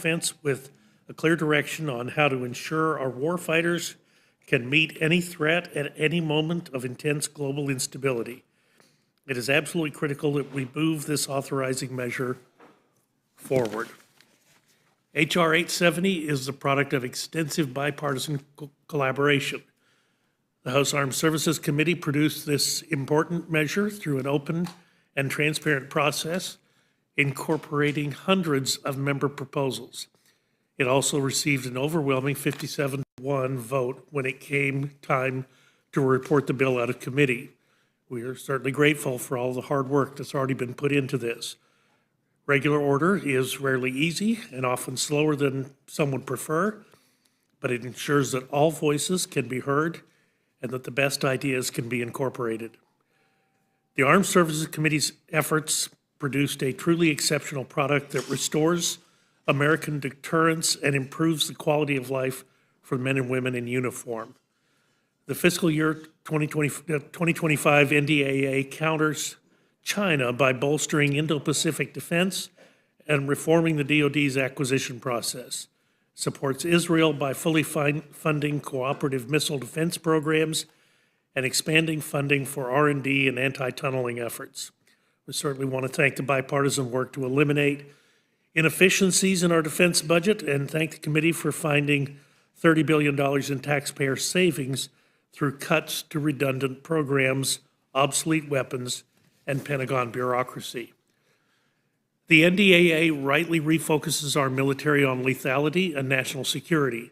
defense with a clear direction on how to ensure our warfighters can meet any threat at any moment of intense global instability. It is absolutely critical that we move this authorizing measure forward. H.R. 870 is the product of extensive bipartisan collaboration. The House Armed Services Committee produced this important measure through an open and transparent process, incorporating hundreds of member proposals. It also received an overwhelming 57-1 vote when it came time to report the bill out of committee. We are certainly grateful for all the hard work that's already been put into this. Regular order is rarely easy and often slower than some would prefer, but it ensures that all voices can be heard and that the best ideas can be incorporated. The Armed Services Committee's efforts produced a truly exceptional product that restores American deterrence and improves the quality of life for men and women in uniform. The fiscal year 2025 NDAA counters China by bolstering Indo-Pacific defense and reforming the DoD's acquisition process, supports Israel by fully funding cooperative missile defense programs and expanding funding for R&D and anti-tunneling efforts. We certainly want to thank the bipartisan work to eliminate inefficiencies in our defense budget and thank the committee for finding $30 billion in taxpayer savings through cuts to redundant programs, obsolete weapons, and Pentagon bureaucracy. The NDAA rightly refocuses our military on lethality and national security.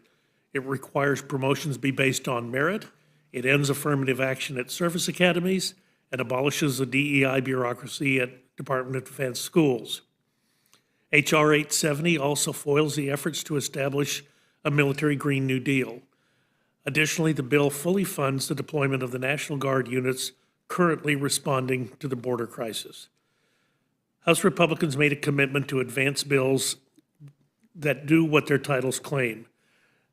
It requires promotions be based on merit. It ends affirmative action at service academies and abolishes the DEI bureaucracy at Department of Defense schools. H.R. 870 also foils the efforts to establish a military Green New Deal. Additionally, the bill fully funds the deployment of the National Guard units currently responding to the border crisis. House Republicans made a commitment to advance bills that do what their titles claim.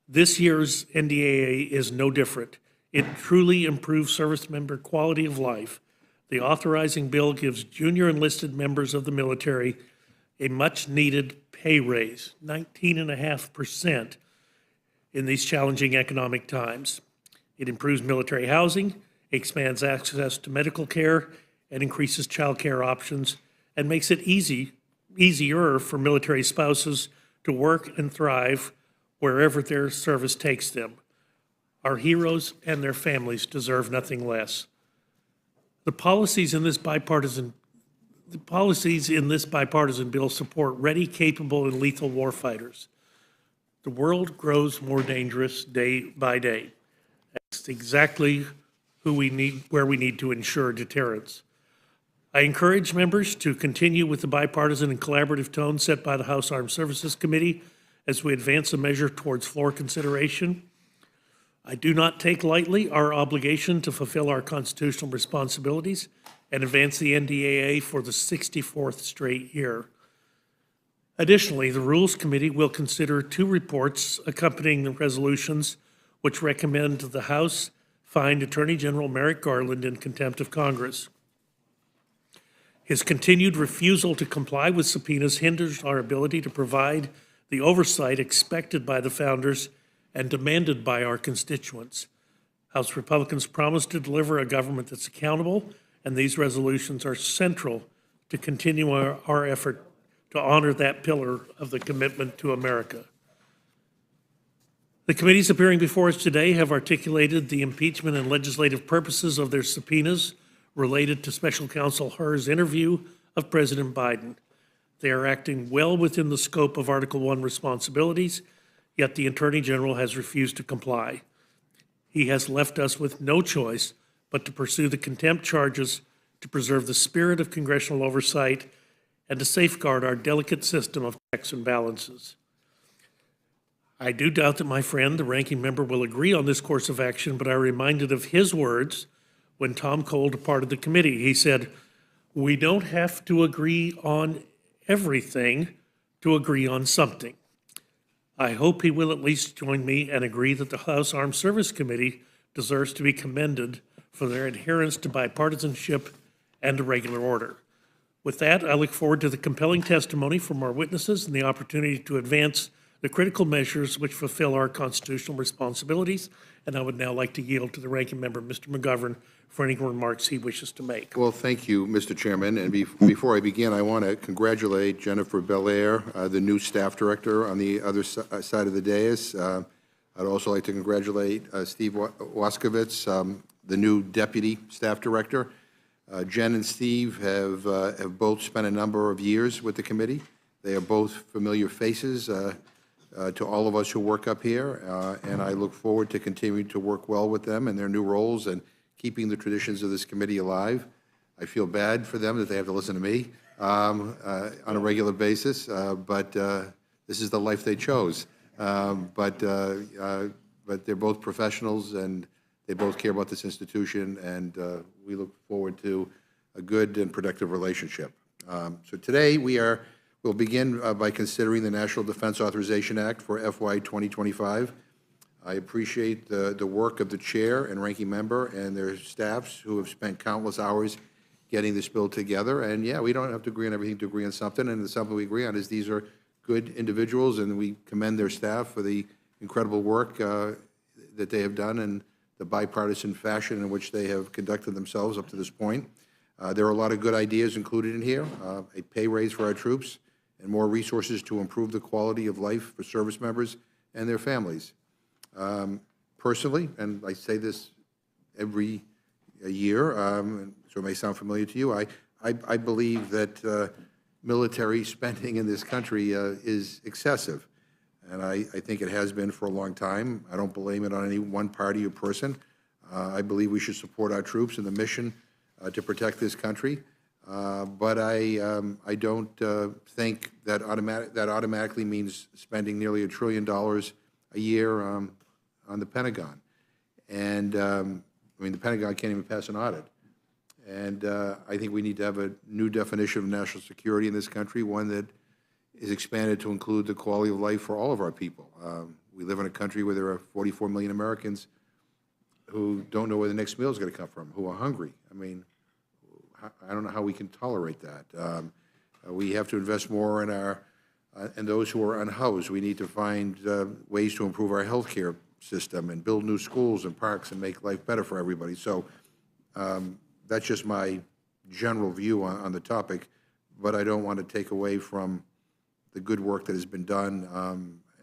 This year's NDAA is no different. It truly improves service member quality of life. The authorizing bill gives junior enlisted members of the military a much-needed pay raise, 19.5% in these challenging economic times. It improves military housing, expands access to medical care, and increases child care options, and makes it easier for military spouses to work and thrive wherever their service takes them. Our heroes and their families deserve nothing less. The policies in this bipartisan bill support ready, capable, and lethal warfighters. The world grows more dangerous day by day. That's exactly where we need to ensure deterrence. I encourage members to continue with the bipartisan and collaborative tone set by the House Armed Services Committee as we advance a measure towards floor consideration. I do not take lightly our obligation to fulfill our constitutional responsibilities and advance the NDAA for the 64th straight year. Additionally, the Rules Committee will consider 2 reports accompanying the resolutions which recommend the House find Attorney General Merrick Garland in contempt of Congress. His continued refusal to comply with subpoenas hinders our ability to provide the oversight expected by the founders and demanded by our constituents. House Republicans promised to deliver a government that's accountable, and these resolutions are central to continue our effort to honor that pillar of the commitment to America. The committees appearing before us today have articulated the impeachment and legislative purposes of their subpoenas related to Special Counsel Hur's interview of President Biden. They are acting well within the scope of Article I responsibilities, yet the Attorney General has refused to comply. He has left us with no choice but to pursue the contempt charges to preserve the spirit of congressional oversight and to safeguard our delicate system of checks and balances. I do doubt that my friend, the ranking member, will agree on this course of action, but I'm reminded of his words when Tom Cole departed the committee. He said, "We don't have to agree on everything to agree on something." I hope he will at least join me and agree that the House Armed Service Committee deserves to be commended for their adherence to bipartisanship and to regular order. With that, I look forward to the compelling testimony from our witnesses and the opportunity to advance the critical measures which fulfill our constitutional responsibilities. And I would now like to yield to the ranking member, Mr. McGovern, for any remarks he wishes to make. Well, thank you, Mr. Chairman. And before I begin, I want to congratulate Jennifer Belair, the new staff director on the other side of the dais. I'd also like to congratulate Steve Waskowitz, the new deputy staff director. Jen and Steve have both spent a number of years with the committee. They are both familiar faces to all of us who work up here, and I look forward to continuing to work well with them in their new roles and keeping the traditions of this committee alive. I feel bad for them that they have to listen to me on a regular basis, but this is the life they chose. But they're both professionals, and they both care about this institution, and we look forward to a good and productive relationship. So today we'll begin by considering the National Defense Authorization Act for FY 2025. I appreciate the work of the chair and ranking member and their staffs who have spent countless hours getting this bill together. And yeah, we don't have to agree on everything to agree on something, and the something we agree on is these are good individuals, and we commend their staff for the incredible work that they have done and the bipartisan fashion in which they have conducted themselves up to this point. There are a lot of good ideas included in here, a pay raise for our troops, and more resources to improve the quality of life for service members and their families. Personally, and I say this every year, so it may sound familiar to you, I believe that military spending in this country is excessive, and I think it has been for a long time. I don't blame it on any one party or person. I believe we should support our troops and the mission to protect this country. But I don't think that automatically means spending nearly $1 trillion a year on the Pentagon. And I mean, the Pentagon can't even pass an audit. And I think we need to have a new definition of national security in this country, one that is expanded to include the quality of life for all of our people. We live in a country where there are 44 million Americans who don't know where the next meal is going to come from, who are hungry. I mean, I don't know how we can tolerate that. We have to invest more in those who are unhoused. We need to find ways to improve our health care system and build new schools and parks and make life better for everybody. So that's just my general view on the topic, but I don't want to take away from the good work that has been done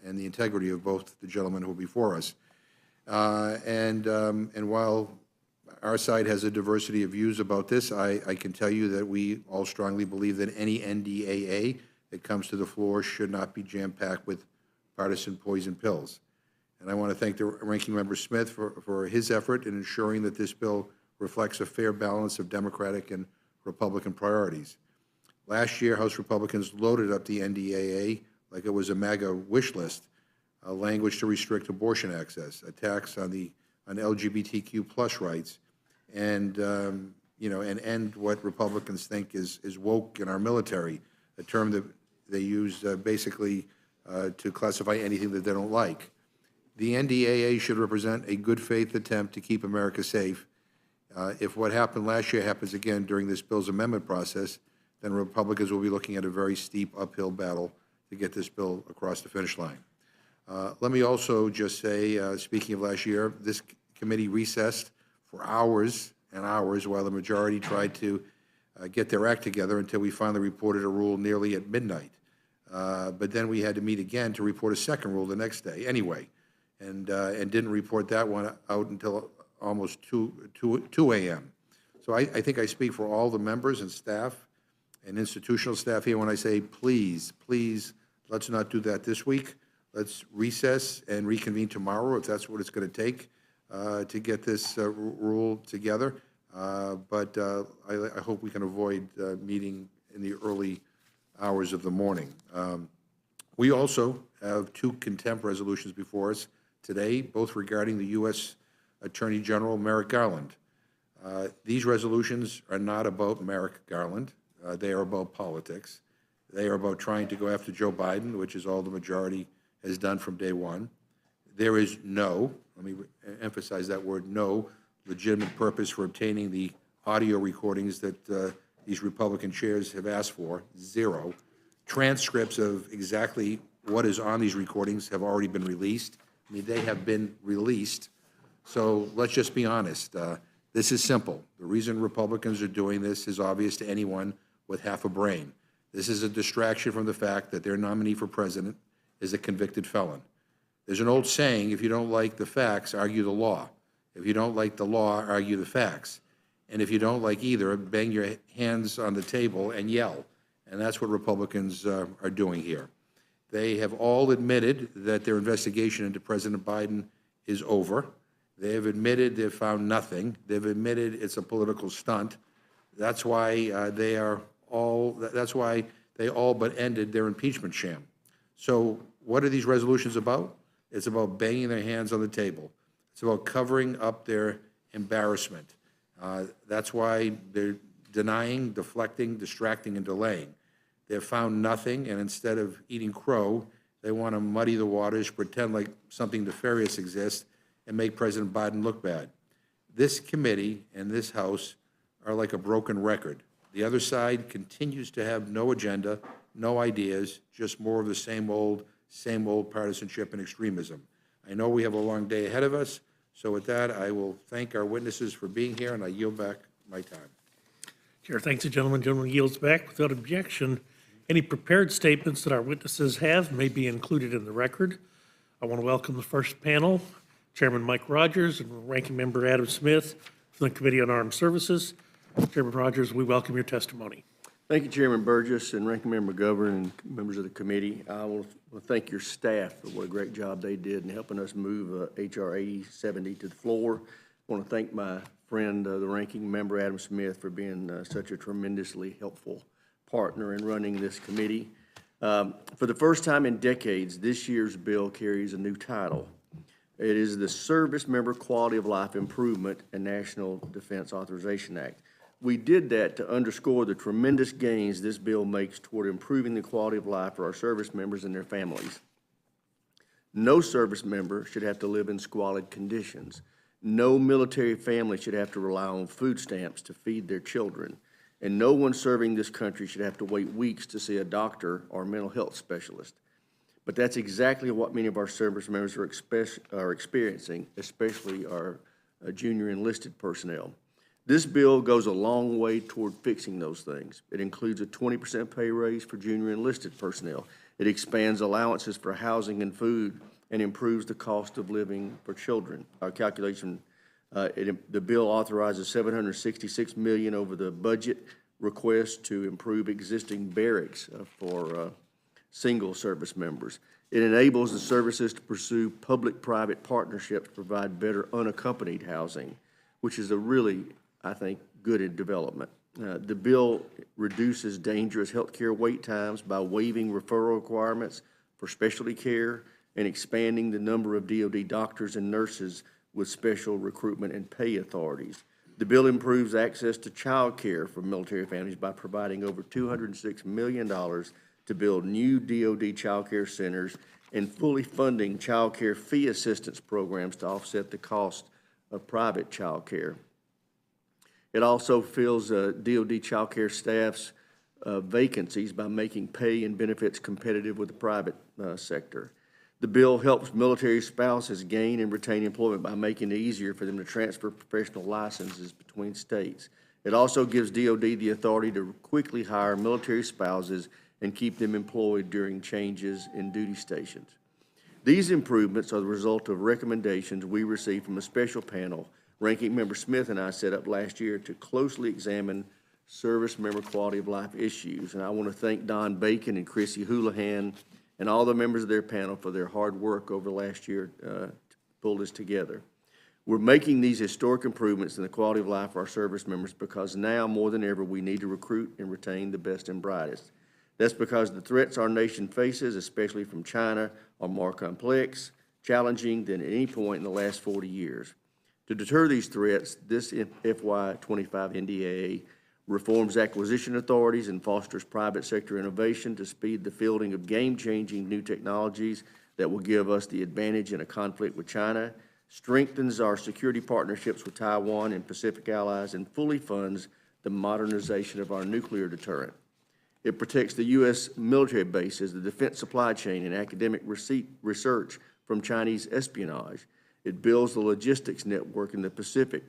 and the integrity of both the gentlemen who are before us. And while our side has a diversity of views about this, I can tell you that we all strongly believe that any NDAA that comes to the floor should not be jam-packed with partisan poison pills. And I want to thank the Ranking Member Smith for his effort in ensuring that this bill reflects a fair balance of Democratic and Republican priorities. Last year, House Republicans loaded up the NDAA like it was a MAGA wish list, language to restrict abortion access, attacks on LGBTQ plus rights, and and end what Republicans think is woke in our military, a term that they use basically to classify anything that they don't like. The NDAA should represent a good faith attempt to keep America safe. If what happened last year happens again during this bill's amendment process, then Republicans will be looking at a very steep uphill battle to get this bill across the finish line. Let me also just say, speaking of last year, this committee recessed for hours and hours while the majority tried to get their act together until we finally reported a rule nearly at midnight. But then we had to meet again to report a second rule the next day anyway, and didn't report that one out until almost 2 a.m. So I think I speak for all the members and staff and institutional staff here when I say, please, please, let's not do that this week. Let's recess and reconvene tomorrow if that's what it's going to take to get this rule together. But I hope we can avoid meeting in the early hours of the morning. We also have 2 contempt resolutions before us today, both regarding the U.S. Attorney General Merrick Garland. These resolutions are not about Merrick Garland. They are about politics. They are about trying to go after Joe Biden, which is all the majority has done from day one. There is no, let me emphasize that word, no legitimate purpose for obtaining the audio recordings that these Republican chairs have asked for, 0. Transcripts of exactly what is on these recordings have already been released. I mean, they have been released. So let's just be honest. This is simple. The reason Republicans are doing this is obvious to anyone with half a brain. This is a distraction from the fact that their nominee for president is a convicted felon. There's an old saying, if you don't like the facts, argue the law. If you don't like the law, argue the facts. And if you don't like either, bang your hands on the table and yell. And that's what Republicans are doing here. They have all admitted that their investigation into President Biden is over. They have admitted they've found nothing. They've admitted it's a political stunt. That's why they all but ended their impeachment sham. So what are these resolutions about? It's about banging their hands on the table. It's about covering up their embarrassment. That's why they're denying, deflecting, distracting, and delaying. They've found nothing, and instead of eating crow, they want to muddy the waters, pretend like something nefarious exists, and make President Biden look bad. This committee and this House are like a broken record. The other side continues to have no agenda, no ideas, just more of the same old partisanship and extremism. I know we have a long day ahead of us, so with that, I will thank our witnesses for being here, and I yield back my time. Chair thanks the gentleman. Gentleman yields back without objection. Any prepared statements that our witnesses have may be included in the record. I want to welcome the first panel, Chairman Mike Rogers and Ranking Member Adam Smith from the Committee on Armed Services. Chairman Rogers, we welcome your testimony. Thank you, Chairman Burgess and Ranking Member McGovern and members of the committee. I want to thank your staff for what a great job they did in helping us move H.R. 8070 to the floor. I want to thank my friend, the Ranking Member Adam Smith, for being such a tremendously helpful partner in running this committee. For the first time in decades, this year's bill carries a new title. It is the Service Member Quality of Life Improvement and National Defense Authorization Act. We did that to underscore the tremendous gains this bill makes toward improving the quality of life for our service members and their families. No service member should have to live in squalid conditions. No military family should have to rely on food stamps to feed their children. And no one serving this country should have to wait weeks to see a doctor or mental health specialist. But that's exactly what many of our service members are experiencing, especially our junior enlisted personnel. This bill goes a long way toward fixing those things. It includes a 20% pay raise for junior enlisted personnel. It expands allowances for housing and food and improves the cost of living for children. Our calculation, the bill authorizes $766 million over the budget request to improve existing barracks for single service members. It enables the services to pursue public-private partnerships to provide better unaccompanied housing, which is a really, I think, good development. The bill reduces dangerous healthcare wait times by waiving referral requirements for specialty care and expanding the number of DoD doctors and nurses with special recruitment and pay authorities. The bill improves access to child care for military families by providing over $206 million to build new DoD child care centers and fully funding child care fee assistance programs to offset the cost of private child care. It also fills DoD child care staff's vacancies by making pay and benefits competitive with the private sector. The bill helps military spouses gain and retain employment by making it easier for them to transfer professional licenses between states. It also gives DoD the authority to quickly hire military spouses and keep them employed during changes in duty stations. These improvements are the result of recommendations we received from a special panel Ranking Member Smith and I set up last year to closely examine service member quality of life issues. And I want to thank Don Bacon and Chrissy Houlihan and all the members of their panel for their hard work over the last year to pull this together. We're making these historic improvements in the quality of life for our service members because now more than ever we need to recruit and retain the best and brightest. That's because the threats our nation faces, especially from China, are more complex, challenging than at any point in the last 40 years. To deter these threats, this FY25 NDAA reforms acquisition authorities and fosters private sector innovation to speed the fielding of game-changing new technologies that will give us the advantage in a conflict with China, strengthens our security partnerships with Taiwan and Pacific allies, and fully funds the modernization of our nuclear deterrent. It protects the U.S. military bases, the defense supply chain, and academic research from Chinese espionage. It builds the logistics network in the Pacific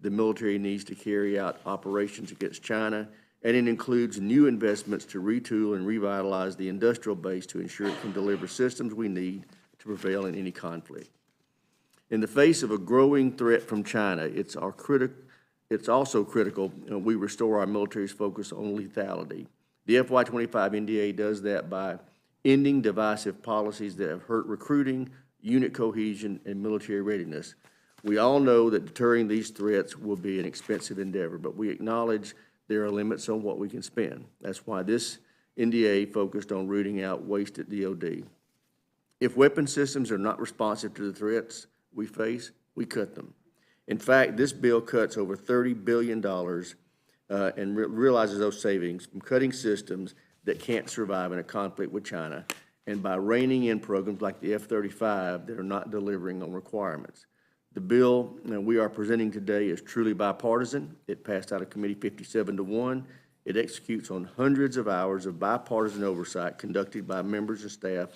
the military needs to carry out operations against China, and it includes new investments to retool and revitalize the industrial base to ensure it can deliver systems we need to prevail in any conflict. In the face of a growing threat from China, it's also critical we restore our military's focus on lethality. The FY25 NDAA does that by ending divisive policies that have hurt recruiting, unit cohesion, and military readiness. We all know that deterring these threats will be an expensive endeavor, but we acknowledge there are limits on what we can spend. That's why this NDAA focused on rooting out waste at DOD. If weapon systems are not responsive to the threats we face, we cut them. In fact, this bill cuts over $30 billion and realizes those savings from cutting systems that can't survive in a conflict with China, and by reining in programs like the F-35 that are not delivering on requirements. The bill we are presenting today is truly bipartisan. It passed out of committee 57-1. It executes on hundreds of hours of bipartisan oversight conducted by members and staff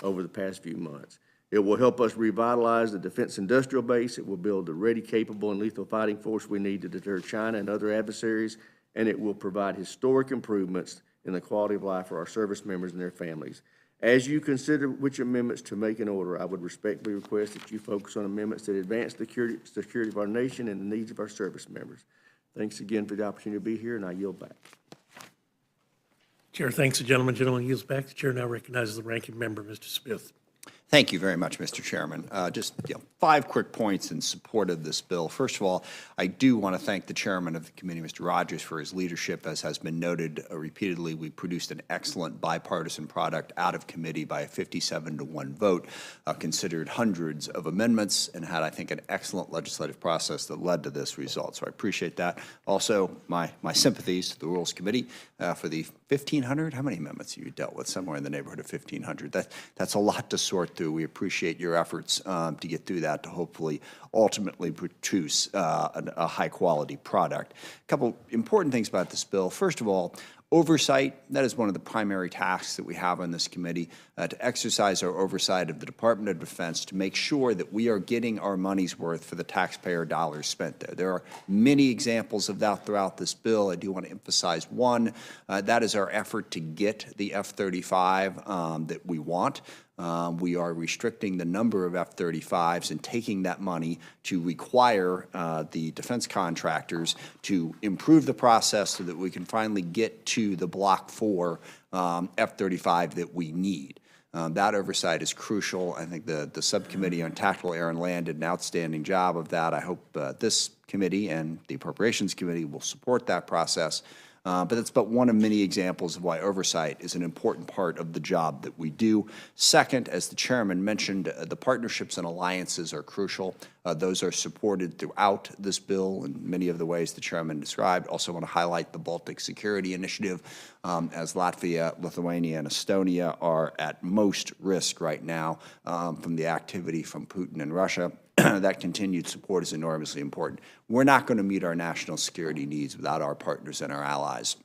over the past few months. It will help us revitalize the defense industrial base. It will build the ready, capable, and lethal fighting force we need to deter China and other adversaries, and it will provide historic improvements in the quality of life for our service members and their families. As you consider which amendments to make in order, I would respectfully request that you focus on amendments that advance the security of our nation and the needs of our service members. Thanks again for the opportunity to be here, and I yield back. Chair thanks the gentleman. Gentleman yields back. The chair now recognizes the ranking member, Mr. Smith. Thank you very much, Mr. Chairman. Just 5 quick points in support of this bill. First of all, I do want to thank the chairman of the committee, Mr. Rogers, for his leadership. As has been noted repeatedly, we produced an excellent bipartisan product out of committee by a 57-1 vote, considered hundreds of amendments, and had, I think, an excellent legislative process that led to this result. So I appreciate that. Also, my sympathies to the Rules Committee for the 1,500. How many amendments have you dealt with? Somewhere in the neighborhood of 1,500. That's a lot to sort through. We appreciate your efforts to get through that to hopefully ultimately produce a high-quality product. A couple important things about this bill. First of all, oversight. That is one of the primary tasks that we have on this committee, to exercise our oversight of the Department of Defense to make sure that we are getting our money's worth for the taxpayer dollars spent there. There are many examples of that throughout this bill. I do want to emphasize one. That is our effort to get the F-35 that we want. We are restricting the number of F-35s and taking that money to require the defense contractors to improve the process so that we can finally get to the Block 4 F-35 that we need. That oversight is crucial. I think the Subcommittee on Tactical Air and Land did an outstanding job of that. I hope this committee and the Appropriations Committee will support that process. But it's but one of many examples of why oversight is an important part of the job that we do. Second, as the chairman mentioned, the partnerships and alliances are crucial. Those are supported throughout this bill in many of the ways the chairman described. Also want to highlight the Baltic Security Initiative, as Latvia, Lithuania, and Estonia are at most risk right now from the activity from Putin and Russia. That continued support is enormously important. We're not going to meet our national security needs without our partners and our allies.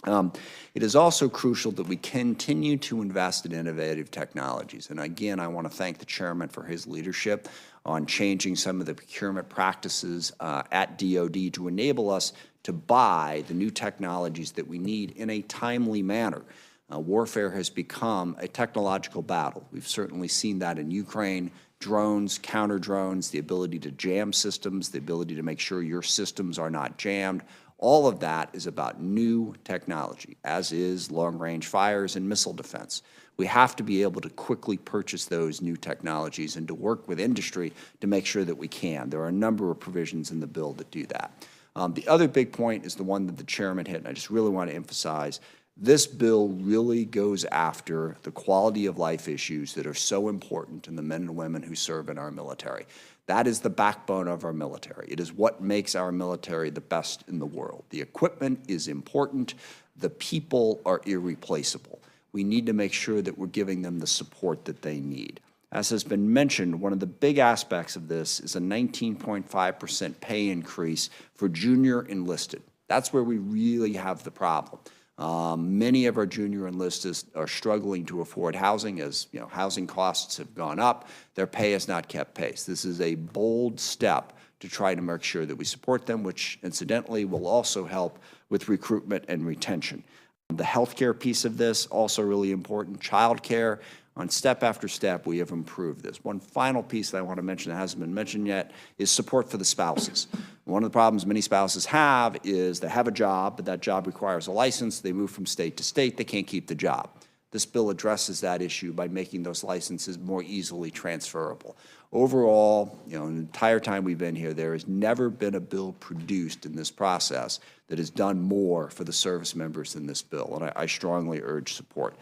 It is also crucial that we continue to invest in innovative technologies. And again, I want to thank the chairman for his leadership on changing some of the procurement practices at DOD to enable us to buy the new technologies that we need in a timely manner. Warfare has become a technological battle. We've certainly seen that in Ukraine. Drones, counter drones, the ability to jam systems, the ability to make sure your systems are not jammed. All of that is about new technology, as is long-range fires and missile defense. We have to be able to quickly purchase those new technologies and to work with industry to make sure that we can. There are a number of provisions in the bill that do that. The other big point is the one that the chairman hit, and I just really want to emphasize. This bill really goes after the quality of life issues that are so important to the men and women who serve in our military. That is the backbone of our military. It is what makes our military the best in the world. The equipment is important. The people are irreplaceable. We need to make sure that we're giving them the support that they need. As has been mentioned, one of the big aspects of this is a 19.5% pay increase for junior enlisted. That's where we really have the problem. Many of our junior enlistists are struggling to afford housing as housing costs have gone up. Their pay has not kept pace. This is a bold step to try to make sure that we support them, which incidentally will also help with recruitment and retention. The healthcare piece of this, also really important. Childcare, on step after step, we have improved this. One final piece that I want to mention that hasn't been mentioned yet is support for the spouses. One of the problems many spouses have is they have a job, but that job requires a license. They move from state to state. They can't keep the job. This bill addresses that issue by making those licenses more easily transferable. Overall, in the entire time we've been here, there has never been a bill produced in this process that has done more for the service members than this bill, and I strongly urge support.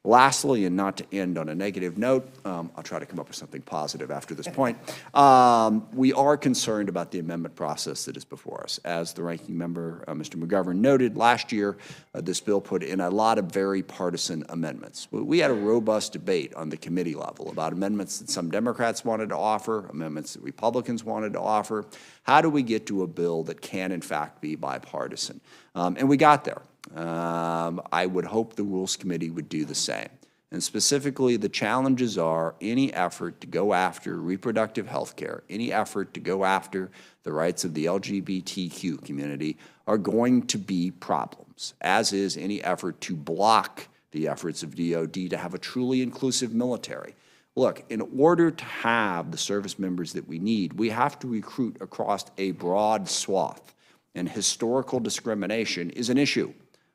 Lastly, and not to end on a negative note, I'll try to come up with something positive after this point. We are concerned about the amendment process that is before us. As the ranking member, Mr. McGovern, noted, last year this bill put in a lot of very partisan amendments. We had a robust debate on the committee level about amendments that some Democrats wanted to offer, amendments that Republicans wanted to offer. How do we get to a bill that can, in fact, be bipartisan? And we got there. I would hope the Rules Committee would do the same. And specifically, the challenges are any effort to go after reproductive health care, any effort to go after the rights of the LGBTQ community are going to be problems, as is any effort to block the efforts of DOD to have a truly inclusive military. Look, in order to have the service members that we need, we have to recruit across a broad swath, and historical discrimination is an issue.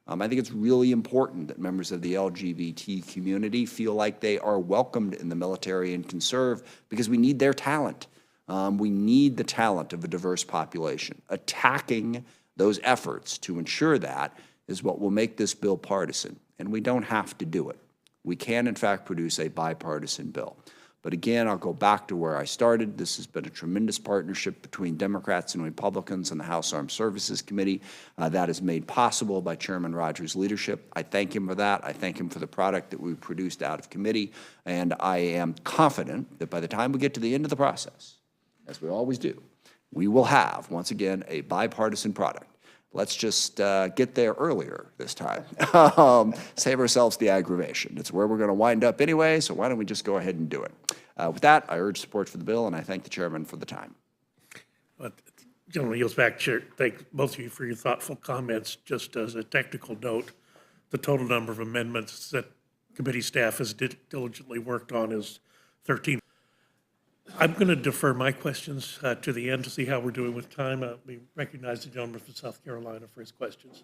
I think it's really important that members of the LGBT community feel like they are welcomed in the military and can serve because we need their talent. We need the talent of a diverse population. Attacking those efforts to ensure that is what will make this bill partisan, and we don't have to do it. We can, in fact, produce a bipartisan bill. But again, I'll go back to where I started. This has been a tremendous partnership between Democrats and Republicans in the House Armed Services Committee. That is made possible by Chairman Rogers' leadership. I thank him for that. I thank him for the product that we produced out of committee. And I am confident that by the time we get to the end of the process, as we always do, we will have, once again, a bipartisan product. Let's just get there earlier this time. Save ourselves the aggravation. It's where we're going to wind up anyway, so why don't we just go ahead and do it? With that, I urge support for the bill, and I thank the chairman for the time. Gentleman yields back, Chair. Thank both of you for your thoughtful comments. Just as a technical note, the total number of amendments that committee staff has diligently worked on is 13. I'm going to defer my questions to the end to see how we're doing with time. We recognize the gentleman from South Carolina for his questions.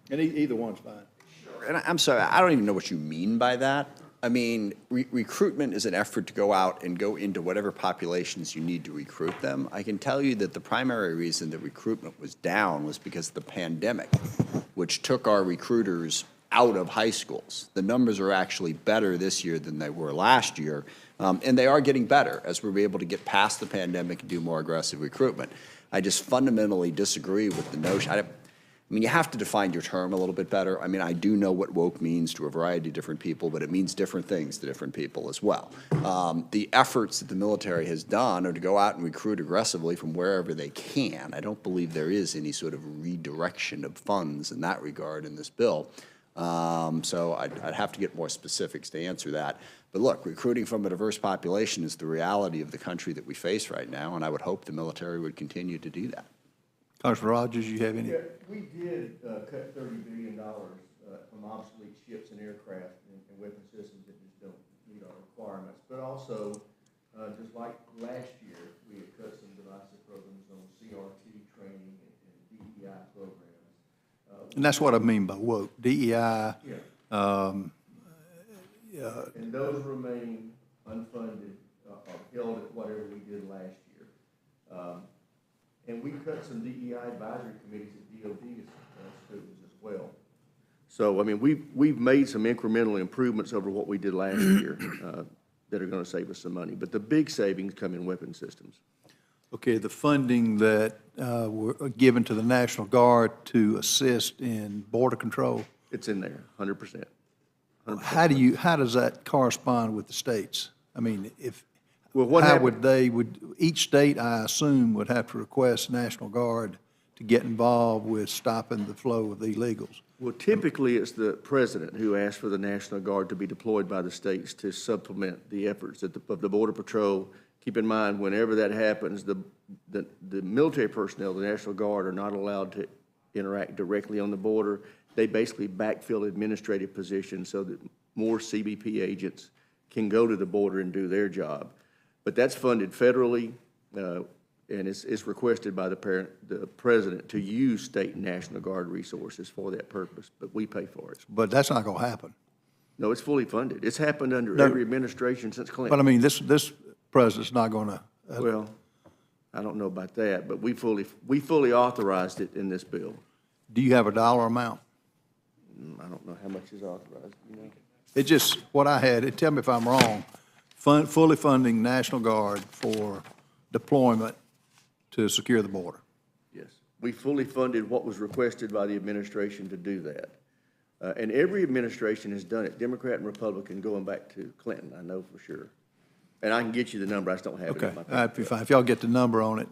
And either one's fine. And I'm sorry, I don't even know what you mean by that. I mean, recruitment is an effort to go out and go into whatever populations you need to recruit them. I can tell you that the primary reason that recruitment was down was because of the pandemic, which took our recruiters out of high schools. The numbers are actually better this year than they were last year, and they are getting better as we're able to get past the pandemic and do more aggressive recruitment. I just fundamentally disagree with the notion. I mean, you have to define your term a little bit better. I mean, I do know what woke means to a variety of different people, but it means different things to different people as well. The efforts that the military has done are to go out and recruit aggressively from wherever they can. I don't believe there is any sort of redirection of funds in that regard in this bill. So I'd have to get more specifics to answer that. But look, recruiting from a diverse population is the reality of the country that we face right now, and I would hope the military would continue to do that. Congressman Rogers, you have any? Yeah, we did cut $30 billion from obsolete ships and aircraft and weapon systems that just don't meet our requirements. But also, just like last year, we had cut some divisive programs on CRT training and DEI programs. And that's what I mean by woke, DEI. Yeah. And those remain unfunded or held at whatever we did last year. And we cut some DEI advisory committees at DOD students as well. So, I mean, we've made some incremental improvements over what we did last year that are going to save us some money. But the big savings come in weapon systems. Okay, the funding that were given to the National Guard to assist in border control, It's in there, 100%. how does that correspond with the states? I mean, Well, what how happened- would each state, I assume, would have to request National Guard to get involved with stopping the flow of the illegals? Well, typically, it's the president who asks for the National Guard to be deployed by the states to supplement the efforts of the Border Patrol. Keep in mind, whenever that happens, the military personnel, the National Guard, are not allowed to interact directly on the border. They basically backfill administrative positions so that more CBP agents can go to the border and do their job. But that's funded federally, and it's requested by the president to use state and National Guard resources for that purpose, but we pay for it. But that's not going to happen. No, it's fully funded. It's happened under No. every administration since Clinton. But I mean, this president's not going to, Well, I don't know about that, but we fully authorized it in this bill. do you have a dollar amount? I don't know how much is authorized, you know? It just, what I had, tell me if I'm wrong, fully funding National Guard for deployment to secure the border. Yes. We fully funded what was requested by the administration to do that. And every administration has done it, Democrat and Republican, going back to Clinton, I know for sure. And I can get you the number, I just don't have it Okay, in my that'd be fine. If y'all get the number on it,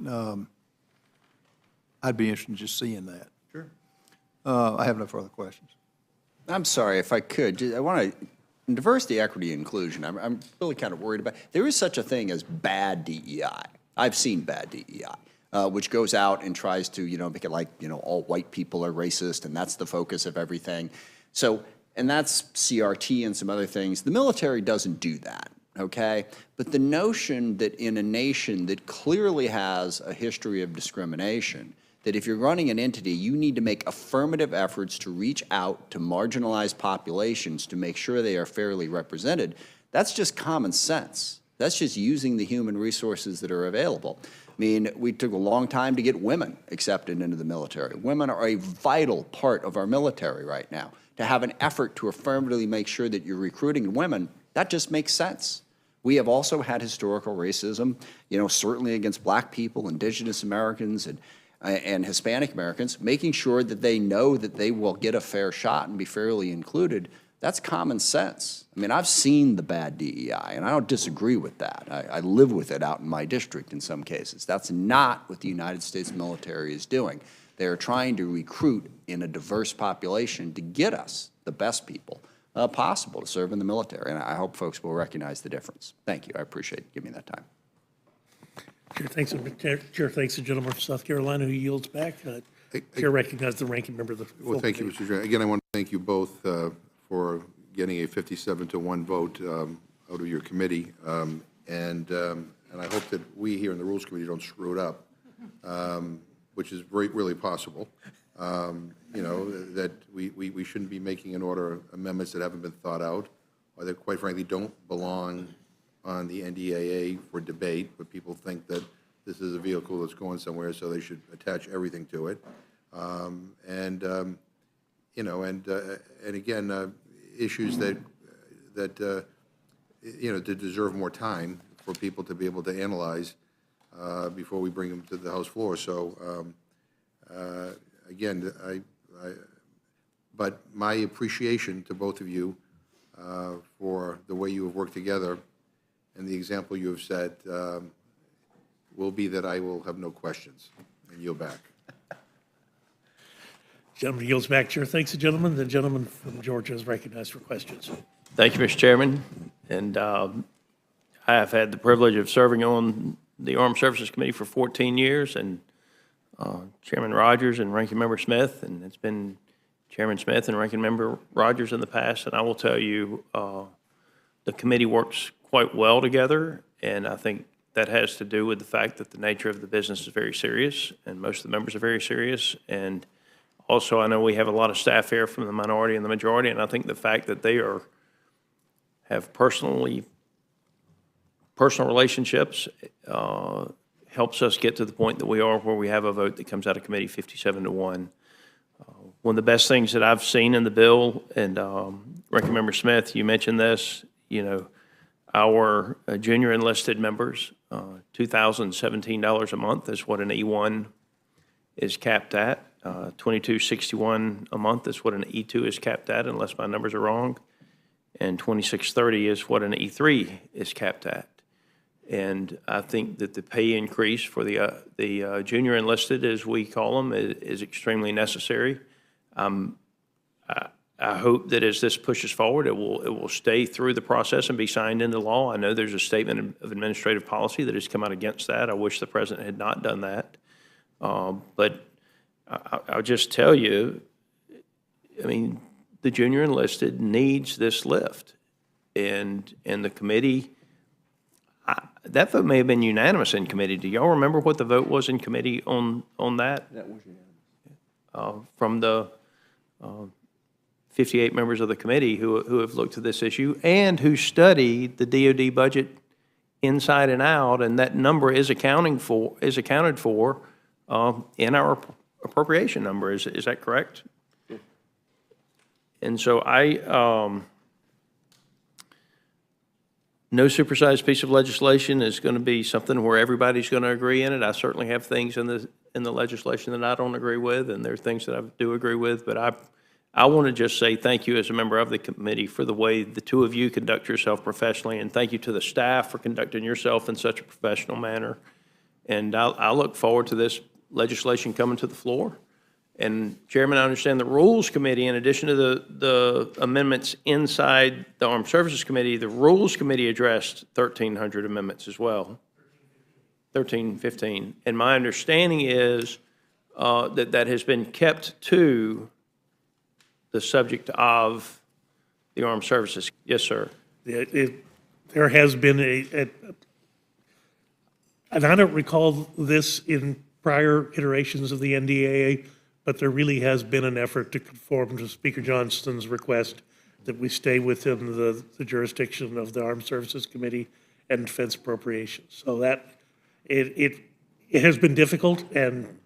I'd be interested in just seeing that. Sure. I have no further questions. I'm sorry, if I could, I want to, diversity, equity, and inclusion, I'm really kind of worried about, there is such a thing as bad DEI. I've seen bad DEI, which goes out and tries to, make it like, all white people are racist, and that's the focus of everything. So, and that's CRT and some other things. The military doesn't do that, okay? But the notion that in a nation that clearly has a history of discrimination, that if you're running an entity, you need to make affirmative efforts to reach out to marginalized populations to make sure they are fairly represented, that's just common sense. That's just using the human resources that are available. I mean, we took a long time to get women accepted into the military. Women are a vital part of our military right now. To have an effort to affirmatively make sure that you're recruiting women, that just makes sense. We have also had historical racism, certainly against black people, indigenous Americans, and Hispanic Americans, making sure that they know that they will get a fair shot and be fairly included. That's common sense. I mean, I've seen the bad DEI, and I don't disagree with that. I live with it out in my district in some cases. That's not what the United States military is doing. They are trying to recruit in a diverse population to get us the best people possible to serve in the military, and I hope folks will recognize the difference. Thank you. I appreciate you giving me that time. Chair thanks the gentleman from South Carolina who yields back. Chair recognizes the ranking member of the full Well, thank you, committee. Mr. Chairman. Again, I want to thank you both for getting a 57-1 vote out of your committee. And I hope that we here in the Rules Committee don't screw it up, which is really possible. That we shouldn't be making an order amendments that haven't been thought out, or that quite frankly don't belong on the NDAA for debate, but people think that this is a vehicle that's going somewhere, so they should attach everything to it. And again, issues that deserve more time for people to be able to analyze before we bring them to the House floor. So again, but my appreciation to both of you for the way you have worked together and the example you have set will be that I will have no questions and yield back. Gentleman yields back. Chair thanks the gentleman. The gentleman from Georgia is recognized for questions. Thank you, Mr. Chairman. And I have had the privilege of serving on the Armed Services Committee for 14 years, and Chairman Rogers and Ranking Member Smith, and it's been Chairman Smith and Ranking Member Rogers in the past. And I will tell you, the committee works quite well together, and I think that has to do with the fact that the nature of the business is very serious, and most of the members are very serious. And also, I know we have a lot of staff here from the minority and the majority, and I think the fact that they have personal relationships helps us get to the point that we are where we have a vote that comes out of committee 57-1. One of the best things that I've seen in the bill, and Ranking Member Smith, you mentioned this, our junior enlisted members, $2,017 a month is what an E1 is capped at. $2,261 a month is what an E2 is capped at, unless my numbers are wrong. And $2,630 is what an E3 is capped at. And I think that the pay increase for the junior enlisted, as we call them, is extremely necessary. I hope that as this pushes forward, it will stay through the process and be signed into law. I know there's a statement of administrative policy that has come out against that. I wish the president had not done that. But I'll just tell you, I mean, the junior enlisted needs this lift. And the committee, that vote may have been unanimous in committee. Do y'all remember what the vote was in committee on that? That was unanimous. From the 58 members of the committee who have looked at this issue and who study the DOD budget inside and out, and that number is accounted for in our appropriation number. Is that correct? Yeah. And so no supersized piece of legislation is going to be something where everybody's going to agree in it. I certainly have things in the legislation that I don't agree with, and there are things that I do agree with, but I want to just say thank you as a member of the committee for the way the two of you conduct yourself professionally, and thank you to the staff for conducting yourself in such a professional manner. And I look forward to this legislation coming to the floor. And Chairman, I understand the Rules Committee, in addition to the amendments inside the Armed Services Committee, the Rules Committee addressed 1,300 amendments as well. 1,315. And my understanding is that has been kept to the subject of the armed services. Yes, sir. There has been and I don't recall this in prior iterations of the NDAA, but there really has been an effort to conform to Speaker Johnston's request that we stay within the jurisdiction of the Armed Services Committee and Defense Appropriations. So that it has been difficult, and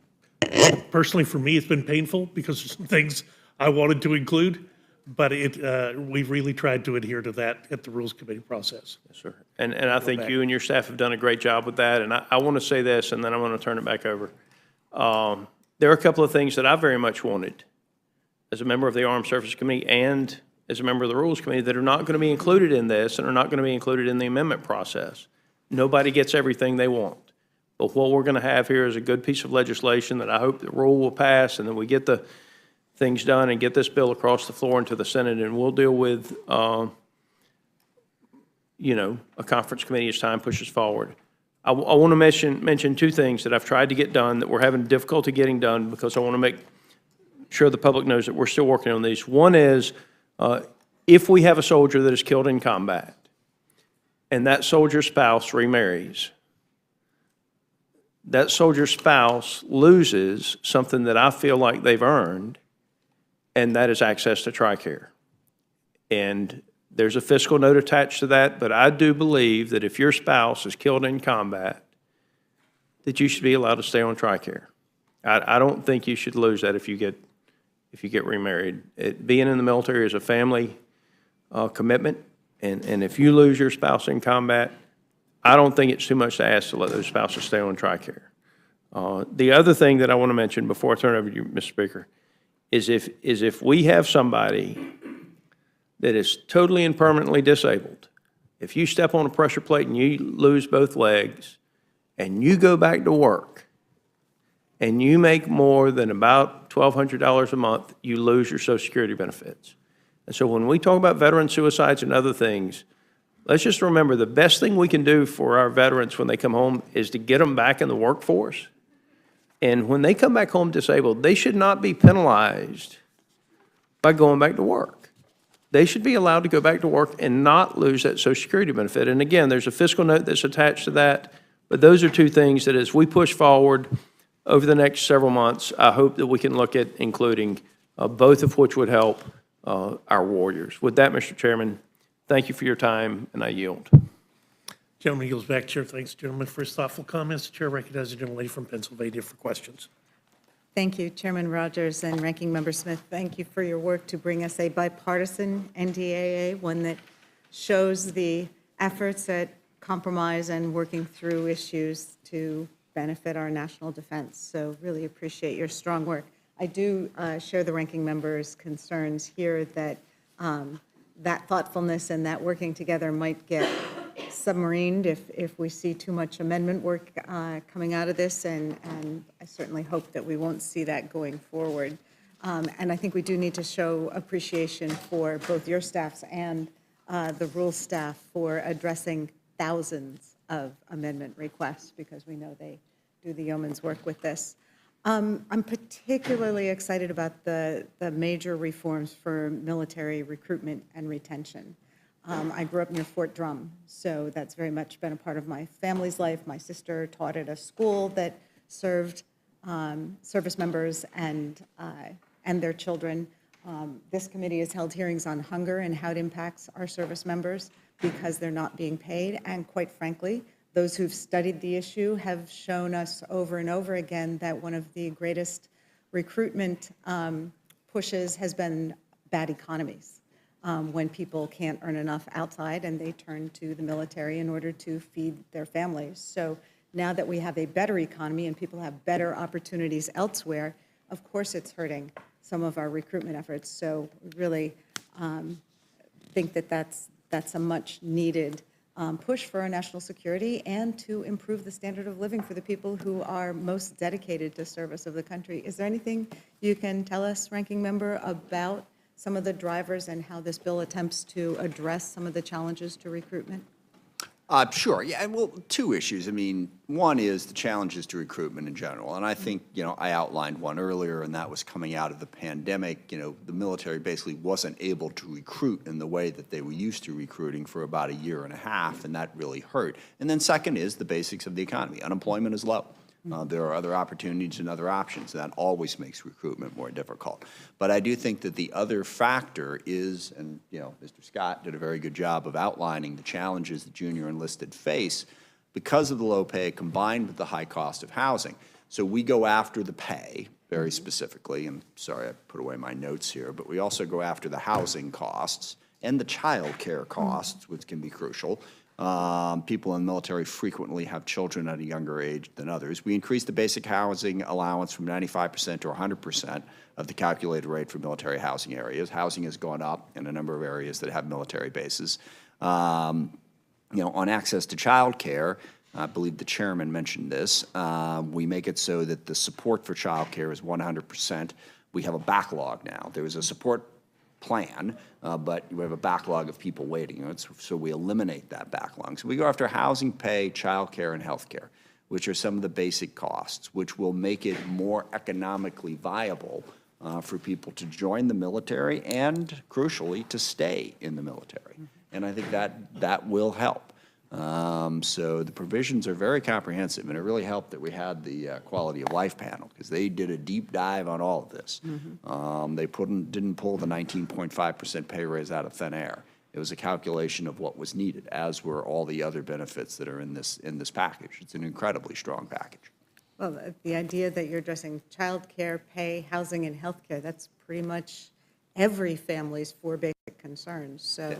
personally for me, it's been painful because there's some things I wanted to include, but we've really tried to adhere to that at the Rules Committee process. Yes, sir. And I think you and your staff have done a great job with that. And I want to say this, and then I want to turn it back over. There are a couple of things that I very much wanted as a member of the Armed Services Committee and as a member of the Rules Committee that are not going to be included in this and are not going to be included in the amendment process. Nobody gets everything they want. But what we're going to have here is a good piece of legislation that I hope the rule will pass, and then we get the things done and get this bill across the floor into the Senate, and we'll deal with, a conference committee as time pushes forward. I want to mention two things that I've tried to get done that we're having difficulty getting done because I want to make sure the public knows that we're still working on these. One is, if we have a soldier that is killed in combat and that soldier's spouse remarries, that soldier's spouse loses something that I feel like they've earned, and that is access to TRICARE. And there's a fiscal note attached to that, but I do believe that if your spouse is killed in combat, that you should be allowed to stay on TRICARE. I don't think you should lose that if you get remarried. Being in the military is a family commitment, and if you lose your spouse in combat, I don't think it's too much to ask to let those spouses stay on TRICARE. The other thing that I want to mention before I turn it over to you, Mr. Speaker, is if we have somebody that is totally and permanently disabled, if you step on a pressure plate and you lose both legs and you go back to work and you make more than about $1,200 a month, you lose your Social Security benefits. And so when we talk about veteran suicides and other things, let's just remember the best thing we can do for our veterans when they come home is to get them back in the workforce. And when they come back home disabled, they should not be penalized by going back to work. They should be allowed to go back to work and not lose that Social Security benefit. And again, there's a fiscal note that's attached to that, but those are two things that as we push forward over the next several months, I hope that we can look at including, both of which would help our warriors. With that, Mr. Chairman, thank you for your time, and I yield. Gentleman yields back. Chair thanks the gentleman for his thoughtful comments. The chair recognizes the gentlelady from Pennsylvania for questions. Thank you, Chairman Rogers and Ranking Member Smith. Thank you for your work to bring us a bipartisan NDAA, one that shows the efforts at compromise and working through issues to benefit our national defense. So really appreciate your strong work. I do share the Ranking Member's concerns here that that thoughtfulness and that working together might get submarined if we see too much amendment work coming out of this, and I certainly hope that we won't see that going forward. And I think we do need to show appreciation for both your staffs and the rules staff for addressing thousands of amendment requests, because we know they do the yeoman's work with this. I'm particularly excited about the major reforms for military recruitment and retention. I grew up near Fort Drum, so that's very much been a part of my family's life. My sister taught at a school that served service members and their children. This committee has held hearings on hunger and how it impacts our service members because they're not being paid. And quite frankly, those who've studied the issue have shown us over and over again that one of the greatest recruitment pushes has been bad economies. When people can't earn enough outside and they turn to the military in order to feed their families. So now that we have a better economy and people have better opportunities elsewhere, of course it's hurting some of our recruitment efforts. So really think that that's a much needed push for our national security and to improve the standard of living for the people who are most dedicated to service of the country. Is there anything you can tell us, Ranking Member, about some of the drivers and how this bill attempts to address some of the challenges to recruitment? Sure. Yeah. Well, two issues. I mean, one is the challenges to recruitment in general. And I think, I outlined one earlier, and that was coming out of the pandemic. The military basically wasn't able to recruit in the way that they were used to recruiting for about a year and a half, and that really hurt. And then second is the basics of the economy. Unemployment is low. There are other opportunities and other options, and that always makes recruitment more difficult. But I do think that the other factor is, and Mr. Scott did a very good job of outlining the challenges that junior enlisted face because of the low pay combined with the high cost of housing. So we go after the pay very specifically, and sorry I put away my notes here, but we also go after the housing costs and the child care costs, which can be crucial. People in the military frequently have children at a younger age than others. We increased the basic housing allowance from 95% to 100% of the calculated rate for military housing areas. Housing has gone up in a number of areas that have military bases. On access to child care, I believe the chairman mentioned this, we make it so that the support for child care is 100%. We have a backlog now. There is a support plan, but we have a backlog of people waiting. So we eliminate that backlog. So we go after housing, pay, child care, and health care, which are some of the basic costs, which will make it more economically viable for people to join the military and, crucially, to stay in the military. And I think that will help. So the provisions are very comprehensive, and it really helped that we had the quality of life panel, because they did a deep dive on all of this. They didn't pull the 19.5% pay raise out of thin air. It was a calculation of what was needed, as were all the other benefits that are in this package. It's an incredibly strong package. Well, the idea that you're addressing child care, pay, housing, and health care, that's pretty much every family's four basic concerns. So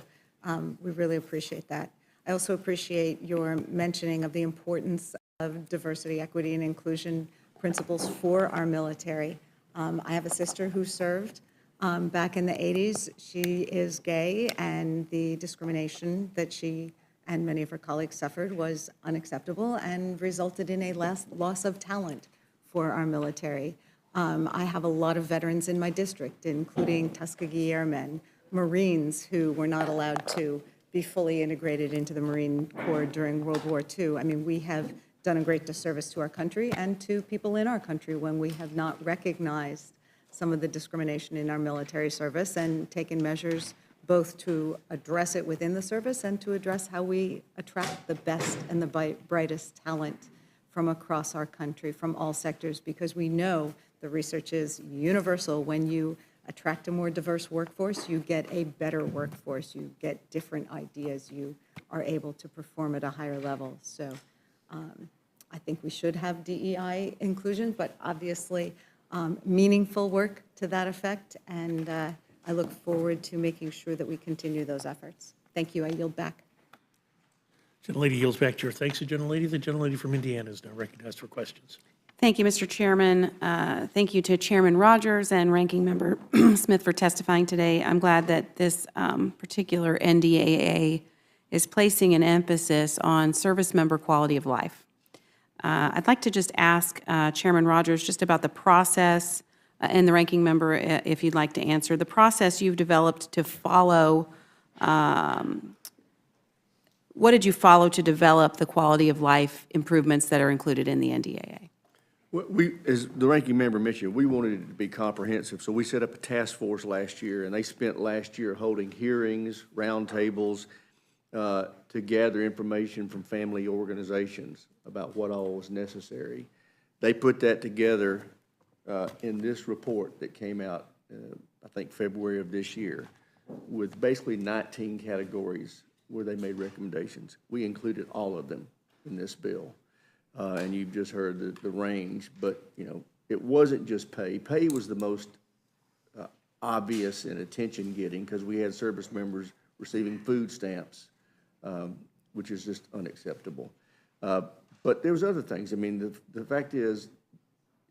we really appreciate that. I also appreciate your mentioning of the importance of diversity, equity, and inclusion principles for our military. I have a sister who served back in the 80s. She is gay, and the discrimination that she and many of her colleagues suffered was unacceptable and resulted in a loss of talent for our military. I have a lot of veterans in my district, including Tuskegee Airmen, Marines who were not allowed to be fully integrated into the Marine Corps during World War II. I mean, we have done a great disservice to our country and to people in our country when we have not recognized some of the discrimination in our military service and taken measures both to address it within the service and to address how we attract the best and the brightest talent from across our country, from all sectors, because we know the research is universal. When you attract a more diverse workforce, you get a better workforce, you get different ideas, you are able to perform at a higher level. So I think we should have DEI inclusion, but obviously meaningful work to that effect, and I look forward to making sure that we continue those efforts. Thank you. I yield back. Gentlelady yields back to her. Thanks, the gentlelady. The gentlelady from Indiana is now recognized for questions. Thank you, Mr. Chairman. Thank you to Chairman Rogers and Ranking Member Smith for testifying today. I'm glad that this particular NDAA is placing an emphasis on service member quality of life. I'd like to just ask Chairman Rogers just about the process, and the Ranking Member, if you'd like to answer, the process you've developed to follow. What did you follow to develop the quality of life improvements that are included in the NDAA? Well, as the ranking member mentioned, we wanted it to be comprehensive, so we set up a task force last year, and they spent last year holding hearings, roundtables, to gather information from family organizations about what all was necessary. They put that together in this report that came out, I think, February of this year, with basically 19 categories where they made recommendations. We included all of them in this bill. And you've just heard the range, but, you know, it wasn't just pay. Pay was the most obvious and attention-getting because we had service members receiving food stamps, which is just unacceptable. But there was other things. I mean, the fact is,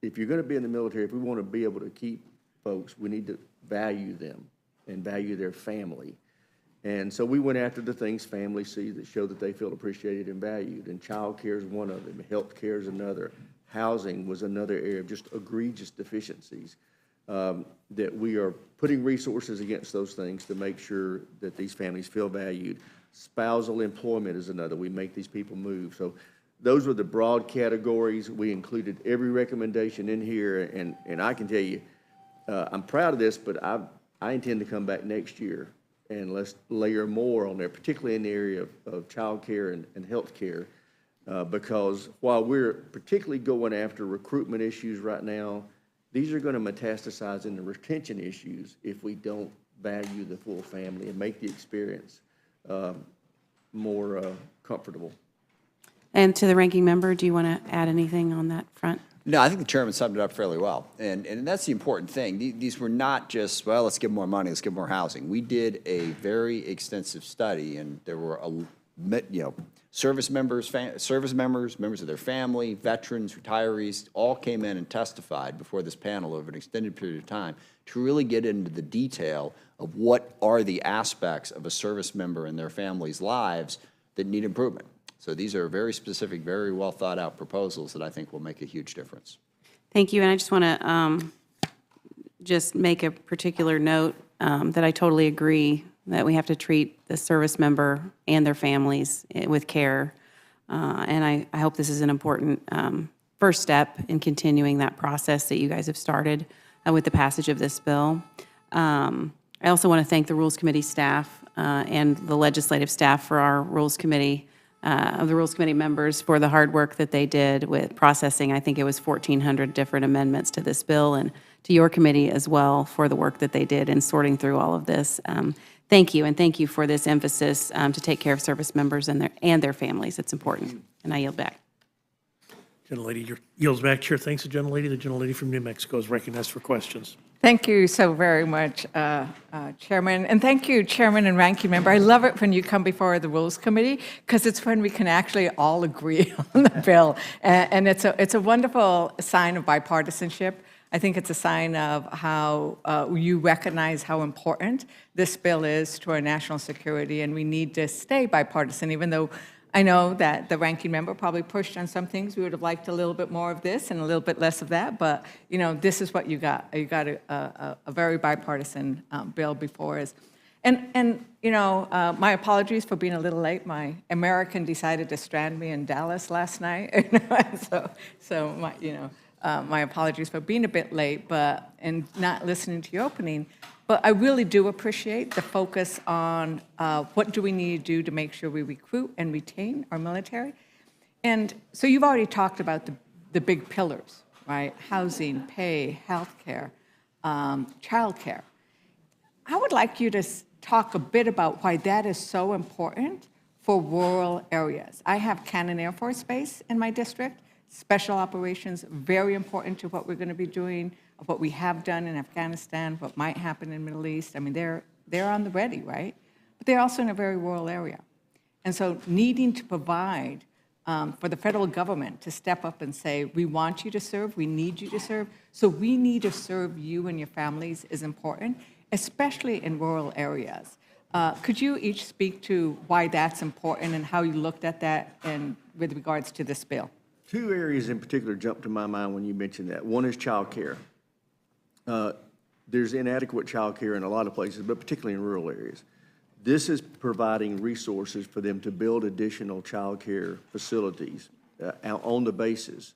if you're going to be in the military, if we want to be able to keep folks, we need to value them and value their family. And so we went after the things families see that show that they feel appreciated and valued. And child care is one of them. Health care is another. Housing was another area of just egregious deficiencies that we are putting resources against those things to make sure that these families feel valued. Spousal employment is another. We make these people move. So those were the broad categories. We included every recommendation in here. And I can tell you, I'm proud of this, but I intend to come back next year and let's layer more on there, particularly in the area of child care and health care, because while we're particularly going after recruitment issues right now, these are going to metastasize into retention issues if we don't value the full family and make the experience more comfortable. And to the Ranking Member, do you want to add anything on that front? No, I think the chairman summed it up fairly well. And that's the important thing. These were not just, well, let's give more money, let's give more housing. We did a very extensive study, and there were, service members, members of their family, veterans, retirees, all came in and testified before this panel over an extended period of time to really get into the detail of what are the aspects of a service member and their family's lives that need improvement. So these are very specific, very well thought out proposals that I think will make a huge difference. Thank you, and I just want to just make a particular note that I totally agree that we have to treat the service member and their families with care, and I hope this is an important first step in continuing that process that you guys have started with the passage of this bill. I also want to thank the Rules Committee staff and the legislative staff for our Rules Committee of the Rules Committee members for the hard work that they did with processing. I think it was 1,400 different amendments to this bill, and to your committee as well for the work that they did in sorting through all of this. Thank you, and thank you for this emphasis to take care of service members and their families. It's important, and I yield back. Gentlelady yields back to her. Thanks, the gentlelady. The gentlelady from New Mexico is recognized for questions. Thank you so very much, Chairman. And thank you, Chairman and Ranking Member. I love it when you come before the Rules Committee because it's when we can actually all agree on the bill. And it's a wonderful sign of bipartisanship. I think it's a sign of how you recognize how important this bill is to our national security, and we need to stay bipartisan, even though I know that the ranking member probably pushed on some things. We would have liked a little bit more of this and a little bit less of that, but, you know, this is what you got. You got a very bipartisan bill before us. And you know, my apologies for being a little late. My American decided to strand me in Dallas last night. so my apologies for being a bit late, and not listening to your opening. But I really do appreciate the focus on what do we need to do to make sure we recruit and retain our military. And so you've already talked about the big pillars, right? Housing, pay, healthcare, childcare. I would like you to talk a bit about why that is so important for rural areas. I have Cannon Air Force Base in my district. Special operations, very important to what we're going to be doing what we have done in Afghanistan, what might happen in the Middle East. I mean, they're on the ready, right? But they're also in a very rural area. And so needing to provide for the federal government to step up and say, we want you to serve, we need you to serve, so we need to serve you and your families is important, especially in rural areas. Could you each speak to why that's important and how you looked at that and with regards to this bill? Two areas in particular jumped to my mind when you mentioned that. One is childcare. There's inadequate childcare in a lot of places, but particularly in rural areas. This is providing resources for them to build additional childcare facilities on the basis,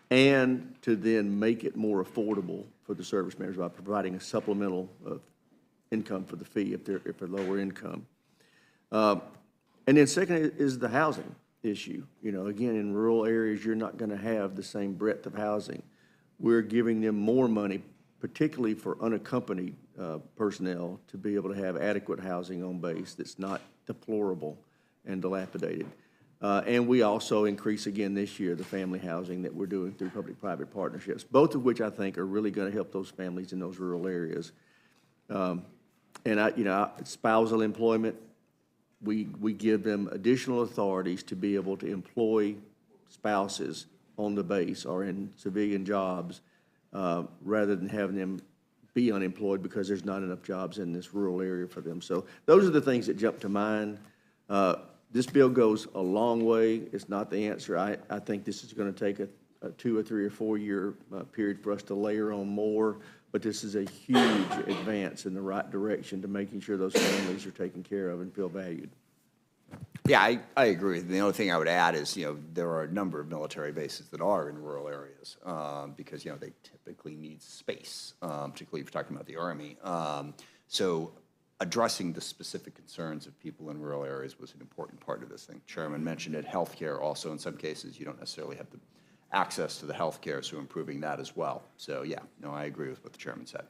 and to then make it more affordable for the service members by providing a supplemental income for the fee if they're lower income. And then second is the housing issue. You know, again, in rural areas, you're not going to have the same breadth of housing. We're giving them more money, particularly for unaccompanied personnel, to be able to have adequate housing on base that's not deplorable and dilapidated. And we also increase again this year the family housing that we're doing through public-private partnerships, both of which I think are really going to help those families in those rural areas. Spousal employment, we give them additional authorities to be able to employ spouses on the base or in civilian jobs rather than having them be unemployed because there's not enough jobs in this rural area for them. So those are the things that jump to mind. This bill goes a long way. It's not the answer. I think this is going to take a 2 or 3 or 4 year period for us to layer on more, but this is a huge advance in the right direction to making sure those families are taken care of and feel valued. Yeah, I agree. The only thing I would add is, there are a number of military bases that are in rural areas because, they typically need space, particularly if you're talking about the Army. So addressing the specific concerns of people in rural areas was an important part of this thing. Chairman mentioned it. Healthcare also, in some cases, you don't necessarily have the access to the healthcare, so improving that as well. So, yeah, no, I agree with what the chairman said.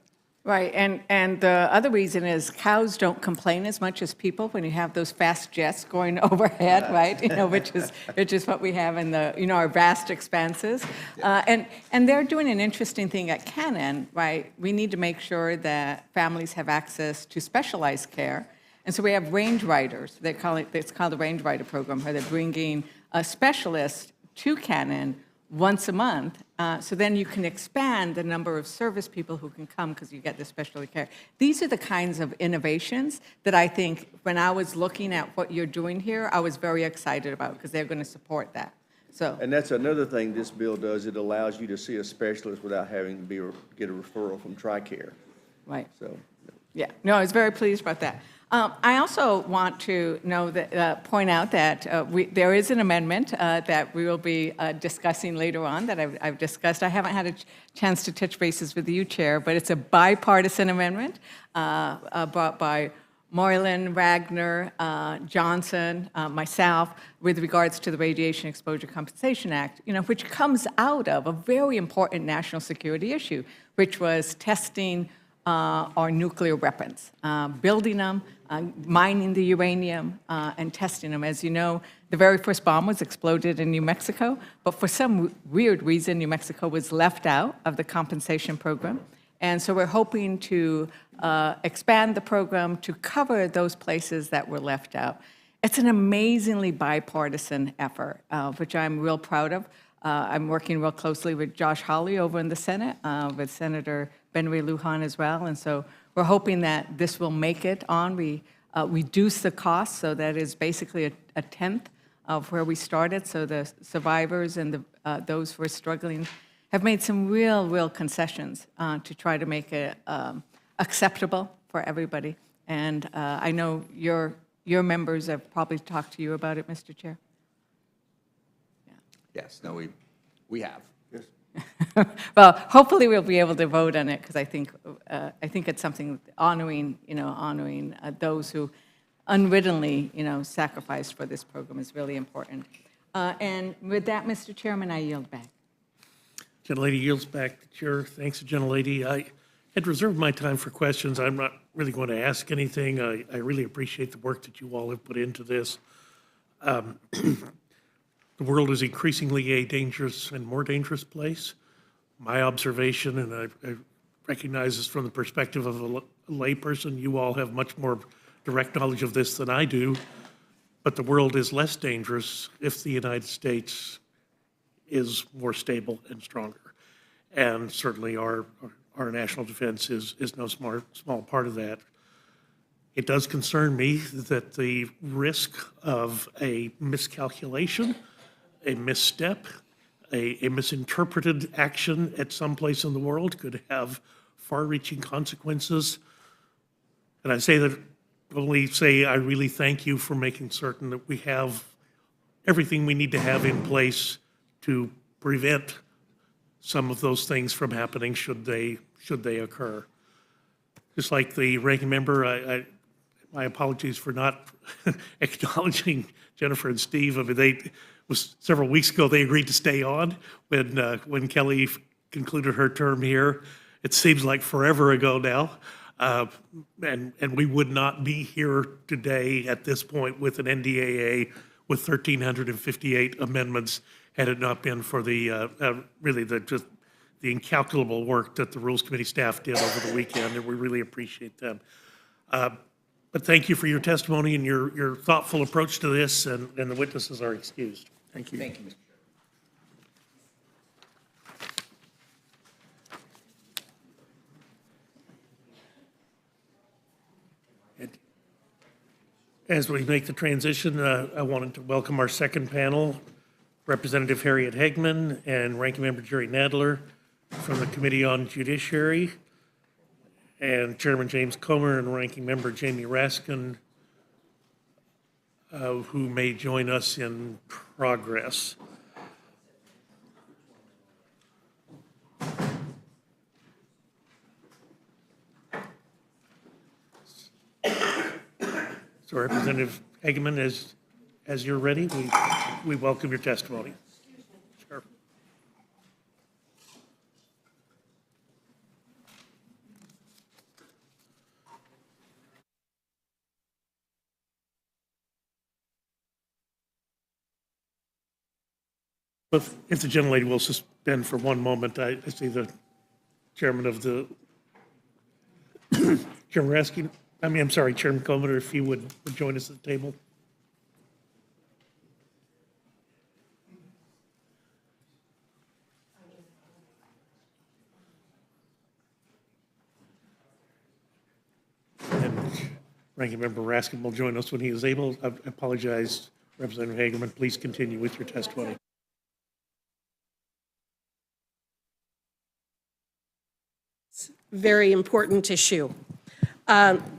Right, and the other reason is cows don't complain as much as people when you have those fast jets going overhead, right? Which is what we have in the our vast expanses, and they're doing an interesting thing at Cannon, right? We need to make sure that families have access to specialized care, and so we have range riders. It's called the Range Rider Program, where they're bringing a specialist to Cannon once a month, so then you can expand the number of service people who can come because you get the specialty care. These are the kinds of innovations that I think when I was looking at what you're doing here, I was very excited about because they're going to support that. So. And that's another thing this bill does. It allows you to see a specialist without having to get a referral from TRICARE. Right. So. Yeah. No, I was very pleased about that. I also want to point out that there is an amendment that we will be discussing later on that I've discussed. I haven't had a chance to touch bases with you, Chair, but it's a bipartisan amendment brought by Moylan, Wagner, Johnson, myself, with regards to the Radiation Exposure Compensation Act, which comes out of a very important national security issue, which was testing our nuclear weapons, building them, mining the uranium, and testing them. As you know, the very first bomb was exploded in New Mexico, but for some weird reason, New Mexico was left out of the compensation program. And so we're hoping to expand the program to cover those places that were left out. It's an amazingly bipartisan effort, which I'm real proud of. I'm working real closely with Josh Hawley over in the Senate, with Senator Ben-Ray Lujan as well. And so we're hoping that this will make it on. We reduce the cost, so that is basically a tenth of where we started. So the survivors and those who are struggling have made some real concessions to try to make it acceptable for everybody. And I know your members have probably talked to you about it, Mr. Chair. Yes, no, we have. Yes. Well, hopefully we'll be able to vote on it because I think it's something honoring those who unwittingly sacrificed for this program is really important. And with that, Mr. Chairman, I yield back. Gentlelady yields back the chair. Thanks, gentlelady. I had reserved my time for questions. I'm not really going to ask anything. I really appreciate the work that you all have put into this. The world is increasingly a dangerous and more dangerous place. My observation, and I've recognize this from the perspective of a layperson. You all have much more direct knowledge of this than I do, but the world is less dangerous if the United States is more stable and stronger. And certainly our national defense is no small part of that. It does concern me that the risk of a miscalculation, a misstep, a misinterpreted action at some place in the world could have far-reaching consequences. And I say that only say I really thank you for making certain that we have everything we need to have in place to prevent some of those things from happening should they occur. Just like the ranking member, my apologies for not acknowledging Jennifer and Steve. I mean, was several weeks ago they agreed to stay on when Kelly concluded her term here. It seems like forever ago now, and we would not be here today at this point with an NDAA with 1,358 amendments had it not been for the really the incalculable work that the Rules Committee staff did over the weekend, and we really appreciate them. But thank you for your testimony and your thoughtful approach to this, and the witnesses are excused. Thank you. Thank you, Mr. As we make the transition, I wanted to welcome our second panel, Representative Harriet Hegman and Ranking Member Jerry Nadler from the Committee on Judiciary, and Chairman James Comer and Ranking Member Jamie Raskin, who may join us in progress. So Representative Hegman, as you're ready, we welcome your testimony. Sure. If the gentlelady will suspend for one moment, I see the chairman of the, Chairman Raskin, I'm sorry, Chairman Comer, if you would join us at the table. And Ranking Member Raskin will join us when he is able. I apologize, Representative Hagerman. Please continue with your testimony. Very important issue.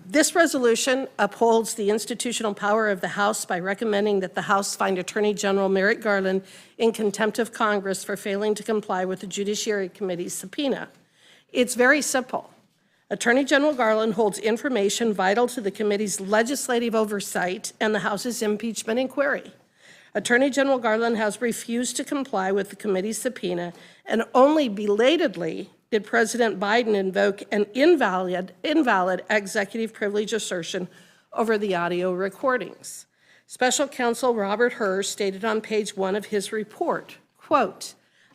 This resolution upholds the institutional power of the House by recommending that the House find Attorney General Merrick Garland in contempt of Congress for failing to comply with the Judiciary Committee's subpoena. It's very simple. Attorney General Garland holds information vital to the committee's legislative oversight and the House's impeachment inquiry. Attorney General Garland has refused to comply with the committee's subpoena, and only belatedly did President Biden invoke an invalid executive privilege assertion over the audio recordings. Special Counsel Robert Hur stated on page 1 of his report, quote,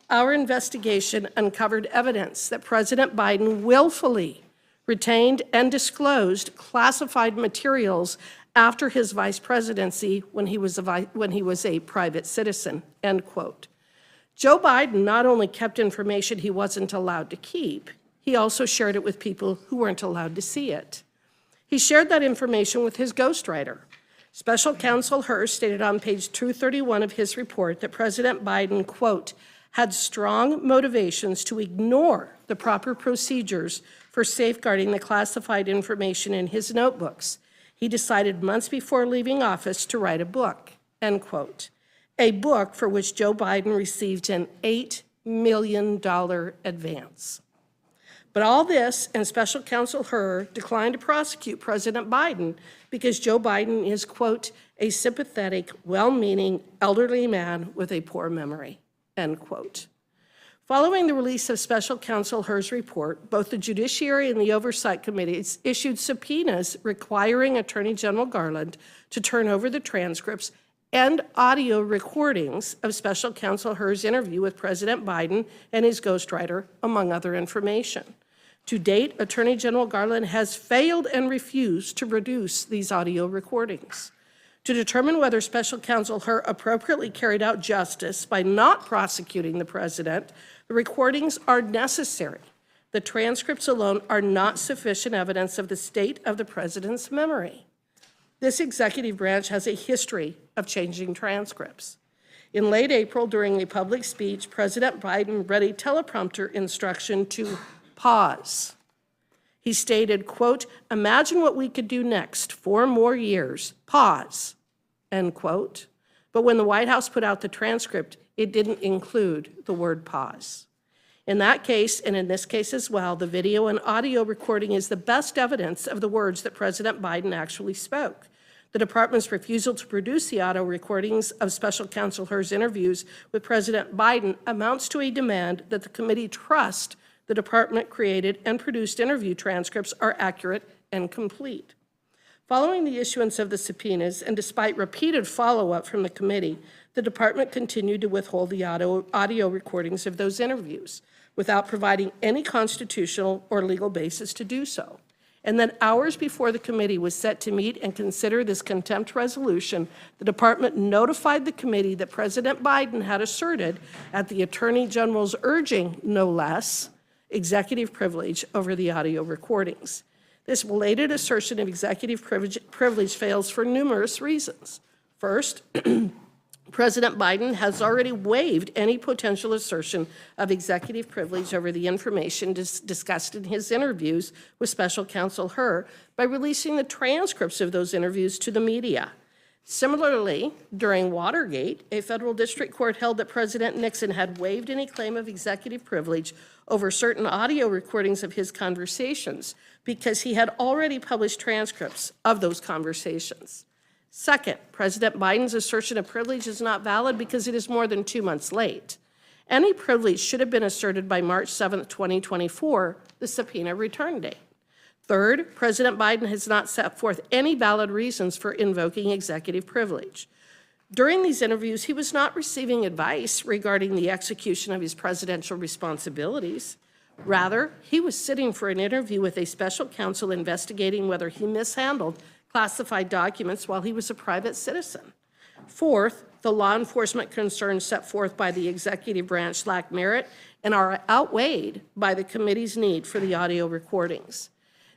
"Our investigation uncovered evidence that President Biden willfully retained and disclosed classified materials after his vice presidency when he was a private citizen," end quote. Joe Biden not only kept information he wasn't allowed to keep, he also shared it with people who weren't allowed to see it. He shared that information with his ghostwriter. Special Counsel Hur stated on page 231 of his report that President Biden, quote, "had strong motivations to ignore the proper procedures for safeguarding the classified information in his notebooks. He decided months before leaving office to write a book," end quote. A book for which Joe Biden received an $8 million advance. But all this, and Special Counsel Hur declined to prosecute President Biden because Joe Biden is, quote, "a sympathetic, well-meaning, elderly man with a poor memory," end quote. Following the release of Special Counsel Hur's report, both the Judiciary and the Oversight Committees issued subpoenas requiring Attorney General Garland to turn over the transcripts and audio recordings of Special Counsel Hur's interview with President Biden and his ghostwriter, among other information. To date, Attorney General Garland has failed and refused to produce these audio recordings. To determine whether Special Counsel Hur appropriately carried out justice by not prosecuting the president, the recordings are necessary. The transcripts alone are not sufficient evidence of the state of the president's memory. This executive branch has a history of changing transcripts. In late April, during a public speech, President Biden read a teleprompter instruction to pause. He stated, quote, "Imagine what we could do next, 4 more years, pause," end quote. But when the White House put out the transcript, it didn't include the word pause. In that case, and in this case as well, the video and audio recording is the best evidence of the words that President Biden actually spoke. The department's refusal to produce the audio recordings of Special Counsel Hur's interviews with President Biden amounts to a demand that the committee trust the department created and produced interview transcripts are accurate and complete. Following the issuance of the subpoenas, and despite repeated follow-up from the committee, the department continued to withhold the audio recordings of those interviews without providing any constitutional or legal basis to do so. And then hours before the committee was set to meet and consider this contempt resolution, the department notified the committee that President Biden had asserted, at the Attorney General's urging, no less, executive privilege over the audio recordings. This belated assertion of executive privilege fails for numerous reasons. First, President Biden has already waived any potential assertion of executive privilege over the information discussed in his interviews with Special Counsel Hur by releasing the transcripts of those interviews to the media. Similarly, during Watergate, a federal district court held that President Nixon had waived any claim of executive privilege over certain audio recordings of his conversations because he had already published transcripts of those conversations. Second, President Biden's assertion of privilege is not valid because it is more than 2 months late. Any privilege should have been asserted by March 7, 2024, the subpoena return date. Third, President Biden has not set forth any valid reasons for invoking executive privilege. During these interviews, he was not receiving advice regarding the execution of his presidential responsibilities. Rather, he was sitting for an interview with a special counsel investigating whether he mishandled classified documents while he was a private citizen. Fourth, the law enforcement concerns set forth by the executive branch lack merit and are outweighed by the committee's need for the audio recordings.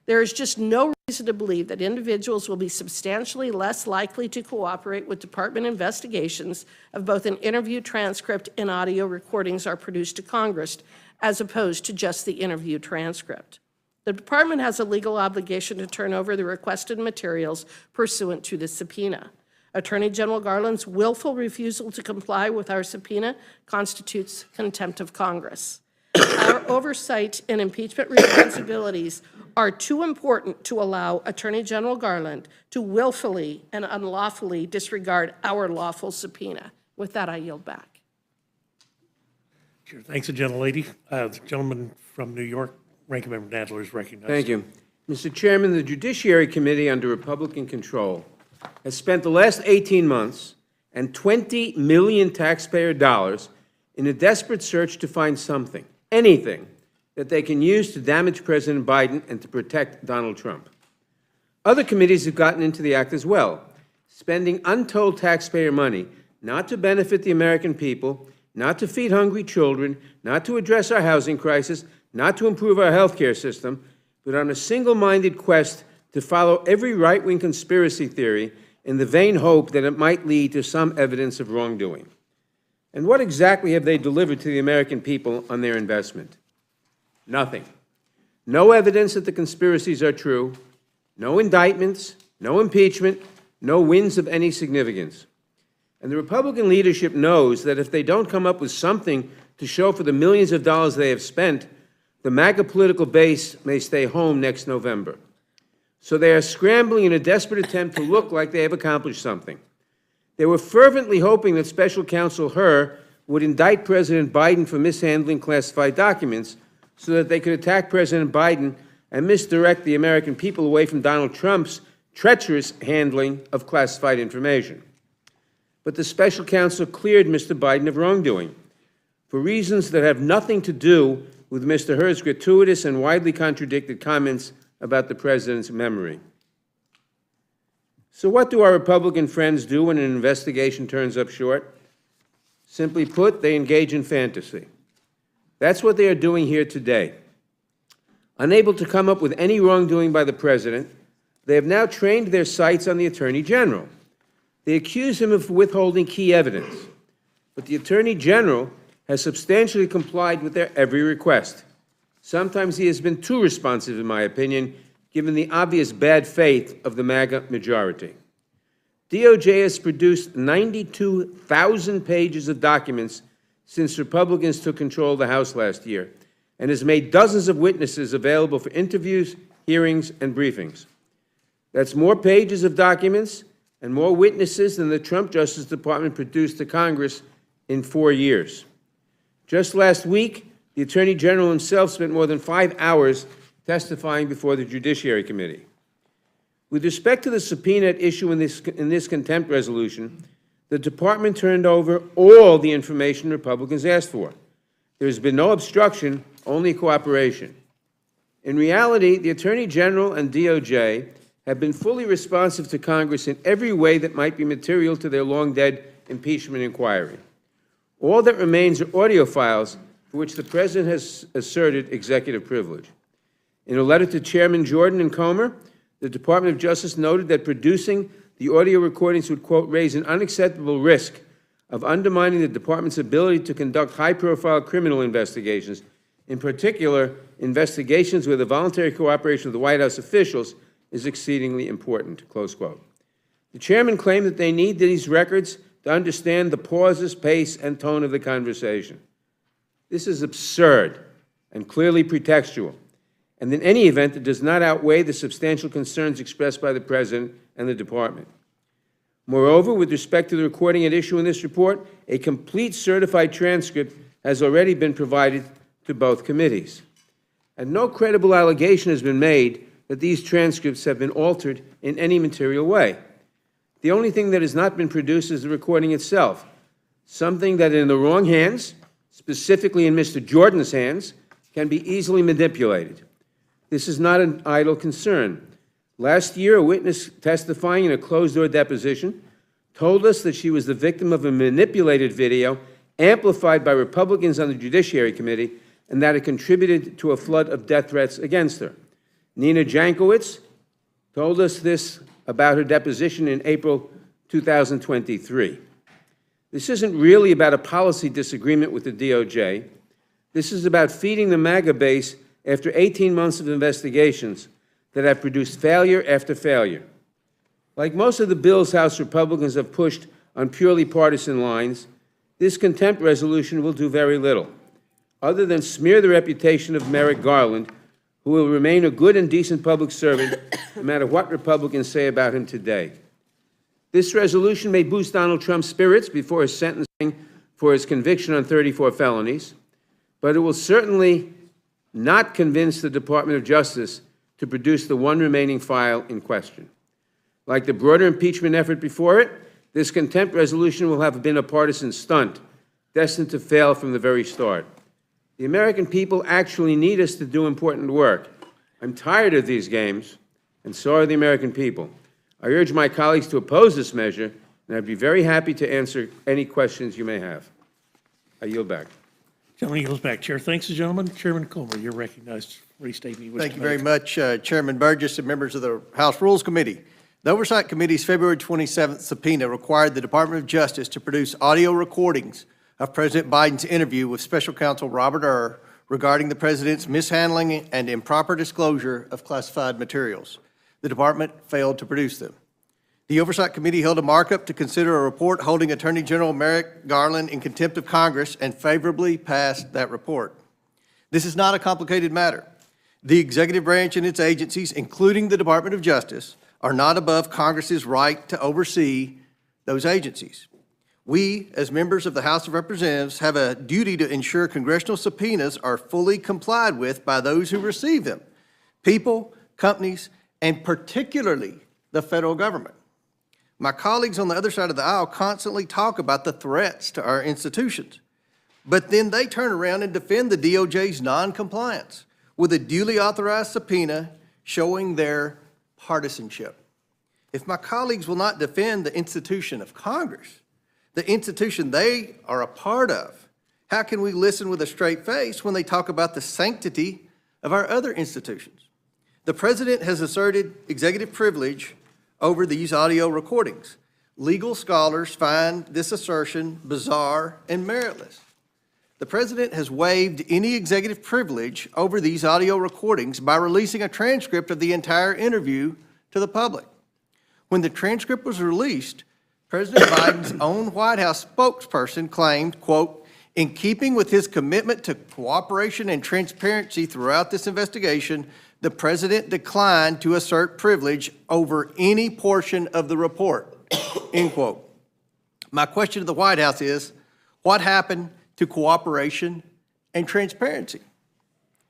There is just no reason to believe that individuals will be substantially less likely to cooperate with department investigations of both an interview transcript and audio recordings are produced to Congress, as opposed to just the interview transcript. The department has a legal obligation to turn over the requested materials pursuant to the subpoena. Attorney General Garland's willful refusal to comply with our subpoena constitutes contempt of Congress. Our oversight and impeachment responsibilities are too important to allow Attorney General Garland to willfully and unlawfully disregard our lawful subpoena. With that, I yield back. Sure. Thanks, gentlelady. The gentleman from New York, Ranking Member Nadler, is recognized. Thank you. Mr. Chairman, the Judiciary Committee under Republican control has spent the last 18 months and $20 million taxpayer dollars in a desperate search to find something, anything, that they can use to damage President Biden and to protect Donald Trump. Other committees have gotten into the act as well, spending untold taxpayer money not to benefit the American people, not to feed hungry children, not to address our housing crisis, not to improve our health care system, but on a single-minded quest to follow every right-wing conspiracy theory in the vain hope that it might lead to some evidence of wrongdoing. And what exactly have they delivered to the American people on their investment? Nothing. No evidence that the conspiracies are true, no indictments, no impeachment, no wins of any significance. And the Republican leadership knows that if they don't come up with something to show for the millions of dollars they have spent, the MAGA political base may stay home next November. So they are scrambling in a desperate attempt to look like they have accomplished something. They were fervently hoping that Special Counsel Hur would indict President Biden for mishandling classified documents so that they could attack President Biden and misdirect the American people away from Donald Trump's treacherous handling of classified information. But the special counsel cleared Mr. Biden of wrongdoing for reasons that have nothing to do with Mr. Hurd's gratuitous and widely contradicted comments about the president's memory. So what do our Republican friends do when an investigation turns up short? Simply put, they engage in fantasy. That's what they are doing here today. Unable to come up with any wrongdoing by the president, they have now trained their sights on the Attorney General. They accuse him of withholding key evidence, but the Attorney General has substantially complied with their every request. Sometimes he has been too responsive, in my opinion, given the obvious bad faith of the MAGA majority. DOJ has produced 92,000 pages of documents since Republicans took control of the House last year, and has made dozens of witnesses available for interviews, hearings, and briefings. That's more pages of documents and more witnesses than the Trump Justice Department produced to Congress in 4 years. Just last week, the Attorney General himself spent more than 5 hours testifying before the Judiciary Committee. With respect to the subpoena at issue in this contempt resolution, the Department turned over all the information Republicans asked for. There has been no obstruction, only cooperation. In reality, the Attorney General and DOJ have been fully responsive to Congress in every way that might be material to their long-dead impeachment inquiry. All that remains are audio files for which the President has asserted executive privilege. In a letter to Chairman Jordan and Comer, the Department of Justice noted that producing the audio recordings would, quote, raise an unacceptable risk of undermining the Department's ability to conduct high-profile criminal investigations, in particular, investigations where the voluntary cooperation of the White House officials is exceedingly important, close quote. The chairman claimed that they need these records to understand the pauses, pace, and tone of the conversation. This is absurd and clearly pretextual, and in any event, it does not outweigh the substantial concerns expressed by the President and the Department. Moreover, with respect to the recording at issue in this report, a complete certified transcript has already been provided to both committees. And no credible allegation has been made that these transcripts have been altered in any material way. The only thing that has not been produced is the recording itself, something that in the wrong hands, specifically in Mr. Jordan's hands, can be easily manipulated. This is not an idle concern. Last year, a witness testifying in a closed-door deposition told us that she was the victim of a manipulated video amplified by Republicans on the Judiciary Committee and that it contributed to a flood of death threats against her. Nina Jankowicz told us this about her deposition in April 2023. This isn't really about a policy disagreement with the DOJ. This is about feeding the MAGA base after 18 months of investigations that have produced failure after failure. Like most of the bills House Republicans have pushed on purely partisan lines, this contempt resolution will do very little, other than smear the reputation of Merrick Garland, who will remain a good and decent public servant no matter what Republicans say about him today. This resolution may boost Donald Trump's spirits before his sentencing for his conviction on 34 felonies, but it will certainly not convince the Department of Justice to produce the one remaining file in question. Like the broader impeachment effort before it, this contempt resolution will have been a partisan stunt, destined to fail from the very start. The American people actually need us to do important work. I'm tired of these games, and so are the American people. I urge my colleagues to oppose this measure, and I'd be very happy to answer any questions you may have. I yield back. Gentleman yields back. Chair thanks the gentleman. Chairman Comer, you're recognized. Restate me. Thank you very much, Chairman Burgess and members of the House Rules Committee. The Oversight Committee's February 27th subpoena required the Department of Justice to produce audio recordings of President Biden's interview with Special Counsel Robert regarding the President's mishandling and improper disclosure of classified materials. The Department failed to produce them. The Oversight Committee held a markup to consider a report holding Attorney General Merrick Garland in contempt of Congress and favorably passed that report. This is not a complicated matter. The executive branch and its agencies, including the Department of Justice, are not above Congress's right to oversee those agencies. We, as members of the House of Representatives, have a duty to ensure congressional subpoenas are fully complied with by those who receive them, people, companies, and particularly the federal government. My colleagues on the other side of the aisle constantly talk about the threats to our institutions. but then they turn around and defend the DOJ's noncompliance with a duly authorized subpoena showing their partisanship. If my colleagues will not defend the institution of Congress, the institution they are a part of, how can we listen with a straight face when they talk about the sanctity of our other institutions? The President has asserted executive privilege over these audio recordings. Legal scholars find this assertion bizarre and meritless. The President has waived any executive privilege over these audio recordings by releasing a transcript of the entire interview to the public. When the transcript was released, President Biden's own White House spokesperson claimed, quote, "In keeping with his commitment to cooperation and transparency throughout this investigation, the President declined to assert privilege over any portion of the report," end quote. My question to the White House is, what happened to cooperation and transparency?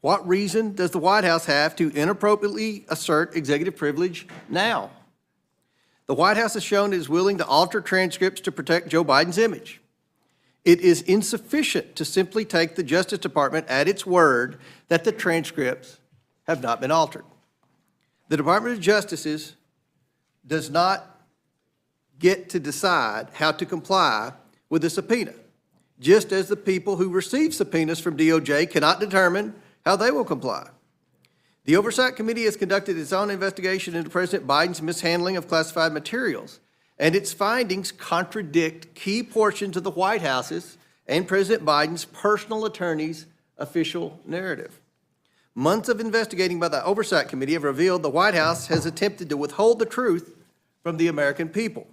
What reason does the White House have to inappropriately assert executive privilege now? The White House has shown it is willing to alter transcripts to protect Joe Biden's image. It is insufficient to simply take the Justice Department at its word that the transcripts have not been altered. The Department of Justice does not get to decide how to comply with the subpoena, just as the people who receive subpoenas from DOJ cannot determine how they will comply. The Oversight Committee has conducted its own investigation into President Biden's mishandling of classified materials, and its findings contradict key portions of the White House's and President Biden's personal attorney's official narrative. Months of investigating by the Oversight Committee have revealed the White House has attempted to withhold the truth from the American people.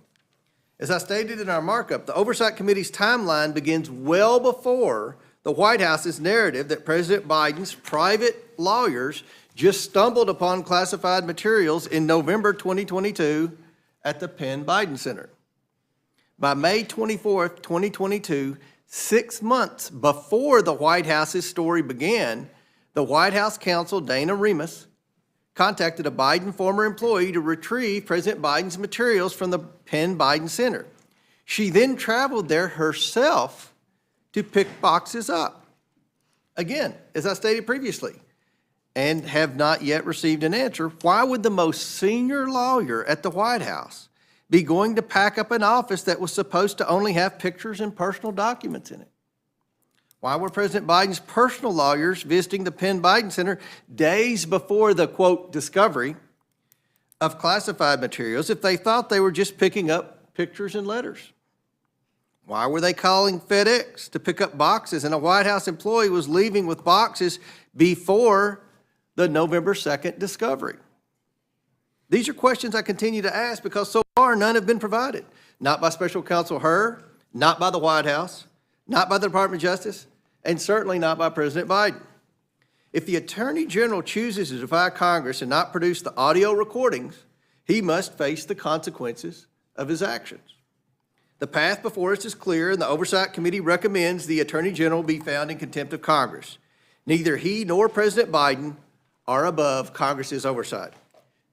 As I stated in our markup, the Oversight Committee's timeline begins well before the White House's narrative that President Biden's private lawyers just stumbled upon classified materials in November 2022 at the Penn Biden Center. By May 24th, 2022, 6 months before the White House's story began, the White House counsel, Dana Remus, contacted a Biden former employee to retrieve President Biden's materials from the Penn Biden Center. She then traveled there herself to pick boxes up. Again, as I stated previously, and have not yet received an answer, why would the most senior lawyer at the White House be going to pack up an office that was supposed to only have pictures and personal documents in it? Why were President Biden's personal lawyers visiting the Penn Biden Center days before the, quote, discovery of classified materials if they thought they were just picking up pictures and letters? Why were they calling FedEx to pick up boxes and a White House employee was leaving with boxes before the November 2nd discovery? These are questions I continue to ask because so far none have been provided. Not by Special Counsel Hur, not by the White House, not by the Department of Justice, and certainly not by President Biden. If the Attorney General chooses to defy Congress and not produce the audio recordings, he must face the consequences of his actions. The path before us is clear, and the Oversight Committee recommends the Attorney General be found in contempt of Congress. Neither he nor President Biden are above Congress's oversight.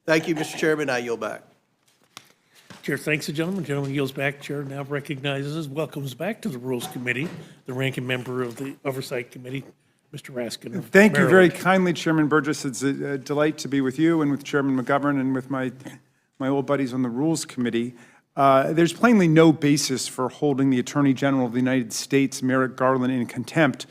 Thank you, Mr. Chairman. I yield back. Chair thanks the gentleman. Gentleman yields back. Chair now recognizes, welcomes back to the Rules Committee, the ranking member of the Oversight Committee, Mr. Raskin of Thank you very Maryland. kindly, Chairman Burgess. It's a delight to be with you and with Chairman McGovern and with my old buddies on the Rules Committee. There's plainly no basis for holding the Attorney General of the United States, Merrick Garland, in contempt,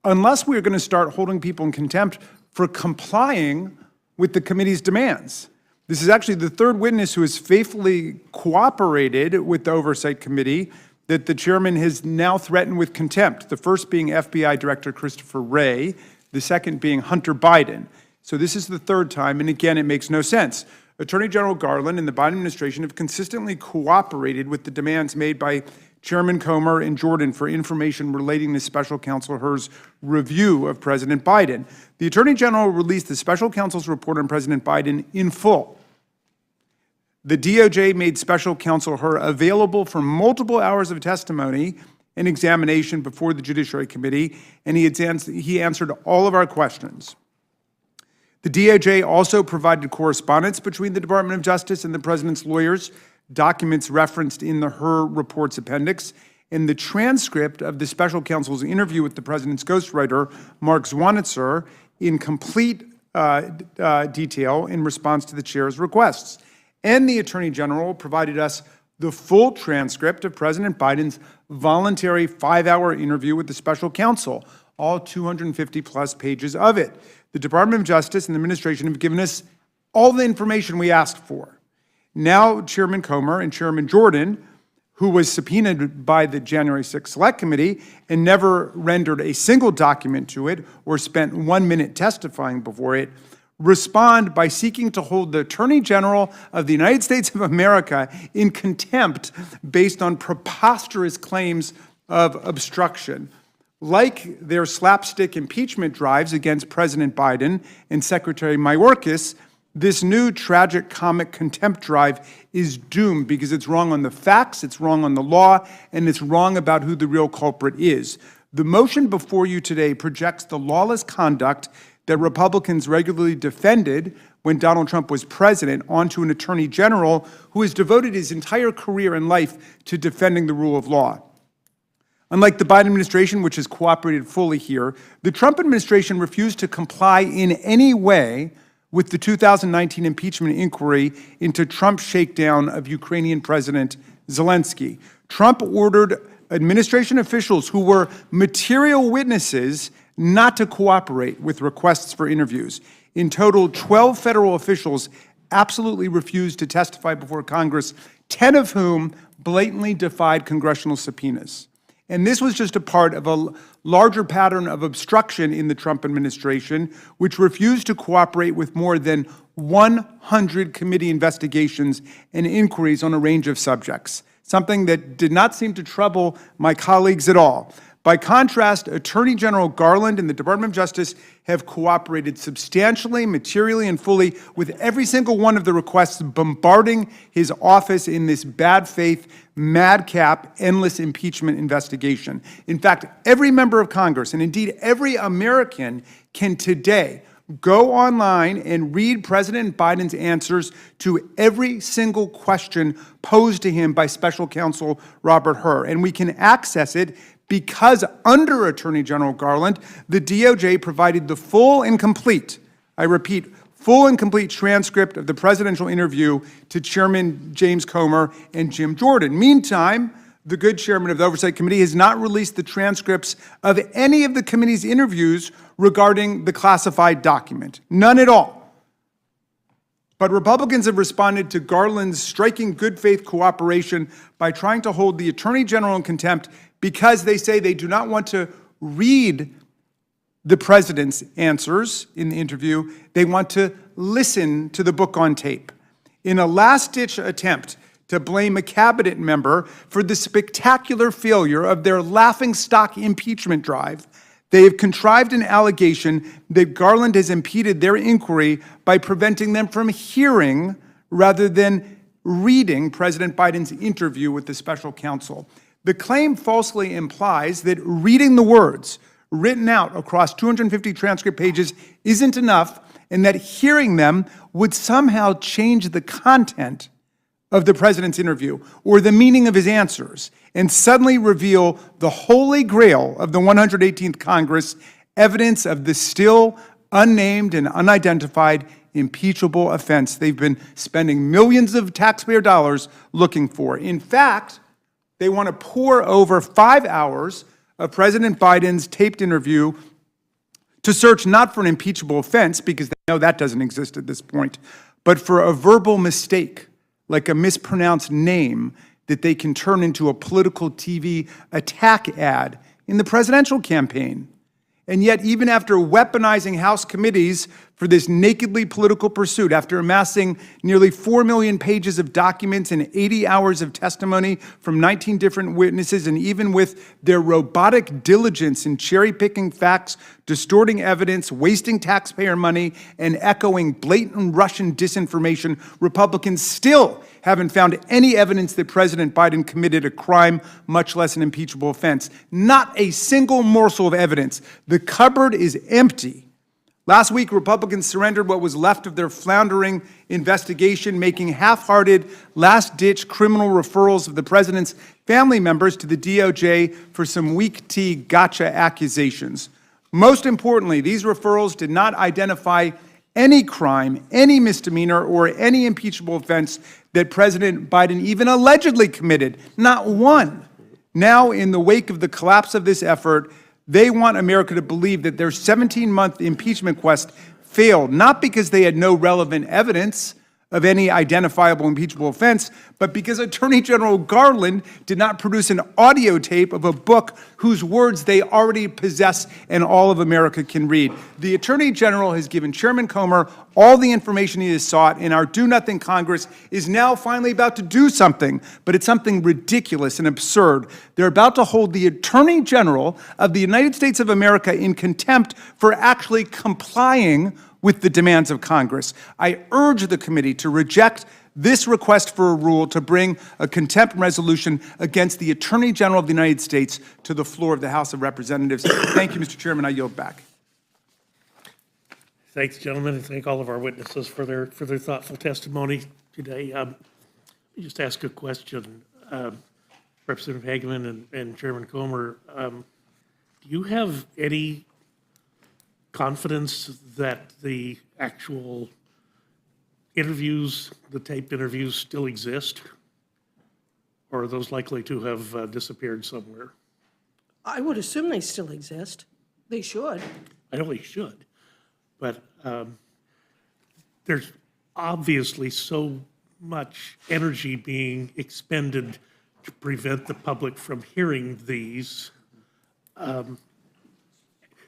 unless we're going to start holding people in contempt for complying with the committee's demands. This is actually the third witness who has faithfully cooperated with the Oversight Committee that the chairman has now threatened with contempt, the first being FBI Director Christopher Wray, the second being Hunter Biden. So this is the third time, and again, it makes no sense. Attorney General Garland and the Biden administration have consistently cooperated with the demands made by Chairman Comer and Jordan for information relating to Special Counsel Hur's review of President Biden. The Attorney General released the Special Counsel's report on President Biden in full. The DOJ made Special Counsel Hur available for multiple hours of testimony and examination before the Judiciary Committee, and he answered all of our questions. The DOJ also provided correspondence between the Department of Justice and the President's lawyers, documents referenced in the Hur report's appendix, and the transcript of the special counsel's interview with the president's ghostwriter, Mark Zwanitzer, in complete detail in response to the chair's requests. And the Attorney General provided us the full transcript of President Biden's voluntary 5-hour interview with the special counsel, all 250-plus pages of it. The Department of Justice and the administration have given us all the information we asked for. Now, Chairman Comer and Chairman Jordan, who was subpoenaed by the January 6th Select Committee and never rendered a single document to it or spent 1 minute testifying before it, respond by seeking to hold the Attorney General of the United States of America in contempt based on preposterous claims of obstruction. Like their slapstick impeachment drives against President Biden and Secretary Mayorkas, this new tragic comic contempt drive is doomed because it's wrong on the facts, it's wrong on the law, and it's wrong about who the real culprit is. The motion before you today projects the lawless conduct that Republicans regularly defended when Donald Trump was president onto an attorney general who has devoted his entire career and life to defending the rule of law. Unlike the Biden administration, which has cooperated fully here, the Trump administration refused to comply in any way with the 2019 impeachment inquiry into Trump's shakedown of Ukrainian President Zelensky. Trump ordered administration officials who were material witnesses not to cooperate with requests for interviews. In total, 12 federal officials absolutely refused to testify before Congress, 10 of whom blatantly defied congressional subpoenas. And this was just a part of a larger pattern of obstruction in the Trump administration, which refused to cooperate with more than 100 committee investigations and inquiries on a range of subjects, something that did not seem to trouble my colleagues at all. By contrast, Attorney General Garland and the Department of Justice have cooperated substantially, materially, and fully with every single one of the requests, bombarding his office in this bad faith, madcap, endless impeachment investigation. In fact, every member of Congress, and indeed every American, can today go online and read President Biden's answers to every single question posed to him by special counsel Robert Hur. And we can access it because under Attorney General Garland, the DOJ provided the full and complete, I repeat, full and complete transcript of the presidential interview to Chairman James Comer and Jim Jordan. Meantime, the good chairman of the Oversight Committee has not released the transcripts of any of the committee's interviews regarding the classified document. None at all. But Republicans have responded to Garland's striking good faith cooperation by trying to hold the Attorney General in contempt because they say they do not want to read the president's answers in the interview. They want to listen to the book on tape. In a last-ditch attempt to blame a cabinet member for the spectacular failure of their laughingstock impeachment drive, they have contrived an allegation that Garland has impeded their inquiry by preventing them from hearing rather than reading President Biden's interview with the special counsel. The claim falsely implies that reading the words written out across 250 transcript pages isn't enough, and that hearing them would somehow change the content of the president's interview or the meaning of his answers and suddenly reveal the holy grail of the 118th Congress, evidence of the still unnamed and unidentified impeachable offense they've been spending millions of taxpayer dollars looking for. In fact, they want to pour over 5 hours of President Biden's taped interview to search not for an impeachable offense, because they know that doesn't exist at this point, but for a verbal mistake, like a mispronounced name that they can turn into a political TV attack ad in the presidential campaign. And yet, even after weaponizing House committees for this nakedly political pursuit, after amassing nearly 4 million pages of documents and 80 hours of testimony from 19 different witnesses, and even with their robotic diligence in cherry-picking facts, distorting evidence, wasting taxpayer money, and echoing blatant Russian disinformation, Republicans still haven't found any evidence that President Biden committed a crime, much less an impeachable offense. Not a single morsel of evidence. The cupboard is empty Last week, Republicans surrendered what was left of their floundering investigation, making half-hearted, last-ditch criminal referrals of the president's family members to the DOJ for some weak-tea gotcha accusations. Most importantly, these referrals did not identify any crime, any misdemeanor, or any impeachable offense that President Biden even allegedly committed. Not one. Now, in the wake of the collapse of this effort, they want America to believe that their 17-month impeachment quest failed, not because they had no relevant evidence of any identifiable impeachable offense, but because Attorney General Garland did not produce an audio tape of a book whose words they already possess and all of America can read. The Attorney General has given Chairman Comer all the information he has sought, and our do-nothing Congress is now finally about to do something, but it's something ridiculous and absurd. They're about to hold the Attorney General of the United States of America in contempt for actually complying with the demands of Congress. I urge the committee to reject this request for a rule to bring a contempt resolution against the Attorney General of the United States to the floor of the House of Representatives. Thank you, Mr. Chairman. I yield back. Thanks, gentlemen, and thank all of our witnesses for their thoughtful testimony today. Let me just ask a question. Representative Hageman and Chairman Comer, do you have any confidence that the actual interviews, the taped interviews, still exist? Or are those likely to have disappeared somewhere? I would assume they still exist. They should. I know they should. But there's obviously so much energy being expended to prevent the public from hearing these.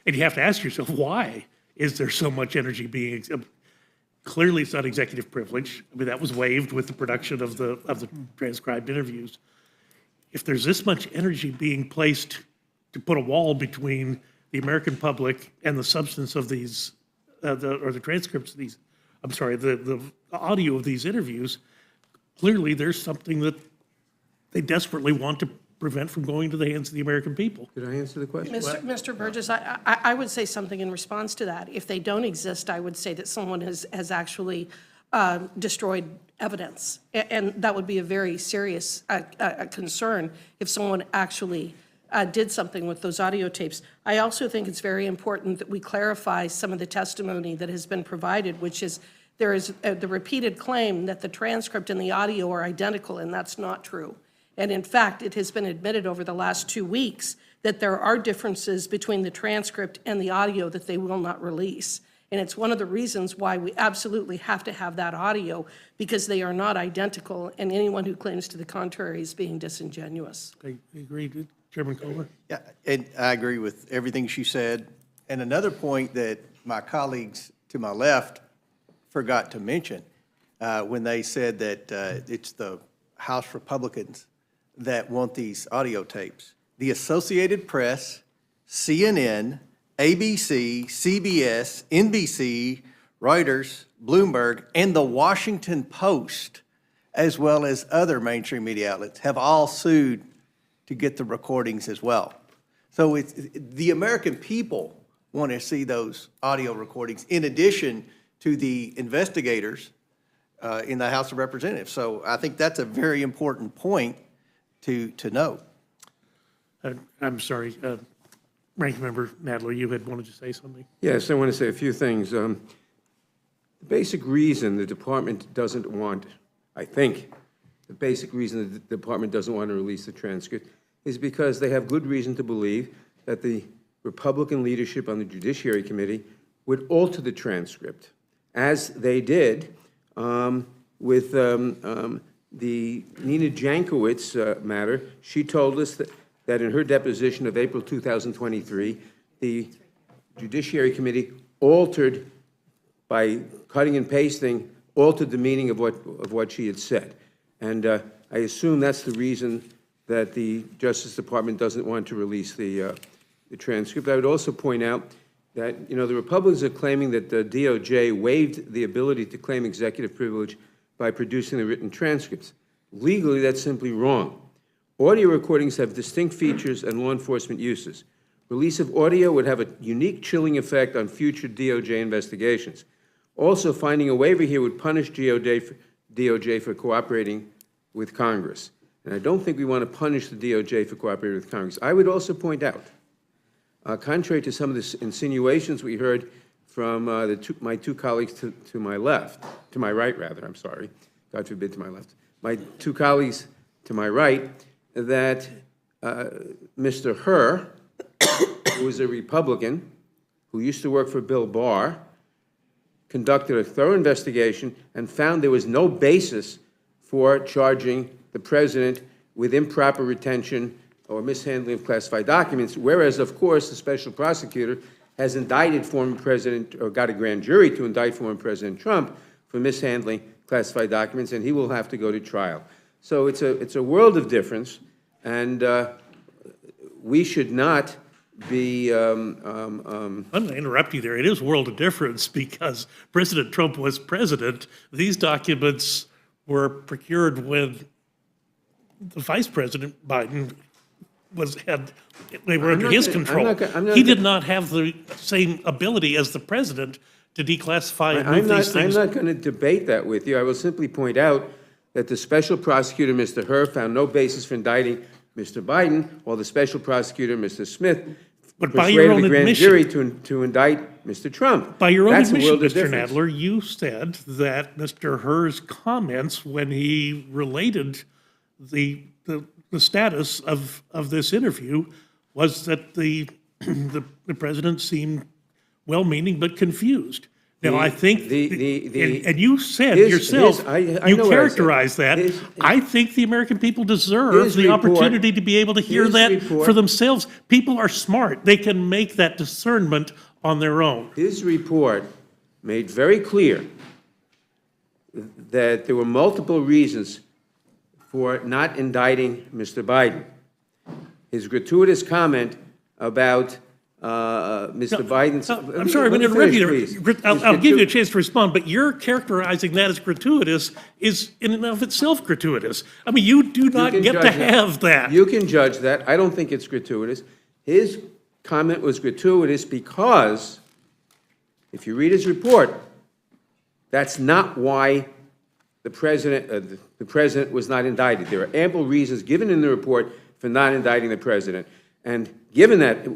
And you have to ask yourself, why is there so much energy being, clearly it's not executive privilege. I mean, that was waived with the production of the transcribed interviews. If there's this much energy being placed to put a wall between the American public and the substance of these, the transcripts of these, I'm sorry, the audio of these interviews, clearly there's something that they desperately want to prevent from going to the hands of the American people. Did I answer the question? Mr. Burgess, I would say something in response to that. If they don't exist, I would say that someone has actually destroyed evidence. And that would be a very serious concern if someone actually did something with those audio tapes. I also think it's very important that we clarify some of the testimony that has been provided, which is there is the repeated claim that the transcript and the audio are identical, and that's not true. And in fact, it has been admitted over the last 2 weeks that there are differences between the transcript and the audio that they will not release. And it's one of the reasons why we absolutely have to have that audio, because they are not identical, and anyone who claims to the contrary is being disingenuous. I agree. Chairman Comer? Yeah, and I agree with everything she said. And another point that my colleagues to my left forgot to mention when they said that it's the House Republicans that want these audio tapes. The Associated Press, CNN, ABC, CBS, NBC, Reuters, Bloomberg, and the Washington Post, as well as other mainstream media outlets, have all sued to get the recordings as well. So it's, the American people want to see those audio recordings in addition to the investigators in the House of Representatives. So I think that's a very important point to note. I'm sorry, Ranking Member Nadler, you had wanted to say something? Yes, I want to say a few things. The basic reason the department doesn't want, I think, the basic reason the department doesn't want to release the transcript is because they have good reason to believe that the Republican leadership on the Judiciary Committee would alter the transcript, as they did with the Nina Jankowicz matter. She told us that in her deposition of April 2023, the Judiciary Committee altered, by cutting and pasting, altered the meaning of what she had said. And I assume that's the reason that the Justice Department doesn't want to release the transcript. I would also point out that, you know, the Republicans are claiming that the DOJ waived the ability to claim executive privilege by producing the written transcripts. Legally, that's simply wrong. Audio recordings have distinct features and law enforcement uses. Release of audio would have a unique chilling effect on future DOJ investigations. Also, finding a waiver here would punish DOJ for cooperating with Congress. And I don't think we want to punish the DOJ for cooperating with Congress. I would also point out, contrary to some of the insinuations we heard from my two colleagues to my left, to my right, rather, I'm sorry, God forbid to my left, my two colleagues to my right, that Mr. Herr, who was a Republican, who used to work for Bill Barr, conducted a thorough investigation and found there was no basis for charging the president with improper retention or mishandling of classified documents, whereas, of course, the special prosecutor has indicted former President, or got a grand jury to indict former President Trump for mishandling classified documents, and he will have to go to trial. So it's a world of difference, and we should not be... I'm going to interrupt you there. It is a world of difference because President Trump was president. These documents were procured when the Vice President Biden they were under his control. He did not have the same ability as the president to declassify and move these things. I'm not going to debate that with you. I will simply point out that the special prosecutor, Mr. Herr, found no basis for indicting Mr. Biden, while the special prosecutor, Mr. Smith, persuaded the grand jury to indict Mr. Trump. By your own admission, Mr. Nadler, you said that Mr. Herr's comments when he related the status of this interview was that the president seemed well-meaning but confused. Now, I think, and you said yourself, you characterized that. I think the American people deserve the opportunity to be able to hear that for themselves. People are smart. They can make that discernment on their own. His report made very clear that there were multiple reasons for not indicting Mr. Biden. His gratuitous comment about Mr. Biden's... I'm sorry, I'm going to interrupt you there. I'll give you a chance to respond, but your characterizing that as gratuitous is in and of itself gratuitous. I mean, you do not get to have that. You can judge that. I don't think it's gratuitous. His comment was gratuitous because, if you read his report, that's not why the president was not indicted. There are ample reasons given in the report for not indicting the president. And given that,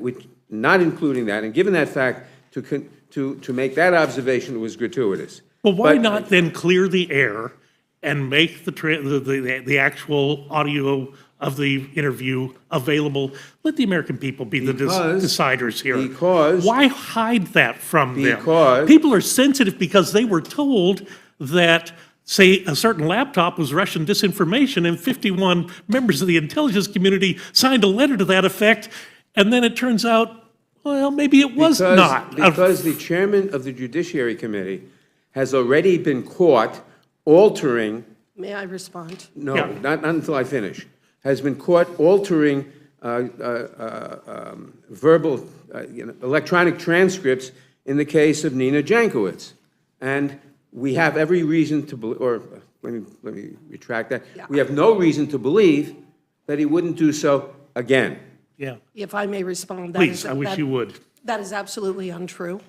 not including that, and given that fact, to make that observation was gratuitous. Well, why not then clear the air and make the actual audio of the interview available? Let the American people be the deciders here. Because... Why hide that from them? Because... People are sensitive because they were told that, say, a certain laptop was Russian disinformation, and 51 members of the intelligence community signed a letter to that effect, and then it turns out, well, maybe it was not. Because the chairman of the Judiciary Committee has already been caught altering... May I respond? No, not until I finish. Has been caught altering verbal, electronic transcripts in the case of Nina Jankowicz. And we have every reason to believe, or let me retract that. Yeah. We have no reason to believe that he wouldn't do so again. Yeah. If I may respond. Please, I wish you would. That is absolutely untrue.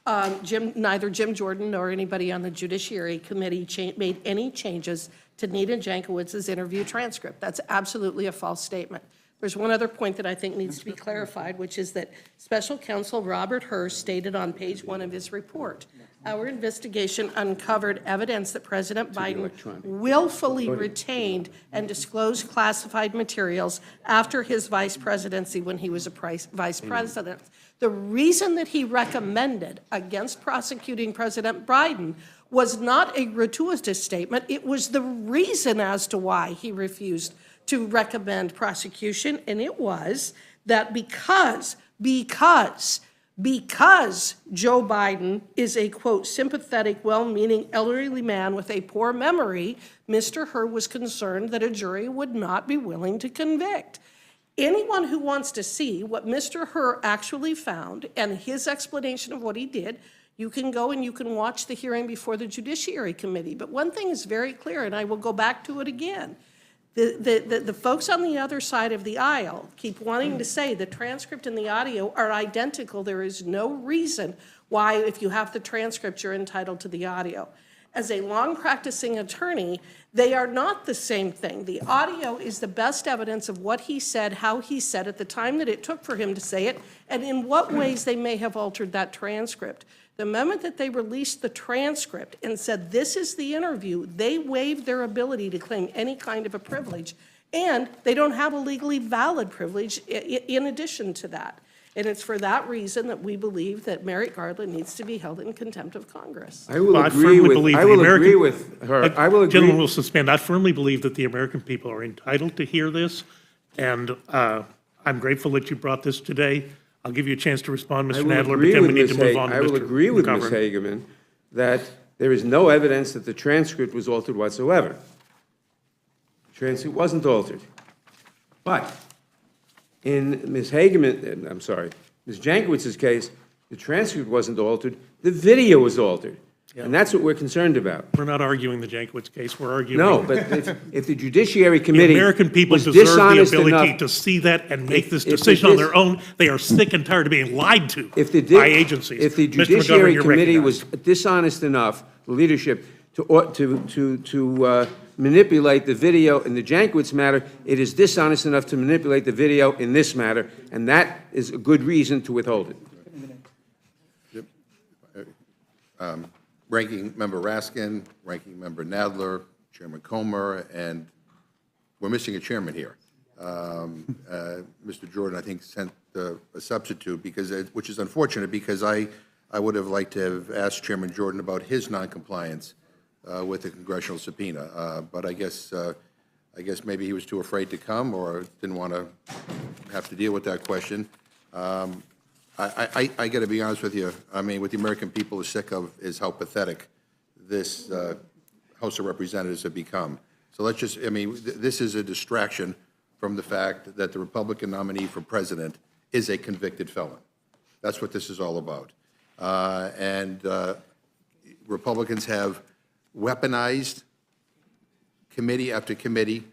Neither Jim Jordan nor anybody on the Judiciary Committee made any changes to Nina Jankowicz's interview transcript. That's absolutely a false statement. There's one other point that I think needs to be clarified, which is that Special Counsel Robert Herr stated on page 1 of his report, our investigation uncovered evidence that President Biden willfully retained and disclosed classified materials after his vice presidency when he was a vice president. The reason that he recommended against prosecuting President Biden was not a gratuitous statement. It was the reason as to why he refused to recommend prosecution, and it was that because Joe Biden is a, quote, sympathetic, well-meaning elderly man with a poor memory, Mr. Herr was concerned that a jury would not be willing to convict. Anyone who wants to see what Mr. Herr actually found and his explanation of what he did, you can go and you can watch the hearing before the Judiciary Committee. But one thing is very clear, and I will go back to it again. The folks on the other side of the aisle keep wanting to say the transcript and the audio are identical. There is no reason why, if you have the transcript, you're entitled to the audio. As a long-practicing attorney, they are not the same thing. The audio is the best evidence of what he said, how he said it, the time that it took for him to say it, and in what ways they may have altered that transcript. The moment that they released the transcript and said, this is the interview, they waived their ability to claim any kind of a privilege. And they don't have a legally valid privilege in addition to that. And it's for that reason that we believe that Merrick Garland needs to be held in contempt of Congress. I will Well, I agree firmly with, believe I the will American- agree with her. I will agree. Gentlemen will suspend. I firmly believe that the American people are entitled to hear this, and I'm grateful that you brought this today. I'll give you a chance to respond, I Mr. will Nadler, but agree then we with need to Ms. move on to I will Mr. agree with Ms. McGovern. Hageman that there is no evidence that the transcript was altered whatsoever. The transcript wasn't altered. But in Ms. Hageman, I'm sorry, Ms. Jankowicz's case, the transcript wasn't altered, the video was altered. And that's what we're concerned about. We're not arguing the Jankowicz case. We're arguing. No, but if the Judiciary The Committee American people was deserve the dishonest ability enough, to see that and make this if the decision on dis- their own. They are sick and tired of being lied to if the, by agencies. if the Mr. McGovern, Judiciary you're Committee was recognized. dishonest enough, the leadership, to manipulate the video in the Jankowicz matter, it is dishonest enough to manipulate the video in this matter, and that is a good reason to withhold it. Ranking Member Raskin, Ranking Member Nadler, Chairman Comer, and we're missing a chairman here. Mr. Jordan, I think, sent a substitute, which is unfortunate, because I would have liked to have asked Chairman Jordan about his noncompliance with the congressional subpoena. But I guess maybe he was too afraid to come or didn't want to have to deal with that question. I got to be honest with you. I mean, what the American people are sick of is how pathetic this House of Representatives have become. So let's just, I mean, this is a distraction from the fact that the Republican nominee for president is a convicted felon. That's what this is all about. Republicans have weaponized committee after committee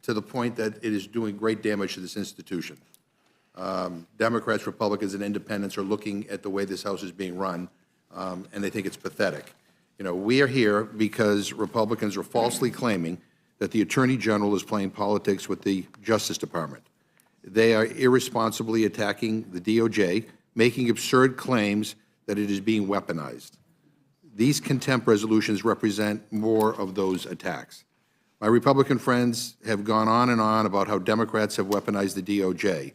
to the point that it is doing great damage to this institution. Democrats, Republicans, and independents are looking at the way this House is being run, and they think it's pathetic. You know, we are here because Republicans are falsely claiming that the Attorney General is playing politics with the Justice Department. They are irresponsibly attacking the DOJ, making absurd claims that it is being weaponized. These contempt resolutions represent more of those attacks. My Republican friends have gone on and on about how Democrats have weaponized the DOJ,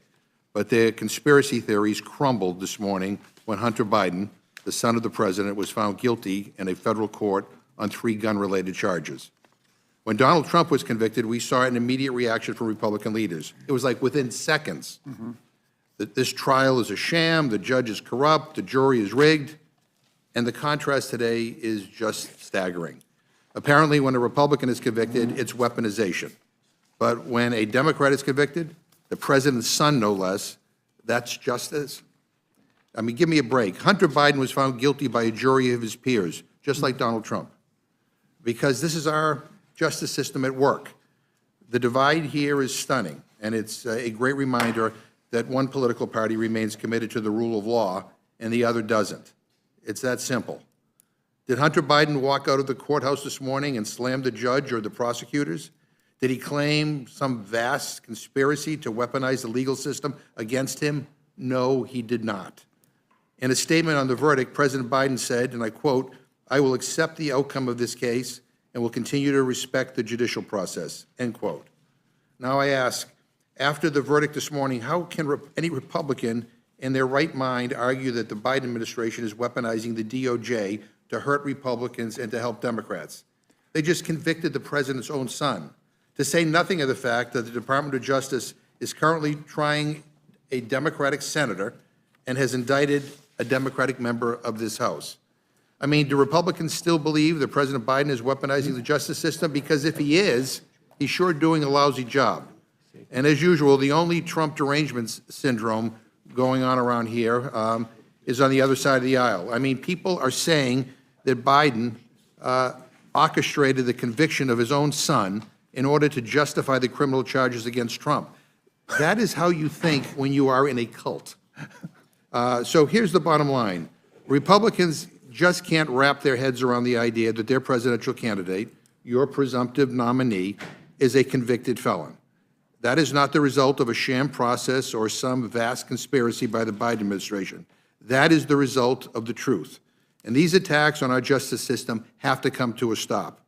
but their conspiracy theories crumbled this morning when Hunter Biden, the son of the president, was found guilty in a federal court on 3 gun-related charges. When Donald Trump was convicted, we saw an immediate reaction from Republican leaders. It was like within seconds that this trial is a sham, the judge is corrupt, the jury is rigged, and the contrast today is just staggering. Apparently, when a Republican is convicted, it's weaponization. But when a Democrat is convicted, the president's son no less, that's justice. I mean, give me a break. Hunter Biden was found guilty by a jury of his peers, just like Donald Trump, because this is our justice system at work. The divide here is stunning, and it's a great reminder that one political party remains committed to the rule of law and the other doesn't. It's that simple. Did Hunter Biden walk out of the courthouse this morning and slam the judge or the prosecutors? Did he claim some vast conspiracy to weaponize the legal system against him? No, he did not. In a statement on the verdict, President Biden said, and I quote, "I will accept the outcome of this case and will continue to respect the judicial process," end quote. Now I ask, after the verdict this morning, how can any Republican in their right mind argue that the Biden administration is weaponizing the DOJ to hurt Republicans and to help Democrats? They just convicted the president's own son, to say nothing of the fact that the Department of Justice is currently trying a Democratic senator and has indicted a Democratic member of this House. I mean, do Republicans still believe that President Biden is weaponizing the justice system? Because if he is, he's sure doing a lousy job. And as usual, the only Trump derangement syndrome going on around here is on the other side of the aisle. I mean, people are saying that Biden orchestrated the conviction of his own son in order to justify the criminal charges against Trump. That is how you think when you are in a cult. So here's the bottom line. Republicans just can't wrap their heads around the idea that their presidential candidate, your presumptive nominee, is a convicted felon. That is not the result of a sham process or some vast conspiracy by the Biden administration. That is the result of the truth. And these attacks on our justice system have to come to a stop.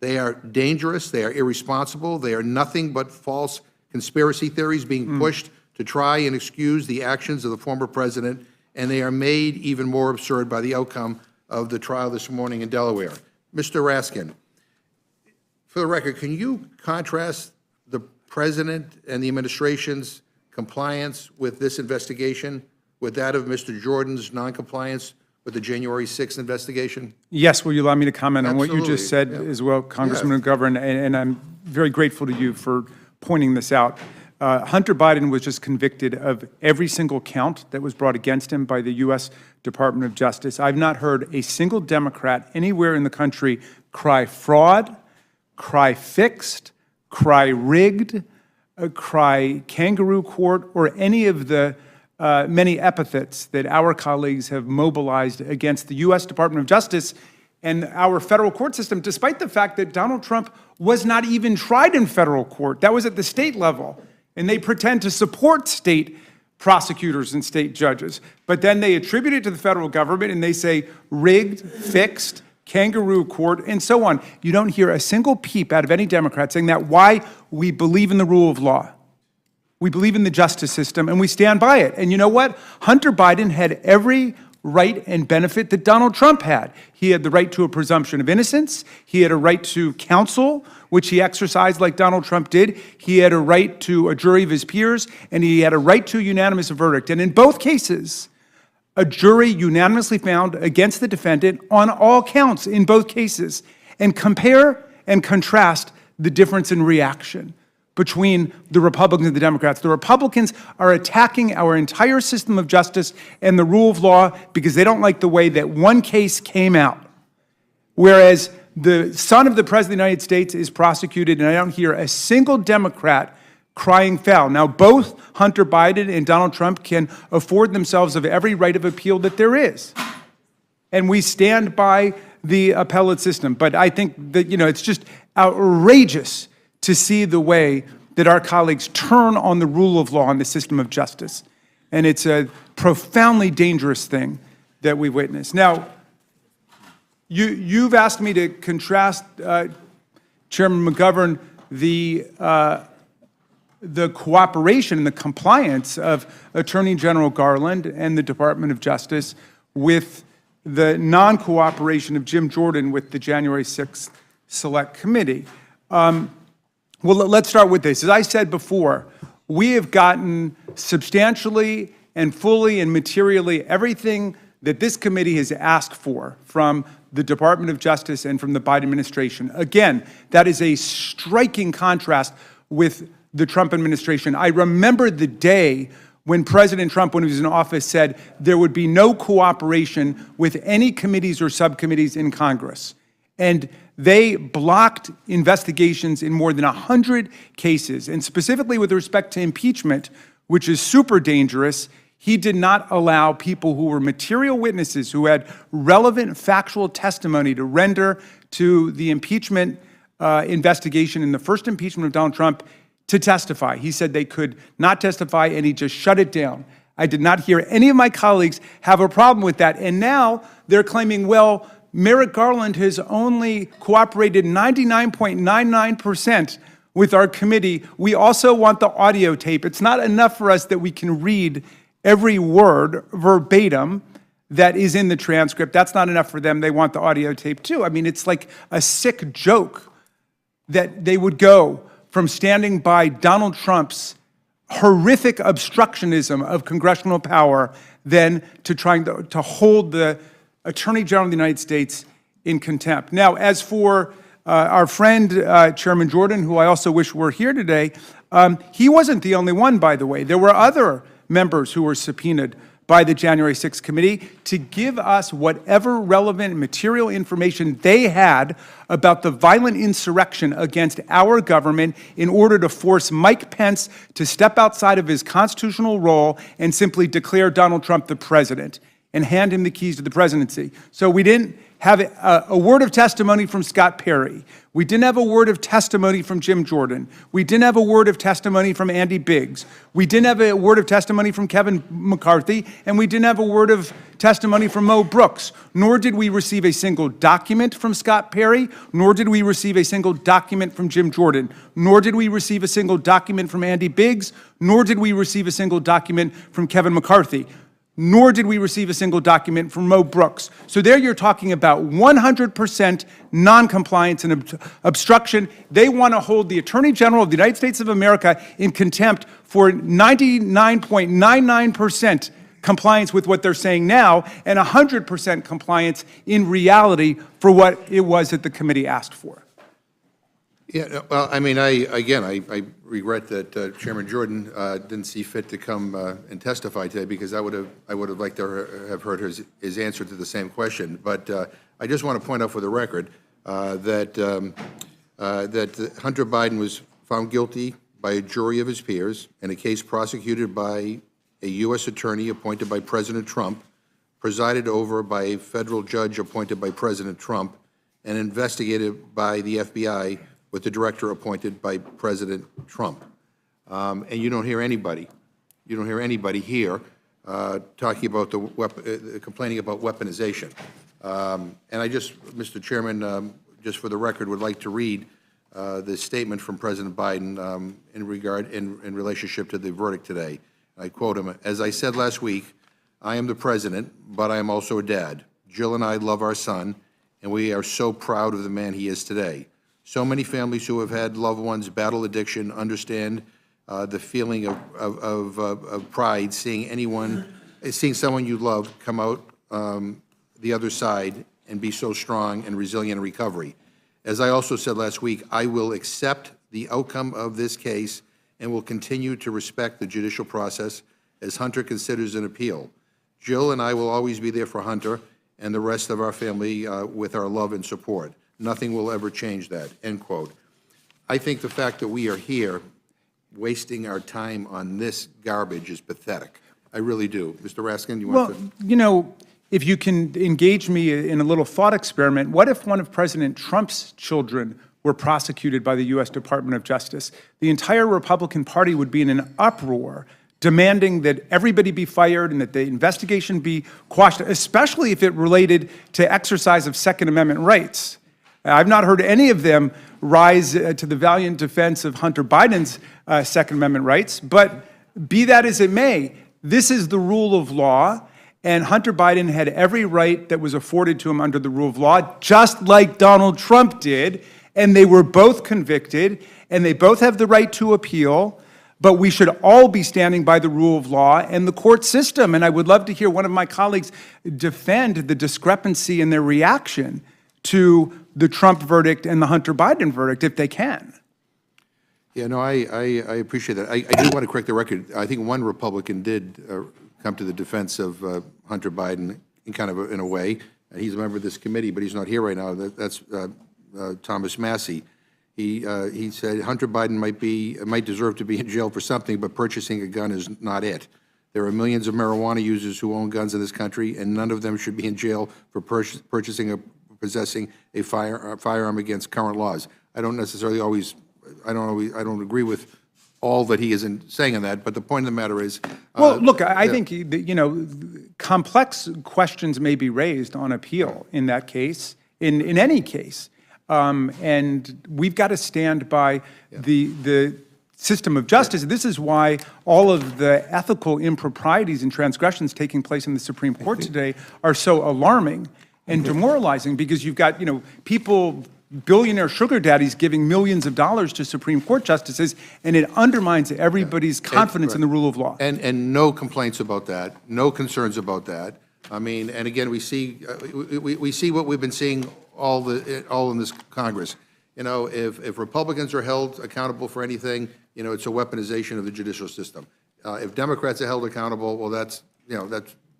They are dangerous, they are irresponsible, they are nothing but false conspiracy theories being pushed to try and excuse the actions of the former president, and they are made even more absurd by the outcome of the trial this morning in Delaware. Mr. Raskin, for the record, can you contrast the president and the administration's compliance with this investigation with that of Mr. Jordan's noncompliance with the January 6th investigation? Yes, will you allow me to comment on what you just said Absolutely, yeah. as well, Congressman McGovern, and I'm very grateful to you for pointing this out. Hunter Biden was just convicted of every single count that was brought against him by the U.S. Department of Justice. I've not heard a single Democrat anywhere in the country cry fraud, cry fixed, cry rigged, cry kangaroo court, or any of the many epithets that our colleagues have mobilized against the U.S. Department of Justice and our federal court system, despite the fact that Donald Trump was not even tried in federal court. That was at the state level. And they pretend to support state prosecutors and state judges. But then they attribute it to the federal government and they say rigged, fixed, kangaroo court, and so on. You don't hear a single peep out of any Democrat saying that. Why? We believe in the rule of law. We believe in the justice system, and we stand by it. And you know what? Hunter Biden had every right and benefit that Donald Trump had. He had the right to a presumption of innocence. He had a right to counsel, which he exercised like Donald Trump did. He had a right to a jury of his peers, and he had a right to a unanimous verdict. And in both cases, a jury unanimously found against the defendant on all counts in both cases. And compare and contrast the difference in reaction between the Republicans and the Democrats. The Republicans are attacking our entire system of justice and the rule of law because they don't like the way that one case came out. Whereas the son of the President of the United States is prosecuted, and I don't hear a single Democrat crying foul. Now, both Hunter Biden and Donald Trump can afford themselves of every right of appeal that there is. And we stand by the appellate system. But I think that, it's just outrageous to see the way that our colleagues turn on the rule of law and the system of justice. And it's a profoundly dangerous thing that we witness. Now, you've asked me to contrast, Chairman McGovern, the cooperation and the compliance of Attorney General Garland and the Department of Justice with the non-cooperation of Jim Jordan with the January 6th Select Committee. Well, let's start with this. As I said before, we have gotten substantially and fully and materially everything that this committee has asked for from the Department of Justice and from the Biden administration. Again, that is a striking contrast with the Trump administration. I remember the day when President Trump, when he was in office, said there would be no cooperation with any committees or subcommittees in Congress. And they blocked investigations in more than 100 cases. And specifically with respect to impeachment, which is super dangerous, he did not allow people who were material witnesses, who had relevant factual testimony to render to the impeachment investigation in the first impeachment of Donald Trump, to testify. He said they could not testify, and he just shut it down. I did not hear any of my colleagues have a problem with that. And now they're claiming, well, Merrick Garland has only cooperated 99.99% with our committee. We also want the audio tape. It's not enough for us that we can read every word verbatim that is in the transcript. That's not enough for them. They want the audio tape too. I mean, it's like a sick joke that they would go from standing by Donald Trump's horrific obstructionism of congressional power than to trying to hold the Attorney General of the United States in contempt. Now, as for our friend, Chairman Jordan, who I also wish were here today, he wasn't the only one, by the way. There were other members who were subpoenaed by the January 6th committee to give us whatever relevant material information they had about the violent insurrection against our government in order to force Mike Pence to step outside of his constitutional role and simply declare Donald Trump the president and hand him the keys to the presidency. So we didn't have a word of testimony from Scott Perry. We didn't have a word of testimony from Jim Jordan. We didn't have a word of testimony from Andy Biggs. We didn't have a word of testimony from Kevin McCarthy, and we didn't have a word of testimony from Mo Brooks, nor did we receive a single document from Scott Perry, nor did we receive a single document from Jim Jordan, nor did we receive a single document from Andy Biggs, nor did we receive a single document from Kevin McCarthy, nor did we receive a single document from Mo Brooks. So there you're talking about 100% noncompliance and obstruction. They want to hold the Attorney General of the United States of America in contempt for 99.99% compliance with what they're saying now and 100% compliance in reality for what it was that the committee asked for. Yeah, well, I mean, I regret that Chairman Jordan didn't see fit to come and testify today, because I would have liked to have heard his answer to the same question. But I just want to point out for the record that Hunter Biden was found guilty by a jury of his peers in a case prosecuted by a U.S. attorney appointed by President Trump, presided over by a federal judge appointed by President Trump, and investigated by the FBI with the director appointed by President Trump. And you don't hear anybody here talking about complaining about weaponization. And I just, Mr. Chairman, just for the record, would like to read the statement from President Biden in relationship to the verdict today. I quote him, "As I said last week, I am the president, but I am also a dad. Jill and I love our son, and we are so proud of the man he is today. So many families who have had loved ones battle addiction understand the feeling of pride seeing someone you love come out the other side and be so strong and resilient in recovery. As I also said last week, I will accept the outcome of this case and will continue to respect the judicial process as Hunter considers an appeal. Jill and I will always be there for Hunter and the rest of our family with our love and support. Nothing will ever change that," end quote. I think the fact that we are here wasting our time on this garbage is pathetic. I really do. Mr. Raskin, you want to? Well, you know, if you can engage me in a little thought experiment, what if one of President Trump's children were prosecuted by the U.S. Department of Justice? The entire Republican Party would be in an uproar demanding that everybody be fired and that the investigation be quashed, especially if it related to exercise of Second Amendment rights. I've not heard any of them rise to the valiant defense of Hunter Biden's Second Amendment rights, but be that as it may, this is the rule of law, and Hunter Biden had every right that was afforded to him under the rule of law, just like Donald Trump did, and they were both convicted, and they both have the right to appeal, but we should all be standing by the rule of law and the court system, and I would love to hear one of my colleagues defend the discrepancy in their reaction to the Trump verdict and the Hunter Biden verdict, if they can. Yeah, no, I appreciate that. I do want to correct the record. I think one Republican did come to the defense of Hunter Biden in a way. He's a member of this committee, but he's not here right now. That's Thomas Massey. He said Hunter Biden might deserve to be in jail for something, but purchasing a gun is not it. There are millions of marijuana users who own guns in this country, and none of them should be in jail for possessing a firearm against current laws. I don't agree with all that he isn't saying on that, but the point of the matter is... well, look, I think, you know, complex questions may be raised on appeal in that case, in any case. And we've got to stand by the system of justice. This is why all of the ethical improprieties and transgressions taking place in the Supreme Court today are so alarming and demoralizing, because you've got, you know, people, billionaire sugar daddies giving millions of dollars to Supreme Court justices, and it undermines everybody's confidence in the rule of law. And no complaints about that, no concerns about that. I mean, and again, we see what we've been seeing all in this Congress. You know, if Republicans are held accountable for anything, you know, it's a weaponization of the judicial system. If Democrats are held accountable, well, that's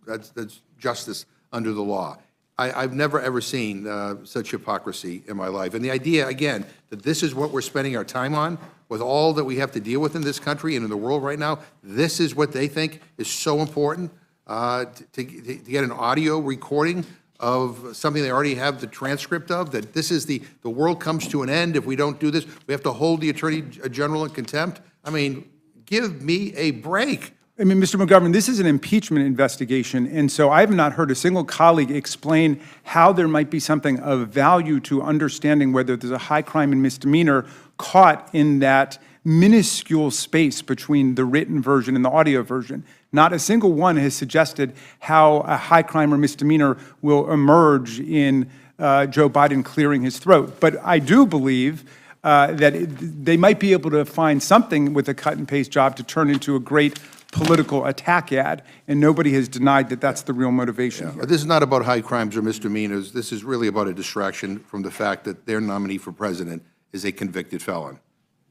that's justice under the law. I've never, ever seen such hypocrisy in my life. And the idea, again, that this is what we're spending our time on, with all that we have to deal with in this country and in the world right now, this is what they think is so important, to get an audio recording of something they already have the transcript of, that this is the world comes to an end if we don't do this. We have to hold the Attorney General in contempt. I mean, give me a break. I mean, Mr. McGovern, this is an impeachment investigation, and so I have not heard a single colleague explain how there might be something of value to understanding whether there's a high crime and misdemeanor caught in that minuscule space between the written version and the audio version. Not a single one has suggested how a high crime or misdemeanor will emerge in Joe Biden clearing his throat. But I do believe that they might be able to find something with a cut and paste job to turn into a great political attack ad, and nobody has denied that that's the real motivation here. This is not about high crimes or misdemeanors. This is really about a distraction from the fact that their nominee for president is a convicted felon,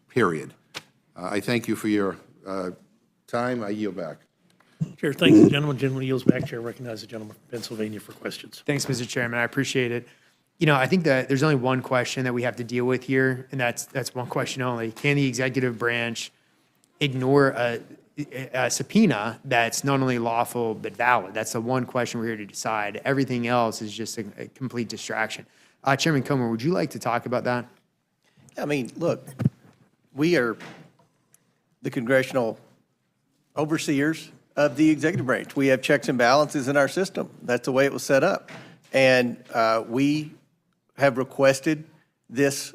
period. I thank you for your time. I yield back. Chair, thanks. The gentleman yields back. Chair, recognize the gentleman from Pennsylvania for questions. Thanks, Mr. Chairman. I appreciate it. You know, I think that there's only one question that we have to deal with here, and that's one question only. Can the executive branch ignore a subpoena that's not only lawful but valid? That's the one question we're here to decide. Everything else is just a complete distraction. Chairman Comer, would you like to talk about that? I mean, look, we are the congressional overseers of the executive branch. We have checks and balances in our system. That's the way it was set up. And we have requested these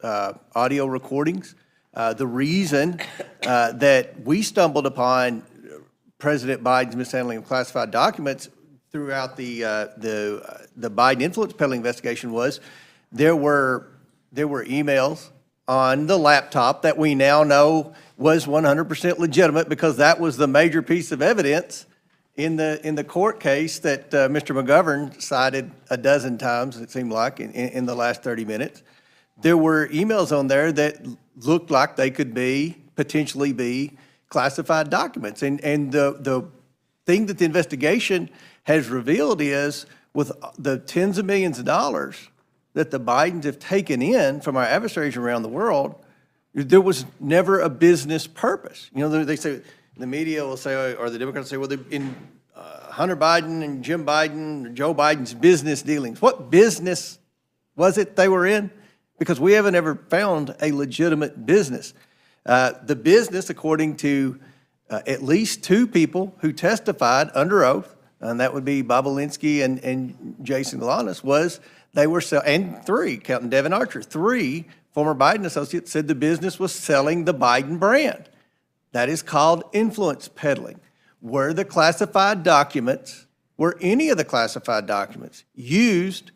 audio recordings. The reason that we stumbled upon President Biden's mishandling of classified documents throughout the Biden influence peddling investigation was there were emails on the laptop that we now know was 100% legitimate, because that was the major piece of evidence in the court case that Mr. McGovern cited a dozen times, it seemed like, in the last 30 minutes. There were emails on there that looked like they could potentially be classified documents. And the thing that the investigation has revealed is, with the tens of millions of dollars that the Bidens have taken in from our adversaries around the world, there was never a business purpose. You know, they say, the media will say, or the Democrats say, well, in Hunter Biden and Jim Biden, or Joe Biden's business dealings. What business was it they were in? Because we haven't ever found a legitimate business. The business, according to at least two people who testified under oath, and that would be Bob Alinsky and Jason Galanis, was they were and three, counting Devin Archer, three former Biden associates said the business was selling the Biden brand. That is called influence peddling. Were any of the classified documents used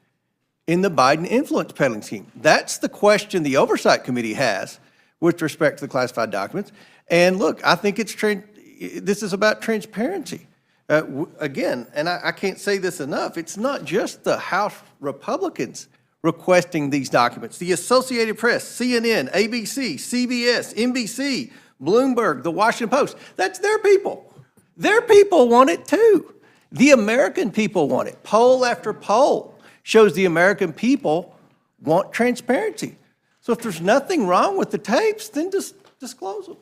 in the Biden influence peddling scheme? That's the question the Oversight Committee has with respect to the classified documents. And look, I think this is about transparency. Again, and I can't say this enough, it's not just the House Republicans requesting these documents. The Associated Press, CNN, ABC, CBS, NBC, Bloomberg, The Washington Post, that's their people. Their people want it too. The American people want it. Poll after poll shows the American people want transparency. So if there's nothing wrong with the tapes, then just disclose them.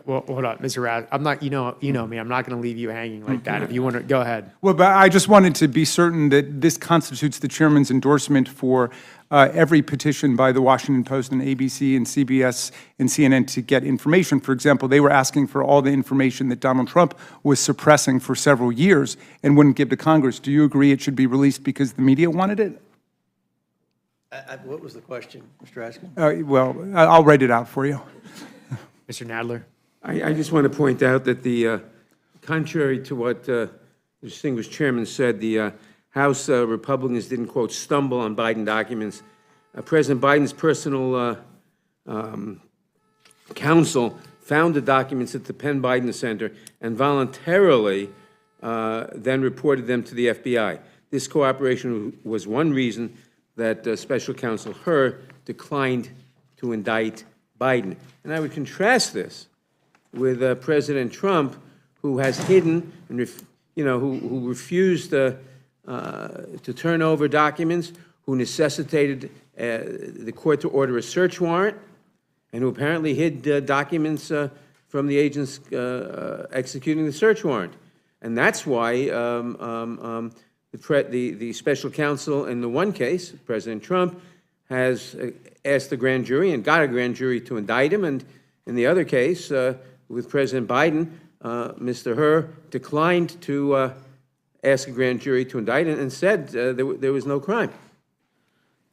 Well, hold on, Mr. Raz. I'm not, you know me, I'm not going to leave you hanging like that. If you want to, go ahead. Well, but I just wanted to be certain that this constitutes the chairman's endorsement for every petition by the Washington Post and ABC and CBS and CNN to get information. For example, they were asking for all the information that Donald Trump was suppressing for several years and wouldn't give to Congress. Do you agree it should be released because the media wanted it? What was the question, Mr. Askin? Well, I'll write it out for you. Mr. Nadler? I just want to point out that contrary to what the distinguished chairman said, the House Republicans didn't, quote, stumble on Biden documents. President Biden's personal counsel found the documents at the Penn Biden Center and voluntarily then reported them to the FBI. This cooperation was one reason that Special Counsel Hur declined to indict Biden. And I would contrast this with President Trump, who has hidden and who refused to turn over documents, who necessitated the court to order a search warrant, and who apparently hid documents from the agents executing the search warrant. And that's why the special counsel in the one case, President Trump, has asked the grand jury and got a grand jury to indict him. And in the other case, with President Biden, Mr. Hur declined to ask a grand jury to indict and said there was no crime.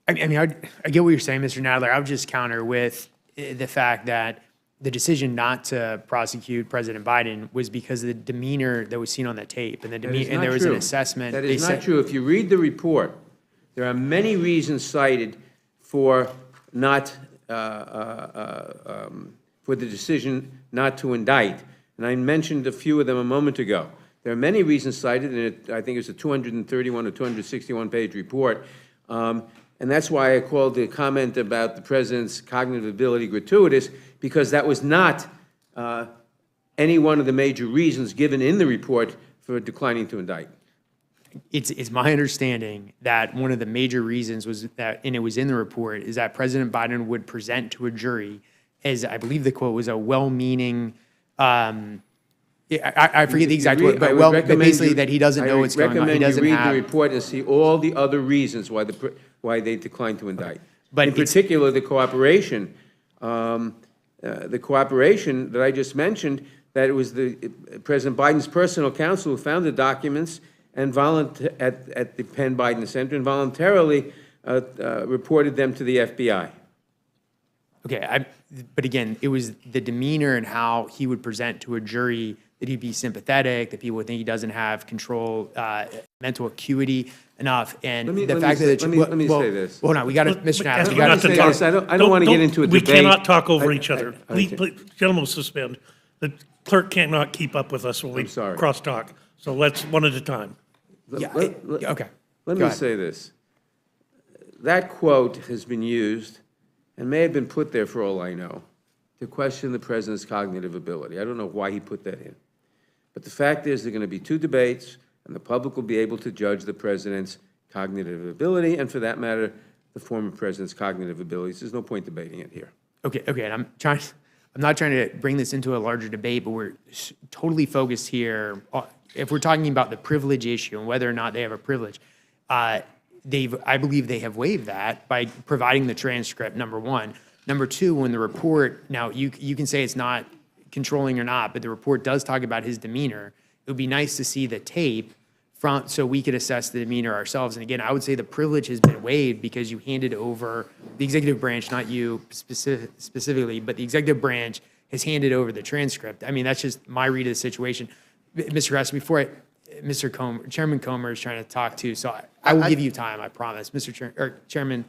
I mean, I get what you're saying, Mr. Nadler. I would just counter with the fact that the decision not to prosecute President Biden was because of the demeanor that was seen on the tape, and and there was an assessment. That is not true. If you read the report, there are many reasons cited for not for the decision not to indict, and I mentioned a few of them a moment ago. There are many reasons cited, and I think it's a 231 or 261 page report. And that's why I called the comment about the president's cognitive ability gratuitous, because that was not any one of the major reasons given in the report for declining to indict. It's my understanding that one of the major reasons was that, and it was in the report, is that President Biden would present to a jury, as I believe the quote was, a well-meaning, I forget the exact word, but basically that he doesn't know what's going on. He doesn't read the report and see all the other reasons why they declined to indict. But in particular, the cooperation that I just mentioned, that it was President Biden's personal counsel who found the documents and at the Penn Biden Center and voluntarily reported them to the FBI. Okay, but again, it was the demeanor and how he would present to a jury that he'd be sympathetic, that people would think he doesn't have control, mental acuity enough, and Let me say this. Hold on, we got to, Mr. Nass, we Let got me say to this. I don't want to get into a We debate. cannot talk over each other. Please, gentlemen, suspend. The clerk cannot keep up with us when we cross-talk. So let's one at a time. Okay. Let me say this. That quote has been used, and may have been put there for all I know, to question the president's cognitive ability. I don't know why he put that in. But the fact is, there are going to be two debates, and the public will be able to judge the president's cognitive ability, and for that matter, the former president's cognitive abilities. There's no point debating it here. Okay, and I'm not trying to bring this into a larger debate, but we're totally focused here. If we're talking about the privilege issue and whether or not they have a privilege, I believe they have waived that by providing the transcript, number one. Number two, when the report, now you can say it's not controlling or not, but the report does talk about his demeanor. It would be nice to see the tape so we could assess the demeanor ourselves. And again, I would say the privilege has been waived because you handed over, the executive branch, not you specifically, but the executive branch has handed over the transcript. I mean, that's just my read of the situation. Mr. Russ, Chairman Comer is trying to talk too, so I will give you time, I promise. Chairman.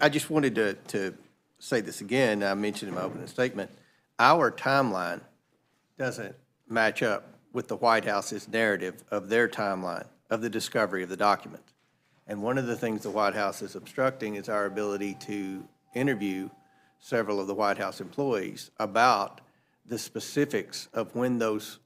I just wanted to say this again. I mentioned in my opening statement, our timeline doesn't match up with the White House's narrative of their timeline of the discovery of the document. And one of the things the White House is obstructing is our ability to interview several of the White House employees about the specifics of when those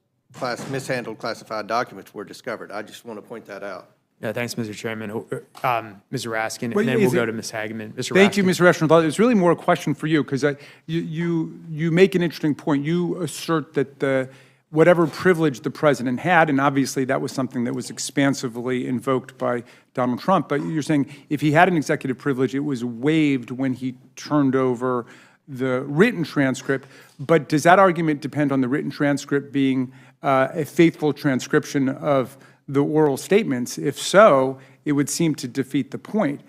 mishandled classified documents were discovered. I just want to point that out. Yeah, thanks, Mr. Chairman. Mr. Raskin, and then we'll go to Ms. Hageman. Mr. Thank you, Raskin. Mr. Reschnitz. It's really more a question for you, because you make an interesting point. You assert that whatever privilege the president had, and obviously that was something that was expansively invoked by Donald Trump, but you're saying if he had an executive privilege, it was waived when he turned over the written transcript. But does that argument depend on the written transcript being a faithful transcription of the oral statements? If so, it would seem to defeat the point.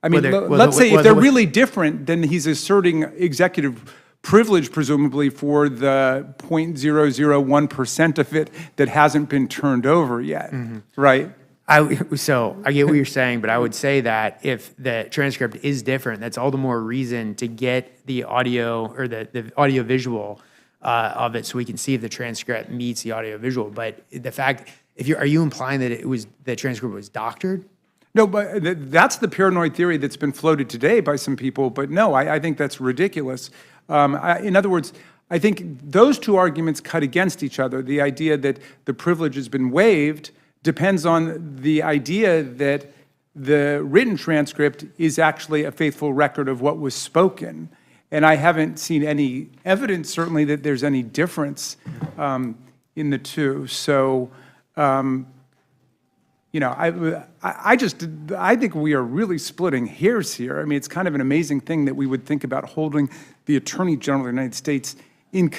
I mean, let's say if they're really different, then he's asserting executive privilege, presumably, for the 0.001% of it that hasn't been turned over yet, right? So I get what you're saying, but I would say that if the transcript is different, that's all the more reason to get the audio or the audio visual of it so we can see if the transcript meets the audio visual. But the fact, are you implying that the transcript was doctored? No, but that's the paranoid theory that's been floated today by some people. But no, I think that's ridiculous. In other words, I think those two arguments cut against each other. The idea that the privilege has been waived depends on the idea that the written transcript is actually a faithful record of what was spoken. And I haven't seen any evidence, certainly, that there's any difference in the two. So, you know, I think we are really splitting hairs here. I mean, it's kind of an amazing thing that we would think about holding the Attorney General of the United States in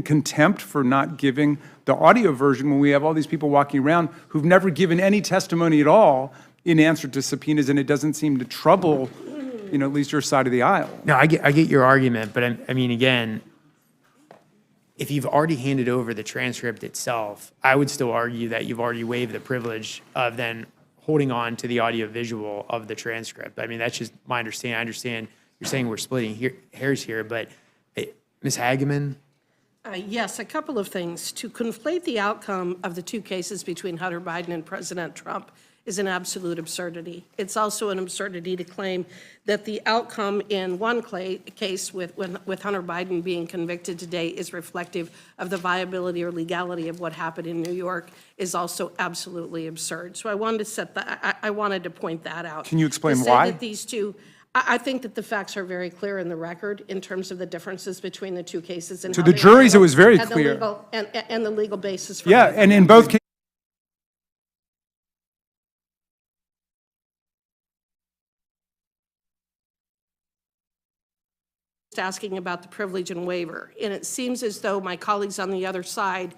contempt for not giving the audio version when we have all these people walking around who've never given any testimony at all in answer to subpoenas, and it doesn't seem to trouble, you know, at least your side of the aisle. No, I get your argument, but I mean, again, if you've already handed over the transcript itself, I would still argue that you've already waived the privilege of then holding on to the audio-visual of the transcript. I mean, that's just my understanding. I understand you're saying we're splitting hairs here, but Ms. Hageman? Yes, a couple of things. To conflate the outcome of the two cases between Hunter Biden and President Trump is an absolute absurdity. It's also an absurdity to claim that the outcome in one case with Hunter Biden being convicted today is reflective of the viability or legality of what happened in New York is also absolutely absurd. So I wanted to set that, I wanted to point that out. Can you explain to say why? That these two, I think that the facts are very clear in the record in terms of the differences between the two cases. And To how the they juries, it was very and the clear. legal- And the legal basis for Yeah, it. and in both cases, asking about the privilege and waiver. And it seems as though my colleagues on the other side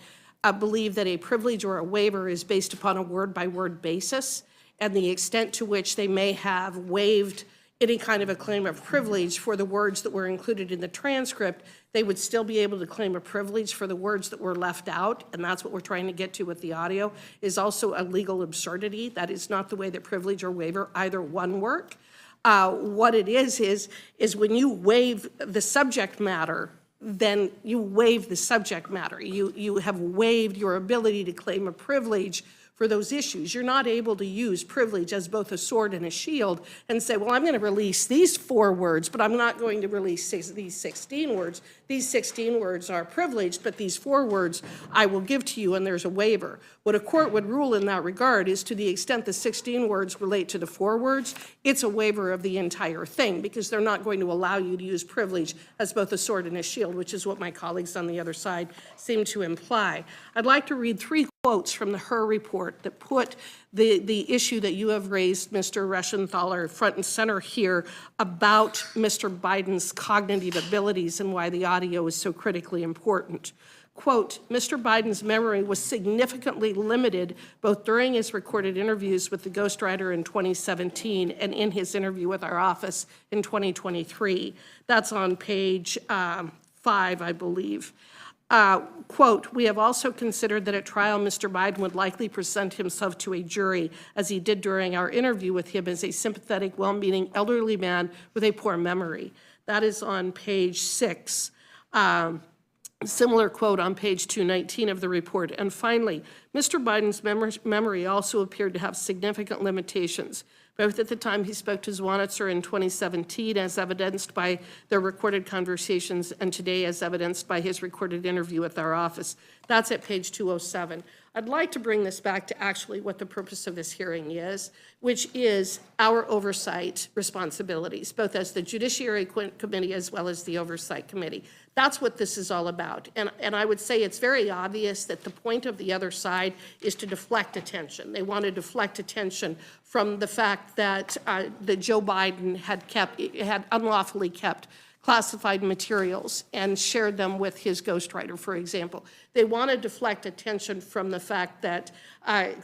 believe that a privilege or a waiver is based upon a word-by-word basis, and the extent to which they may have waived any kind of a claim of privilege for the words that were included in the transcript, they would still be able to claim a privilege for the words that were left out, and that's what we're trying to get to with the audio, is also a legal absurdity. That is not the way that privilege or waiver either one work. What it is when you waive the subject matter, then you waive the subject matter. You have waived your ability to claim a privilege for those issues. You're not able to use privilege as both a sword and a shield and say, well, I'm going to release these 4 words, but I'm not going to release these 16 words. These 16 words are privileged, but these 4 words I will give to you, and there's a waiver. What a court would rule in that regard is, to the extent the 16 words relate to the 4 words, it's a waiver of the entire thing, because they're not going to allow you to use privilege as both a sword and a shield, which is what my colleagues on the other side seem to imply. I'd like to read 3 quotes from the Her report that put the issue that you have raised, Mr. Reschenthaler, front and center here about Mr. Biden's cognitive abilities and why the audio is so critically important. Quote, Mr. Biden's memory was significantly limited both during his recorded interviews with the ghostwriter in 2017 and in his interview with our office in 2023. That's on page 5, I believe. Quote, we have also considered that at trial, Mr. Biden would likely present himself to a jury, as he did during our interview with him, as a sympathetic, well-meaning elderly man with a poor memory. That is on page 6. Similar quote on page 219 of the report. And finally, Mr. Biden's memory also appeared to have significant limitations, both at the time he spoke to Zwanitzer in 2017, as evidenced by their recorded conversations, and today as evidenced by his recorded interview at our office. That's at page 207. I'd like to bring this back to actually what the purpose of this hearing is, which is our oversight responsibilities, both as the Judiciary Committee as well as the Oversight Committee. That's what this is all about. And I would say it's very obvious that the point of the other side is to deflect attention. They want to deflect attention from the fact that Joe Biden had unlawfully kept classified materials and shared them with his ghostwriter, for example. They want to deflect attention from the fact that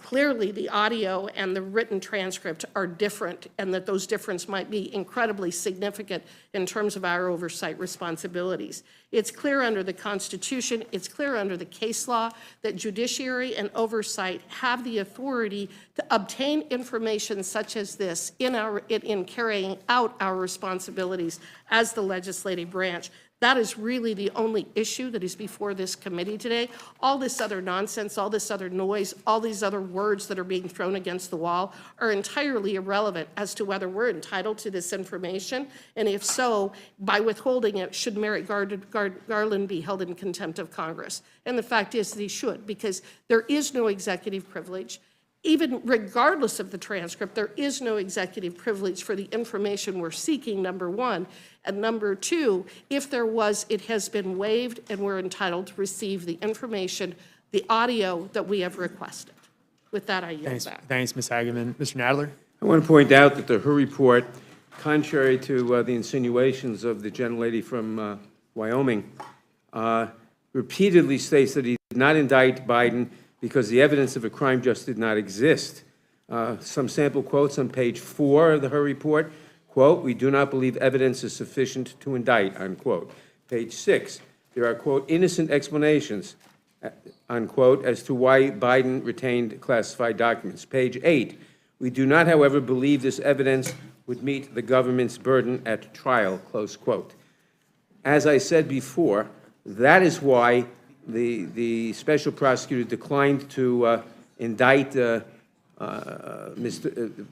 clearly the audio and the written transcript are different, and that those differences might be incredibly significant in terms of our oversight responsibilities. It's clear under the Constitution, it's clear under the case law that judiciary and oversight have the authority to obtain information such as this in carrying out our responsibilities as the legislative branch. That is really the only issue that is before this committee today. All this other nonsense, all this other noise, all these other words that are being thrown against the wall are entirely irrelevant as to whether we're entitled to this information, and if so, by withholding it, should Merrick Garland be held in contempt of Congress? And the fact is that he should, because there is no executive privilege. Even regardless of the transcript, there is no executive privilege for the information we're seeking, number one. And number two, if there was, it has been waived, and we're entitled to receive the information, the audio that we have requested. With that, I yield back. Thanks, Ms. Hageman. Mr. Nadler? I want to point out that her report, contrary to the insinuations of the gentlelady from Wyoming, repeatedly states that he did not indict Biden because the evidence of a crime just did not exist. Some sample quotes on page 4 of her report, quote, "We do not believe evidence is sufficient to indict," unquote. Page 6, there are, quote, "innocent explanations," unquote, as to why Biden retained classified documents. Page 8, "We do not, however, believe this evidence would meet the government's burden at trial," close quote. As I said before, that is why the special prosecutor declined to indict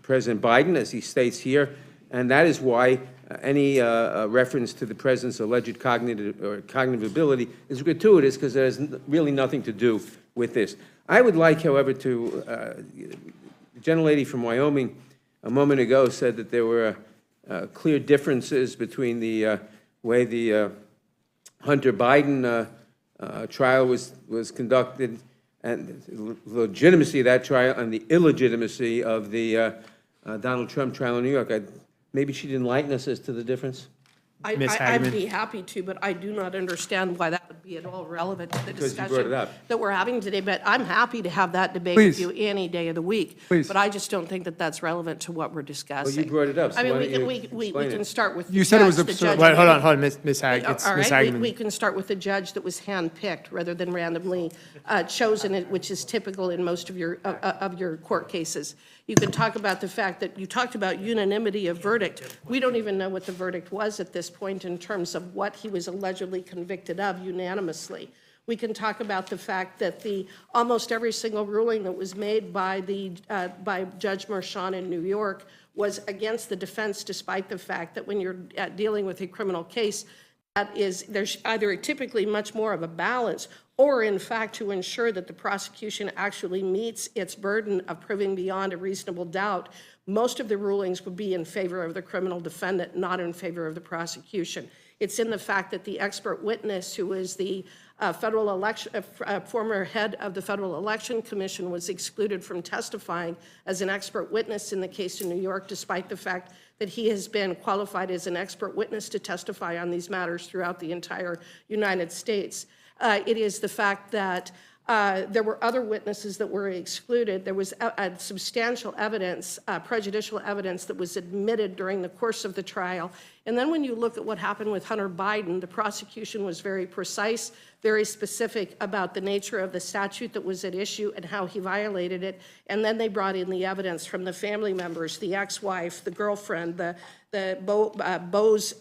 President Biden, as he states here, and that is why any reference to the president's alleged cognitive ability is gratuitous, because it has really nothing to do with this. I would like, however, to, the gentlelady from Wyoming a moment ago said that there were clear differences between the way the Hunter Biden trial was conducted, and the legitimacy of that trial, and the illegitimacy of the Donald Trump trial in New York. Maybe she'd enlighten us as to the difference? I'd be happy to, but I do not understand why that would be at all relevant to the Because you brought discussion it up. that we're having today. But I'm happy to have that debate Please. with you any day of the week. Please. But I just don't think that that's relevant to what we're discussing. Well, you brought it up, so I mean, why we don't can, you we explain can it? start with. You said it was the absurd. judge Wait, hold that- on, Ms. All Hageman. right, we can start with the judge that was handpicked rather than randomly chosen, which is typical in most of your court cases. You can talk about the fact that you talked about unanimity of verdict. We don't even know what the verdict was at this point in terms of what he was allegedly convicted of unanimously. We can talk about the fact that almost every single ruling that was made by Judge Merchan in New York was against the defense, despite the fact that when you're dealing with a criminal case, there's either typically much more of a balance, or in fact to ensure that the prosecution actually meets its burden of proving beyond a reasonable doubt, most of the rulings would be in favor of the criminal defendant, not in favor of the prosecution. It's in the fact that the expert witness, who is the former head of the Federal Election Commission, was excluded from testifying as an expert witness in the case in New York, despite the fact that he has been qualified as an expert witness to testify on these matters throughout the entire United States. It is the fact that there were other witnesses that were excluded. There was substantial evidence, prejudicial evidence, that was admitted during the course of the trial. And then when you look at what happened with Hunter Biden, the prosecution was very precise, very specific about the nature of the statute that was at issue and how he violated it. And then they brought in the evidence from the family members, the ex-wife, the girlfriend, the Beau's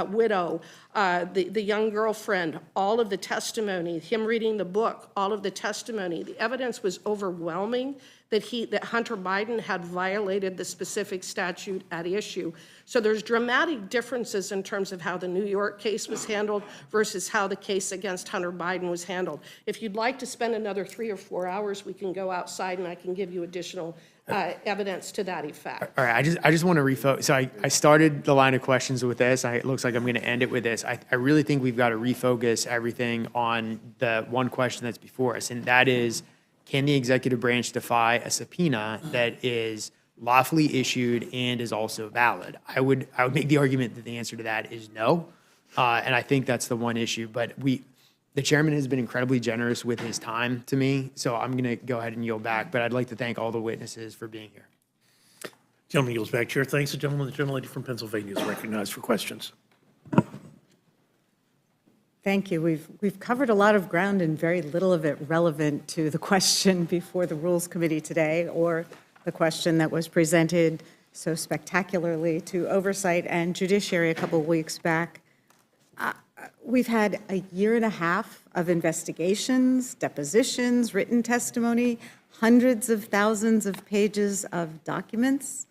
widow, the young girlfriend, all of the testimony, him reading the book, all of the testimony. The evidence was overwhelming that Hunter Biden had violated the specific statute at issue. So there's dramatic differences in terms of how the New York case was handled versus how the case against Hunter Biden was handled. If you'd like to spend another 3 or 4 hours, we can go outside and I can give you additional evidence to that effect. All right, I just want to refocus. So I started the line of questions with this. It looks like I'm going to end it with this. I really think we've got to refocus everything on the one question that's before us, and that is, can the executive branch defy a subpoena that is lawfully issued and is also valid? I would make the argument that the answer to that is no, and I think that's the one issue. But the chairman has been incredibly generous with his time to me, so I'm going to go ahead and yield back. But I'd like to thank all the witnesses for being here. Gentleman yields back. Chair, thanks. The gentleman, the gentlelady from Pennsylvania is recognized for questions. Thank you. We've covered a lot of ground and very little of it relevant to the question before the Rules Committee today, or the question that was presented so spectacularly to Oversight and Judiciary a couple of weeks back. We've had a year and a half of investigations, depositions, written testimony, hundreds of thousands of pages of documents,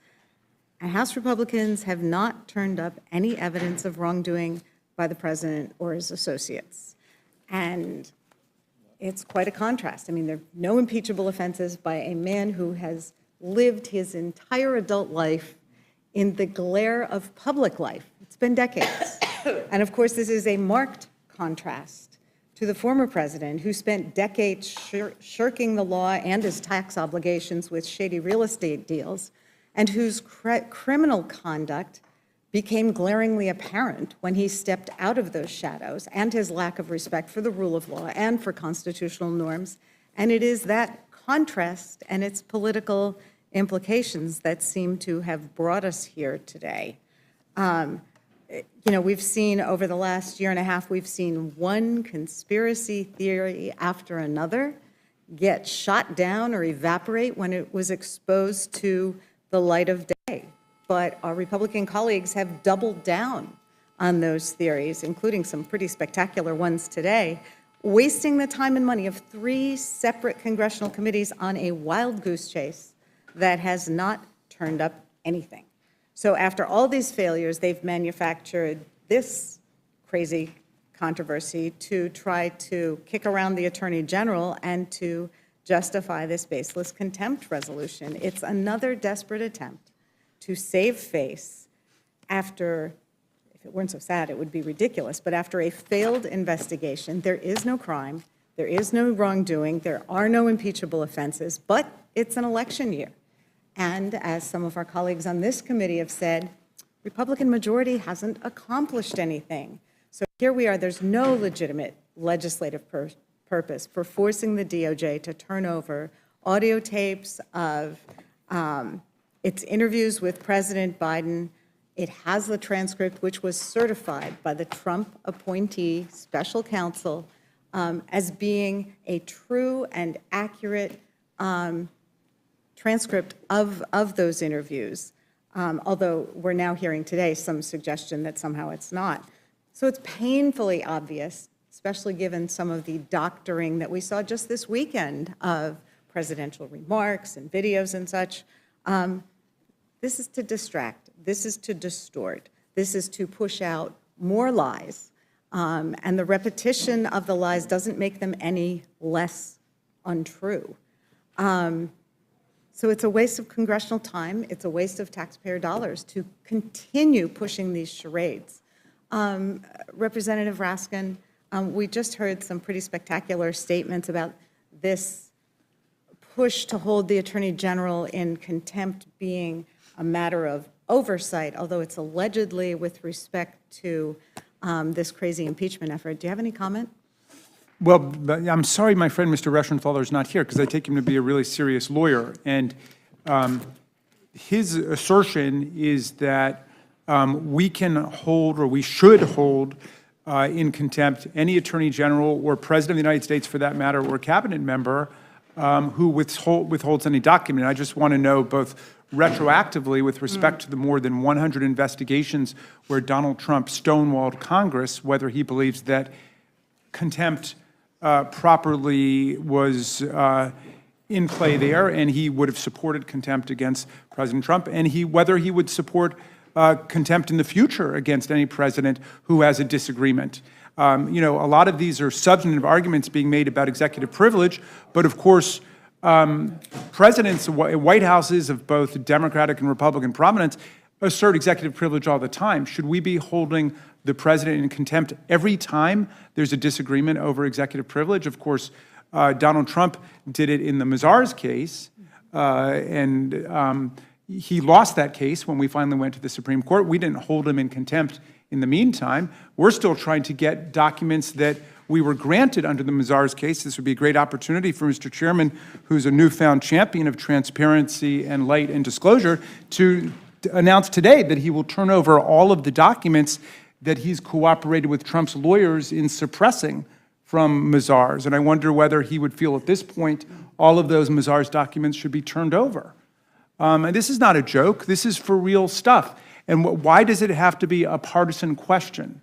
and House Republicans have not turned up any evidence of wrongdoing by the president or his associates. And it's quite a contrast. I mean, there are no impeachable offenses by a man who has lived his entire adult life in the glare of public life. It's been decades. And of course, this is a marked contrast to the former president who spent decades shirking the law and his tax obligations with shady real estate deals, and whose criminal conduct became glaringly apparent when he stepped out of those shadows, and his lack of respect for the rule of law and for constitutional norms. And it is that contrast and its political implications that seem to have brought us here today. You know, we've seen over the last year and a half, we've seen one conspiracy theory after another get shot down or evaporate when it was exposed to the light of day. But our Republican colleagues have doubled down on those theories, including some pretty spectacular ones today, wasting the time and money of 3 separate congressional committees on a wild goose chase that has not turned up anything. So after all these failures, they've manufactured this crazy controversy to try to kick around the Attorney General and to justify this baseless contempt resolution. It's another desperate attempt to save face after, if it weren't so sad, it would be ridiculous, but after a failed investigation, there is no crime, there is no wrongdoing, there are no impeachable offenses, but it's an election year. And as some of our colleagues on this committee have said, Republican majority hasn't accomplished anything. So here we are, there's no legitimate legislative purpose for forcing the DOJ to turn over audio tapes of its interviews with President Biden. It has the transcript, which was certified by the Trump appointee special counsel as being a true and accurate transcript of those interviews, although we're now hearing today some suggestion that somehow it's not. So it's painfully obvious, especially given some of the doctoring that we saw just this weekend of presidential remarks and videos and such. This is to distract. This is to distort. This is to push out more lies. And the repetition of the lies doesn't make them any less untrue. So it's a waste of congressional time. It's a waste of taxpayer dollars to continue pushing these charades. Representative Raskin, we just heard some pretty spectacular statements about this push to hold the Attorney General in contempt being a matter of oversight, although it's allegedly with respect to this crazy impeachment effort. Do you have any comment? Well, I'm sorry my friend Mr. Reschenthaler is not here, because I take him to be a really serious lawyer. And his assertion is that we can hold, or we should hold, in contempt any Attorney General or President of the United States, for that matter, or cabinet member who withholds any document. I just want to know, both retroactively with respect to the more than 100 investigations where Donald Trump stonewalled Congress, whether he believes that contempt properly was in play there, and he would have supported contempt against President Trump, and whether he would support contempt in the future against any president who has a disagreement. You know, a lot of these are substantive arguments being made about executive privilege, but of course, presidents, White Houses of both Democratic and Republican prominence assert executive privilege all the time. Should we be holding the president in contempt every time there's a disagreement over executive privilege? Of course, Donald Trump did it in the Mazars case, and he lost that case when we finally went to the Supreme Court. We didn't hold him in contempt in the meantime. We're still trying to get documents that we were granted under the Mazars case. This would be a great opportunity for Mr. Chairman, who's a newfound champion of transparency and light and disclosure, to announce today that he will turn over all of the documents that he's cooperated with Trump's lawyers in suppressing from Mazars. And I wonder whether he would feel at this point all of those Mazars documents should be turned over. And this is not a joke. This is for real stuff. And why does it have to be a partisan question?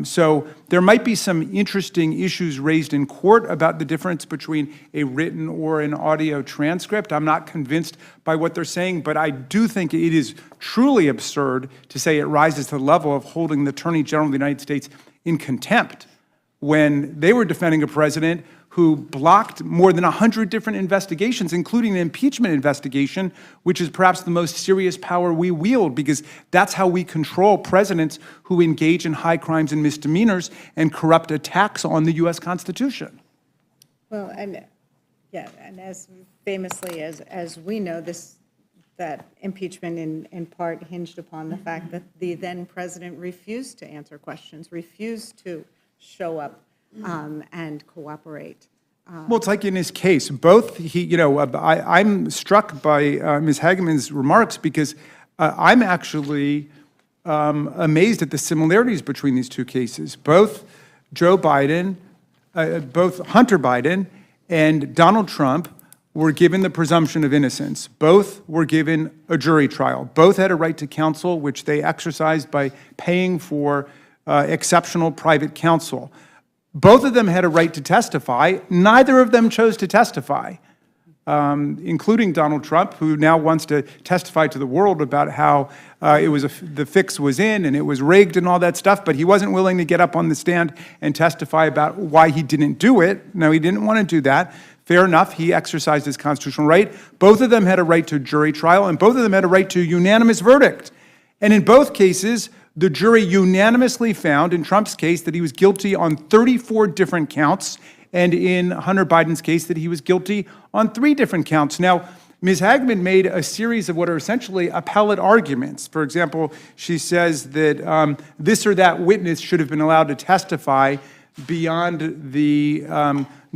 So there might be some interesting issues raised in court about the difference between a written or an audio transcript. I'm not convinced by what they're saying, but I do think it is truly absurd to say it rises to the level of holding the Attorney General of the United States in contempt when they were defending a president who blocked more than 100 different investigations, including an impeachment investigation, which is perhaps the most serious power we wield, because that's how we control presidents who engage in high crimes and misdemeanors and corrupt attacks on the U.S. Constitution. Well, and, yeah, and as famously as we know, that impeachment in part hinged upon the fact that the then president refused to answer questions, refused to show up and cooperate. Well, it's like in his case, both I'm struck by Ms. Hageman's remarks because I'm actually amazed at the similarities between these two cases. Both Joe Biden, both Hunter Biden and Donald Trump were given the presumption of innocence. Both were given a jury trial. Both had a right to counsel, which they exercised by paying for exceptional private counsel. Both of them had a right to testify. Neither of them chose to testify, including Donald Trump, who now wants to testify to the world about how the fix was in and it was rigged and all that stuff, but he wasn't willing to get up on the stand and testify about why he didn't do it. No, he didn't want to do that. Fair enough, he exercised his constitutional right. Both of them had a right to a jury trial, and both of them had a right to a unanimous verdict. And in both cases, the jury unanimously found, in Trump's case, that he was guilty on 34 different counts, and in Hunter Biden's case, that he was guilty on 3 different counts. Now, Ms. Hageman made a series of what are essentially appellate arguments. For example, she says that this or that witness should have been allowed to testify beyond the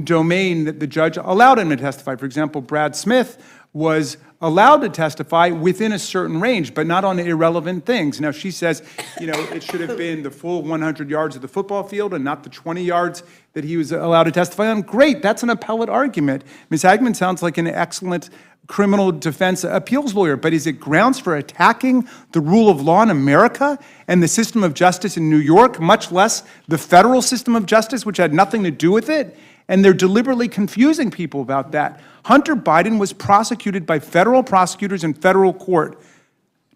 domain that the judge allowed him to testify. For example, Brad Smith was allowed to testify within a certain range, but not on irrelevant things. Now, she says, it should have been the full 100 yards of the football field and not the 20 yards that he was allowed to testify on. Great, that's an appellate argument. Ms. Hageman sounds like an excellent criminal defense appeals lawyer, but is it grounds for attacking the rule of law in America and the system of justice in New York, much less the federal system of justice, which had nothing to do with it? And they're deliberately confusing people about that. Hunter Biden was prosecuted by federal prosecutors in federal court.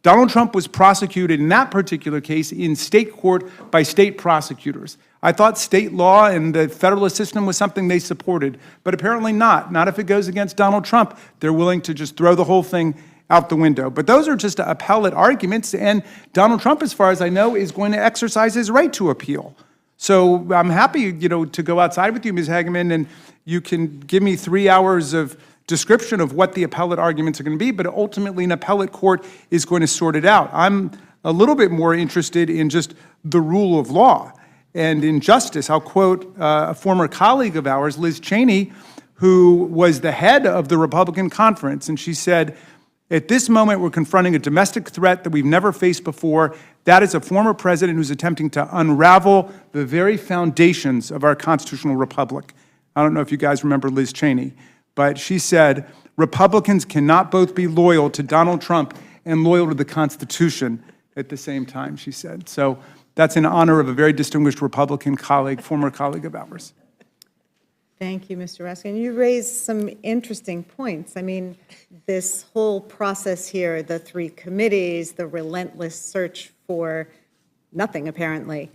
Donald Trump was prosecuted in that particular case in state court by state prosecutors. I thought state law and the federalist system was something they supported, but apparently not. Not if it goes against Donald Trump. They're willing to just throw the whole thing out the window. But those are just appellate arguments, and Donald Trump, as far as I know, is going to exercise his right to appeal. So I'm happy, to go outside with you, Ms. Hageman, and you can give me 3 hours of description of what the appellate arguments are going to be, but ultimately an appellate court is going to sort it out. I'm a little bit more interested in just the rule of law and in justice. I'll quote a former colleague of ours, Liz Cheney, who was the head of the Republican conference, and she said, "At this moment, we're confronting a domestic threat that we've never faced before. That is a former president who's attempting to unravel the very foundations of our constitutional republic." I don't know if you guys remember Liz Cheney, but she said, "Republicans cannot both be loyal to Donald Trump and loyal to the Constitution at the same time," she said. So that's in honor of a very distinguished Republican colleague, former colleague of ours. Thank you, Mr. Raskin. You raised some interesting points. I mean, this whole process here, the 3 committees, the relentless search for nothing, apparently,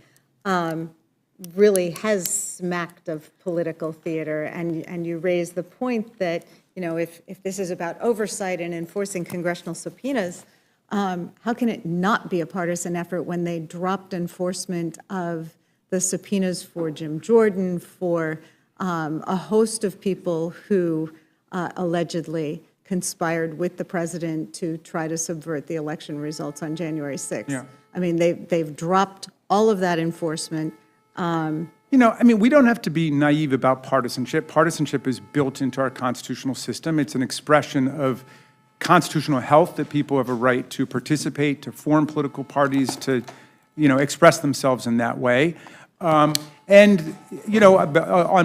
really has smacked of political theater. And you raised the point that, if this is about oversight and enforcing congressional subpoenas, how can it not be a partisan effort when they dropped enforcement of the subpoenas for Jim Jordan, for a host of people who allegedly conspired with the president to try to subvert the election results on January 6th. Yeah. I mean, they've dropped all of that enforcement. We don't have to be naive about partisanship. Partisanship is built into our constitutional system. It's an expression of constitutional health that people have a right to participate, to form political parties, to, express themselves in that way. On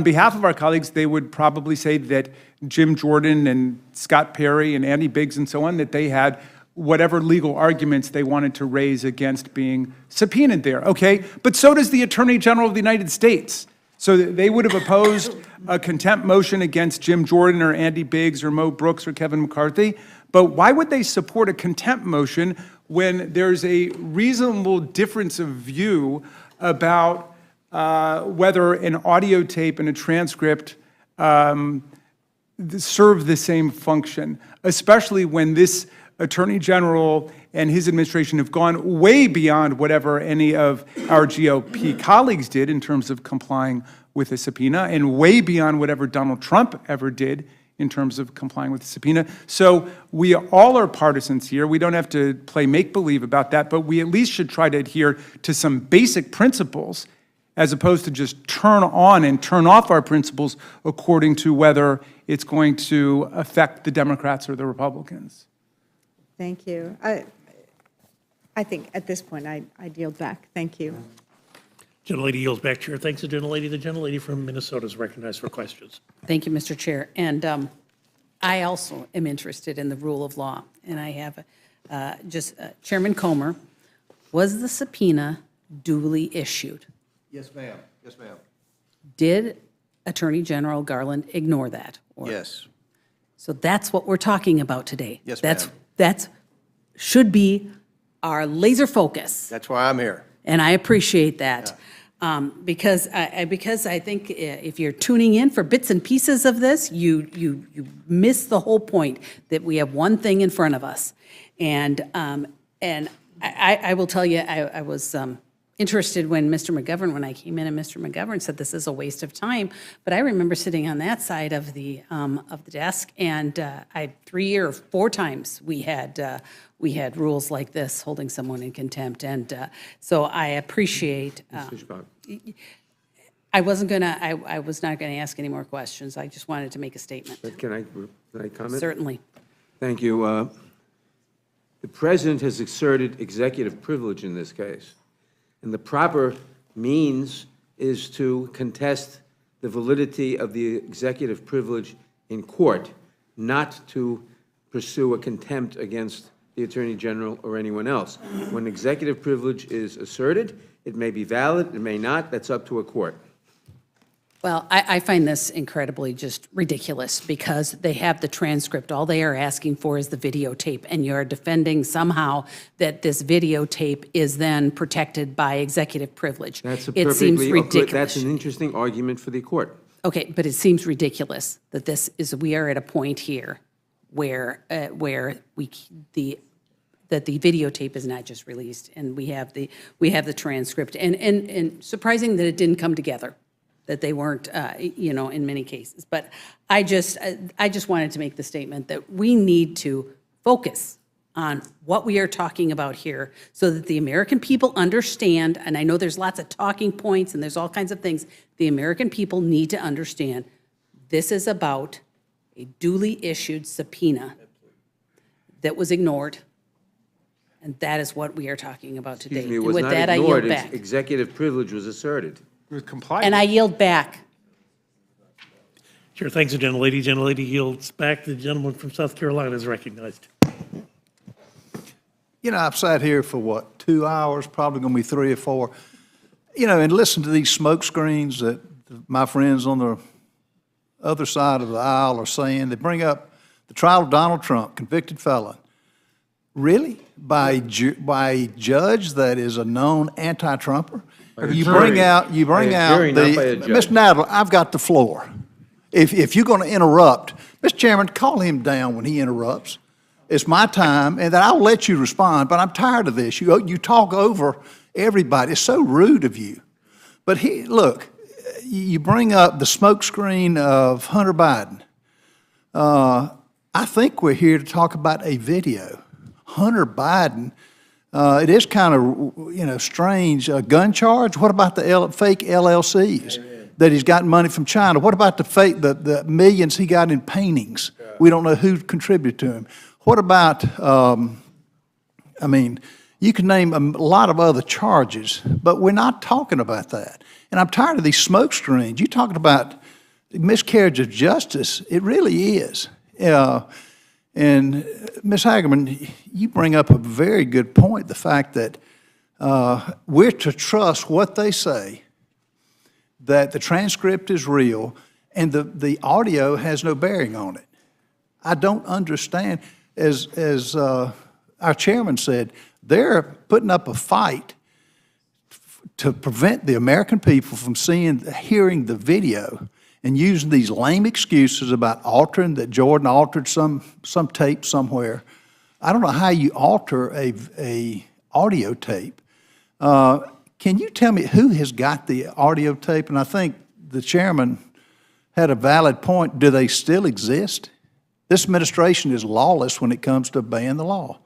behalf of our colleagues, they would probably say that Jim Jordan and Scott Perry and Andy Biggs and so on, that they had whatever legal arguments they wanted to raise against being subpoenaed there, okay? But so does the Attorney General of the United States. So they would have opposed a contempt motion against Jim Jordan or Andy Biggs or Mo Brooks or Kevin McCarthy. But why would they support a contempt motion when there's a reasonable difference of view about whether an audio tape and a transcript serve the same function, especially when this Attorney General and his administration have gone way beyond whatever any of our GOP colleagues did in terms of complying with a subpoena, and way beyond whatever Donald Trump ever did in terms of complying with the subpoena. So we all are partisans here. We don't have to play make-believe about that, but we at least should try to adhere to some basic principles as opposed to just turn on and turn off our principles according to whether it's going to affect the Democrats or the Republicans. Thank you. I think at this point, I'd yield back. Thank you. Gentlelady yields back, Chair. Thanks, the gentlelady. The gentlelady from Minnesota is recognized for questions. Thank you, Mr. Chair. And I also am interested in the rule of law. And I have Chairman Comer, was the subpoena duly issued? Yes, ma'am. Yes, ma'am. Did Attorney General Garland ignore that? Yes. So that's what we're talking about today. Yes, ma'am. That should be our laser focus. That's why I'm here. And I appreciate that. Because I think if you're tuning in for bits and pieces of this, you miss the whole point that we have one thing in front of us. And I will tell you, I was interested when when I came in and Mr. McGovern said this is a waste of time. But I remember sitting on that side of the desk, and 3 or 4 times we had rules like this holding someone in contempt. And so I appreciate. I was not gonna ask any more questions. I just wanted to make a statement. But can I comment? Certainly. Thank you. The President has exerted executive privilege in this case. And the proper means is to contest the validity of the executive privilege in court, not to pursue a contempt against the Attorney General or anyone else. When executive privilege is asserted, it may be valid, it may not, that's up to a court. Well, I find this incredibly just ridiculous because they have the transcript. All they are asking for is the videotape, and you're defending somehow that this videotape is then protected by executive priwilege. It seems ridiculous. That's an interesting argument for the court. Okay, but it seems ridiculous that we are at a point here where the videotape is not just released, and we have the transcript, and surprising that it didn't come together, that they weren't, in many cases. But I just wanted to make the statement that we need to focus on what we are talking about here so that the American people understand, and I know there's lots of talking points and there's all kinds of things, the American people need to understand this is about a duly issued subpoena that was ignored, and that is what we are talking about today. Excuse me, it And was with not that, I ignored, yield it's back. executive privilege was asserted. It was complied And I yield back. Chair, thanks, the gentlelady. Gentlelady yields back. The gentleman from South Carolina is recognized. I've sat here for 2 hours, probably going to be 3 or 4, and listen to these smoke screens that my friends on the other side of the aisle are saying. They bring up the trial of Donald Trump, convicted felon. Really? By judge that is a known anti-Trumper? You bring out the, Mr. Nadler, I've got the floor. If you're going to interrupt, Mr. Chairman, call him down when he interrupts. It's my time, and then I'll let you respond, but I'm tired of this. You talk over everybody. It's so rude of you. But look, you bring up the smokescreen of Hunter Biden. I think we're here to talk about a video. Hunter Biden, it is kind of, strange. A gun charge? What about the fake LLCs that he's gotten money from China? What about the millions he got in paintings? We don't know who contributed to him. What about, you can name a lot of other charges, but we're not talking about that. And I'm tired of these smoke screens. You're talking about miscarriage of justice. It really is. And Ms. Hagerman, you bring up a very good point, the fact that we're to trust what they say, that the transcript is real, and the audio has no bearing on it. I don't understand, as our chairman said, they're putting up a fight to prevent the American people from hearing the video and using these lame excuses about that Jordan altered some tape somewhere. I don't know how you alter a audio tape. Can you tell me who has got the audio tape? And I think the chairman had a valid point. Do they still exist? This administration is lawless when it comes to obeying the law.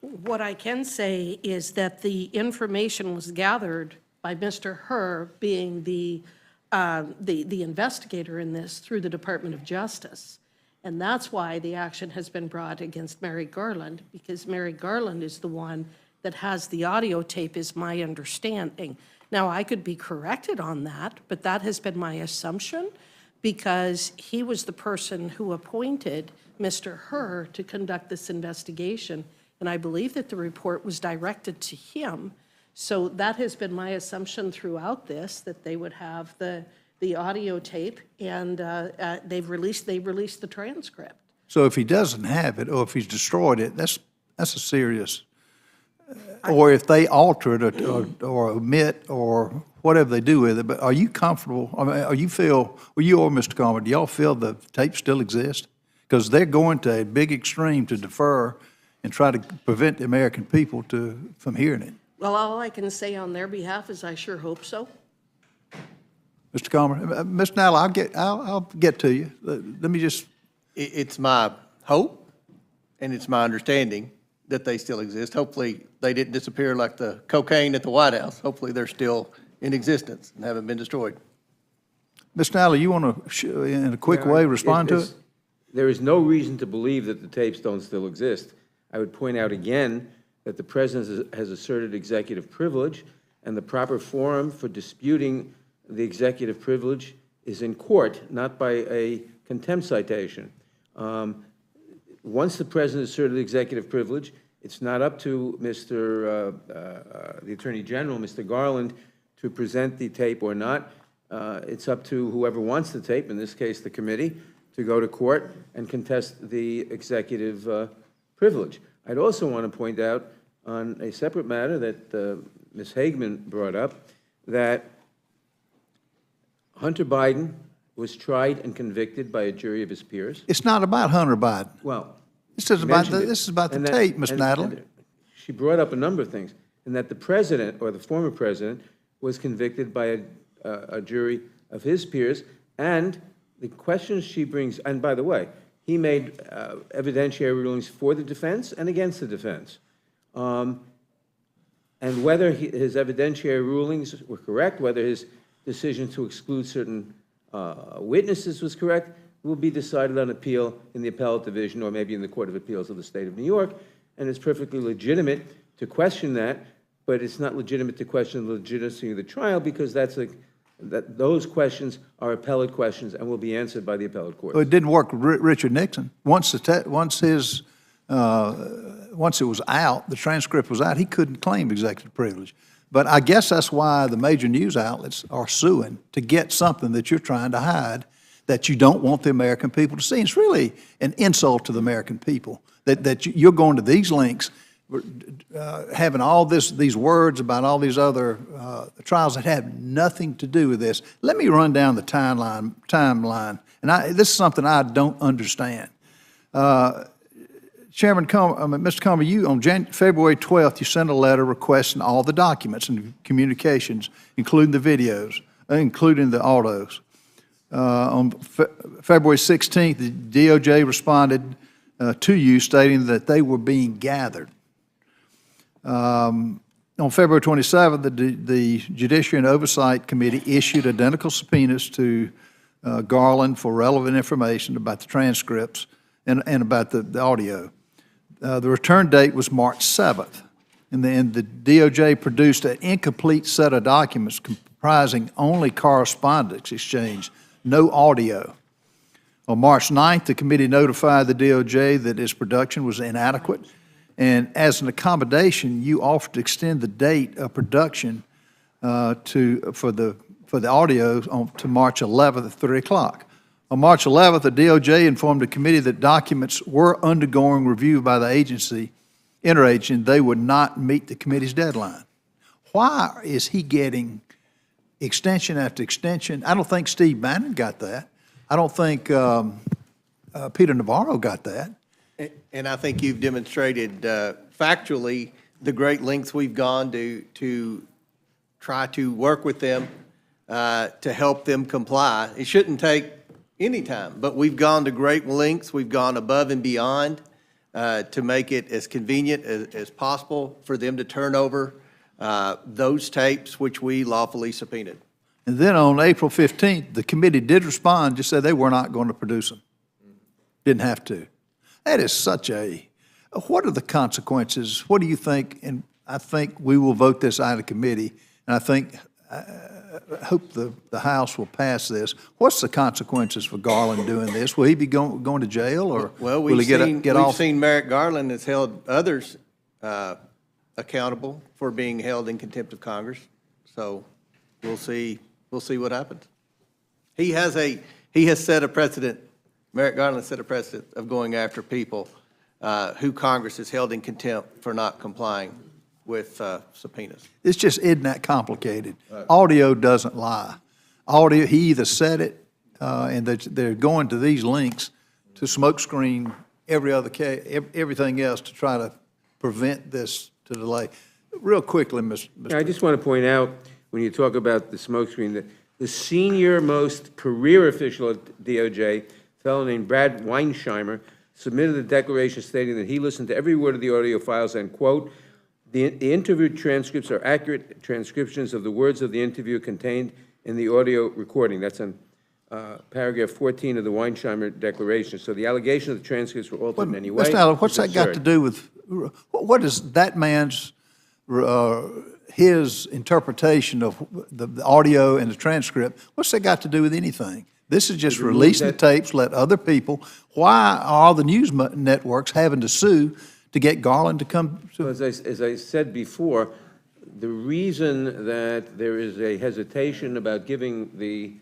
What I can say is that the information was gathered by Mr. Herr being the investigator in this through the Department of Justice. And that's why the action has been brought against Merrick Garland, because Merrick Garland is the one that has the audio tape, is my understanding. Now, I could be corrected on that, but that has been my assumption, because he was the person who appointed Mr. Herr to conduct this investigation, and I believe that the report was directed to him. So that has been my assumption throughout this, that they would have the audio tape, and they've released the transcript. So if he doesn't have it, or if he's destroyed it, that's a serious, or if they alter it or omit or whatever they do with it. But are you comfortable, I mean, you or Mr. Comer, do y'all feel the tape still exists? Because they're going to a big extreme to defer and try to prevent the American people from hearing it. Well, all I can say on their behalf is I sure hope so. Mr. Comer, Ms. Nalla, I'll get to you. Let me just. It's my hope, and it's my understanding that they still exist. Hopefully, they didn't disappear like the cocaine at the White House. Hopefully, they're still in existence and haven't been destroyed. Ms. Nalla, you want to, in a quick way, respond to it? There is no reason to believe that the tapes don't still exist. I would point out again that the President has asserted executive privilege, and the proper forum for disputing the executive privilege is in court, not by a contempt citation. Once the President asserted executive privilege, it's not up to the Attorney General, Mr. Garland, to present the tape or not. It's up to whoever wants the tape, in this case the committee, to go to court and contest the executive privilege. I'd also want to point out on a separate matter that Ms. Hageman brought up, that Hunter Biden was tried and convicted by a jury of his peers. It's not about Hunter Biden. Well, this is about the tape, Ms. Nalla. She brought up a number of things, and that the President, or the former President, was convicted by a jury of his peers, and the questions she brings, and by the way, he made evidentiary rulings for the defense and against the defense. And whether his evidentiary rulings were correct, whether his decision to exclude certain witnesses was correct, will be decided on appeal in the appellate division or maybe in the Court of Appeals of the State of New York. And it's perfectly legitimate to question that, but it's not legitimate to question the legitimacy of the trial, because those questions are appellate questions and will be answered by the appellate court. Well, it didn't work with Richard Nixon. Once it was out, the transcript was out, he couldn't claim executive privilege. But I guess that's why the major news outlets are suing, to get something that you're trying to hide, that you don't want the American people to see. It's really an insult to the American people that you're going to these links, having all these words about all these other trials that have nothing to do with this. Let me run down the timeline, and this is something I don't understand. Mr. Comer, you on February 12th, you sent a letter requesting all the documents and communications, including the videos, including the autos. On February 16th, the DOJ responded to you stating that they were being gathered. On February 27th, the Judiciary and Oversight Committee issued identical subpoenas to Garland for relevant information about the transcripts and about the audio. The return date was March 7th, and then the DOJ produced an incomplete set of documents comprising only correspondence exchange, no audio. On March 9th, the committee notified the DOJ that its production was inadequate, and as an accommodation, you offered to extend the date of production for the audio to March 11th at 3 o'clock. On March 11th, the DOJ informed the committee that documents were undergoing review by the interagency, and they would not meet the committee's deadline. Why is he getting extension after extension? I don't think Steve Bannon got that. I don't think Peter Navarro got that. And I think you've demonstrated factually the great lengths we've gone to try to work with them to help them comply. It shouldn't take any time, but we've gone to great lengths. We've gone above and beyond to make it as convenient as possible for them to turn over those tapes which we lawfully subpoenaed. And then on April 15th, the committee did respond, just said they were not going to produce them. Didn't have to. That is such a, what are the consequences? What do you think? And I think we will vote this out of committee, and I hope the House will pass this. What's the consequences for Garland doing this? Will he be going to jail, or will he get off? We've seen Merrick Garland has held others accountable for being held in contempt of Congress. So we'll see what happens. He has set a precedent. Merrick Garland set a precedent of going after people who Congress has held in contempt for not complying with subpoenas. It's just, isn't that complicated? Audio doesn't lie. Audio, he either said it, and they're going to these links to smokescreen everything else to try to prevent this to delay. Real quickly, Mr. I just want to point out, when you talk about the smokescreen, that the senior-most career official at DOJ, a fellow named Brad Weinsheimer, submitted a declaration stating that he listened to every word of the audio files and, quote, the interview transcripts are accurate transcriptions of the words of the interview contained in the audio recording. That's on paragraph 14 of the Weinsheimer declaration. So the allegation of the transcripts were altered in any way. Mr. Allen, what's that got to do with, what is that man's, his interpretation of the audio and the transcript, what's that got to do with anything? This is just releasing the tapes, let other people. Why are all the news networks having to sue to get Garland to come? As I said before, the reason that there is a hesitation about giving the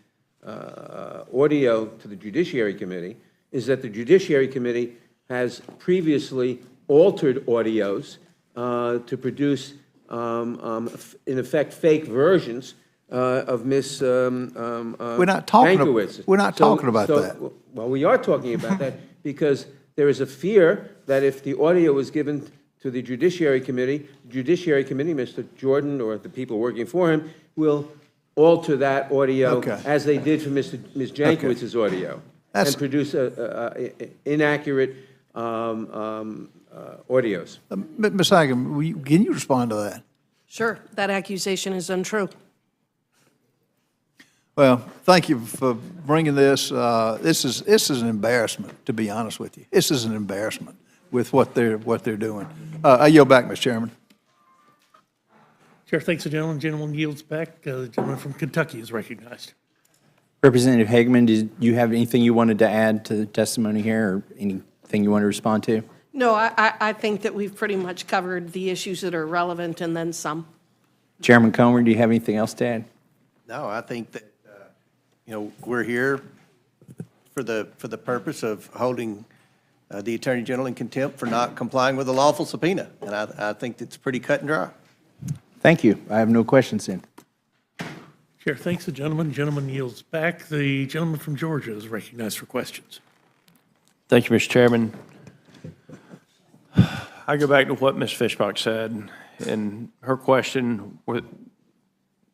audio to the Judiciary Committee is that the Judiciary Committee has previously altered audios to produce, in effect, fake versions of Ms. We're not talking about that. Well, we are talking about that because there is a fear that if the audio was given to the Judiciary Committee, Mr. Jordan or the people working for him, will alter that audio as they did for Ms. Jankowicz's audio and produce inaccurate audios. Ms. Hagan, can you respond to that? Sure, that accusation is untrue. Well, thank you for bringing this. This is an embarrassment, to be honest with you. This is an embarrassment with what they're doing. I yield back, Mr. Chairman. Chair thanks the gentleman. Gentleman yields back. The gentleman from Kentucky is recognized. Representative Hageman, did you have anything you wanted to add to the testimony here, or anything you want to respond to? No, I think that we've pretty much covered the issues that are relevant and then some. Chairman Comer, do you have anything else to add? No, I think that, we're here for the purpose of holding the Attorney General in contempt for not complying with a lawful subpoena. And I think it's pretty cut and dry. Thank you. I have no questions then. Chair thanks the gentleman. Gentleman yields back. The gentleman from Georgia is recognized for questions. Thank you, Mr. Chairman. I go back to what Ms. Fishbach said in her question. Were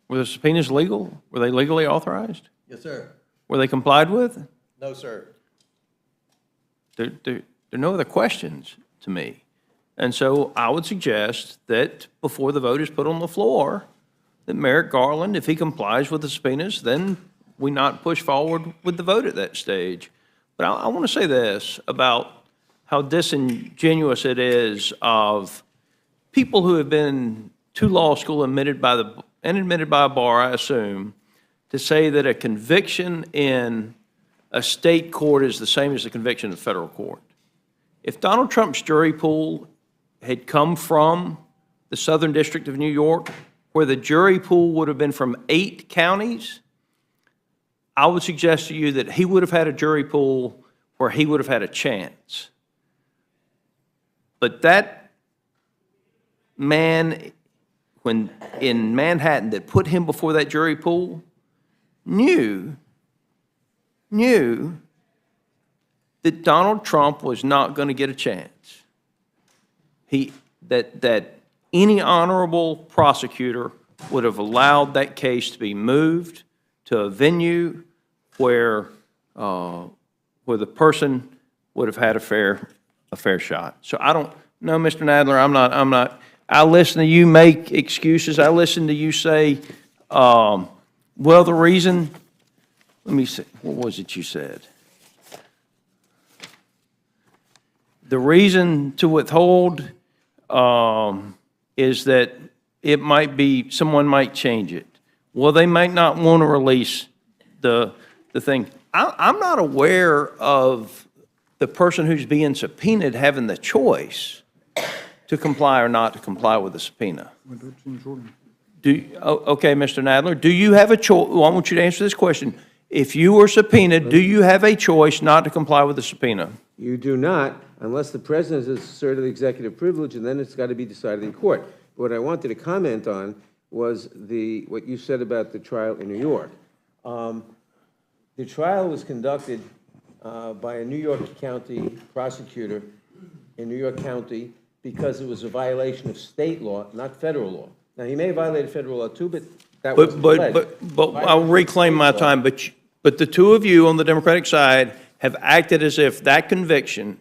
the subpoenas legal? Were they legally authorized? Yes, sir. Were they complied with? No, sir. There are no other questions to me. And so I would suggest that before the vote is put on the floor, that Merrick Garland, if he complies with the subpoenas, then we not push forward with the vote at that stage. But I want to say this about how disingenuous it is of people who have been to law school admitted by a bar, I assume, to say that a conviction in a state court is the same as the conviction in federal court. If Donald Trump's jury pool had come from the Southern District of New York, where the jury pool would have been from 8 counties, I would suggest to you that he would have had a jury pool where he would have had a chance. But that man, when in Manhattan, that put him before that jury pool, knew that Donald Trump was not going to get a chance. That any honorable prosecutor would have allowed that case to be moved to a venue where the person would have had a fair shot. So I don't know, Mr. Nadler, I'm not. I listen to you make excuses. I listen to you say, well, the reason. Let me see. What was it you said? The reason to withhold is that it might be, someone might change it. Well, they might not want to release the thing. I'm not aware of the person who's being subpoenaed having the choice to comply or not to comply with the subpoena. Okay, Mr. Nadler, do you have a choice? Well, I want you to answer this question. If you were subpoenaed, do you have a choice not to comply with the subpoena? You do not, unless the president has asserted executive privilege, and then it's got to be decided in court. What I wanted to comment on was what you said about the trial in New York. The trial was conducted by a New York County prosecutor in New York County because it was a violation of state law, not federal law. Now, he may have violated federal law too, but that wasn't alleged. But I'll reclaim my time, but the two of you on the Democratic side have acted as if that conviction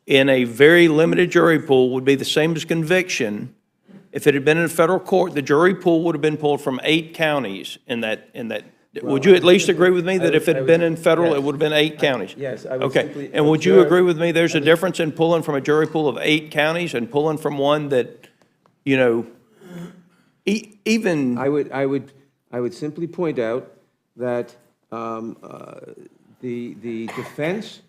in a very limited jury pool would be the same as conviction. If it had been in a federal court, the jury pool would have been pulled from 8 counties in that. Would you at least agree with me that if it had been in federal, it would have been 8 counties? Yes, I would Okay, simply and would you observe- agree with me there's a difference in pulling from a jury pool of 8 counties and pulling from one that, you know, even. I would simply point out that the defense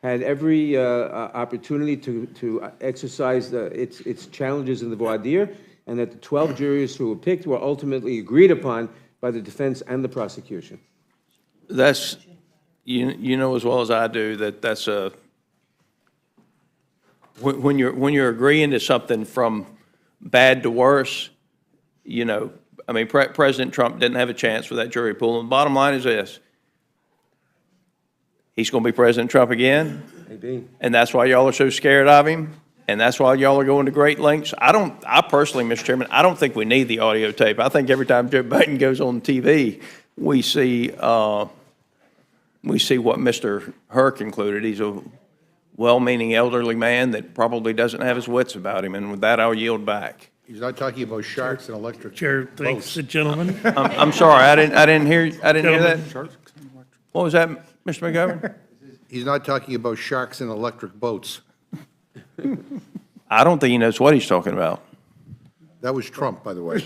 had every opportunity to exercise its challenges in the voir dire, and that the 12 jurors who were picked were ultimately agreed upon by the defense and the prosecution. That's, you know as well as I do that that's when you're agreeing to something from bad to worse, you know, I mean, President Trump didn't have a chance with that jury pool. And the bottom line is this: he's going to be President Trump again, Maybe. and that's why y'all are so scared of him, and that's why y'all are going to great lengths. I personally, Mr. Chairman, I don't think we need the audio tape. I think every time Joe Biden goes on TV, we see what Mr. Hur concluded. He's a well-meaning elderly man that probably doesn't have his wits about him, and with that, I'll yield back. He's not talking about sharks and electric Chair, thanks the gentleman. I'm sorry, I didn't hear that. What was that, Mr. McGovern? He's not talking about sharks and electric boats. I don't think he knows what he's talking about. That was Trump, by the way.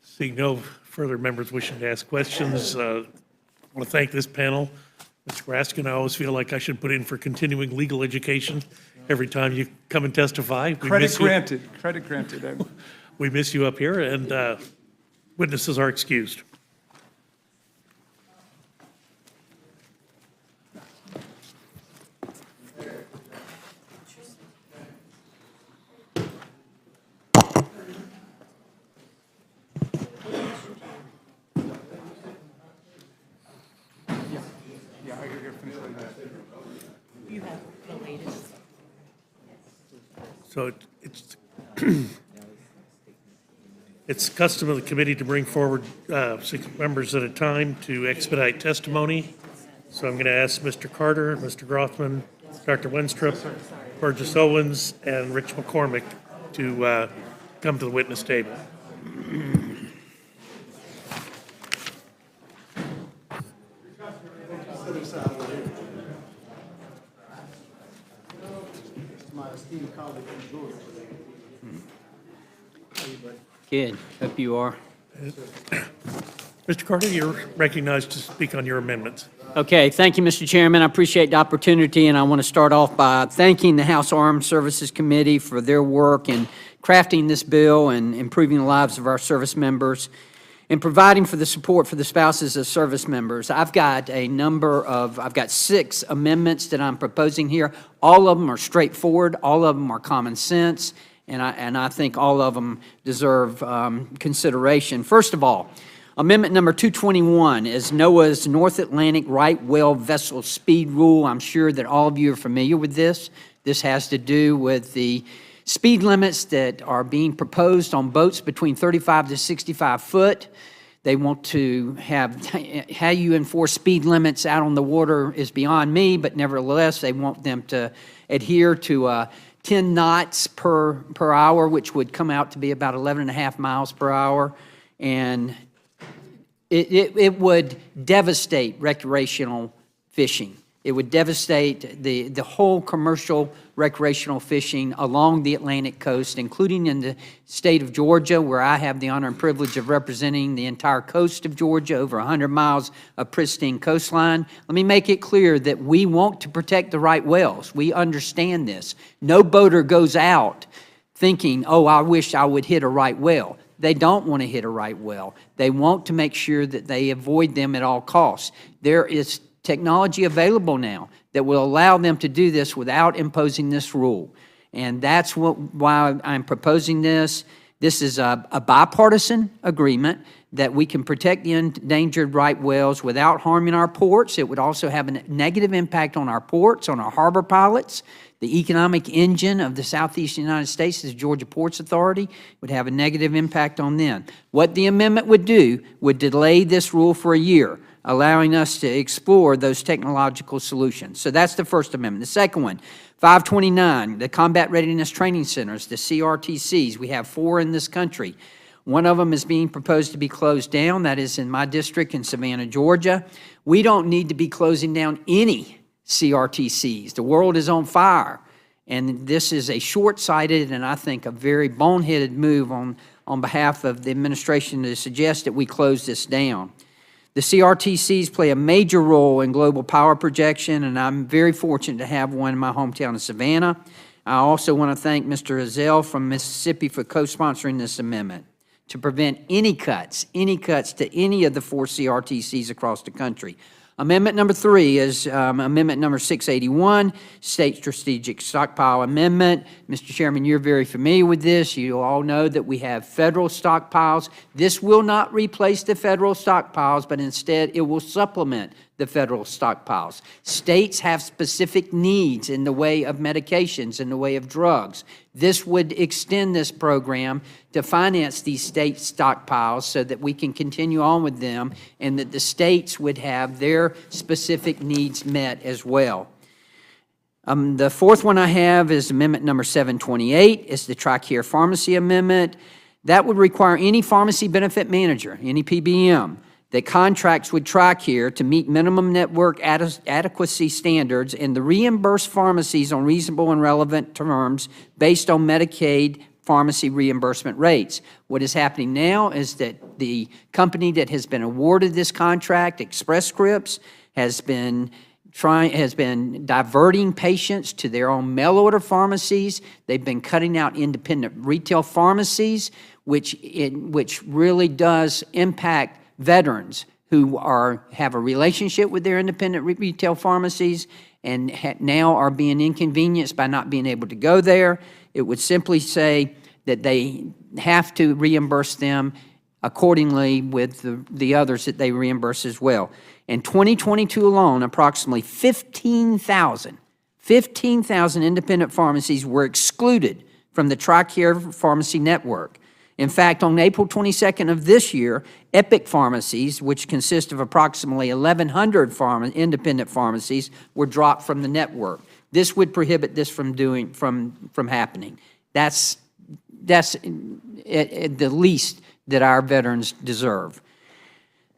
Seeing no further members wishing to ask questions, I want to thank this panel. Mr. Raskin, I always feel like I should put in for continuing legal education every time you come and testify. Credit granted. We miss you up here, and witnesses are excused. So it's custom of the committee to bring forward 6 members at a time to expedite testimony. So I'm going to ask Mr. Carter, Mr. Grothman, Dr. Wenstrup, Burgess Owens, and Rich McCormick to come to the witness table. Good. Hope you are. Mr. Carter, you're recognized to speak on your amendments. Okay, thank you, Mr. Chairman. I appreciate the opportunity, and I want to start off by thanking the House Armed Services Committee for their work in crafting this bill and improving the lives of our service members and providing for the support for the spouses of service members. I've got 6 amendments that I'm proposing here. All of them are straightforward. All of them are common sense, and I think all of them deserve consideration. First of all, Amendment number 221 is NOAA's North Atlantic Right Whale Vessel Speed Rule. I'm sure that all of you are familiar with this. This has to do with the speed limits that are being proposed on boats between 35 to 65 foot. They want to have, how you enforce speed limits out on the water is beyond me, but nevertheless, they want them to adhere to 10 knots per hour, which would come out to be about 11.5 miles per hour. And it would devastate recreational fishing. It would devastate the whole commercial recreational fishing along the Atlantic coast, including in the state of Georgia, where I have the honor and privilege of representing the entire coast of Georgia, over 100 miles of pristine coastline. Let me make it clear that we want to protect the right whales. We understand this. No boater goes out thinking, oh, I wish I would hit a right whale. They don't want to hit a right whale. They want to make sure that they avoid them at all costs. There is technology available now that will allow them to do this without imposing this rule. And that's why I'm proposing this. This is a bipartisan agreement that we can protect the endangered right whales without harming our ports. It would also have a negative impact on our ports, on our harbor pilots. The economic engine of the southeastern United States is Georgia Ports Authority. It would have a negative impact on them. What the amendment would do would delay this rule for a year, allowing us to explore those technological solutions. So that's the first amendment. The second one, 529, the Combat Readiness Training Centers, the CRTCs. We have 4 in this country. One of them is being proposed to be closed down. That is in my district in Savannah, Georgia. We don't need to be closing down any CRTCs. The world is on fire, and this is a short-sighted and I think a very boneheaded move on behalf of the administration to suggest that we close this down. The CRTCs play a major role in global power projection, and I'm very fortunate to have one in my hometown of Savannah. I also want to thank Mr. Ezell from Mississippi for co-sponsoring this amendment to prevent any cuts to any of the 4 CRTCs across the country. Amendment number 3 is Amendment number 681, State Strategic Stockpile Amendment. Mr. Chairman, you're very familiar with this. You all know that we have federal stockpiles. This will not replace the federal stockpiles, but instead it will supplement the federal stockpiles. States have specific needs in the way of medications, in the way of drugs. This would extend this program to finance these state stockpiles so that we can continue on with them and that the states would have their specific needs met as well. The fourth one I have is Amendment number 728. It's the TRICARE Pharmacy Amendment. That would require any pharmacy benefit manager, any PBM, that contracts with TRICARE to meet minimum network adequacy standards and the reimburse pharmacies on reasonable and relevant terms based on Medicaid pharmacy reimbursement rates. What is happening now is that the company that has been awarded this contract, Express Scripts, has been diverting patients to their own mail order pharmacies. They've been cutting out independent retail pharmacies, which really does impact veterans who have a relationship with their independent retail pharmacies and now are being inconvenienced by not being able to go there. It would simply say that they have to reimburse them accordingly with the others that they reimburse as well. In 2022 alone, approximately 15,000 independent pharmacies were excluded from the TRICARE pharmacy network. In fact, on April 22nd of this year, Epoch pharmacies, which consist of approximately 1,100 independent pharmacies, were dropped from the network. This would prohibit this from happening. That's at the least that our veterans deserve.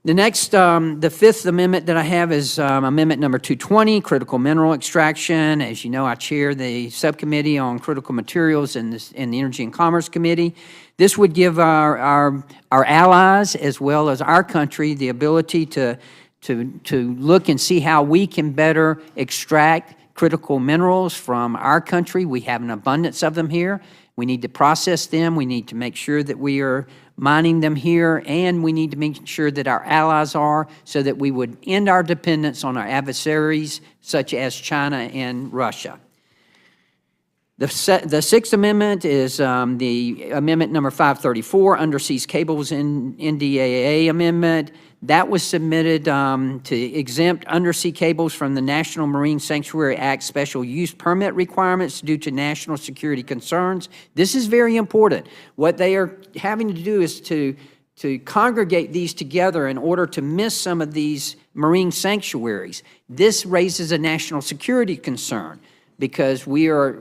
The next, the fifth amendment that I have is amendment number 220, critical mineral extraction. As you know, I chair the subcommittee on critical materials in the Energy and Commerce Committee. This would give our allies as well as our country the ability to look and see how we can better extract critical minerals from our country. We have an abundance of them here. We need to process them. We need to make sure that we are mining them here, and we need to make sure that our allies are, so that we would end our dependence on our adversaries such as China and Russia. The Sixth Amendment is the amendment number 534, underseas cables in NDAA amendment. That was submitted to exempt undersea cables from the National Marine Sanctuary Act special use permit requirements due to national security concerns. This is very important. What they are having to do is to congregate these together in order to miss some of these marine sanctuaries. This raises a national security concern because we are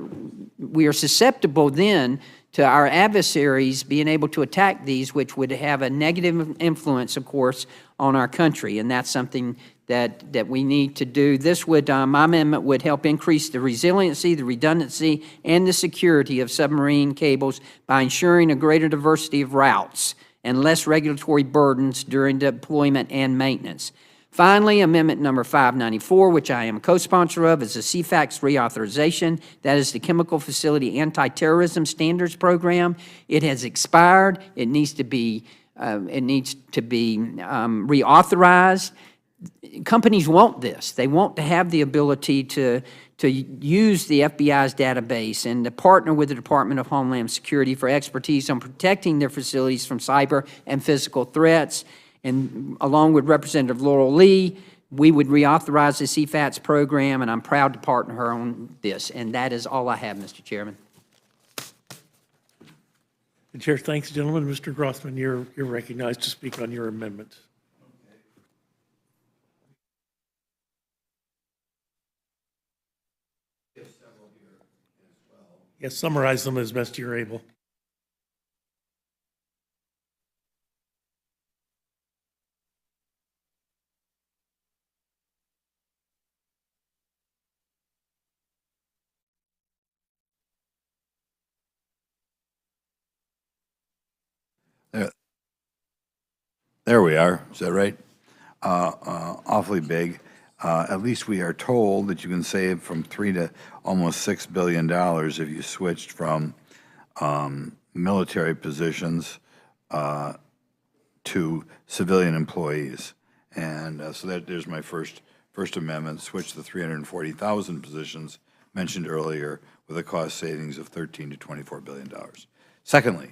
susceptible then to our adversaries being able to attack these, which would have a negative influence, of course, on our country, and that's something that we need to do. This would, my amendment would help increase the resiliency, the redundancy, and the security of submarine cables by ensuring a greater diversity of routes and less regulatory burdens during deployment and maintenance. Finally, amendment number 594, which I am a co-sponsor of, is the CFAX reauthorization. That is the Chemical Facility Anti-Terrorism Standards Program. It has expired. It needs to be reauthorized. Companies want this. They want to have the ability to use the FBI's database and to partner with the Department of Homeland Security for expertise on protecting their facilities from cyber and physical threats. And along with Representative Laurel Lee, we would reauthorize the CFATS program, and I'm proud to partner her on this. And that is all I have, Mr. Chairman. The chair thanks, gentlemen. Mr. Grothman, you're recognized to speak on your amendment. Yes, summarize them as best you're able. There we are. Is that right? Awfully big. At least we are told that you can save from $3 to almost $6 billion if you switched from military positions to civilian employees. And so there's my first amendment, switch the 340,000 positions mentioned earlier with a cost savings of $13 to $24 billion. Secondly,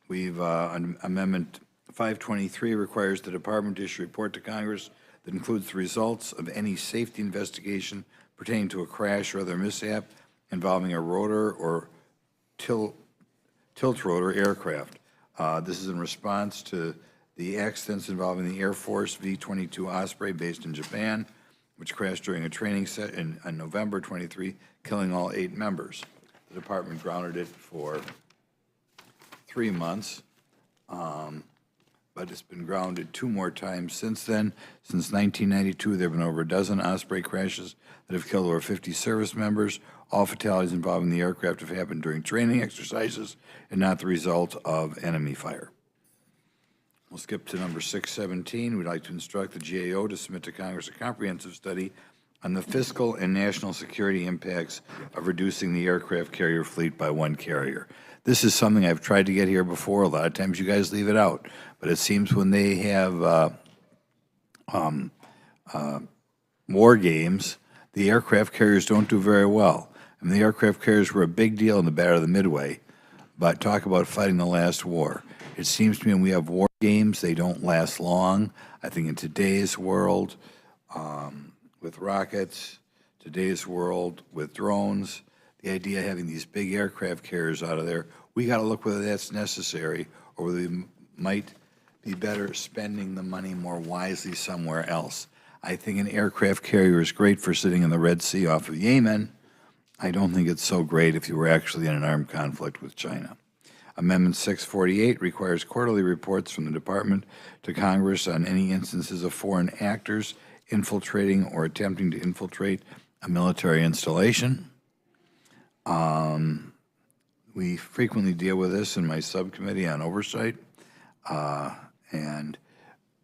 we've amendment 523 requires the department to issue a report to Congress that includes the results of any safety investigation pertaining to a crash or other mishap involving a rotor or tilt rotor aircraft. This is in response to the accidents involving the Air Force V-22 Osprey based in Japan, which crashed during a training set on November 23, killing all 8 members. The department grounded it for 3 months. But it's been grounded 2 more times since then. Since 1992, there have been over a dozen Osprey crashes that have killed over 50 service members. All fatalities involving the aircraft have happened during training exercises and not the result of enemy fire. We'll skip to number 617. We'd like to instruct the GAO to submit to Congress a comprehensive study on the fiscal and national security impacts of reducing the aircraft carrier fleet by 1 carrier. This is something I've tried to get here before. A lot of times you guys leave it out. But it seems when they have war games, the aircraft carriers don't do very well. I mean, the aircraft carriers were a big deal in the Battle of the Midway, but talk about fighting the last war. It seems to me when we have war games, they don't last long. I think in today's world, with rockets, today's world with drones, the idea of having these big aircraft carriers out of there, we got to look whether that's necessary or whether we might be better spending the money more wisely somewhere else. I think an aircraft carrier is great for sitting in the Red Sea off of Yemen. I don't think it's so great if you were actually in an armed conflict with China. Amendment 648 requires quarterly reports from the department to Congress on any instances of foreign actors infiltrating or attempting to infiltrate a military installation. We frequently deal with this in my subcommittee on oversight, and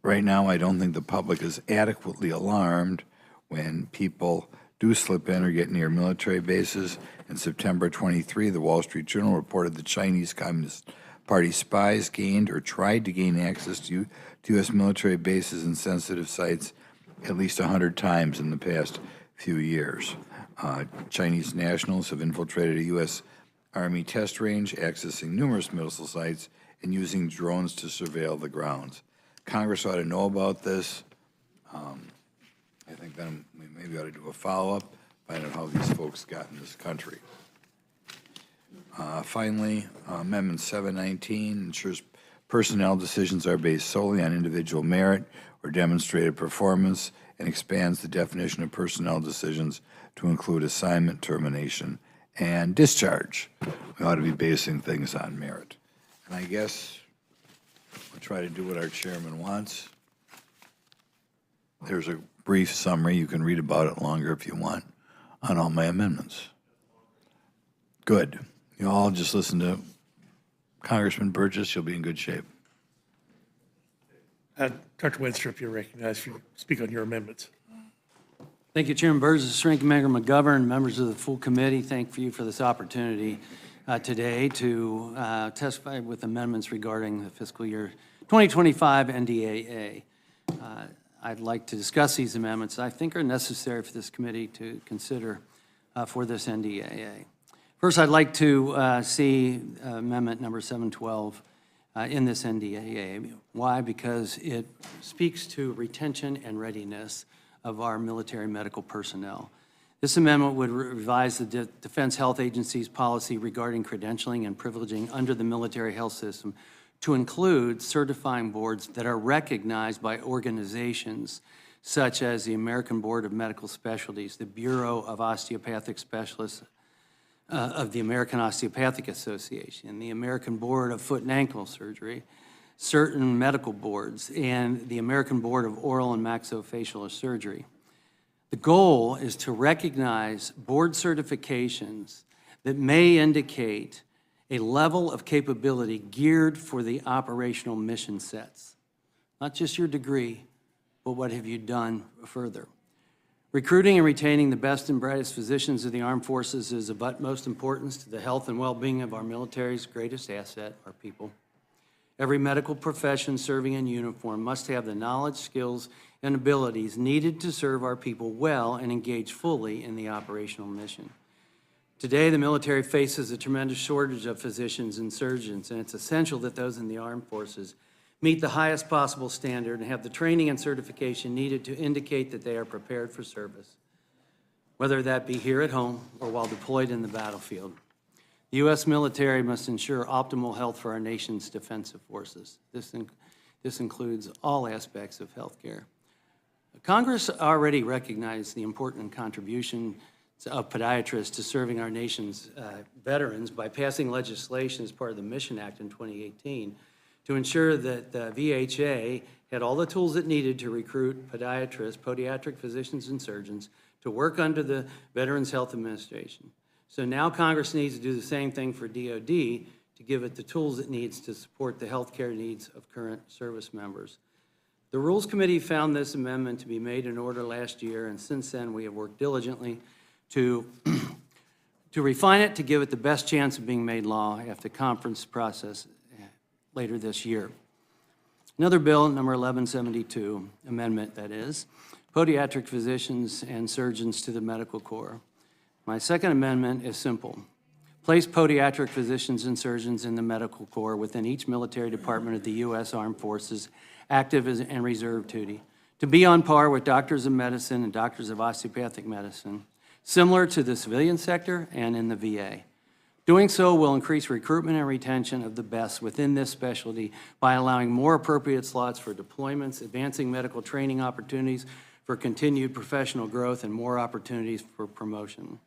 right now I don't think the public is adequately alarmed when people do slip in or get near military bases. In September 23, the Wall Street Journal reported that Chinese Communist Party spies gained or tried to gain access to U.S. military bases and sensitive sites at least 100 times in the past few years. Chinese nationals have infiltrated a U.S. Army test range, accessing numerous missile sites and using drones to surveil the grounds. Congress ought to know about this. I think then we maybe ought to do a follow-up, find out how these folks got in this country. Finally, Amendment 719 ensures personnel decisions are based solely on individual merit or demonstrated performance and expands the definition of personnel decisions to include assignment, termination, and discharge. We ought to be basing things on merit. And I guess we'll try to do what our chairman wants. There's a brief summary. You can read about it longer if you want on all my amendments. Good. You all just listen to Congressman Burgess. You'll be in good shape. Dr. Wenstrup, you're recognized to speak on your amendments. Thank you, Chairman Burgess, Ranking Member McGovern, members of the full committee. Thank you for this opportunity today to testify with amendments regarding the fiscal year 2025 NDAA. I'd like to discuss these amendments I think are necessary for this committee to consider for this NDAA. First, I'd like to see amendment number 712 in this NDAA. Why? Because it speaks to retention and readiness of our military medical personnel. This amendment would revise the Defense Health Agency's policy regarding credentialing and privileging under the military health system to include certifying boards that are recognized by organizations such as the American Board of Medical Specialties, the Bureau of Osteopathic Specialists of the American Osteopathic Association, the American Board of Foot and Ankle Surgery, certain medical boards, and the American Board of Oral and Maxillofacial Surgery. The goal is to recognize board certifications that may indicate a level of capability geared for the operational mission sets. Not just your degree, but what have you done further. Recruiting and retaining the best and brightest physicians of the armed forces is of utmost importance to the health and well-being of our military's greatest asset, our people. Every medical profession serving in uniform must have the knowledge, skills, and abilities needed to serve our people well and engage fully in the operational mission. Today, the military faces a tremendous shortage of physicians and surgeons, and it's essential that those in the armed forces meet the highest possible standard and have the training and certification needed to indicate that they are prepared for service, whether that be here at home or while deployed in the battlefield. The U.S. military must ensure optimal health for our nation's defensive forces. This includes all aspects of health care. Congress already recognized the important contribution of podiatrists to serving our nation's veterans by passing legislation as part of the Mission Act in 2018 to ensure that the VHA had all the tools it needed to recruit podiatrists, podiatric physicians and surgeons to work under the Veterans Health Administration. So now Congress needs to do the same thing for DOD to give it the tools it needs to support the health care needs of current service members. The Rules Committee found this amendment to be made in order last year, and since then we have worked diligently to refine it to give it the best chance of being made law after the conference process later this year. Another bill, number 1172, amendment that is, podiatric physicians and surgeons to the medical corps. My second amendment is simple. Place podiatric physicians and surgeons in the medical corps within each military department of the U.S. Armed Forces, active and reserve duty, to be on par with doctors of medicine and doctors of osteopathic medicine, similar to the civilian sector and in the VA. Doing so will increase recruitment and retention of the best within this specialty by allowing more appropriate slots for deployments, advancing medical training opportunities for continued professional growth, and more opportunities for promotion.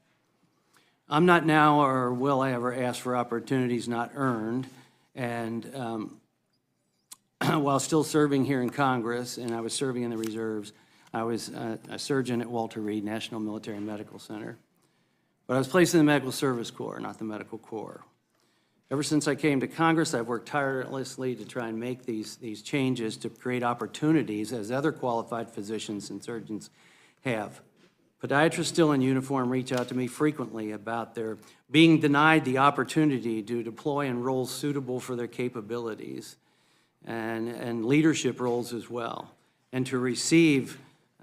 I'm not now or will I ever ask for opportunities not earned, And while still serving here in Congress, and I was serving in the reserves, I was a surgeon at Walter Reed National Military Medical Center. But I was placed in the Medical Service Corps, not the Medical Corps. Ever since I came to Congress, I've worked tirelessly to try and make these changes to create opportunities as other qualified physicians and surgeons have. Podiatrists still in uniform reach out to me frequently about their being denied the opportunity to deploy in roles suitable for their capabilities and leadership roles as well, and to receive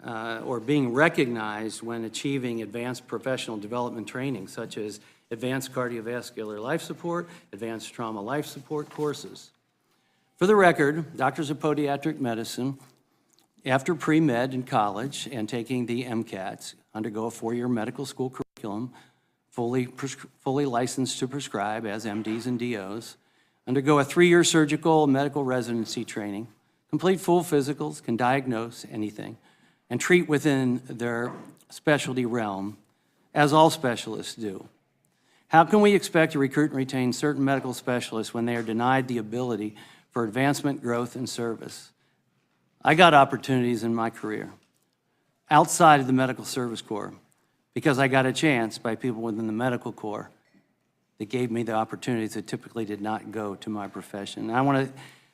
or being recognized when achieving advanced professional development training, such as advanced cardiovascular life support, advanced trauma life support courses. For the record, doctors of podiatric medicine, after pre-med in college and taking the MCATs, undergo a 4-year medical school curriculum, fully licensed to prescribe as MDs and DOs, undergo a 3-year surgical medical residency training, complete full physicals, can diagnose anything, and treat within their specialty realm, as all specialists do. How can we expect to recruit and retain certain medical specialists when they are denied the ability for advancement, growth, and service? I got opportunities in my career outside of the Medical Service Corps because I got a chance by people within the Medical Corps that gave me the opportunities that typically did not go to my profession. And I want to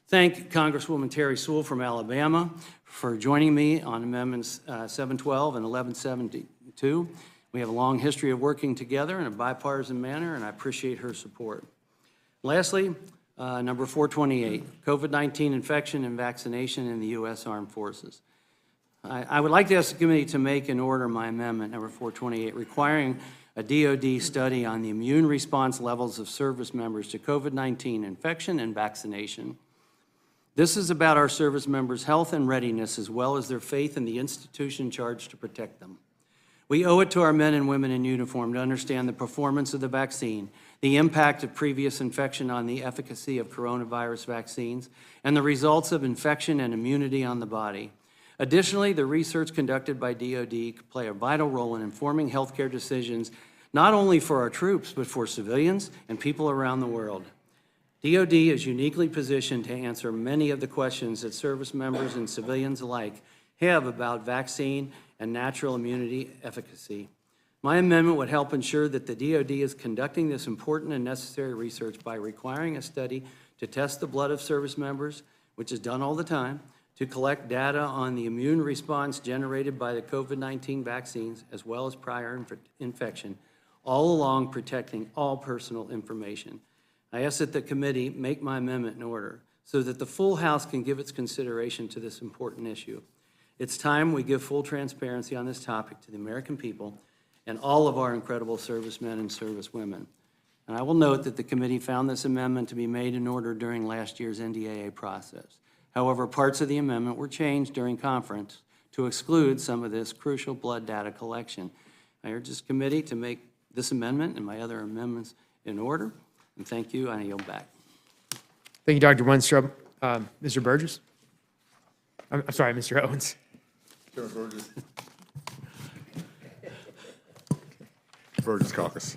thank Congresswoman Terry Sewell from Alabama for joining me on Amendments 712 and 1172. We have a long history of working together in a bipartisan manner, and I appreciate her support. Lastly, number 428, COVID-19 infection and vaccination in the U.S. Armed Forces. I would like to ask the committee to make in order my amendment, number 428, requiring a DOD study on the immune response levels of service members to COVID-19 infection and vaccination. This is about our service members' health and readiness, as well as their faith in the institution charged to protect them. We owe it to our men and women in uniform to understand the performance of the vaccine, the impact of previous infection on the efficacy of coronavirus vaccines, and the results of infection and immunity on the body. Additionally, the research conducted by DOD could play a vital role in informing healthcare decisions, not only for our troops, but for civilians and people around the world. DOD is uniquely positioned to answer many of the questions that service members and civilians alike have about vaccine and natural immunity efficacy. My amendment would help ensure that the DOD is conducting this important and necessary research by requiring a study to test the blood of service members, which is done all the time, to collect data on the immune response generated by the COVID-19 vaccines, as well as prior infection, all along protecting all personal information. I ask that the committee make my amendment in order so that the full House can give its consideration to this important issue. It's time we give full transparency on this topic to the American people and all of our incredible servicemen and servicewomen. And I will note that the committee found this amendment to be made in order during last year's NDAA process. However, parts of the amendment were changed during conference to exclude some of this crucial blood data collection. I urge this committee to make this amendment and my other amendments in order. And thank you, and I yield back. Thank you, Dr. Wenstrup. Mr. Burgess? I'm sorry, Mr. Owens. Chairman Burgess. Burgess Caucus.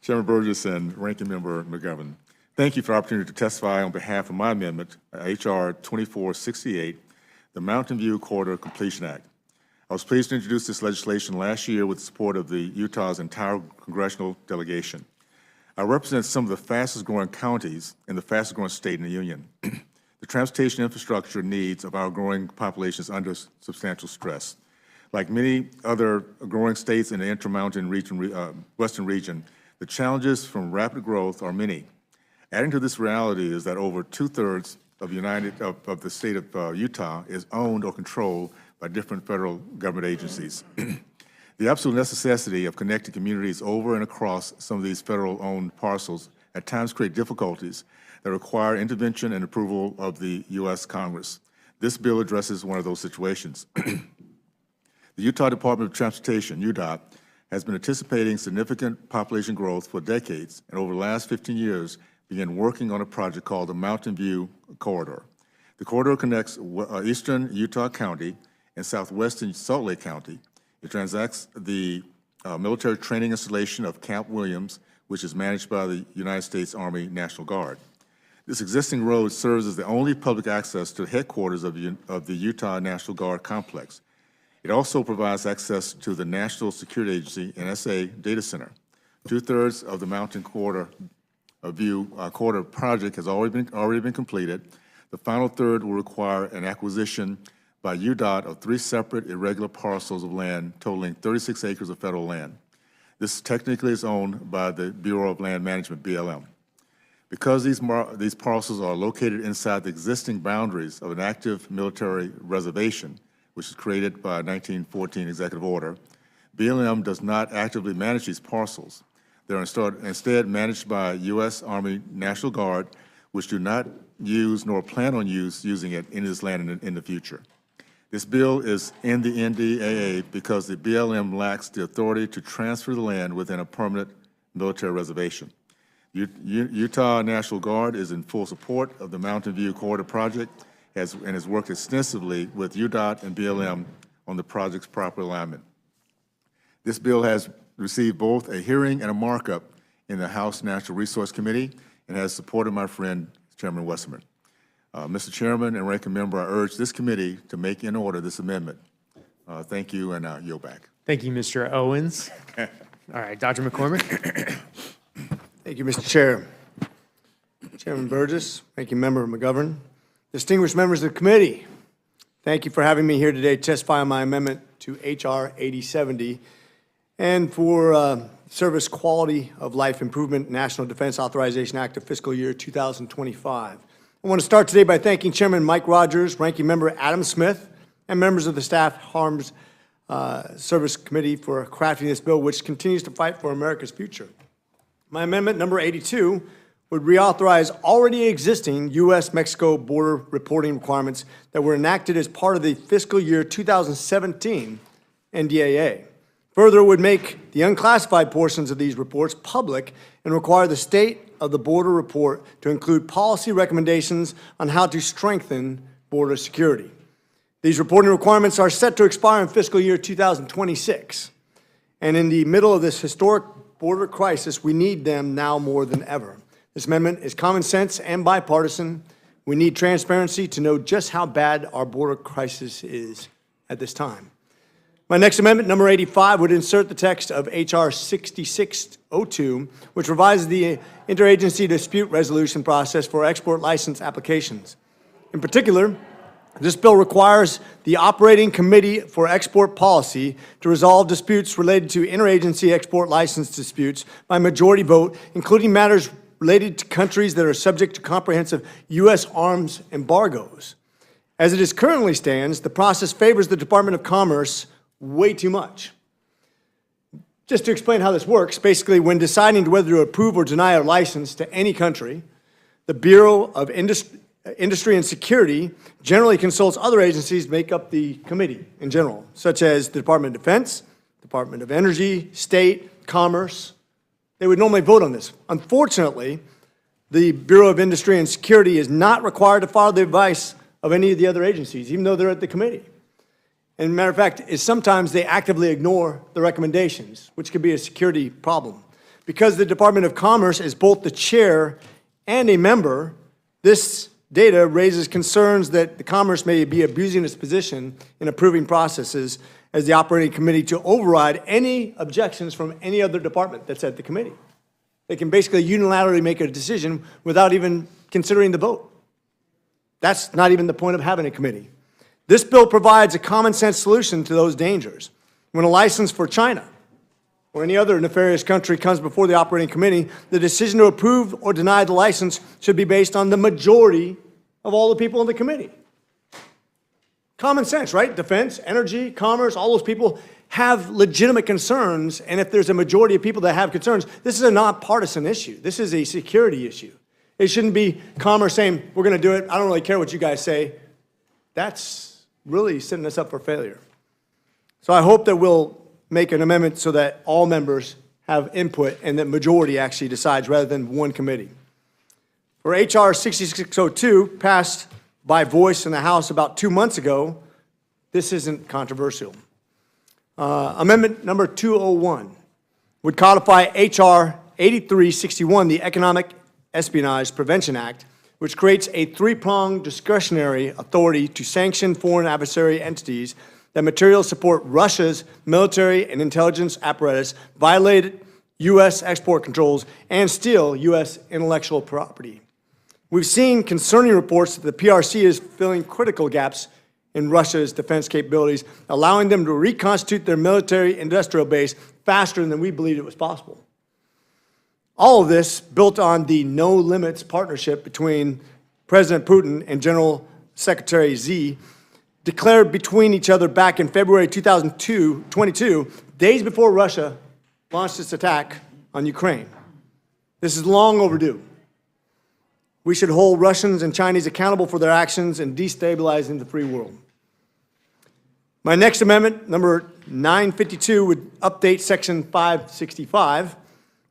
Chairman Burgess and Ranking Member McGovern, thank you for the opportunity to testify on behalf of my amendment, H.R. 2468, the Mountain View Corridor Completion Act. I was pleased to introduce this legislation last year with the support of the Utah's entire congressional delegation. I represent some of the fastest growing counties and the fastest growing state in the union. The transportation infrastructure needs of our growing population is under substantial stress. Like many other growing states in the Intermountain region, Western region, the challenges from rapid growth are many. Adding to this reality is that over 2/3 of the state of Utah is owned or controlled by different federal government agencies. The absolute necessity of connecting communities over and across some of these federal-owned parcels at times create difficulties that require intervention and approval of the U.S. Congress. This bill addresses one of those situations. The Utah Department of Transportation, UDOT, has been anticipating significant population growth for decades, and over the last 15 years began working on a project called the Mountain View Corridor. The corridor connects eastern Utah County and southwestern Salt Lake County. It transacts the military training installation of Camp Williams, which is managed by the United States Army National Guard. This existing road serves as the only public access to the headquarters of the Utah National Guard complex. It also provides access to the National Security Agency, NSA, data center. 2/3 of the Mountain Corridor Corridor project has already been completed. The final third will require an acquisition by UDOT of 3 separate irregular parcels of land totaling 36 acres of federal land. This technically is owned by the Bureau of Land Management, BLM. Because these parcels are located inside the existing boundaries of an active military reservation, which was created by a 1914 executive order, BLM does not actively manage these parcels. They're instead managed by U.S. Army National Guard, which do not use nor plan on using it in this land in the future. This bill is in the NDAA because the BLM lacks the authority to transfer the land within a permanent military reservation. Utah National Guard is in full support of the Mountain View Corridor project and has worked extensively with UDOT and BLM on the project's proper alignment. This bill has received both a hearing and a markup in the House Natural Resource Committee and has supported my friend, Chairman Westerman. Mr. Chairman and Ranking Member, I urge this committee to make in order this amendment. Thank you, and I yield back. Thank you, Mr. Owens. All right, Dr. McCormick. Thank you, Mr. Chair. Chairman Burgess, Ranking Member McGovern, distinguished members of the committee, thank you for having me here today to testify on my amendment to H.R. 8070 and for Service Quality of Life Improvement National Defense Authorization Act of fiscal year 2025. I want to start today by thanking Chairman Mike Rogers, Ranking Member Adam Smith, and members of the Staff Arms Service Committee for crafting this bill, which continues to fight for America's future. My amendment, number 82, would reauthorize already existing U.S.-Mexico border reporting requirements that were enacted as part of the fiscal year 2017 NDAA. Further, it would make the unclassified portions of these reports public and require the State of the Border Report to include policy recommendations on how to strengthen border security. These reporting requirements are set to expire in fiscal year 2026. And in the middle of this historic border crisis, we need them now more than ever. This amendment is common sense and bipartisan. We need transparency to know just how bad our border crisis is at this time. My next amendment, number 85, would insert the text of H.R. 6602, which revises the interagency dispute resolution process for export license applications. In particular, this bill requires the Operating Committee for Export Policy to resolve disputes related to interagency export license disputes by majority vote, including matters related to countries that are subject to comprehensive U.S. arms embargoes. As it is currently stands, the process favors the Department of Commerce way too much. Just to explain how this works, basically when deciding whether to approve or deny a license to any country, the Bureau of Industry and Security generally consults other agencies to make up the committee in general, such as the Department of Defense, Department of Energy, State, Commerce. They would normally vote on this. Unfortunately, the Bureau of Industry and Security is not required to follow the advice of any of the other agencies, even though they're at the committee. And matter of fact, sometimes they actively ignore the recommendations, which could be a security problem. Because the Department of Commerce is both the chair and a member, this data raises concerns that the Commerce may be abusing its position in approving processes as the operating committee to override any objections from any other department that's at the committee. They can basically unilaterally make a decision without even considering the vote. That's not even the point of having a committee. This bill provides a common sense solution to those dangers. When a license for China or any other nefarious country comes before the operating committee, the decision to approve or deny the license should be based on the majority of all the people in the committee. Common sense, right? Defense, energy, commerce, all those people have legitimate concerns, and if there's a majority of people that have concerns, this is a nonpartisan issue. This is a security issue. It shouldn't be Commerce saying, we're going to do it, I don't really care what you guys say. That's really setting us up for failure. So I hope that we'll make an amendment so that all members have input and that majority actually decides rather than one committee. For H.R. 6602, passed by voice in the House about 2 months ago, this isn't controversial. Amendment number 201 would codify H.R. 8361, the Economic Espionage Prevention Act, which creates a three-pronged discretionary authority to sanction foreign adversary entities that materially support Russia's military and intelligence apparatus, violate U.S. export controls, and steal U.S. intellectual property. We've seen concerning reports that the PRC is filling critical gaps in Russia's defense capabilities, allowing them to reconstitute their military industrial base faster than we believed it was possible. All of this built on the no limits partnership between President Putin and General Secretary Xi, declared between each other back in February 2022, days before Russia launched its attack on Ukraine. This is long overdue. We should hold Russians and Chinese accountable for their actions in destabilizing the free world. My next amendment, number 952, would update Section 565,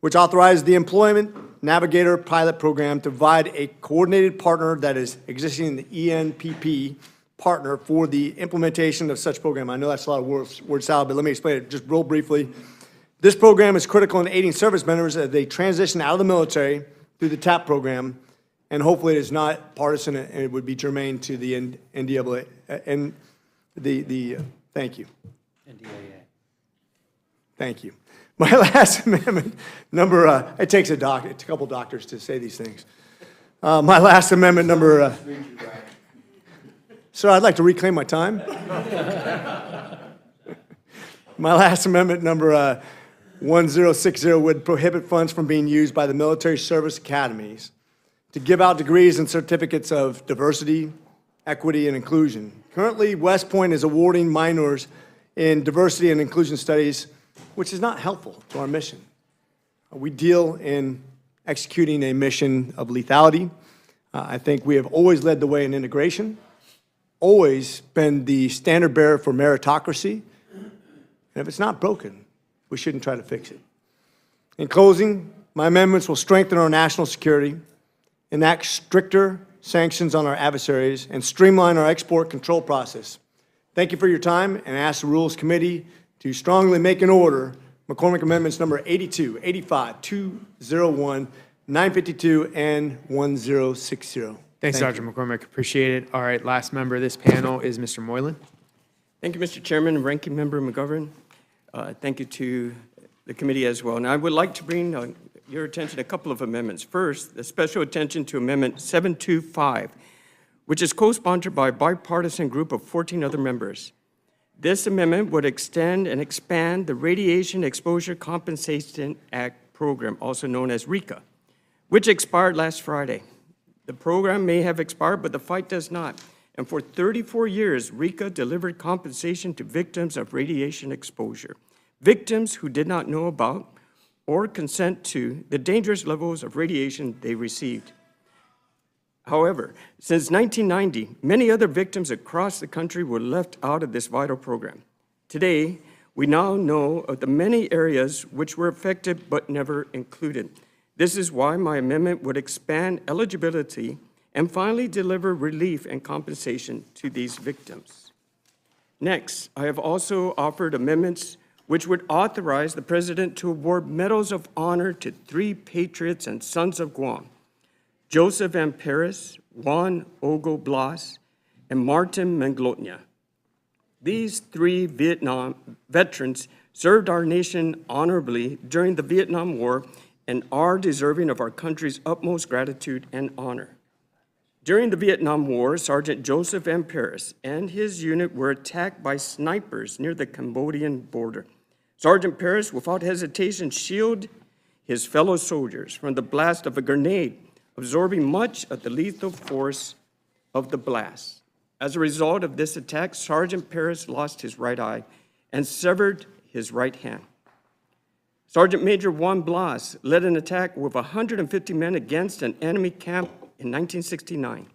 which authorizes the Employment Navigator Pilot Program to provide a coordinated partner that is existing in the ENPP partner for the implementation of such program. I know that's a lot of word salad, but let me explain it just real briefly. This program is critical in aiding service members as they transition out of the military through the TAP program, and hopefully it is not partisan and it would be germane to the NDAA and thank you. NDAA. Thank you. My last amendment, it takes a couple doctors to say these things. My last amendment, sir, I'd like to reclaim my time. My last amendment, number 1060, would prohibit funds from being used by the military service academies to give out degrees and certificates of diversity, equity, and inclusion. Currently, West Point is awarding minors in diversity and inclusion studies, which is not helpful to our mission. We deal in executing a mission of lethality. I think we have always led the way in integration, always been the standard bearer for meritocracy, and if it's not broken, we shouldn't try to fix it. In closing, my amendments will strengthen our national security, enact stricter sanctions on our adversaries, and streamline our export control process. Thank you for your time, and I ask the Rules Committee to strongly make in order McCormick Amendments number 82, 85, 201, 952, and 1060. Thanks, Dr. McCormick. Appreciate it. All right, last member of this panel is Mr. Moylan. Thank you, Mr. Chairman and Ranking Member McGovern. Thank you to the committee as well. And I would like to bring your attention to a couple of amendments. First, the special attention to Amendment 725, which is co-sponsored by a bipartisan group of 14 other members. This amendment would extend and expand the Radiation Exposure Compensation Act program, also known as RECA, which expired last Friday. The program may have expired, but the fight does not. And for 34 years, RECA delivered compensation to victims of radiation exposure, victims who did not know about or consent to the dangerous levels of radiation they received. However, since 1990, many other victims across the country were left out of this vital program. Today, we now know of the many areas which were affected but never included. This is why my amendment would expand eligibility and finally deliver relief and compensation to these victims. Next, I have also offered amendments which would authorize the President to award medals of honor to 3 patriots and sons of Guam: Joseph M. Paris, Juan Ogo Blas, and Martin Manglotnia. These 3 Vietnam veterans served our nation honorably during the Vietnam War and are deserving of our country's utmost gratitude and honor. During the Vietnam War, Sergeant Joseph M. Paris and his unit were attacked by snipers near the Cambodian border. Sergeant Paris, without hesitation, shielded his fellow soldiers from the blast of a grenade, absorbing much of the lethal force of the blast. As a result of this attack, Sergeant Paris lost his right eye and severed his right hand. Sergeant Major Juan Blas led an attack with 150 men against an enemy camp in 1969.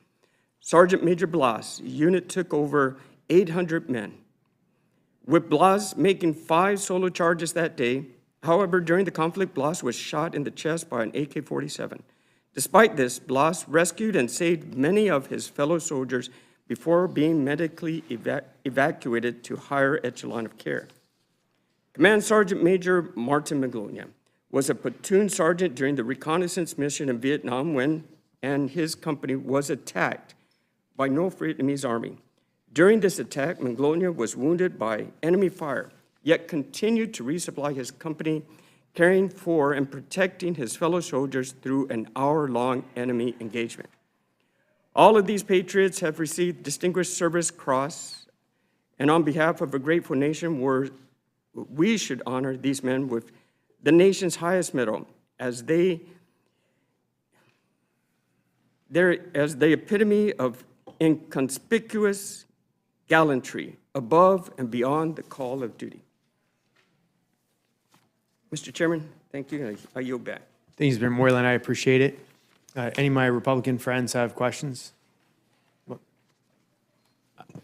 Sergeant Major Blas' unit took over 800 men. With Blas making 5 solo charges that day, however, during the conflict, Blas was shot in the chest by an AK-47. Despite this, Blas rescued and saved many of his fellow soldiers before being medically evacuated to higher echelon of care. Command Sergeant Major Martin Maglonia was a platoon sergeant during the reconnaissance mission in Vietnam when and his company was attacked by North Vietnamese Army. During this attack, Maglonia was wounded by enemy fire, yet continued to resupply his company, caring for and protecting his fellow soldiers through an hour-long enemy engagement. All of these patriots have received Distinguished Service Cross, and on behalf of a grateful nation, we should honor these men with the nation's highest medal as they're the epitome of inconspicuous gallantry above and beyond the call of duty. Mr. Chairman, thank you. I yield back. Thanks, Mr. Moreland. I appreciate it. Any of my Republican friends have questions?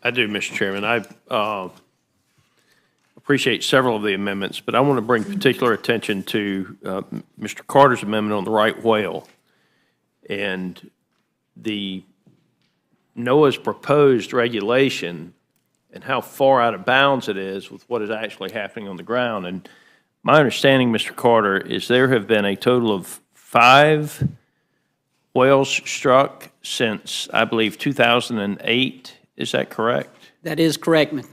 I do, Mr. Chairman. I appreciate several of the amendments, but I want to bring particular attention to Mr. Carter's amendment on the right whale and the NOAA's proposed regulation and how far out of bounds it is with what is actually happening on the ground. And my understanding, Mr. Carter, is there have been a total of 5 whales struck since, I believe, 2008. Is that correct? That is correct, ma'am.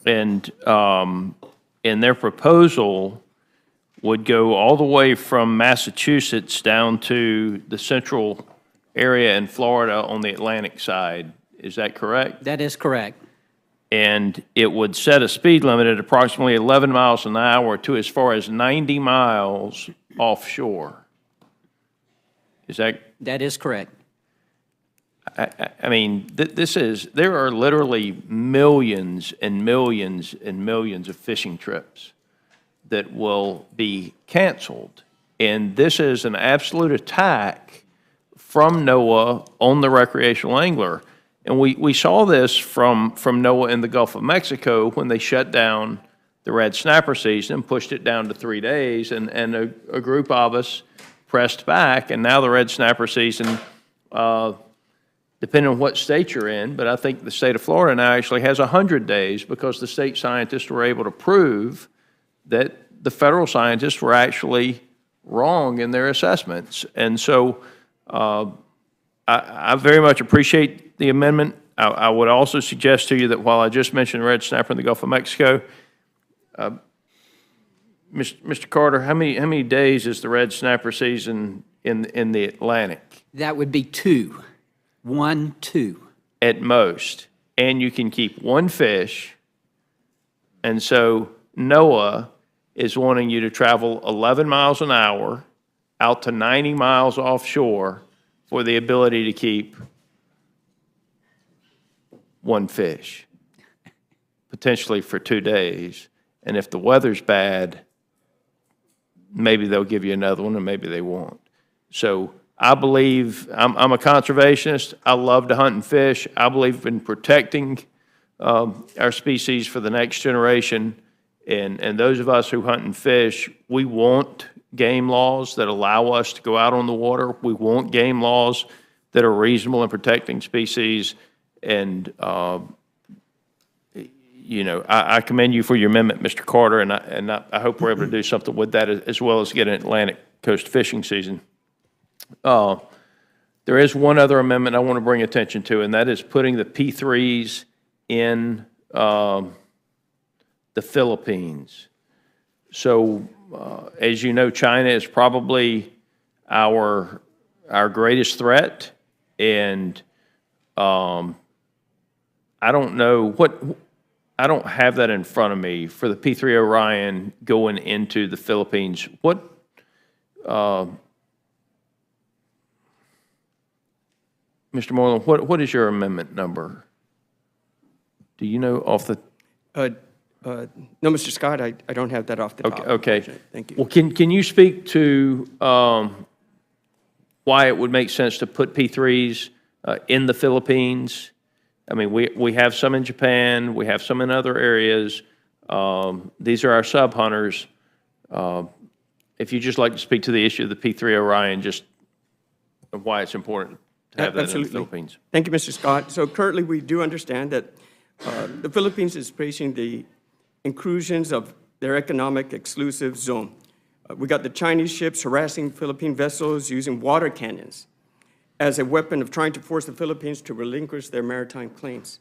And their proposal would go all the way from Massachusetts down to the central area in Florida on the Atlantic side. Is that correct? That is correct. And it would set a speed limit at approximately 11 miles an hour to as far as 90 miles offshore. Is that? That is correct. I mean, there are literally millions and millions and millions of fishing trips that will be canceled. And this is an absolute attack from NOAA on the recreational angler. And we saw this from NOAA in the Gulf of Mexico when they shut down the red snapper season and pushed it down to 3 days. And a group of us pressed back, and now the red snapper season, depending on what state you're in, but I think the state of Florida now actually has 100 days because the state scientists were able to prove that the federal scientists were actually wrong in their assessments. And so I very much appreciate the amendment. I would also suggest to you that while I just mentioned red snapper in the Gulf of Mexico, Mr. Carter, how many days is the red snapper season in the Atlantic? That would be 2. 1, 2. At most. And you can keep 1 fish. And so NOAA is wanting you to travel 11 miles an hour out to 90 miles offshore for the ability to keep 1 fish, potentially for 2 days. And if the weather's bad, maybe they'll give you another one, and maybe they won't. So I believe, I'm a conservationist. I love to hunt and fish. I believe in protecting our species for the next generation. And those of us who hunt and fish, we want game laws that allow us to go out on the water. We want game laws that are reasonable in protecting species. And, I commend you for your amendment, Mr. Carter, and I hope we're able to do something with that as well as get an Atlantic coast fishing season. There is one other amendment I want to bring attention to, and that is putting the P3s in the Philippines. So, as you know, China is probably our greatest threat, and I don't know I don't have that in front of me for the P3 Orion going into the Philippines. Mr. Moreland, what is your amendment number? Do you know off the? No, Mr. Scott, I don't have that off the top. Okay. Thank you. Well, can you speak to why it would make sense to put P3s in the Philippines? I mean, we have some in Japan, we have some in other areas. These are our sub-hunters. If you'd just like to speak to the issue of the P3 Orion, just why it's important to have that in the Philippines. Thank you, Mr. Scott. So currently, we do understand that the Philippines is facing the inclusions of their economic exclusive zone. We got the Chinese ships harassing Philippine vessels using water cannons as a weapon of trying to force the Philippines to relinquish their maritime claims.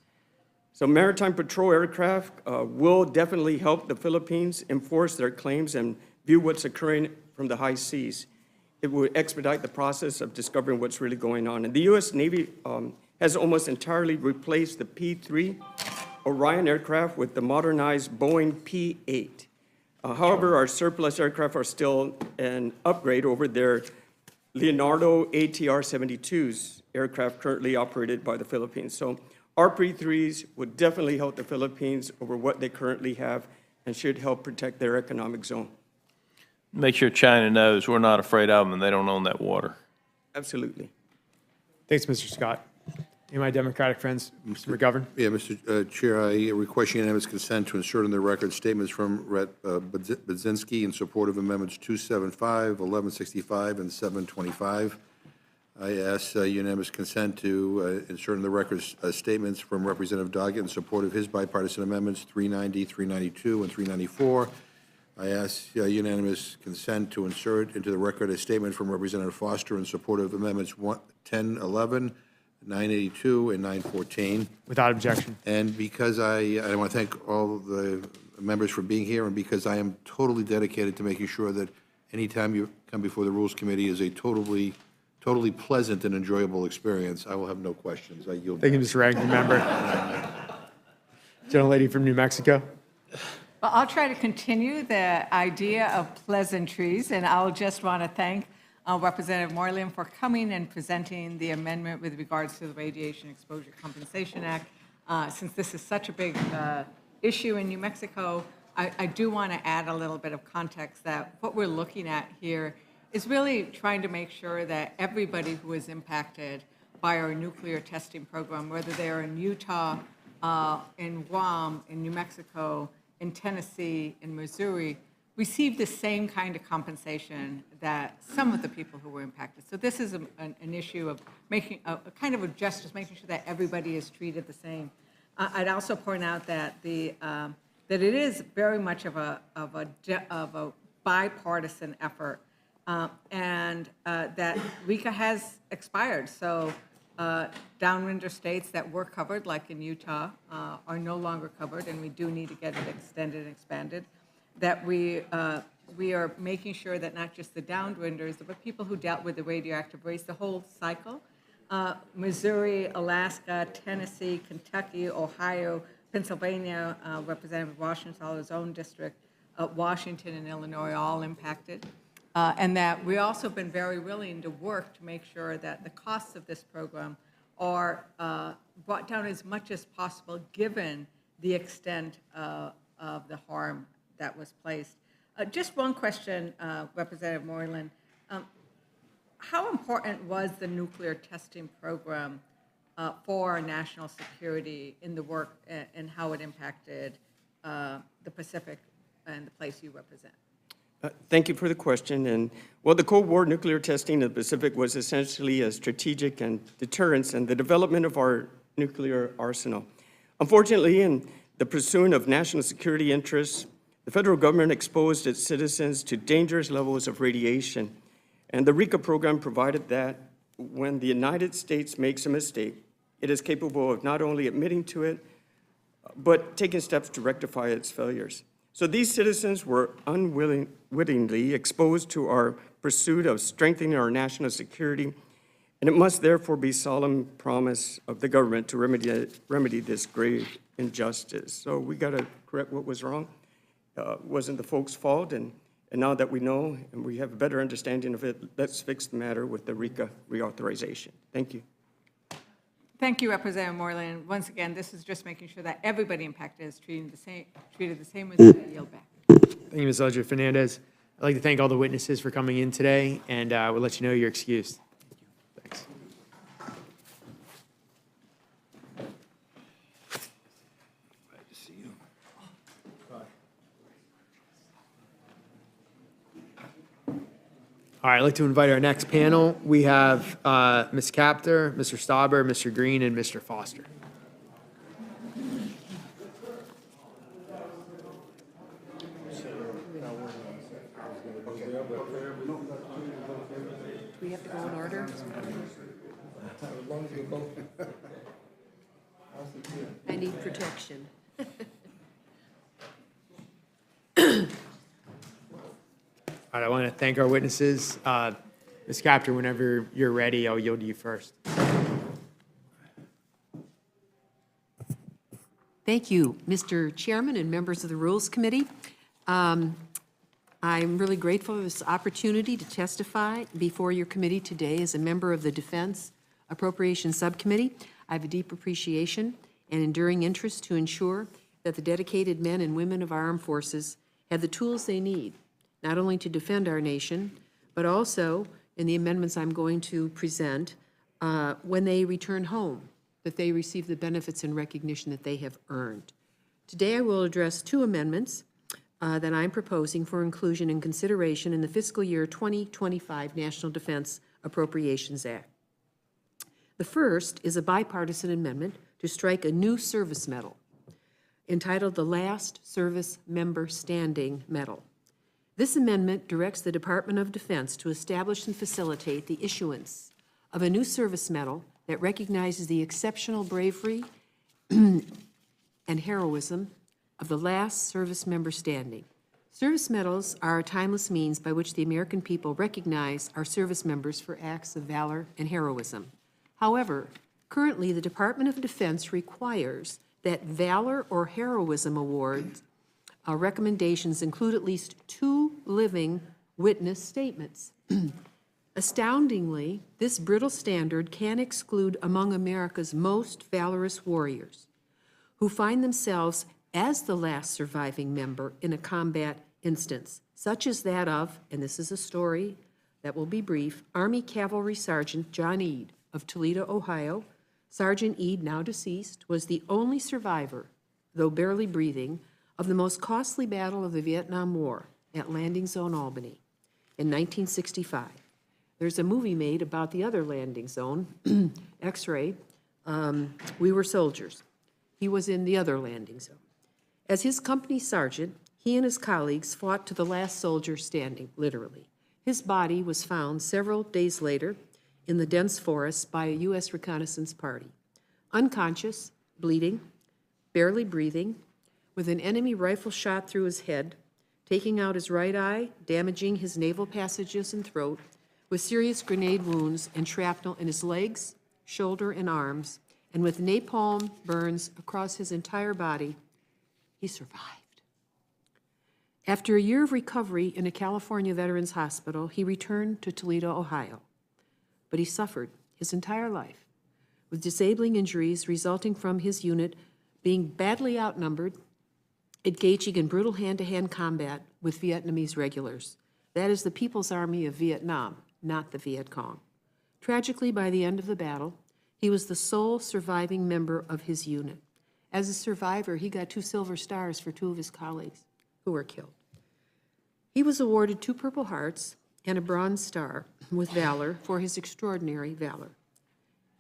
So maritime patrol aircraft will definitely help the Philippines enforce their claims and view what's occurring from the high seas. It would expedite the process of discovering what's really going on. And the U.S. Navy has almost entirely replaced the P-3 Orion aircraft with the modernized Boeing P-8. However, our surplus aircraft are still an upgrade over their Leonardo ATR-72s aircraft currently operated by the Philippines. So our P-3s would definitely help the Philippines over what they currently have and should help protect their economic zone. Make sure China knows we're not afraid of them and they don't own that water. Absolutely. Thanks, Mr. Scott. Any of my Democratic friends, Mr. McGovern? Yeah, Mr. Chair, I request unanimous consent to insert in the record statements from Rhett Budzinski in support of Amendments 275, 1165, and 725. I ask unanimous consent to insert in the record statements from Representative Doggett in support of his bipartisan amendments 390, 392, and 394. I ask unanimous consent to insert into the record a statement from Representative Foster in support of amendments 1011, 982, and 914. Without objection. And because I want to thank all the members for being here, and because I am totally dedicated to making sure that any time you come before the Rules Committee is a totally pleasant and enjoyable experience, I will have no questions. I yield. Thank you, Mr. Ranking Member. Gentlelady from New Mexico. Well, I'll try to continue the idea of pleasantries, and I'll just want to thank Representative Moreland for coming and presenting the amendment with regards to the Radiation Exposure Compensation Act. Since this is such a big issue in New Mexico, I do want to add a little bit of context that what we're looking at here is really trying to make sure that everybody who is impacted by our nuclear testing program, whether they're in Utah, in Guam, in New Mexico, in Tennessee, in Missouri, receive the same kind of compensation that some of the people who were impacted. So this is an issue of making a kind of a justice, making sure that everybody is treated the same. I'd also point out that that it is very much of a bipartisan effort, and that RECA has expired. So downwinder states that were covered, like in Utah, are no longer covered, and we do need to get it extended and expanded. That we are making sure that not just the downwinders, but people who dealt with the radioactive waste, the whole cycle, Missouri, Alaska, Tennessee, Kentucky, Ohio, Pennsylvania, Representative Washington's own district, Washington and Illinois all impacted. And that we also been very willing to work to make sure that the costs of this program are brought down as much as possible given the extent of the harm that was placed. Just one question, Representative Moreland. How important was the nuclear testing program for our national security in the work and how it impacted the Pacific and the place you represent? Thank you for the question. And well, the Cold War nuclear testing in the Pacific was essentially a strategic and deterrence and the development of our nuclear arsenal. Unfortunately, in the pursuit of national security interests, the federal government exposed its citizens to dangerous levels of radiation. And the RECA program provided that when the United States makes a mistake, it is capable of not only admitting to it, but taking steps to rectify its failures. So these citizens were unwittingly exposed to our pursuit of strengthening our national security, and it must therefore be solemn promise of the government to remedy this grave injustice. So we got to correct what was wrong. Wasn't the folks' fault, and now that we know and we have a better understanding of it, let's fix the matter with the RECA reauthorization. Thank you. Thank you, Representative Moreland. Once again, this is just making sure that everybody impacted is treated the same as I yield back. Thank you, Ms. Ledger Fernandez. I'd like to thank all the witnesses for coming in today, and we'll let you know you're excused. Thanks. Glad to see you. All right, I'd like to invite our next panel. We have Ms. Capter, Mr. Stauber, Mr. Green, and Mr. Foster. we have to go in order? I need protection. All right, I want to thank our witnesses. Ms. Capter, whenever you're ready, I'll yield to you first. Thank you, Mr. Chairman and members of the Rules Committee. I'm really grateful for this opportunity to testify before your committee today as a member of the Defense Appropriations Subcommittee. I have a deep appreciation and enduring interest to ensure that the dedicated men and women of our armed forces have the tools they need, not only to defend our nation, but also, in the amendments I'm going to present, when they return home, that they receive the benefits and recognition that they have earned. Today I will address two amendments that I'm proposing for inclusion and consideration in the fiscal year 2025 National Defense Appropriations Act. The first is a bipartisan amendment to strike a new service medal entitled the Last Service Member Standing Medal. This amendment directs the Department of Defense to establish and facilitate the issuance of a new service medal that recognizes the exceptional bravery and heroism of the last service member standing. Service medals are a timeless means by which the American people recognize our service members for acts of valor and heroism. However, currently the Department of Defense requires that valor or heroism awards recommendations include at least 2 living witness statements. Astoundingly, this brittle standard can exclude among America's most valorous warriors who find themselves as the last surviving member in a combat instance, such as that of, and this is a story that will be brief, Army Cavalry Sergeant John Eade of Toledo, Ohio. Sergeant Eade, now deceased, was the only survivor, though barely breathing, of the most costly battle of the Vietnam War at Landing Zone Albany in 1965. There's a movie made about the other landing zone, X-Ray, We Were Soldiers. He was in the other landing zone. As his company sergeant, he and his colleagues fought to the last soldier standing, literally. His body was found several days later in the dense forest by a U.S. reconnaissance party, unconscious, bleeding, barely breathing, with an enemy rifle shot through his head, taking out his right eye, damaging his naval passages and throat, with serious grenade wounds and shrapnel in his legs, shoulder, and arms, and with napalm burns across his entire body, he survived. After a year of recovery in a California Veterans Hospital, he returned to Toledo, Ohio. But he suffered his entire life with disabling injuries resulting from his unit being badly outnumbered, engaging in brutal hand-to-hand combat with Vietnamese regulars. That is the People's Army of Vietnam, not the Viet Cong. Tragically, by the end of the battle, he was the sole surviving member of his unit. As a survivor, he got 2 Silver Stars for 2 of his colleagues who were killed. He was awarded 2 Purple Hearts and a Bronze Star with valor for his extraordinary valor.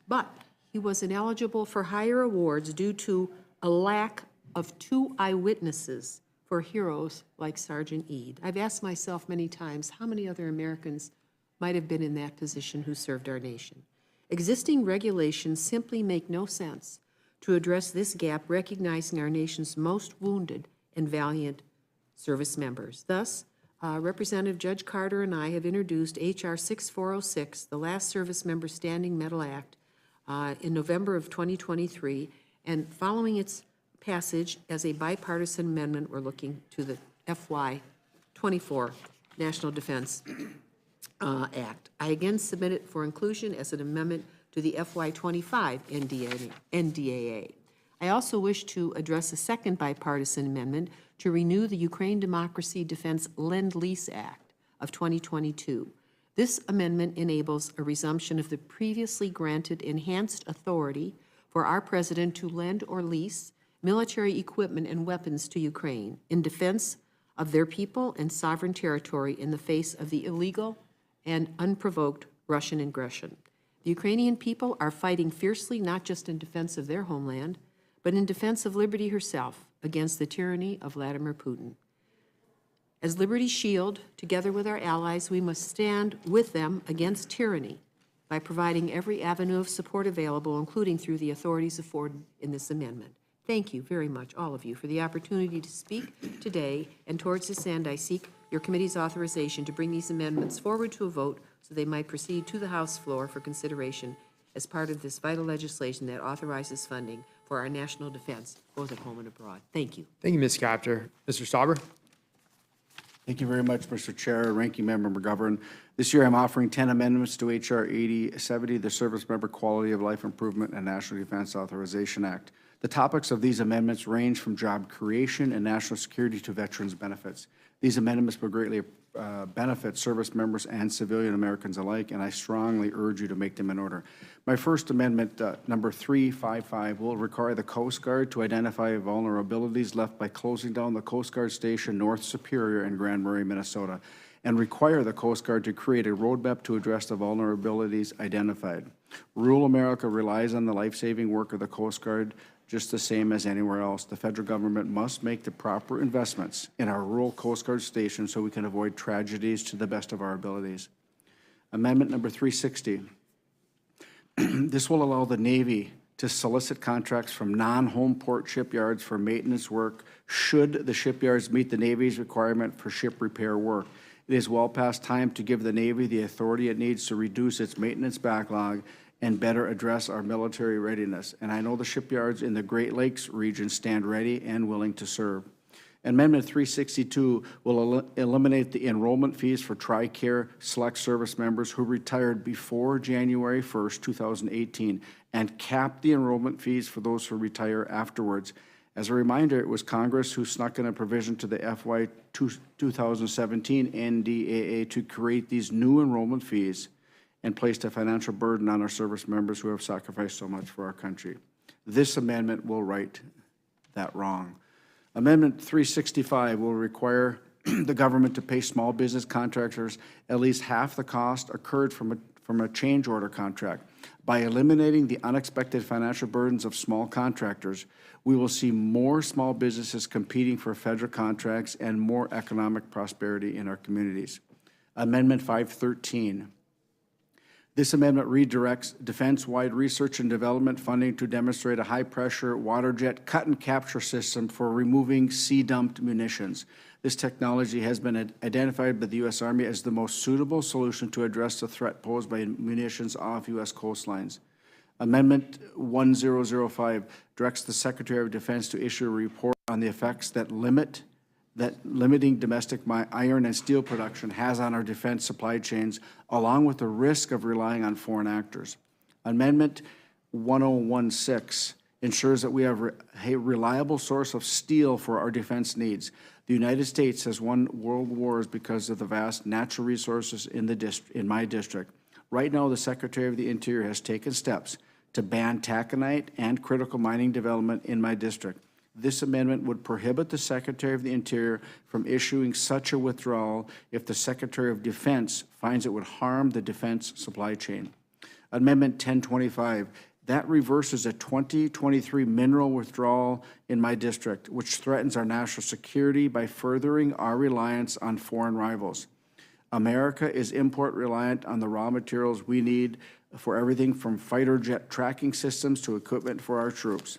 But he was ineligible for higher awards due to a lack of 2 eyewitnesses for heroes like Sergeant Eade. I've asked myself many times how many other Americans might have been in that position who served our nation. Existing regulations simply make no sense to address this gap, recognizing our nation's most wounded and valiant service members. Thus, Representative Judge Carter and I have introduced H.R. 6406, the Last Service Member Standing Medal Act, in November of 2023, and following its passage as a bipartisan amendment, we're looking to the FY24 National Defense Act. I again submit it for inclusion as an amendment to the FY25 NDAA. I also wish to address a second bipartisan amendment to renew the Ukraine Democracy Defense Lend-Lease Act of 2022. This amendment enables a resumption of the previously granted enhanced authority for our president to lend or lease military equipment and weapons to Ukraine in defense of their people and sovereign territory in the face of the illegal and unprovoked Russian aggression. The Ukrainian people are fighting fiercely not just in defense of their homeland, but in defense of liberty herself against the tyranny of Vladimir Putin. As Liberty's shield, together with our allies, we must stand with them against tyranny by providing every avenue of support available, including through the authorities afforded in this amendment. Thank you very much, all of you, for the opportunity to speak today, and towards this end, I seek your committee's authorization to bring these amendments forward to a vote so they might proceed to the House floor for consideration as part of this vital legislation that authorizes funding for our national defense, both at home and abroad. Thank you. Thank you, Ms. Copter. Mr. Stauber? Thank you very much, Mr. Chair, Ranking Member McGovern. This year, I'm offering 10 amendments to H.R. 8070, the Service Member Quality of Life Improvement and National Defense Authorization Act. The topics of these amendments range from job creation and national security to veterans benefits. These amendments will greatly benefit service members and civilian Americans alike, and I strongly urge you to make them in order. My first amendment, number 355, will require the Coast Guard to identify vulnerabilities left by closing down the Coast Guard Station North Superior in Grand Marais, Minnesota, and require the Coast Guard to create a roadmap to address the vulnerabilities identified. Rural America relies on the life-saving work of the Coast Guard just the same as anywhere else. The federal government must make the proper investments in our rural Coast Guard stations so we can avoid tragedies to the best of our abilities. Amendment number 360. This will allow the Navy to solicit contracts from non-home port shipyards for maintenance work should the shipyards meet the Navy's requirement for ship repair work. It is well past time to give the Navy the authority it needs to reduce its maintenance backlog and better address our military readiness. And I know the shipyards in the Great Lakes region stand ready and willing to serve. Amendment 362 will eliminate the enrollment fees for TRICARE Select Service members who retired before January 1st, 2018, and cap the enrollment fees for those who retire afterwards. As a reminder, it was Congress who snuck in a provision to the FY 2017 NDAA to create these new enrollment fees and placed a financial burden on our service members who have sacrificed so much for our country. This amendment will right that wrong. Amendment 365 will require the government to pay small business contractors at least half the cost incurred from a change order contract. By eliminating the unexpected financial burdens of small contractors, we will see more small businesses competing for federal contracts and more economic prosperity in our communities. Amendment 513. This amendment redirects defense-wide research and development funding to demonstrate a high-pressure water jet cut-and-capture system for removing sea-dumped munitions. This technology has been identified by the U.S. Army as the most suitable solution to address the threat posed by munitions off U.S. coastlines. Amendment 1005 directs the Secretary of Defense to issue a report on the effects that limiting domestic iron and steel production has on our defense supply chains, along with the risk of relying on foreign actors. Amendment 1016 ensures that we have a reliable source of steel for our defense needs. The United States has won world wars because of the vast natural resources in my district. Right now, the Secretary of the Interior has taken steps to ban taconite and critical mining development in my district. This amendment would prohibit the Secretary of the Interior from issuing such a withdrawal if the Secretary of Defense finds it would harm the defense supply chain. Amendment 1025, that reverses a 2023 mineral withdrawal in my district, which threatens our national security by furthering our reliance on foreign rivals. America is import reliant on the raw materials we need for everything from fighter jet tracking systems to equipment for our troops.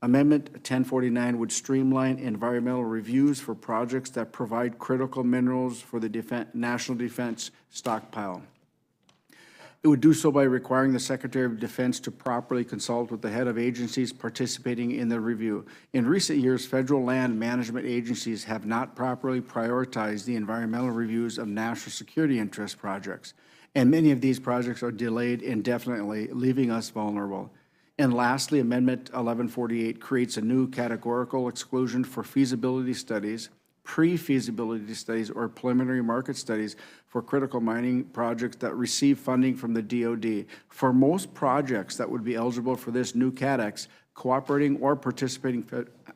Amendment 1049 would streamline environmental reviews for projects that provide critical minerals for the national defense stockpile. It would do so by requiring the Secretary of Defense to properly consult with the head of agencies participating in the review. In recent years, federal land management agencies have not properly prioritized the environmental reviews of national security interest projects, and many of these projects are delayed indefinitely, leaving us vulnerable. And lastly, Amendment 1148 creates a new categorical exclusion for feasibility studies, pre-feasibility studies, or preliminary market studies for critical mining projects that receive funding from the DoD. For most projects that would be eligible for this new CADEX, cooperating or participating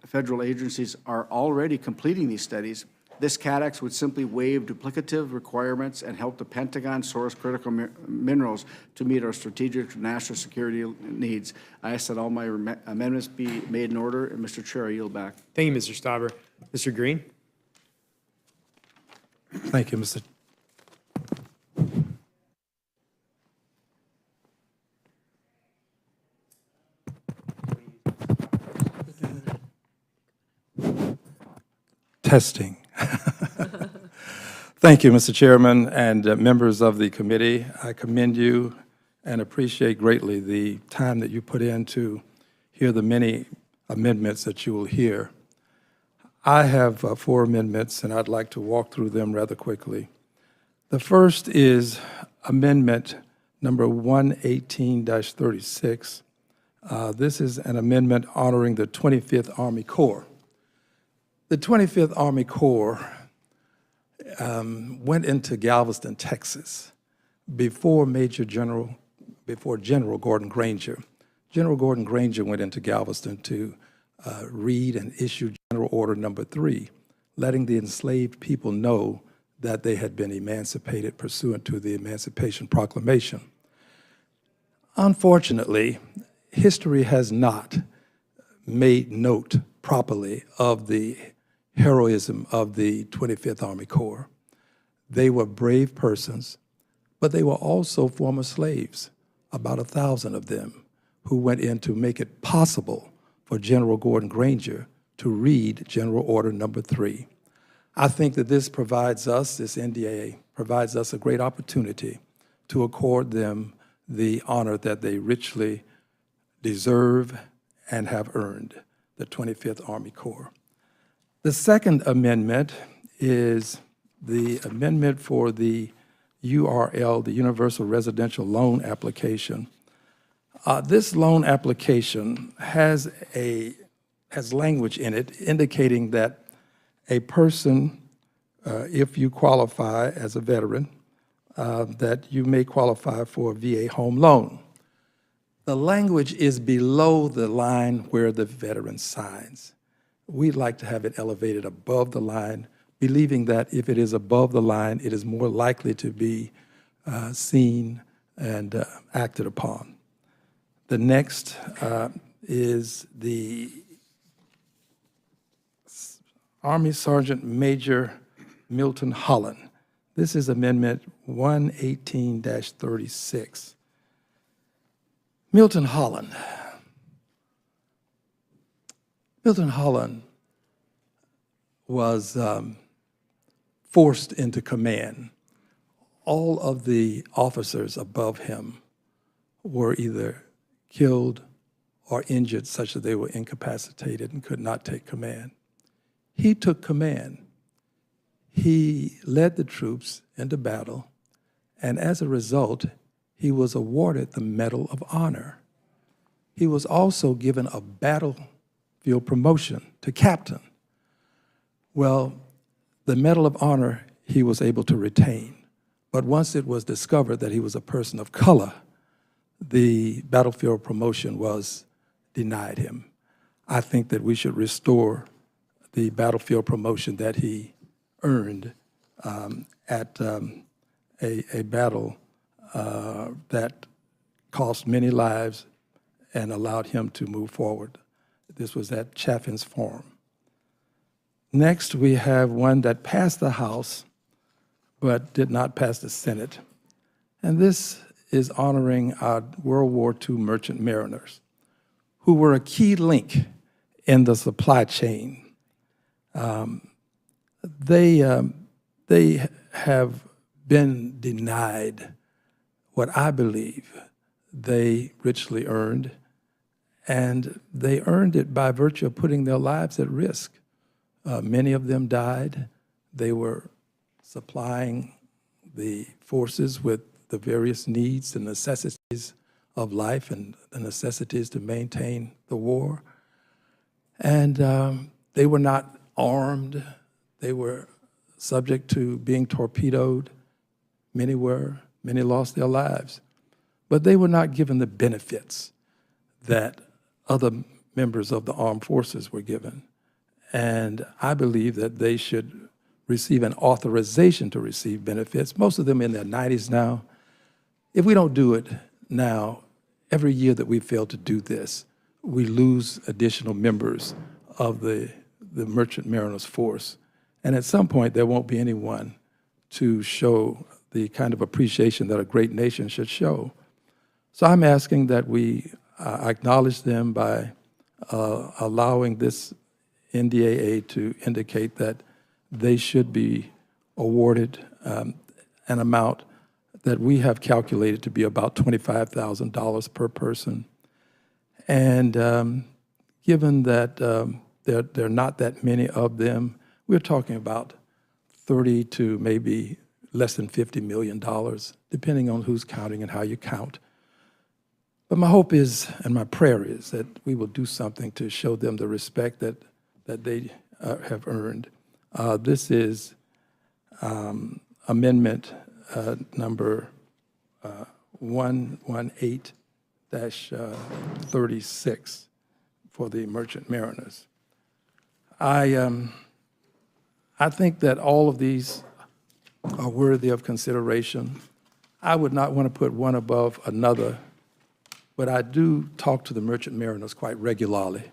federal agencies are already completing these studies. This CADEX would simply waive duplicative requirements and help the Pentagon source critical minerals to meet our strategic national security needs. I ask that all my amendments be made in order, and Mr. Chair, I yield back. Thank you, Mr. Stauber. Mr. Green? Thank you, Mr. Testing. Thank you, Mr. Chairman, and members of the committee. I commend you and appreciate greatly the time that you put in to hear the many amendments that you will hear. I have 4 amendments, and I'd like to walk through them rather quickly. The first is Amendment number 118-36. This is an amendment honoring the 25th Army Corps. The 25th Army Corps went into Galveston, Texas, before General Gordon Granger. General Gordon Granger went into Galveston to read and issue General Order Number 3, letting the enslaved people know that they had been emancipated pursuant to the Emancipation Proclamation. Unfortunately, history has not made note properly of the heroism of the 25th Army Corps. They were brave persons, but they were also former slaves, about 1,000 of them, who went in to make it possible for General Gordon Granger to read General Order Number 3. I think that this provides us, this NDAA, provides us a great opportunity to accord them the honor that they richly deserve and have earned, the 25th Army Corps. The second amendment is the amendment for the URL, the Universal Residential Loan Application. This loan application has language in it indicating that a person, if you qualify as a veteran, that you may qualify for a VA home loan. The language is below the line where the veteran signs. We'd like to have it elevated above the line, believing that if it is above the line, it is more likely to be seen and acted upon. The next is the Army Sergeant Major Milton Holland. This is Amendment 118-36. Milton Holland was forced into command. All of the officers above him were either killed or injured such that they were incapacitated and could not take command. He took command. He led the troops into battle, and as a result, he was awarded the Medal of Honor. He was also given a battlefield promotion to captain. Well, the Medal of Honor he was able to retain, but once it was discovered that he was a person of color, the battlefield promotion was denied him. I think that we should restore the battlefield promotion that he earned at a battle that cost many lives and allowed him to move forward. This was at Chaffin's Farm. Next, we have one that passed the House but did not pass the Senate. And this is honoring our World War II merchant mariners, who were a key link in the supply chain. They have been denied what I believe they richly earned, and they earned it by virtue of putting their lives at risk. Many of them died. They were supplying the forces with the various needs and necessities of life and the necessities to maintain the war. And they were not armed. They were subject to being torpedoed. Many were. Many lost their lives. But they were not given the benefits that other members of the armed forces were given. And I believe that they should receive an authorization to receive benefits. Most of them in their 90s now. If we don't do it now, every year that we fail to do this, we lose additional members of the Merchant Mariners Force. And at some point, there won't be anyone to show the kind of appreciation that a great nation should show. So I'm asking that we acknowledge them by allowing this NDAA to indicate that they should be awarded an amount that we have calculated to be about $25,000 per person. And given that there are not that many of them, we're talking about 30 to maybe less than $50 million, depending on who's counting and how you count. But my hope is, and my prayer is, that we will do something to show them the respect that they have earned. This is amendment number 118-36 for the merchant mariners. I think that all of these are worthy of consideration. I would not want to put one above another, but I do talk to the merchant mariners quite regularly,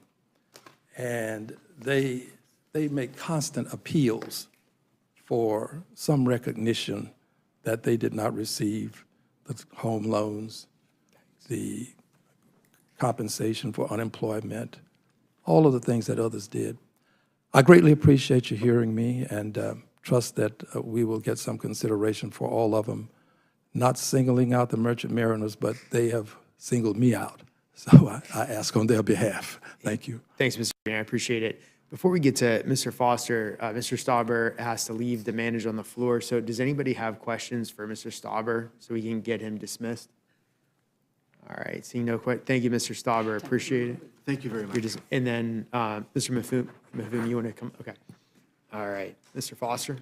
and they make constant appeals for some recognition that they did not receive the home loans, the compensation for unemployment, all of the things that others did. I greatly appreciate you hearing me, and trust that we will get some consideration for all of them, not singling out the merchant mariners, but they have singled me out. So I ask on their behalf. Thank you. Thanks, Mr. Green. I appreciate it. Before we get to Mr. Foster, Mr. Stauber has to leave the manager on the floor. So does anybody have questions for Mr. Stauber so we can get him dismissed? All right, seeing no questions. Thank you, Mr. Stauber. Appreciate it. Thank you very much. And then Mr. Mafum, you want to come? Okay. All right, Mr. Foster.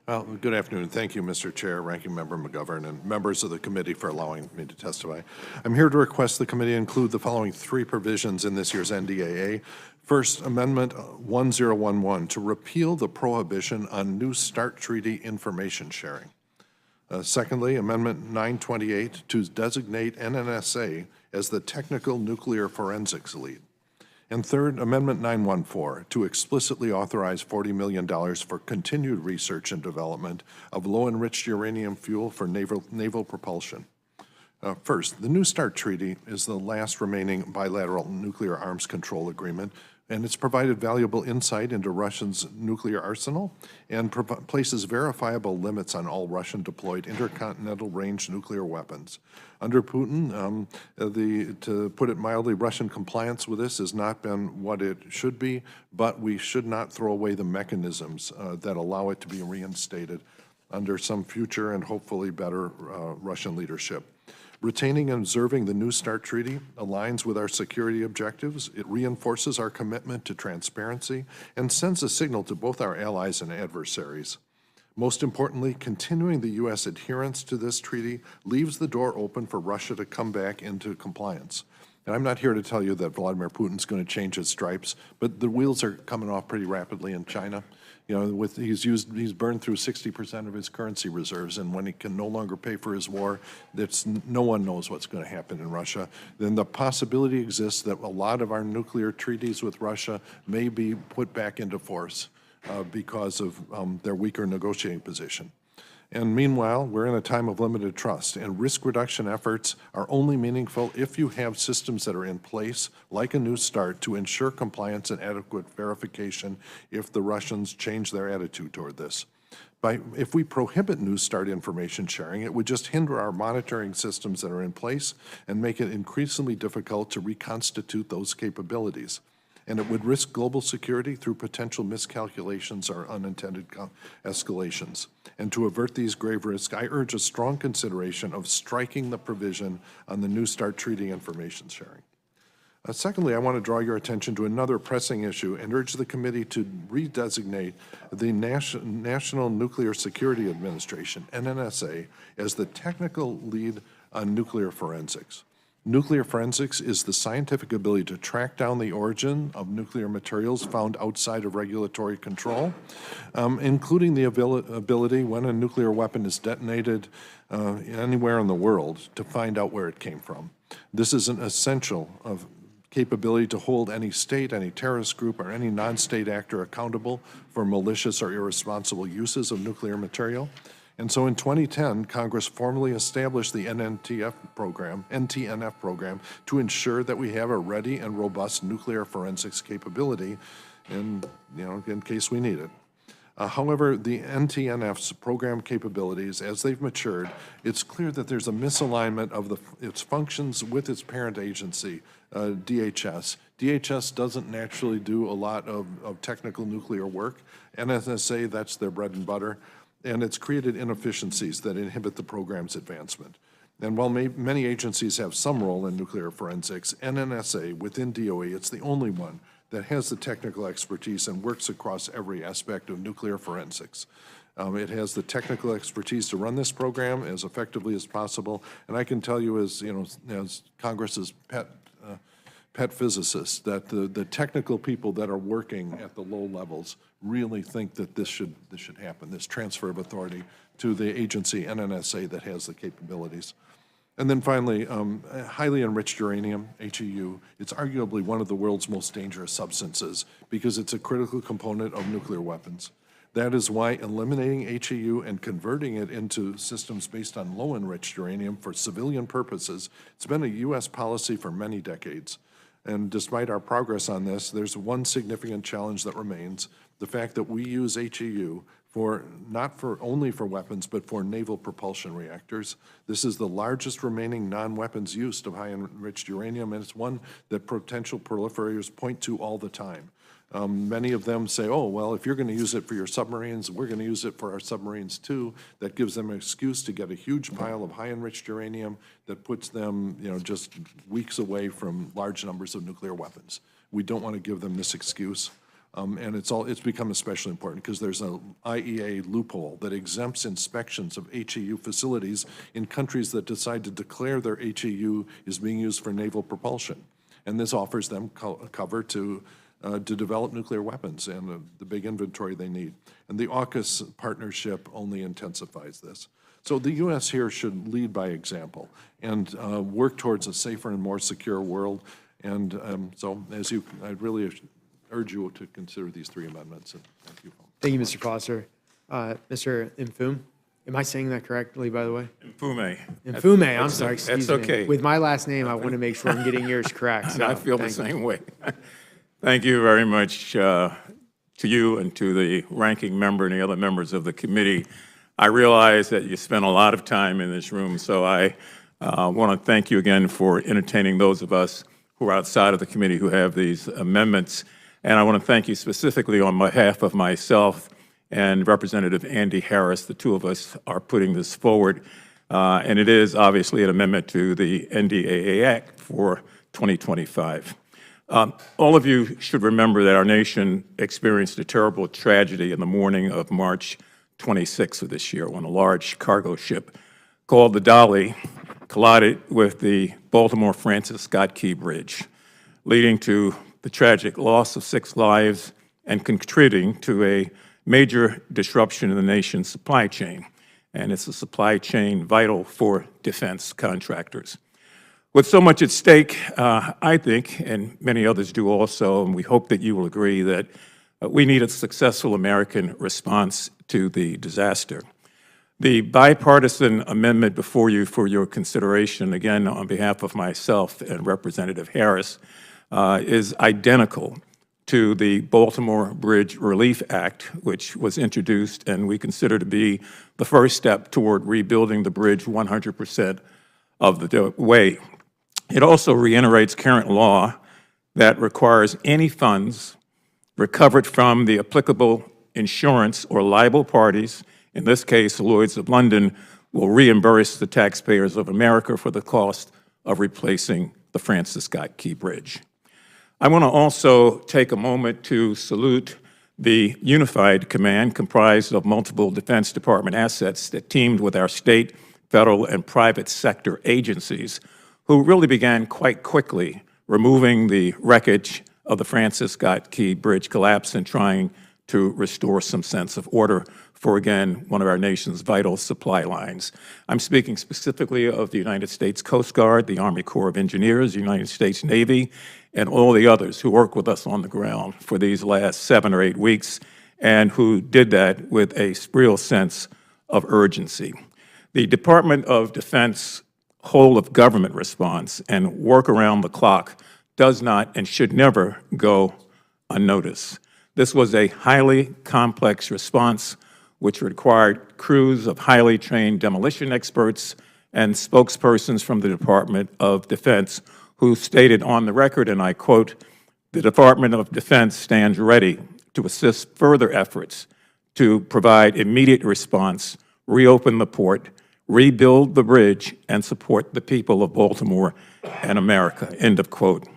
Well, good afternoon. Thank you, Mr. Chair, Ranking Member McGovern, and members of the committee for allowing me to testify. I'm here to request the committee include the following 3 provisions in this year's NDAA. First, Amendment 1011 to repeal the prohibition on New START treaty information sharing. Secondly, Amendment 928 to designate NNSA as the technical nuclear forensics lead. And third, Amendment 914 to explicitly authorize $40 million for continued research and development of low-enriched uranium fuel for naval propulsion. First, the New START Treaty is the last remaining bilateral nuclear arms control agreement, and it's provided valuable insight into Russia's nuclear arsenal and places verifiable limits on all Russian-deployed intercontinental range nuclear weapons. Under Putin, to put it mildly, Russian compliance with this has not been what it should be, but we should not throw away the mechanisms that allow it to be reinstated under some future and hopefully better Russian leadership. Retaining and observing the New START Treaty aligns with our security objectives. It reinforces our commitment to transparency and sends a signal to both our allies and adversaries. Most importantly, continuing the U.S. adherence to this treaty leaves the door open for Russia to come back into compliance. And I'm not here to tell you that Vladimir Putin's going to change his stripes, but the wheels are coming off pretty rapidly in China. You know, he's burned through 60% of his currency reserves, and when he can no longer pay for his war, no one knows what's going to happen in Russia. Then the possibility exists that a lot of our nuclear treaties with Russia may be put back into force because of their weaker negotiating position. And meanwhile, we're in a time of limited trust, and risk reduction efforts are only meaningful if you have systems that are in place, like a New START, to ensure compliance and adequate verification if the Russians change their attitude toward this. If we prohibit New START information sharing, it would just hinder our monitoring systems that are in place and make it increasingly difficult to reconstitute those capabilities. And it would risk global security through potential miscalculations or unintended escalations. And to avert these grave risks, I urge a strong consideration of striking the provision on the New START Treaty information sharing. Secondly, I want to draw your attention to another pressing issue and urge the committee to redesignate the National Nuclear Security Administration, NNSA, as the technical lead on nuclear forensics. Nuclear forensics is the scientific ability to track down the origin of nuclear materials found outside of regulatory control, including the ability, when a nuclear weapon is detonated anywhere in the world, to find out where it came from. This is an essential capability to hold any state, any terrorist group, or any non-state actor accountable for malicious or irresponsible uses of nuclear material. And so in 2010, Congress formally established the NTNF program to ensure that we have a ready and robust nuclear forensics capability in case we need it. However, the NTNF's program capabilities, as they've matured, it's clear that there's a misalignment of its functions with its parent agency, DHS. DHS doesn't naturally do a lot of technical nuclear work. NNSA, that's their bread and butter, and it's created inefficiencies that inhibit the program's advancement. And while many agencies have some role in nuclear forensics, NNSA, within DOE, it's the only one that has the technical expertise and works across every aspect of nuclear forensics. It has the technical expertise to run this program as effectively as possible, and I can tell you, as Congress's pet physicist, that the technical people that are working at the low levels really think that this should happen, this transfer of authority to the agency NNSA that has the capabilities. And then finally, highly enriched uranium, HEU, it's arguably one of the world's most dangerous substances because it's a critical component of nuclear weapons. That is why eliminating HEU and converting it into systems based on low-enriched uranium for civilian purposes, it's been a U.S. policy for many decades. And despite our progress on this, there's one significant challenge that remains, the fact that we use HEU not only for weapons, but for naval propulsion reactors. This is the largest remaining non-weapons use of high-enriched uranium, and it's one that potential proliferators point to all the time. Many of them say, oh, well, if you're going to use it for your submarines, we're going to use it for our submarines too. That gives them an excuse to get a huge pile of high-enriched uranium that puts them, just weeks away from large numbers of nuclear weapons. We don't want to give them this excuse. And it's become especially important because there's an IEA loophole that exempts inspections of HEU facilities in countries that decide to declare their HEU is being used for naval propulsion. And this offers them cover to develop nuclear weapons and the big inventory they need. And the AUKUS partnership only intensifies this. So the U.S. here should lead by example and work towards a safer and more secure world. And so I really urge you to consider these three amendments. And thank you. Thank you, Mr. Foster. Mr. Mfume, am I saying that correctly, by the way? Mfume. Mfume, I'm sorry, excuse That's me. okay. With my last name, I want to make sure I'm getting yours correct. So I feel the thank you. same way. Thank you very much to you and to the ranking member and the other members of the committee. I realize that you spent a lot of time in this room, so I want to thank you again for entertaining those of us who are outside of the committee who have these amendments. And I want to thank you specifically on behalf of myself and Representative Andy Harris. The two of us are putting this forward. And it is obviously an amendment to the NDAA Act for 2025. All of you should remember that our nation experienced a terrible tragedy in the morning of March 26th of this year when a large cargo ship called the Dolly collided with the Baltimore Francis Scott Key Bridge, leading to the tragic loss of 6 lives and contributing to a major disruption in the nation's supply chain. And it's a supply chain vital for defense contractors. With so much at stake, I think, and many others do also, and we hope that you will agree that we need a successful American response to the disaster. The bipartisan amendment before you for your consideration, again, on behalf of myself and Representative Harris, is identical to the Baltimore Bridge Relief Act, which was introduced and we consider to be the first step toward rebuilding the bridge 100% of the way. It also reiterates current law that requires any funds recovered from the applicable insurance or liable parties, in this case, Lloyd's of London, will reimburse the taxpayers of America for the cost of replacing the Francis Scott Key Bridge. I want to also take a moment to salute the unified command comprised of multiple Defense Department assets that teamed with our state, federal, and private sector agencies who really began quite quickly removing the wreckage of the Francis Scott Key Bridge collapse and trying to restore some sense of order for, again, one of our nation's vital supply lines. I'm speaking specifically of the United States Coast Guard, the Army Corps of Engineers, the United States Navy, and all the others who work with us on the ground for these last 7 or 8 weeks and who did that with a real sense of urgency. The Department of Defense whole of government response and work around the clock does not and should never go unnoticed. This was a highly complex response which required crews of highly trained demolition experts and spokespersons from the Department of Defense who stated on the record, and I quote, "The Department of Defense stands ready to assist further efforts to provide immediate response, reopen the port, rebuild the bridge, and support the people of Baltimore and America," end of quote.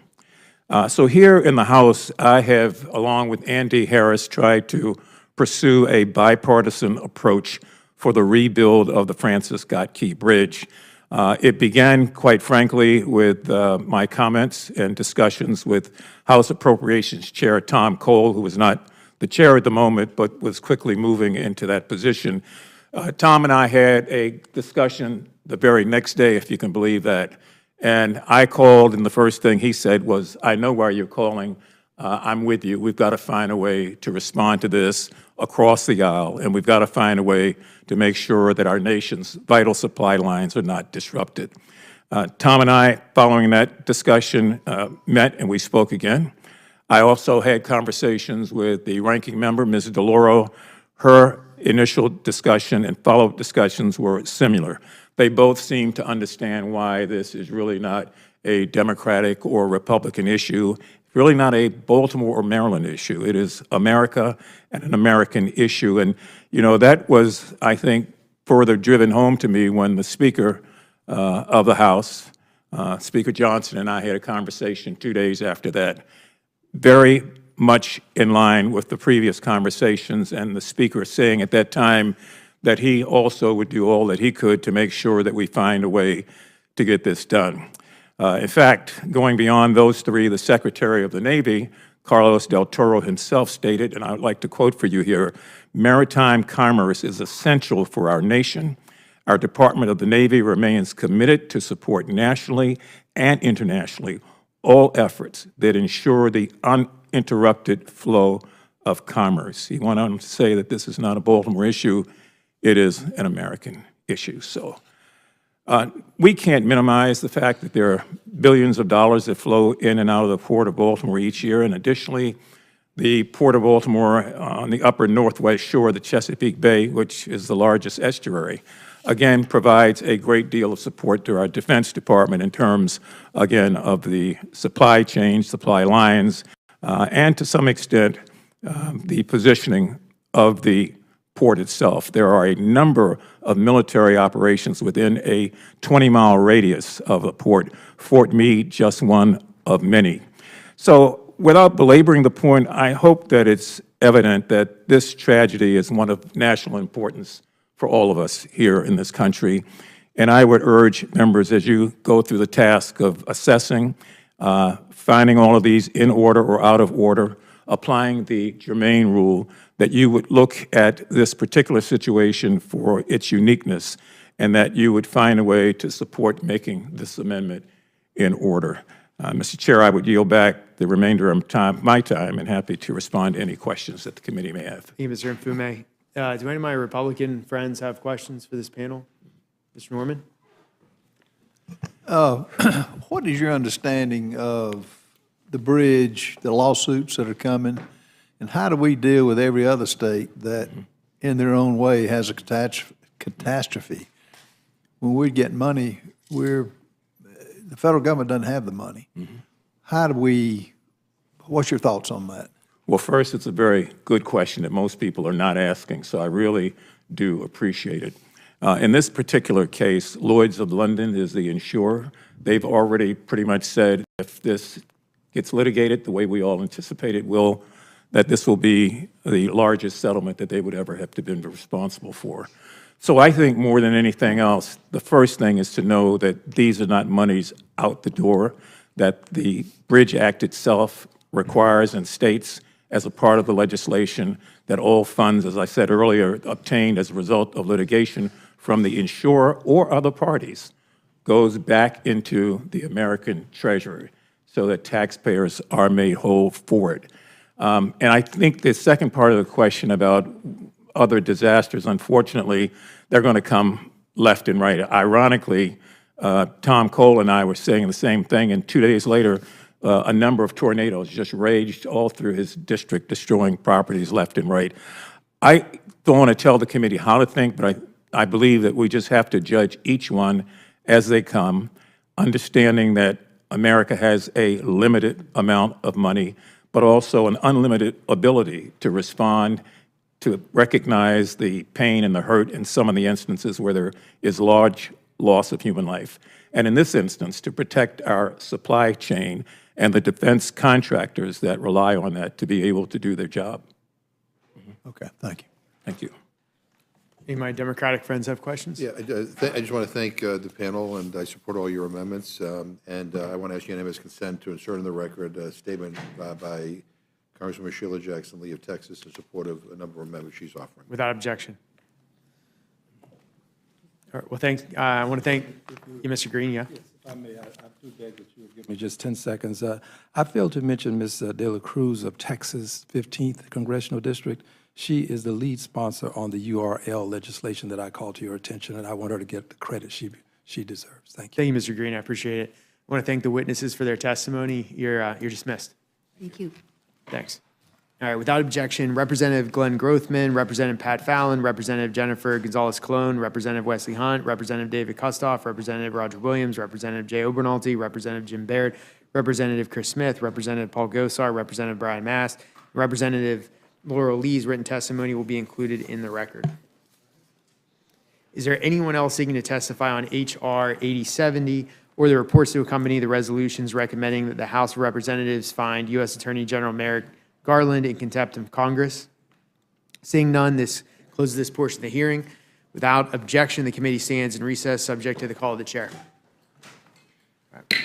So here in the House, I have, along with Andy Harris, tried to pursue a bipartisan approach for the rebuild of the Francis Scott Key Bridge. It began, quite frankly, with my comments and discussions with House Appropriations Chair Tom Cole, who was not the chair at the moment, but was quickly moving into that position. Tom and I had a discussion the very next day, if you can believe that. And I called, and the first thing he said was, "I know why you're calling. I'm with you. We've got to find a way to respond to this across the aisle, and we've got to find a way to make sure that our nation's vital supply lines are not disrupted." Tom and I, following that discussion, met and we spoke again. I also had conversations with the ranking member, Ms. DeLauro. Her initial discussion and follow-up discussions were similar. They both seem to understand why this is really not a Democratic or Republican issue, really not a Baltimore or Maryland issue. It is America and an American issue. And, you know, that was, I think, further driven home to me when the Speaker of the House, Speaker Johnson, and I had a conversation 2 days after that, very much in line with the previous conversations, and the Speaker saying at that time that he also would do all that he could to make sure that we find a way to get this done. In fact, going beyond those three, the Secretary of the Navy, Carlos Del Toro himself stated, and I would like to quote for you here, "Maritime commerce is essential for our nation. Our Department of the Navy remains committed to support nationally and internationally all efforts that ensure the uninterrupted flow of commerce." He went on to say that this is not a Baltimore issue, it is an American issue. So we can't minimize the fact that there are billions of dollars that flow in and out of the Port of Baltimore each year, and additionally, the Port of Baltimore on the upper northwest shore of the Chesapeake Bay, which is the largest estuary, again, provides a great deal of support to our Defense Department in terms, again, of the supply chain, supply lines, and to some extent, the positioning of the port itself. There are a number of military operations within a 20-mile radius of the port, Fort Meade just one of many. So without belaboring the point, I hope that it's evident that this tragedy is one of national importance for all of us here in this country. And I would urge members, as you go through the task of assessing, finding all of these in order or out of order, applying the germane rule, that you would look at this particular situation for its uniqueness and that you would find a way to support making this amendment in order. Mr. Chair, I would yield back the remainder of my time and happy to respond to any questions that the committee may have. Thank you, Mr. Mfume. Do any of my Republican friends have questions for this panel? Mr. Norman? What is your understanding of the bridge, the lawsuits that are coming, and how do we deal with every other state that, in their own way, has a catastrophe? When we get money, the federal government doesn't have the money. How do we, what's your thoughts on that? Well, first, it's a very good question that most people are not asking, so I really do appreciate it. In this particular case, Lloyd's of London is the insurer. They've already pretty much said if this gets litigated the way we all anticipate it will, that this will be the largest settlement that they would ever have to be responsible for. So I think more than anything else, the first thing is to know that these are not monies out the door, that the Bridge Act itself requires and states as a part of the legislation that all funds, as I said earlier, obtained as a result of litigation from the insurer or other parties goes back into the American Treasury so that taxpayers are made whole for it. And I think the second part of the question about other disasters, unfortunately, they're going to come left and right. Ironically, Tom Cole and I were saying the same thing, and 2 days later, a number of tornadoes just raged all through his district, destroying properties left and right. I don't want to tell the committee how to think, but I believe that we just have to judge each one as they come, understanding that America has a limited amount of money, but also an unlimited ability to respond, to recognize the pain and the hurt in some of the instances where there is large loss of human life. And in this instance, to protect our supply chain and the defense contractors that rely on that to be able to do their job. Okay, thank you. Thank you. Any of my Democratic friends have questions? Yeah, I just want to thank the panel, and I support all your amendments. And I want to ask unanimous consent to insert in the record a statement by Congresswoman Sheila Jackson Lee of Texas in support of a number of amendments she's offering. Without objection. All right, well, I want to thank you, Mr. Green, yeah? If I may, I do beg that you would give me just 10 seconds. I failed to mention Ms. De La Cruz of Texas, 15th Congressional District. She is the lead sponsor on the URL legislation that I called to your attention, and I want her to get the credit she deserves. Thank you. Thank you, Mr. Green, I appreciate it. I want to thank the witnesses for their testimony. You're dismissed. Thank you. Thanks. All right, without objection, Representative Glenn Grothman, Representative Pat Fallon, Representative Jennifer Gonzalez-Colon, Representative Wesley Hunt, Representative David Kustoff, Representative Roger Williams, Representative Jay Obernolte, Representative Jim Baird, Representative Chris Smith, Representative Paul Gosar, Representative Brian Mast, Representative Laurel Lee's written testimony will be included in the record. Is there anyone else seeking to testify on H.R. 8070 or the reports to accompany the resolutions recommending that the House of Representatives find U.S. Attorney General Merrick Garland in contempt of Congress? Seeing none, this closes this portion of the hearing. Without objection, the committee stands in recess, subject to the call of the chair. All right.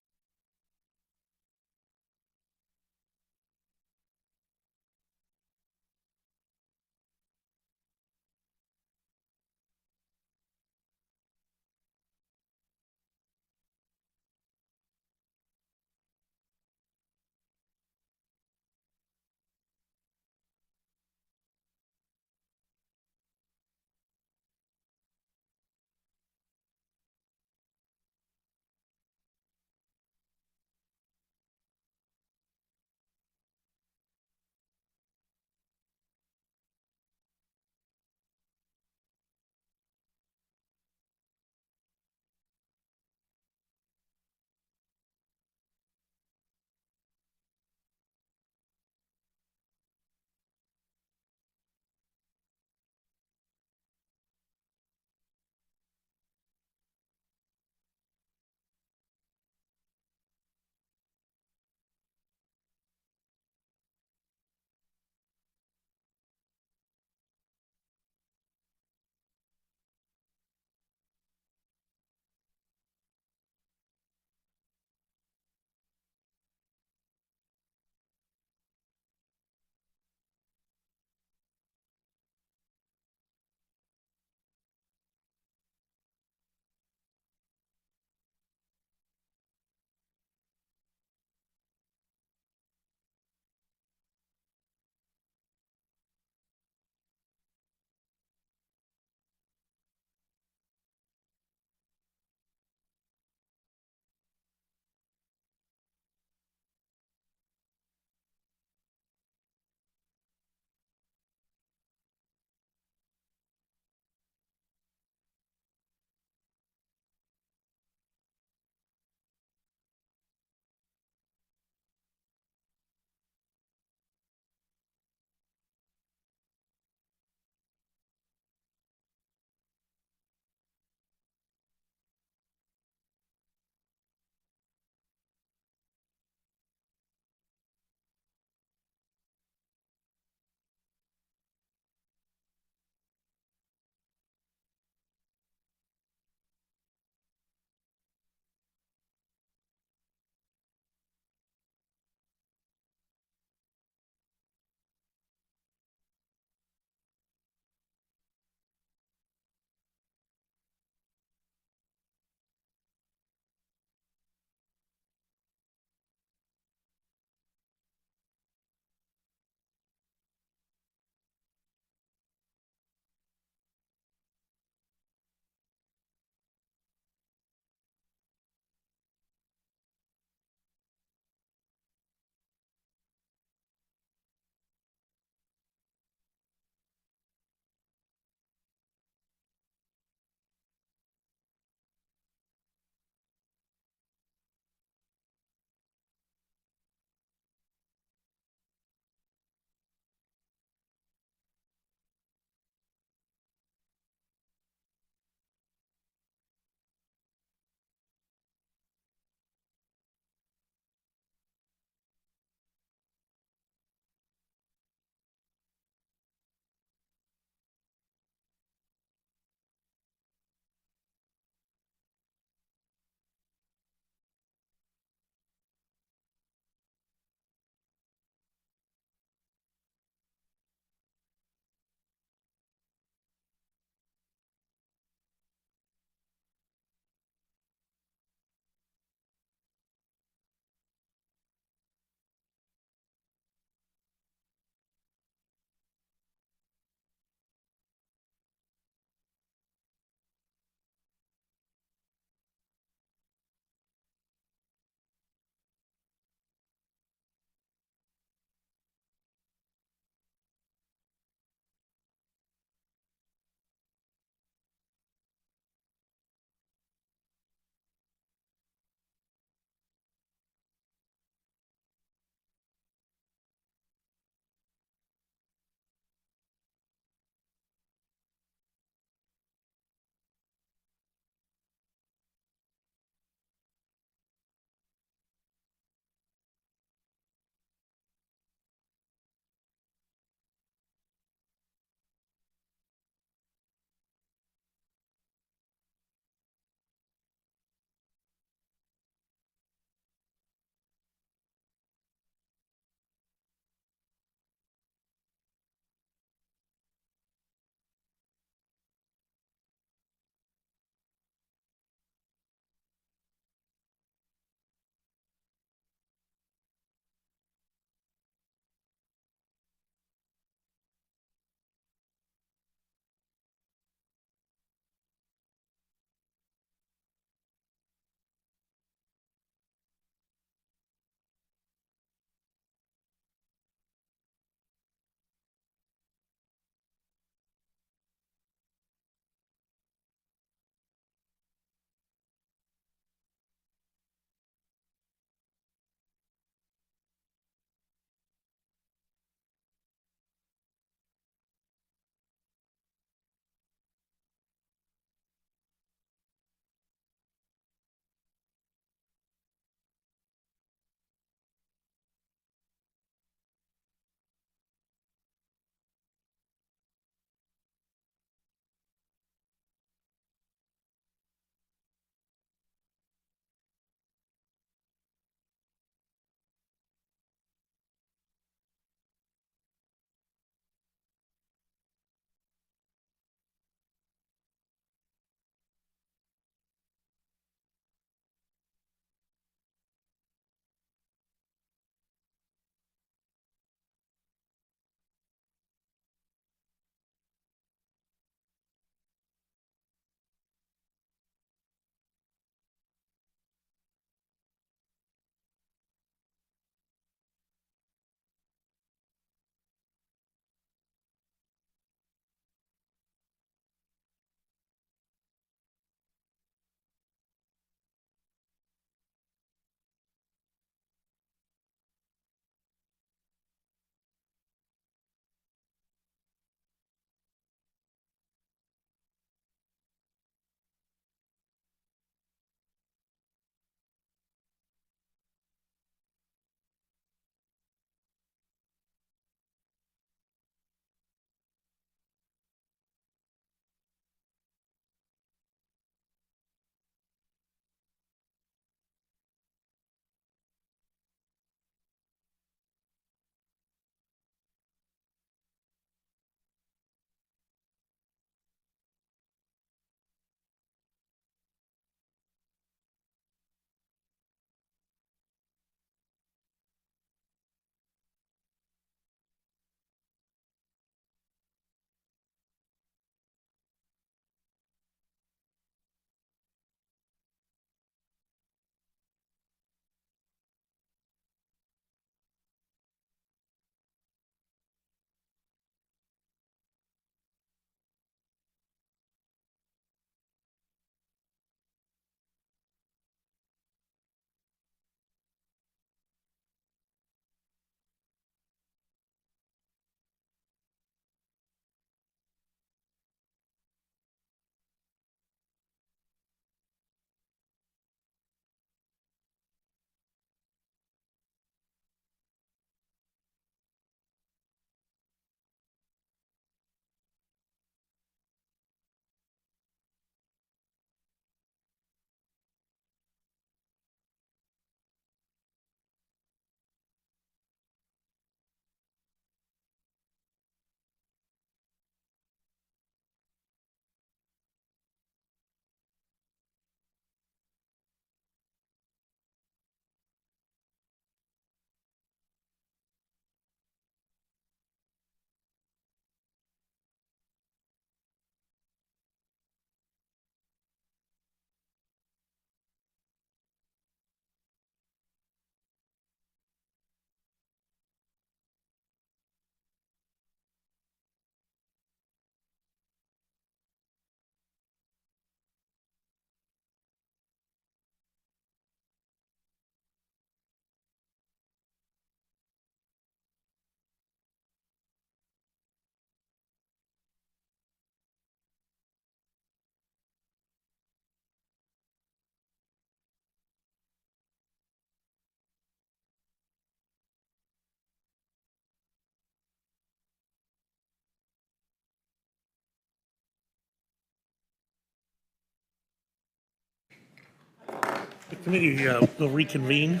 The committee will reconvene.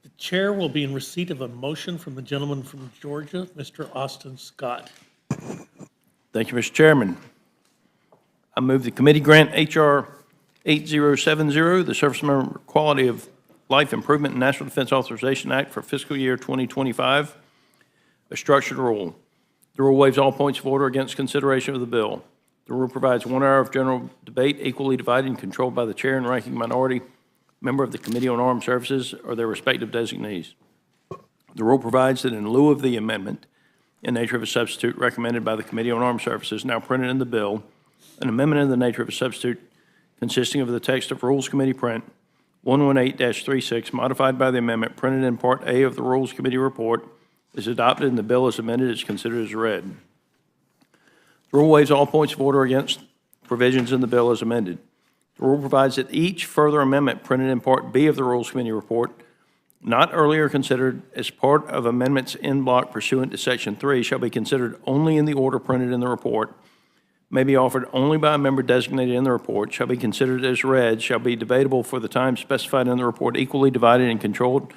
The chair will be in receipt of a motion from the gentleman from Georgia, Mr. Austin Scott. Thank you, Mr. Chairman. I move the committee grant H.R. 8070, the Service Member Quality of Life Improvement and National Defense Authorization Act for fiscal year 2025, a structured rule. The rule waives all points of order against consideration of the bill. The rule provides 1 hour of general debate equally divided and controlled by the chair and ranking minority member of the Committee on Armed Services or their respective designees. The rule provides that in lieu of the amendment in nature of a substitute recommended by the Committee on Armed Services now printed in the bill, an amendment in the nature of a substitute consisting of the text of Rules Committee Print 118-36 modified by the amendment printed in Part A of the Rules Committee report is adopted and the bill as amended is considered as read. The rule waives all points of order against provisions in the bill as amended. The rule provides that each further amendment printed in Part B of the Rules Committee report, not earlier considered as part of amendments in block pursuant to Section 3, shall be considered only in the order printed in the report, may be offered only by a member designated in the report, shall be considered as read, shall be debatable for the time specified in the report, equally divided and controlled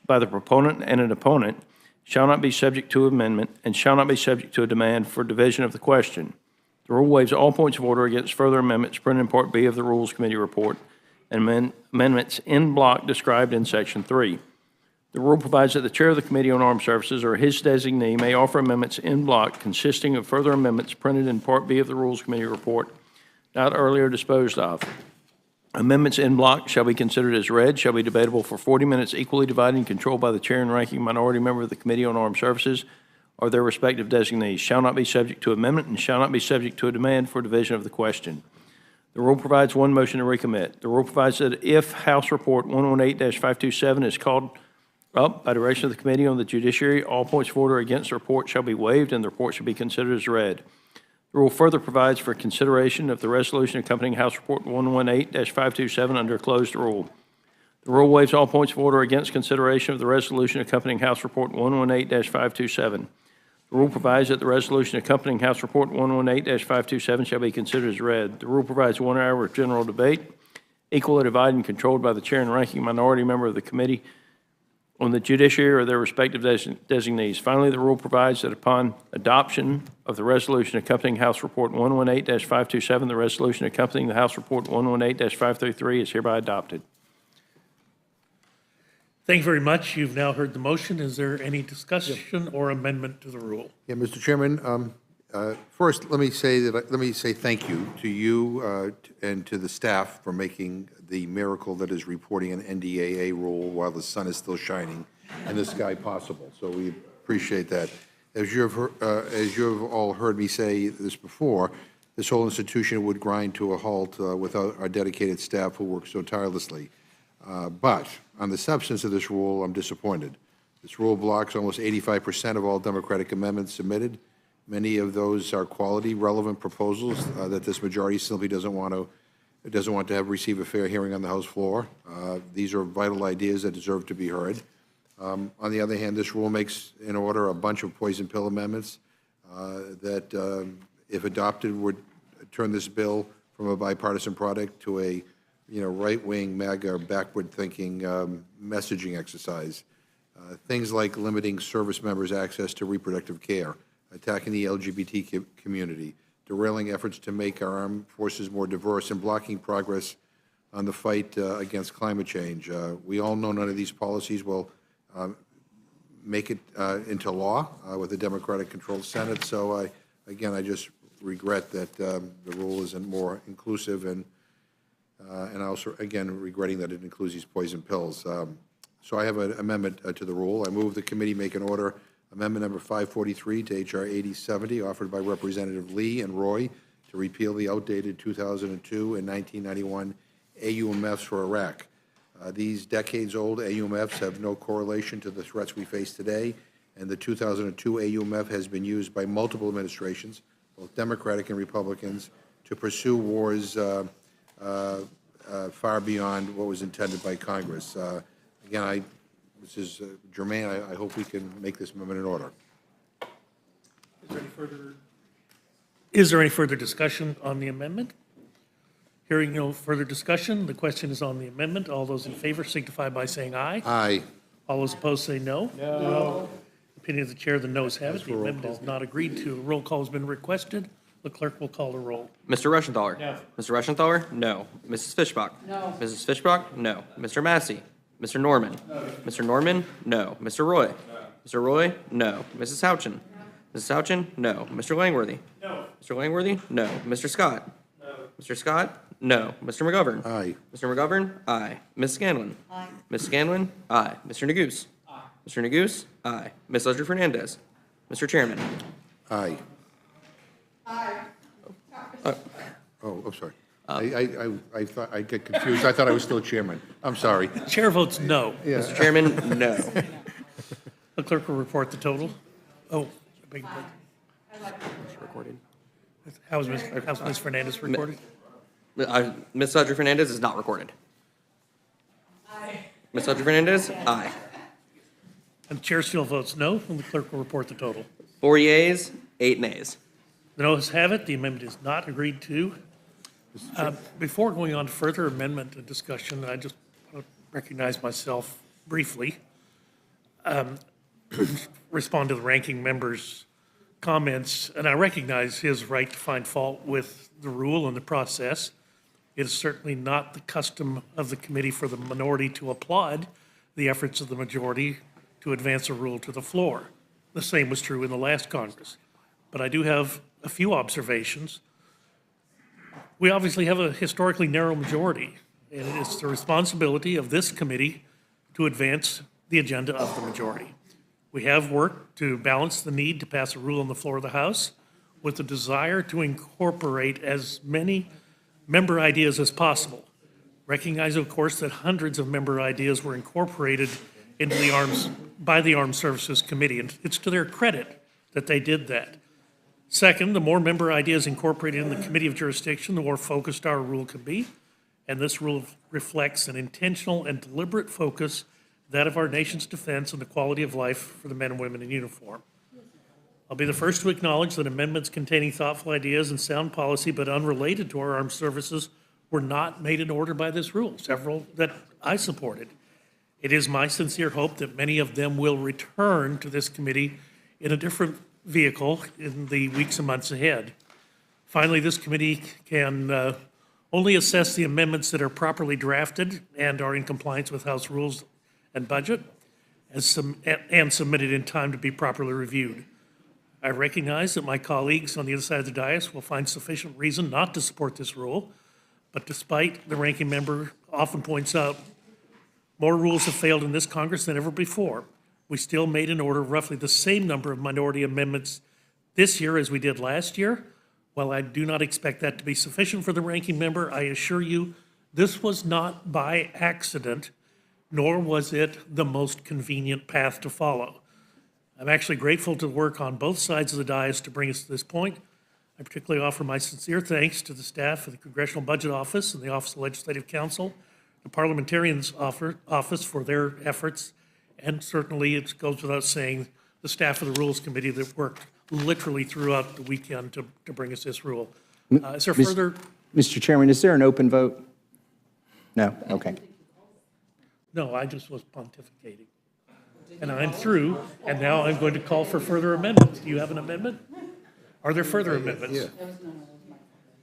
by the proponent and an opponent, shall not be subject to amendment, and shall not be subject to a demand for division of the question. The rule waives all points of order against further amendments printed in Part B of the Rules Committee report and amendments in block described in Section 3. The rule provides that the chair of the Committee on Armed Services or his designee may offer amendments in block consisting of further amendments printed in Part B of the Rules Committee report not earlier disposed of. Amendments in block shall be considered as read, shall be debatable for 40 minutes, equally divided and controlled by the chair and ranking minority member of the Committee on Armed Services or their respective designees, shall not be subject to amendment, and shall not be subject to a demand for division of the question. The rule provides one motion to recommit. The rule provides that if House Report 118-527 is called up by direction of the Committee on the Judiciary, all points of order against the report shall be waived, and the report shall be considered as read. The rule further provides for consideration of the resolution accompanying House Report 118-527 under a closed rule. The rule waives all points of order against consideration of the resolution accompanying House Report 118-527. The rule provides that the resolution accompanying House Report 118-527 shall be considered as read. The rule provides 1 hour of general debate, equally divided and controlled by the chair and ranking minority member of the Committee on the Judiciary or their respective designees. Finally, the rule provides that upon adoption of the resolution accompanying House Report 118-527, the resolution accompanying the House Report 118-533 is hereby adopted. Thank you very much. You've now heard the motion. Is there any discussion or amendment to the rule? Yeah, Mr. Chairman, first, let me say thank you to you and to the staff for making the miracle that is reporting an NDAA rule while the sun is still shining and the sky possible. So we appreciate that. As you have all heard me say this before, this whole institution would grind to a halt without our dedicated staff who work so tirelessly. But on the substance of this rule, I'm disappointed. This rule blocks almost 85% of all Democratic amendments submitted. Many of those are quality, relevant proposals that this majority simply doesn't want to have receive a fair hearing on the House floor. These are vital ideas that deserve to be heard. On the other hand, this rule makes in order a bunch of poison pill amendments that, if adopted, would turn this bill from a bipartisan product to a right-wing, MAGA, backward-thinking messaging exercise. Things like limiting service members' access to reproductive care, attacking the LGBT community, derailing efforts to make our armed forces more diverse, and blocking progress on the fight against climate change. We all know none of these policies will make it into law with a Democratic-controlled Senate. So, again, I just regret that the rule isn't more inclusive, and also, again, regretting that it includes these poison pills. So I have an amendment to the rule. I move the committee make an order amendment number 543 to H.R. 8070, offered by Representative Lee and Roy, to repeal the outdated 2002 and 1991 AUMFs for Iraq. These decades-old AUMFs have no correlation to the threats we face today, and the 2002 AUMF has been used by multiple administrations, both Democratic and Republicans, to pursue wars far beyond what was intended by Congress. Again, this is germane. I hope we can make this amendment in order. Is there any further discussion on the amendment? Hearing no further discussion, the question is on the amendment. All those in favor signify by saying aye. Aye. All those opposed say no. No. Opinion of the chair, the noes have it. The amendment is not agreed to. A roll call has been requested. The clerk will call the roll. Mr. Reschenthaler? No. Mr. Reschenthaler? No. Mrs. Fishbach? No. Mrs. Fishbach? No. Mr. Massey? Mr. Norman? No. Mr. Norman? No. Mr. Roy? No. Mr. Roy? No. Mrs. Houchin? Mrs. Houchin? No. Mr. Langworthy? No. Mr. Langworthy? No. Mr. Scott? No. Mr. Scott? No. Mr. McGovern? Aye. Mr. McGovern? Aye. Ms. Scanlon? Aye. Ms. Scanlon? Aye. Mr. Neguse? Aye. Mr. Neguse? Aye. Ms. Ledger Fernandez? Mr. Chairman? Aye. Oh, I'm sorry. I thought, I get confused. I thought I was still chairman. I'm sorry. Chair votes no. Mr. Chairman, no. The clerk will report the total. Oh, I beg your pardon. Recorded. How's Ms. Fernandez recorded? Ms. Ledger Fernandez is not recorded. Aye. Ms. Ledger Fernandez? Aye. And the chair still votes no, and the clerk will report the total. 4 yeas, 8 nays. The noes have it. The amendment is not agreed to. Before going on to further amendment and discussion, I just want to recognize myself briefly. Respond to the ranking member's comments, and I recognize his right to find fault with the rule and the process. It is certainly not the custom of the committee for the minority to applaud the efforts of the majority to advance a rule to the floor. The same was true in the last Congress. But I do have a few observations. We obviously have a historically narrow majority, and it's the responsibility of this committee to advance the agenda of the majority. We have worked to balance the need to pass a rule on the floor of the House with the desire to incorporate as many member ideas as possible. Recognize, of course, that hundreds of member ideas were incorporated into by the Armed Services Committee, and it's to their credit that they did that. Second, the more member ideas incorporated in the Committee of Jurisdiction, the more focused our rule can be, and this rule reflects an intentional and deliberate focus, that of our nation's defense and the quality of life for the men and women in uniform. I'll be the first to acknowledge that amendments containing thoughtful ideas and sound policy but unrelated to our armed services were not made in order by this rule, several that I supported. It is my sincere hope that many of them will return to this committee in a different vehicle in the weeks and months ahead. Finally, this committee can only assess the amendments that are properly drafted and are in compliance with House rules and budget and submitted in time to be properly reviewed. I recognize that my colleagues on the other side of the dais will find sufficient reason not to support this rule, but despite the ranking member often points out, more rules have failed in this Congress than ever before. We still made in order roughly the same number of minority amendments this year as we did last year. While I do not expect that to be sufficient for the ranking member, I assure you this was not by accident, nor was it the most convenient path to follow. I'm actually grateful to work on both sides of the dais to bring us to this point. I particularly offer my sincere thanks to the staff of the Congressional Budget Office and the Office of Legislative Counsel, the Parliamentarians' Office for their efforts, and certainly it goes without saying, the staff of the Rules Committee that worked literally throughout the weekend to bring us this rule. Is there further? Mr. Chairman, is there an open vote? No? Okay. No, I just was pontificating. And I'm through, and now I'm going to call for further amendments. Do you have an amendment? Are there further amendments? Yeah.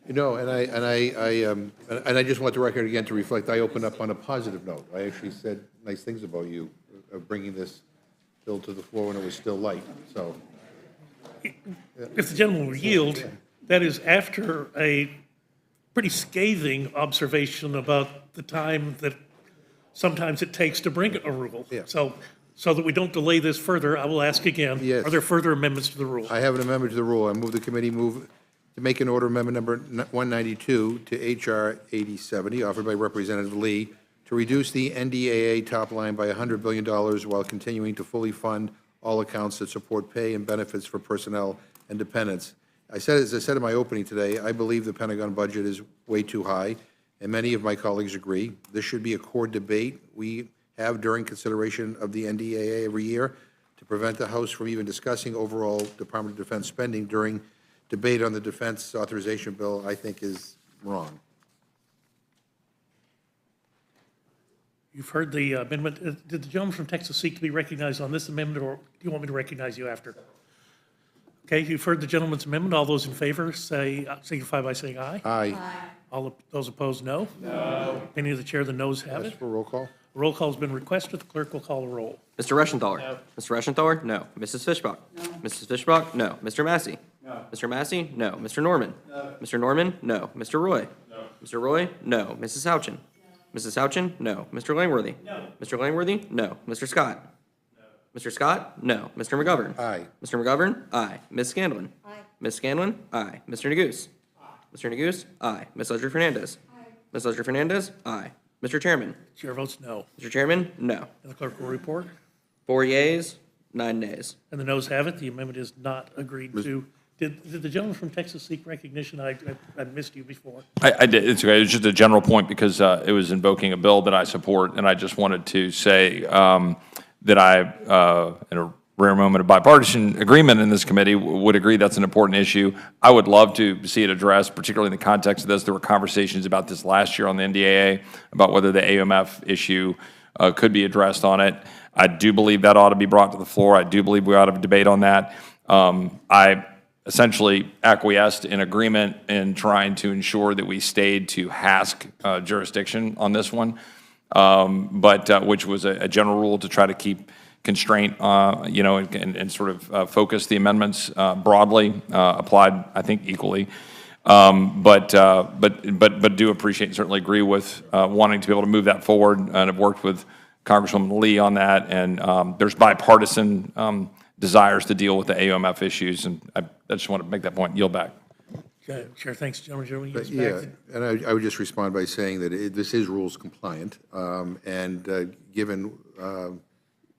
You know, and I just want the record again to reflect, I opened up on a positive note. I actually said nice things about you, of bringing this bill to the floor when it was still light, so. If the gentleman will yield, that is after a pretty scathing observation about the time that sometimes it takes to bring a rule. Yeah. So that we don't delay this further, I will ask again, Yes. are there further amendments to the rule? I have an amendment to the rule. I move the committee move to make an order amendment number 192 to H.R. 8070, offered by Representative Lee, to reduce the NDAA top line by $100 billion while continuing to fully fund all accounts that support pay and benefits for personnel and dependents. As I said in my opening today, I believe the Pentagon budget is way too high, and many of my colleagues agree. This should be a core debate we have during consideration of the NDAA every year to prevent the House from even discussing overall Department of Defense spending during debate on the defense authorization bill, I think is wrong. You've heard the amendment. Did the gentleman from Texas seek to be recognized on this amendment, or do you want me to recognize you after? Okay, you've heard the gentleman's amendment. All those in favor signify by saying aye. Aye. All those opposed, no. No. Opinion of the chair, the noes have Ask it. for roll call. Roll call has been requested. The clerk will call the roll. Mr. Reschenthaler? No. Mr. Reschenthaler? No. Mrs. Fishbach? No. Mrs. Fishbach? No. Mr. Massey? No. Mr. Massey? No. Mr. Norman? No. Mr. Norman? No. Mr. Roy? No. Mr. Roy? No. Mrs. Houchin? Mrs. Houchin? No. Mr. Langworthy? No. Mr. Langworthy? No. Mr. Scott? No. Mr. Scott? No. Mr. McGovern? Aye. Mr. McGovern? Aye. Ms. Scanlon? Aye. Ms. Scanlon? Aye. Mr. Neguse? Aye. Mr. Neguse? Aye. Ms. Ledger Fernandez? Aye. Ms. Ledger Fernandez? Aye. Mr. Chairman? Chair votes no. Mr. Chairman? No. And the clerk will report. 4 yeas, 9 nays. And the noes have it. The amendment is not agreed to. Did the gentleman from Texas seek recognition? I missed you before. I did. It's okay. It was just a general point because it was invoking a bill that I support, and I just wanted to say that I, in a rare moment of bipartisan agreement in this committee, would agree that's an important issue. I would love to see it addressed, particularly in the context of this. There were conversations about this last year on the NDAA, about whether the AMF issue could be addressed on it. I do believe that ought to be brought to the floor. I do believe we ought to have a debate on that. I essentially acquiesced in agreement in trying to ensure that we stayed to HASC jurisdiction on this one, but which was a general rule to try to keep constraint, and sort of focus the amendments broadly, applied, I think, equally. But do appreciate and certainly agree with wanting to be able to move that forward, and have worked with Congresswoman Lee on that, and there's bipartisan desires to deal with the AOMF issues, and I just want to make that point. Yield back. Okay, Chair, thanks, gentlemen. Yeah, and I would just respond by saying that this is rules compliant, and given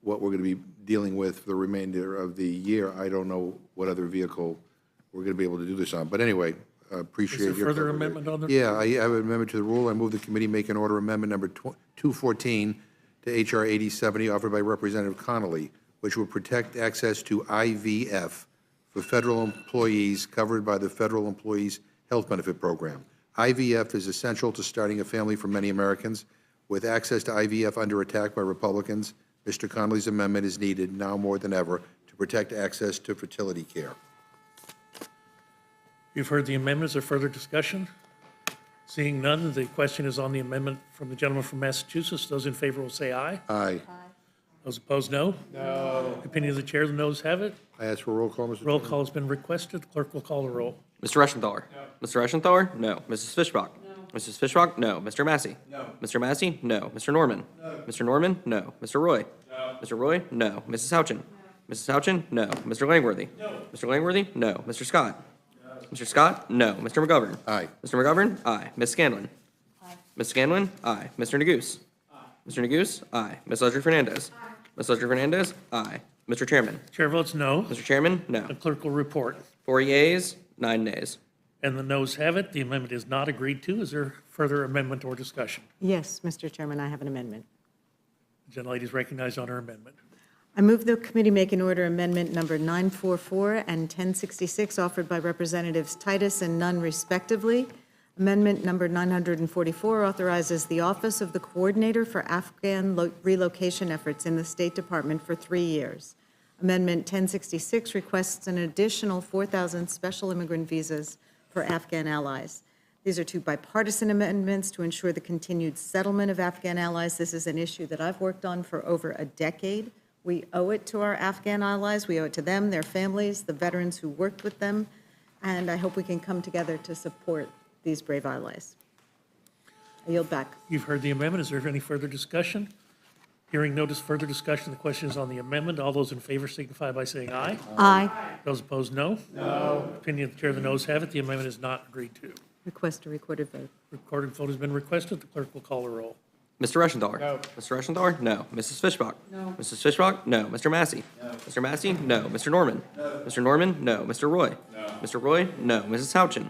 what we're going to be dealing with for the remainder of the year, I don't know what other vehicle we're going to be able to do this on. But anyway, appreciate your... Is there further amendment on the... Yeah, I have an amendment to the rule. I move the committee make an order amendment number 214 to H.R. 8070 offered by Representative Connolly, which will protect access to IVF for federal employees covered by the Federal Employees Health Benefit Program. IVF is essential to starting a family for many Americans. With access to IVF under attack by Republicans, Mr. Connolly's amendment is needed now more than ever to protect access to fertility care. You've heard the amendments. Is there further discussion? Seeing none, the question is on the amendment from the gentleman from Massachusetts. Those in favor will say aye. Aye. Those opposed, no. No. Opinion of the chair, the noes have it. I ask for a roll call, Mr. Roll call has been requested. The clerk will call the roll. Mr. Reschenthaler? No. Mr. Reschenthaler? No. Mrs. Fishbach? No. Mrs. Fishbach? No. Mr. Massey? No. Mr. Massey? No. Mr. Norman? No. Mr. Norman? No. Mr. Roy? No. Mr. Roy? No. Mrs. Houchin? No. Mrs. Houchin? No. Mr. Langworthy? No. Mr. Langworthy? No. Mr. Scott? No. Mr. Scott? No. Mr. McGovern? Aye. Mr. McGovern? Aye. Ms. Scanlon? Aye. Ms. Scanlon? Aye. Mr. Neguse? Aye. Mr. Neguse? Aye. Ms. Ledger Fernandez? Aye. Ms. Ledger Fernandez? Aye. Mr. Chairman? Chair votes no. Mr. Chairman? No. The clerk will report. 4 yeas, 9 nays. And the noes have it. The amendment is not agreed to. Is there further amendment or discussion? Yes, Mr. Chairman, I have an amendment. The gentlelady is recognized on her amendment. I move the committee make an order amendment number 944 and 1066 offered by Representatives Titus and Nunn respectively. Amendment number 944 authorizes the Office of the Coordinator for Afghan Relocation Efforts in the State Department for 3 years. Amendment 1066 requests an additional 4,000 special immigrant visas for Afghan allies. These are two bipartisan amendments to ensure the continued settlement of Afghan allies. This is an issue that I've worked on for over a decade. We owe it to our Afghan allies. We owe it to them, their families, the veterans who worked with them, and I hope we can come together to support these brave allies. I yield back. You've heard the amendment. Is there any further discussion? Hearing no further discussion, the question is on the amendment. All those in favor signify by saying aye. Aye. Those opposed, no. No. Opinion of the chair, the noes have it. The amendment is not agreed to. Request a recorded vote. Recorded vote has been requested. The clerk will call the roll. Mr. Reschenthaler? No. Mr. Reschenthaler? No. Mrs. Fishbach? No. Mrs. Fishbach? No. Mr. Massey? No. Mr. Massey? No. Mr. Norman? No. Mr. Norman? No. Mr. Roy? No. Mr. Roy? No. Mrs. Houchin?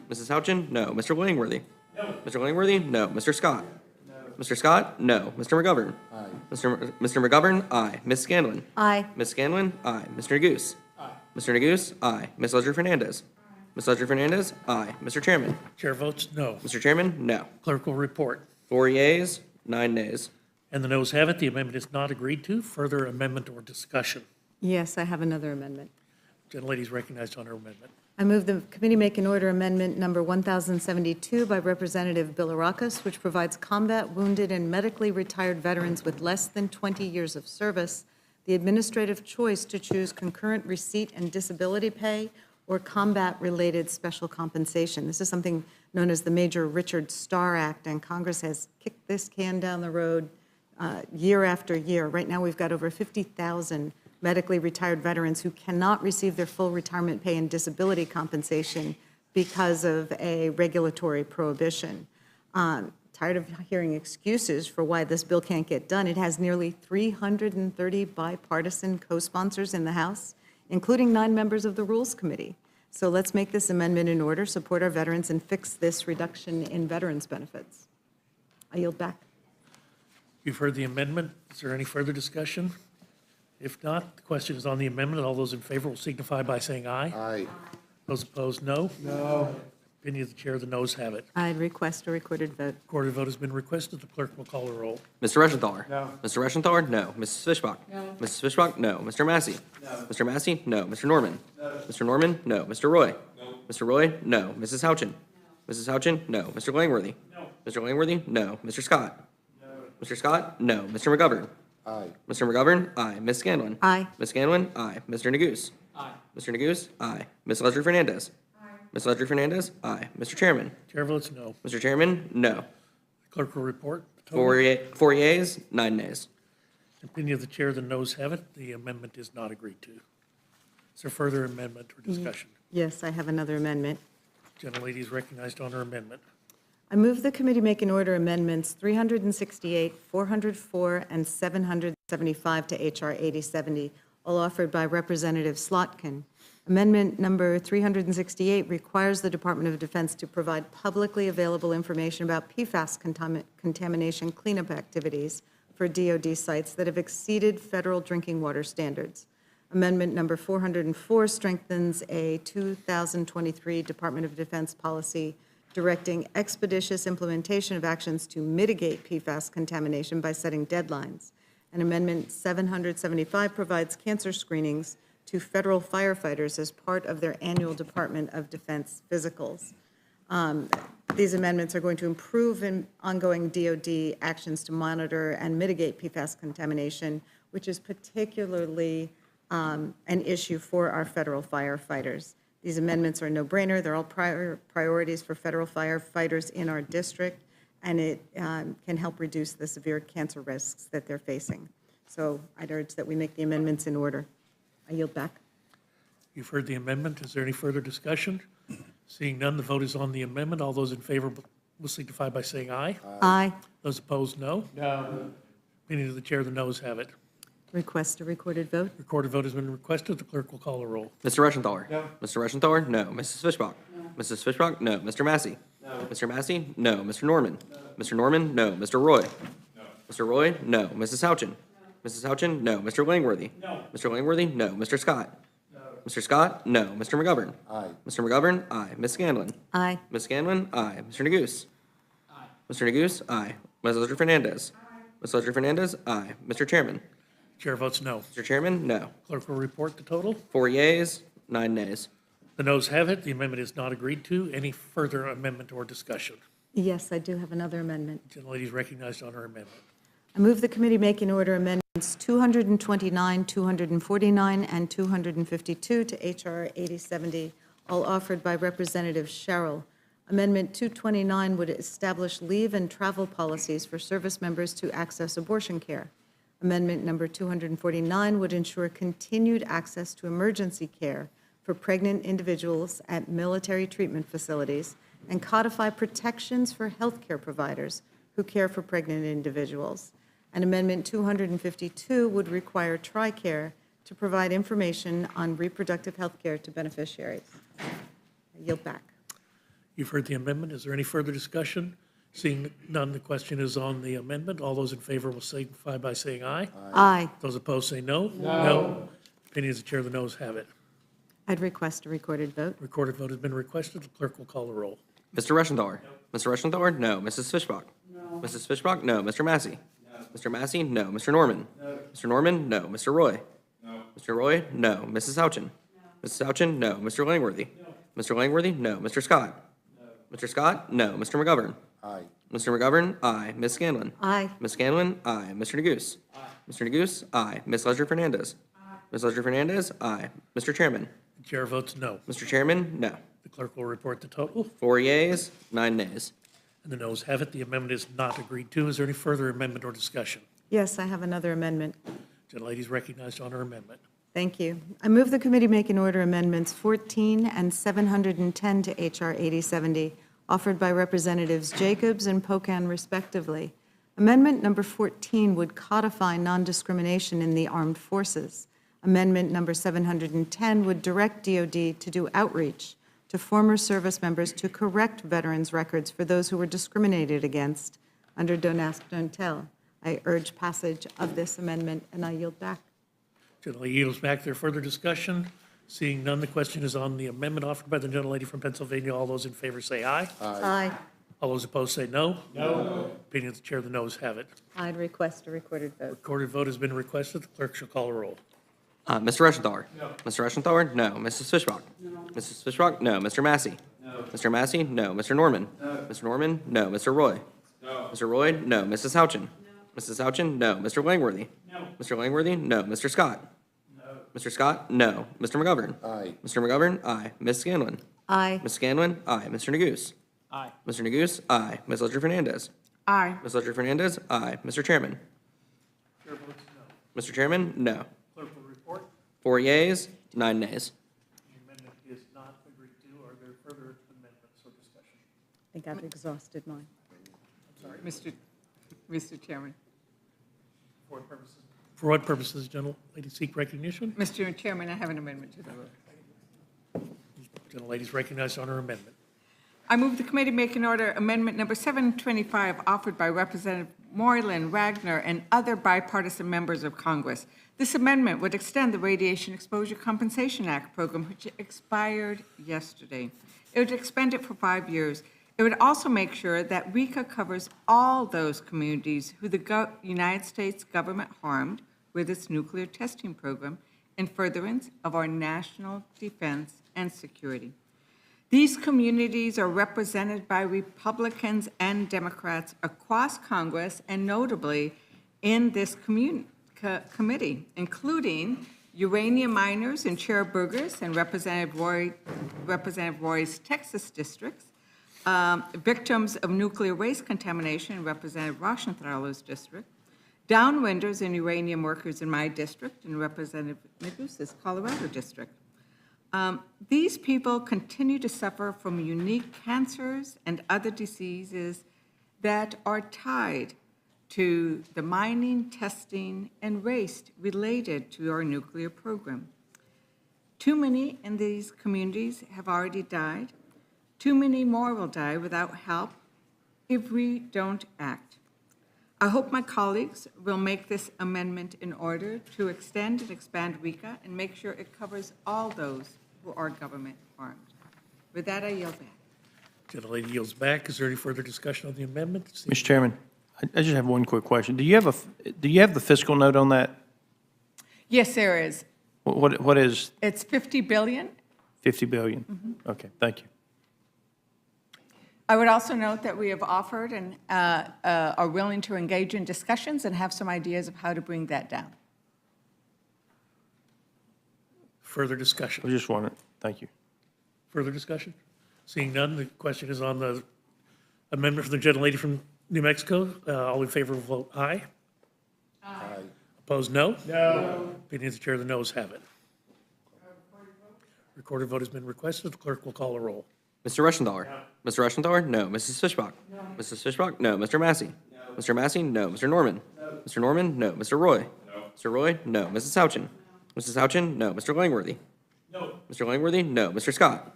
Mrs. Houchin? No. Mr. Langworthy? No. Mr. Langworthy? No. Mr. Scott? No. Mr. Scott? No. Mr. McGovern? Aye. Mr. McGovern? Aye. Ms. Scanlon? Aye. Ms. Scanlon? Aye. Mr. Neguse? Aye. Mr. Neguse? Aye. Ms. Ledger Fernandez? Ms. Ledger Fernandez? Aye. Mr. Chairman? Chair votes no. Mr. Chairman? No. Clerk will report. 4 yeas, 9 nays. And the noes have it. The amendment is not agreed to. Further amendment or discussion? Yes, I have another amendment. Gentlelady is recognized on her amendment. I move the committee make an order amendment number 1072 by Representative Bilirakis, which provides combat, wounded, and medically retired veterans with less than 20 years of service the administrative choice to choose concurrent receipt and disability pay or combat-related special compensation. This is something known as the Major Richard Starr Act, and Congress has kicked this can down the road year after year. Right now, we've got over 50,000 medically retired veterans who cannot receive their full retirement pay and disability compensation because of a regulatory prohibition. Tired of hearing excuses for why this bill can't get done. It has nearly 330 bipartisan co-sponsors in the House, including 9 members of the Rules Committee. So let's make this amendment in order, support our veterans, and fix this reduction in veterans' benefits. I yield back. You've heard the amendment. Is there any further discussion? If not, the question is on the amendment. All those in favor will signify by saying aye. Aye. Those opposed, no. No. Opinion of the chair, the noes have it. I'd request a recorded vote. Recorded vote has been requested. The clerk will call the roll. Mr. Reschenthaler? No. Mr. Reschenthaler? No. Mrs. Fishbach? No. Mrs. Fishbach? No. Mr. Massey? No. Mr. Massey? No. Mr. Norman? No. Mr. Norman? No. Mr. Roy? No. Mr. Roy? No. Mrs. Houchin? No. Mrs. Houchin? No. Mr. Langworthy? No. Mr. Langworthy? No. Mr. Scott? No. Mr. Scott? No. Mr. McGovern? Aye. Mr. McGovern? Aye. Ms. Scanlon? Aye. Ms. Scanlon? Aye. Mr. Neguse? Aye. Mr. Neguse? Aye. Ms. Leslie Fernandez? Aye. Ms. Leslie Fernandez? Aye. Mr. Chairman? Chair votes no. Mr. Chairman? No. Clerk will report. the total. 4 yeas, 9 nays. Opinion of the chair, the noes have it. The amendment is not agreed to. Is there further amendment or discussion? Yes, I have another amendment. Gentlelady is recognized on her amendment. I move the committee make an order amendments 368, 404, and 775 to H.R. 8070, all offered by Representative Slotkin. Amendment number 368 requires the Department of Defense to provide publicly available information about PFAS contamination cleanup activities for DoD sites that have exceeded federal drinking water standards. Amendment number 404 strengthens a 2023 Department of Defense policy directing expeditious implementation of actions to mitigate PFAS contamination by setting deadlines. And Amendment 775 provides cancer screenings to federal firefighters as part of their annual Department of Defense physicals. These amendments are going to improve in ongoing DoD actions to monitor and mitigate PFAS contamination, which is particularly an issue for our federal firefighters. These amendments are a no-brainer. They're all priorities for federal firefighters in our district, and it can help reduce the severe cancer risks that they're facing. So I'd urge that we make the amendments in order. I yield back. You've heard the amendment. Is there any further discussion? Seeing none, the vote is on the amendment. All those in favor will signify by saying aye. Aye. Those opposed, no. No. Opinion of the chair, the noes have it. Request a recorded vote. Recorded vote has been requested. The clerk will call a roll. Mr. Reschenthaler? No. Mr. Reschenthaler? No. Mrs. Fishbach? No. Mrs. Fishbach? No. Mr. Massey? No. Mr. Massey? No. Mr. Norman? No. Mr. Norman? No. Mr. Roy? No. Mr. Roy? No. Mrs. Houchin? No. Mrs. Houchin? No. Mr. Langworthy? No. Mr. Langworthy? No. Mr. Scott? No. Mr. Scott? No. Mr. McGovern? Aye. Mr. McGovern? Aye. Ms. Scanlon? Aye. Ms. Scanlon? Aye. Mr. Neguse? Aye. Mr. Neguse? Aye. Ms. Leslie Fernandez? Aye. Ms. Leslie Fernandez? Aye. Mr. Chairman? Chair votes no. Mr. Chairman? No. Clerk will report the total. 4 yeas, 9 nays. The noes have it. The amendment is not agreed to. Any further amendment or discussion? Yes, I do have another amendment. Gentlelady is recognized on her amendment. I move the committee make in order amendments 229, 249, and 252 to H.R. 8070, all offered by Representative Sherrill. Amendment 229 would establish leave and travel policies for service members to access abortion care. Amendment number 249 would ensure continued access to emergency care for pregnant individuals at military treatment facilities and codify protections for healthcare providers who care for pregnant individuals. And Amendment 252 would require TRICARE to provide information on reproductive health care to beneficiaries. I yield back. You've heard the amendment. Is there any further discussion? Seeing none, the question is on the amendment. All those in favor will signify by saying aye. Aye. Those opposed say no. No. Opinion of the chair, the noes have it. I'd request a recorded vote. Recorded vote has been requested. The clerk will call the roll. Mr. Reschenthaler? No. Mr. Reschenthaler? No. Mrs. Fishbach? No. Mrs. Fishbach? No. Mr. Massey? No. Mr. Massey? No. Mr. Norman? No. Mr. Norman? No. Mr. Roy? No. Mr. Roy? No. Mrs. Houchin? No. Mrs. Houchin? No. Mr. Langworthy? No. Mr. Langworthy? No. Mr. Scott? No. Mr. Scott? No. Mr. McGovern? Aye. Mr. McGovern? Aye. Ms. Scanlon? Aye. Ms. Scanlon? Aye. Mr. Neguse? Aye. Mr. Neguse? Aye. Ms. Ledger-Fernandez? Aye. Ms. Ledger-Fernandez? Aye. Mr. Chairman? The chair votes no. Mr. Chairman? No. The clerk will report the total. 4 yeas, 9 nays. And the noes have it. The amendment is not agreed to. Is there any further amendment or discussion? Yes, I have another amendment. Gentlelady is recognized on her amendment. Thank you. I move the committee make and order amendments 14 and 710 to H.R. 8070, offered by Representatives Jacobs and Pocan respectively. Amendment number 14 would codify non-discrimination in the armed forces. Amendment number 710 would direct DOD to do outreach to former service members to correct veterans' records for those who were discriminated against under Don't Ask, Don't Tell. I urge passage of this amendment, and I yield back. Gentlelady yields back. There further discussion? Seeing none, the question is on the amendment offered by the gentlelady from Pennsylvania. All those in favor say aye. Aye. All those opposed say no. No. Opinion of the chair, the noes have it. I'd request a recorded vote. Recorded vote has been requested. The clerk shall call a roll. Mr. Reschenthaler? No. Mr. Reschenthaler? No. Mrs. Fishbach? No. Mrs. Fishbach? No. Mr. Massey? No. Mr. Massey? No. Mr. Norman? No. Mr. Norman? No. Mr. Roy? No. Mr. Roy? No. Mrs. Houchin? No. Mrs. Houchin? No. Mr. Langworthy? No. Mr. Langworthy? No. Mr. Scott? No. Mr. Scott? No. Mr. McGovern? Aye. Mr. McGovern? Aye. Ms. Scanlon? Aye. Ms. Scanlon? Aye. Mr. Neguse? Aye. Mr. Neguse? Aye. Ms. Ledger-Fernandez? Aye. Ms. Ledger-Fernandez? Aye. Mr. Chairman? Chair votes no. Mr. Chairman? No. Clerk will report. 4 yeas, 9 nays. The amendment is not agreed to. Are there further amendments or discussion? I think I've exhausted mine. Mr. Chairman. For what purposes? For what purposes, gentlelady seek recognition? Mr. Chairman, I have an amendment to the vote. Gentlelady is recognized on her amendment. I move the committee make an order amendment number 725 offered by Representative Moylan, Wagner, and other bipartisan members of Congress. This amendment would extend the Radiation Exposure Compensation Act program, which expired yesterday. It would expand it for 5 years. It would also make sure that RECA covers all those communities who the United States government harmed with its nuclear testing program in furtherance of our national defense and security. These communities are represented by Republicans and Democrats across Congress and notably in this committee, including uranium miners in Chair Burgess and Representative Roy's Texas districts, victims of nuclear waste contamination in Representative Rauschenthaler's district, downwinders and uranium workers in my district and Representative Neguse's Colorado district. These people continue to suffer from unique cancers and other diseases that are tied to the mining, testing, and waste related to our nuclear program. Too many in these communities have already died. Too many more will die without help if we don't act. I hope my colleagues will make this amendment in order to extend and expand RECA and make sure it covers all those who are government harmed. With that, I yield back. Gentlelady yields back. Is there any further discussion on the amendment? Mr. Chairman, I just have one quick question. Do you have the fiscal note on that? Yes, there is. What is It's $50 billion. 50 billion? Okay, thank you. I would also note that we have offered and are willing to engage in discussions and have some ideas of how to bring that down. Further discussion? I was just wondering. Thank you. Further discussion? Seeing none, the question is on the amendment from the gentlelady from New Mexico. All in favor will vote aye. Aye. Opposed, no? No. Opinion of the chair, the noes have it. Recorded vote has been requested. The clerk will call a roll. Mr. Reschenthaler? No. Mr. Reschenthaler? No. Mrs. Fishbach? No. Mrs. Fishbach? No. Mr. Massey? No. Mr. Massey? No. Mr. Norman? No. Mr. Norman? No. Mr. Roy? No. Mr. Roy? No. Mrs. Houchin? No. Mrs. Houchin? No. Mr. Langworthy? No. Mr. Langworthy? No. Mr. Scott?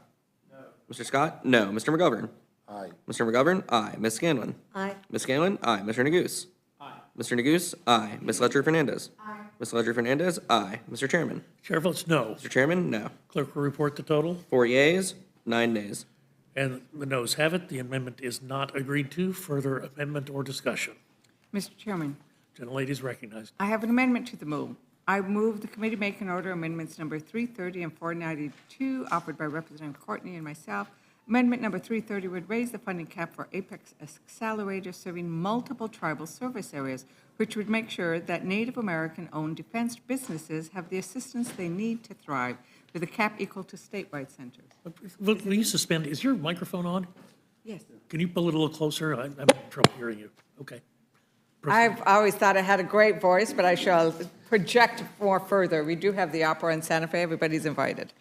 No. Mr. Scott? No. Mr. McGovern? Aye. Mr. McGovern? Aye. Ms. Scanlon? Aye. Ms. Scanlon? Aye. Mr. Neguse? Aye. Mr. Neguse? Aye. Ms. Ledger-Fernandez? Aye. Ms. Ledger-Fernandez? Aye. Mr. Chairman? Chair votes no. Mr. Chairman? No. Clerk will report the total. 4 yeas, 9 nays. And the noes have it. The amendment is not agreed to. Further amendment or discussion? Mr. Chairman, Gentlelady is recognized. I have an amendment to the move. I move the committee make and order amendments number 330 and 492, offered by Representative Courtney and myself. Amendment number 330 would raise the funding cap for Apex accelerators serving multiple tribal service areas, which would make sure that Native American-owned defense businesses have the assistance they need to thrive, with a cap equal to statewide centers. Will you suspend, is your microphone on? Yes. Can you pull it a little closer? I'm having trouble hearing you. Okay. I've always thought I had a great voice, but I shall project more further. We do have the opera in Santa Fe. Everybody's invited.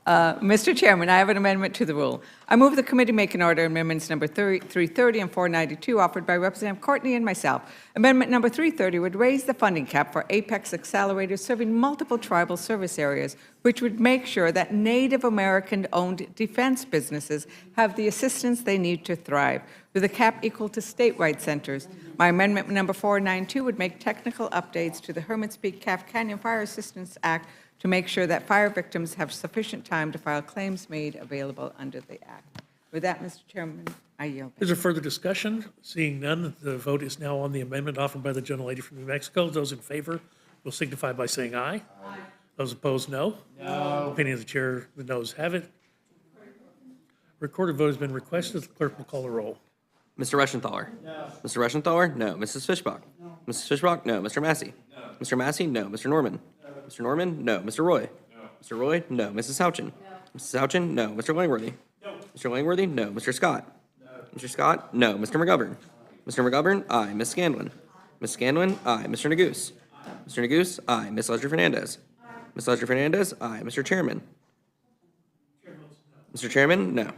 Mr. Chairman, I have an amendment to the rule. I move the committee make an order amendments number 330 and 492 offered by Representative Courtney and myself. Amendment number 330 would raise the funding cap for Apex accelerators serving multiple tribal service areas, which would make sure that Native American-owned defense businesses have the assistance they need to thrive, with a cap equal to statewide centers. My amendment number 492 would make technical updates to the Hermit's Peak Calf Canyon Fire Assistance Act to make sure that fire victims have sufficient time to file claims made available under the Act. With that, Mr. Chairman, I yield. Is there further discussion? Seeing none, the vote is now on the amendment offered by the gentlelady from New Mexico. Those in favor will signify by saying aye. Aye. Those opposed, no. No. Opinion of the chair, the noes have it. Recorded vote has been requested. The clerk will call the roll. Mr. Reschenthaler? No. Mr. Reschenthaler? No. Mrs. Fishbach? No. Mrs. Fishbach? No. Mr. Massey? No. Mr. Massey? No. Mr. Norman? No. Mr. Norman? No. Mr. Roy? No. Mr. Roy? No. Mrs. Houchin? No. Mrs. Houchin? No. Mr. Langworthy? No. Mr. Langworthy? No. Mr. Scott? No. Mr. Scott? No. Mr. McGovern? Mr. McGovern? Aye. Ms. Scanlon? Ms. Scanlon? Aye. Mr. Neguse? Aye. Mr. Neguse? Aye. Ms. Ledger-Fernandez? Aye. Ms. Ledger-Fernandez? Aye. Mr. Chairman? Mr. Chairman? No.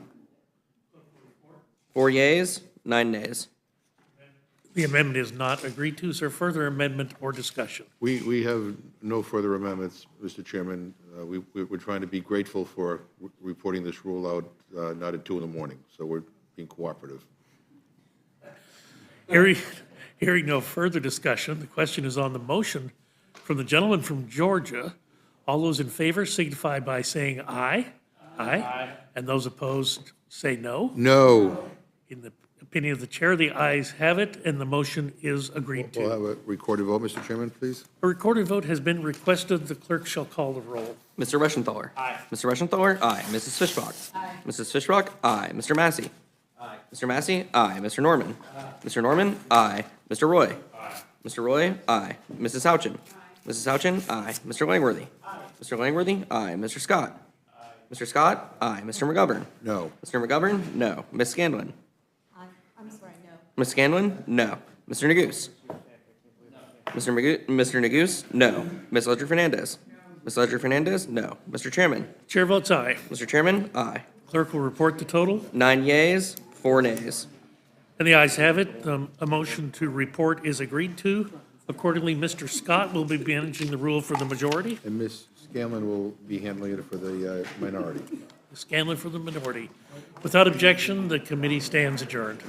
4 yeas, 9 nays. The amendment is not agreed to. Is there further amendment or discussion? We have no further amendments, Mr. Chairman. We're trying to be grateful for reporting this rule out, not at 2 in the morning, so we're being cooperative. Hearing no further discussion, the question is on the motion from the gentleman from Georgia. All those in favor signify by saying aye. Aye. And those opposed say no. No. In the opinion of the chair, the ayes have it, and the motion is agreed to. We'll have a recorded vote, Mr. Chairman, please. A recorded vote has been requested. The clerk shall call the roll. Mr. Reschenthaler? Aye. Mr. Reschenthaler? Aye. Mrs. Fishbach? Aye. Mrs. Fishbach? Aye. Mr. Massey? Aye. Mr. Massey? Aye. Mr. Norman? Aye. Mr. Norman? Aye. Mr. Roy? Aye. Mr. Roy? Aye. Mrs. Houchin? Aye. Mrs. Houchin? Aye. Mr. Langworthy? Aye. Mr. Langworthy? Aye. Mr. Scott? Aye. Mr. Scott? Aye. Mr. McGovern? No. Mr. McGovern? No. Ms. Scanlon? I'm sorry, no. Ms. Scanlon? No. Mr. Neguse? Mr. Neguse? No. Ms. Ledger-Fernandez? Ms. Ledger-Fernandez? No. Mr. Chairman? Chair votes aye. Mr. Chairman? Aye. Clerk will report the total. 9 yeas, 4 nays. And the ayes have it. A motion to report is agreed to. Accordingly, Mr. Scott will be managing the rule for the majority. And Ms. Scanlon will be handling it for the minority. Scanlon for the minority. Without objection, the committee stands adjourned.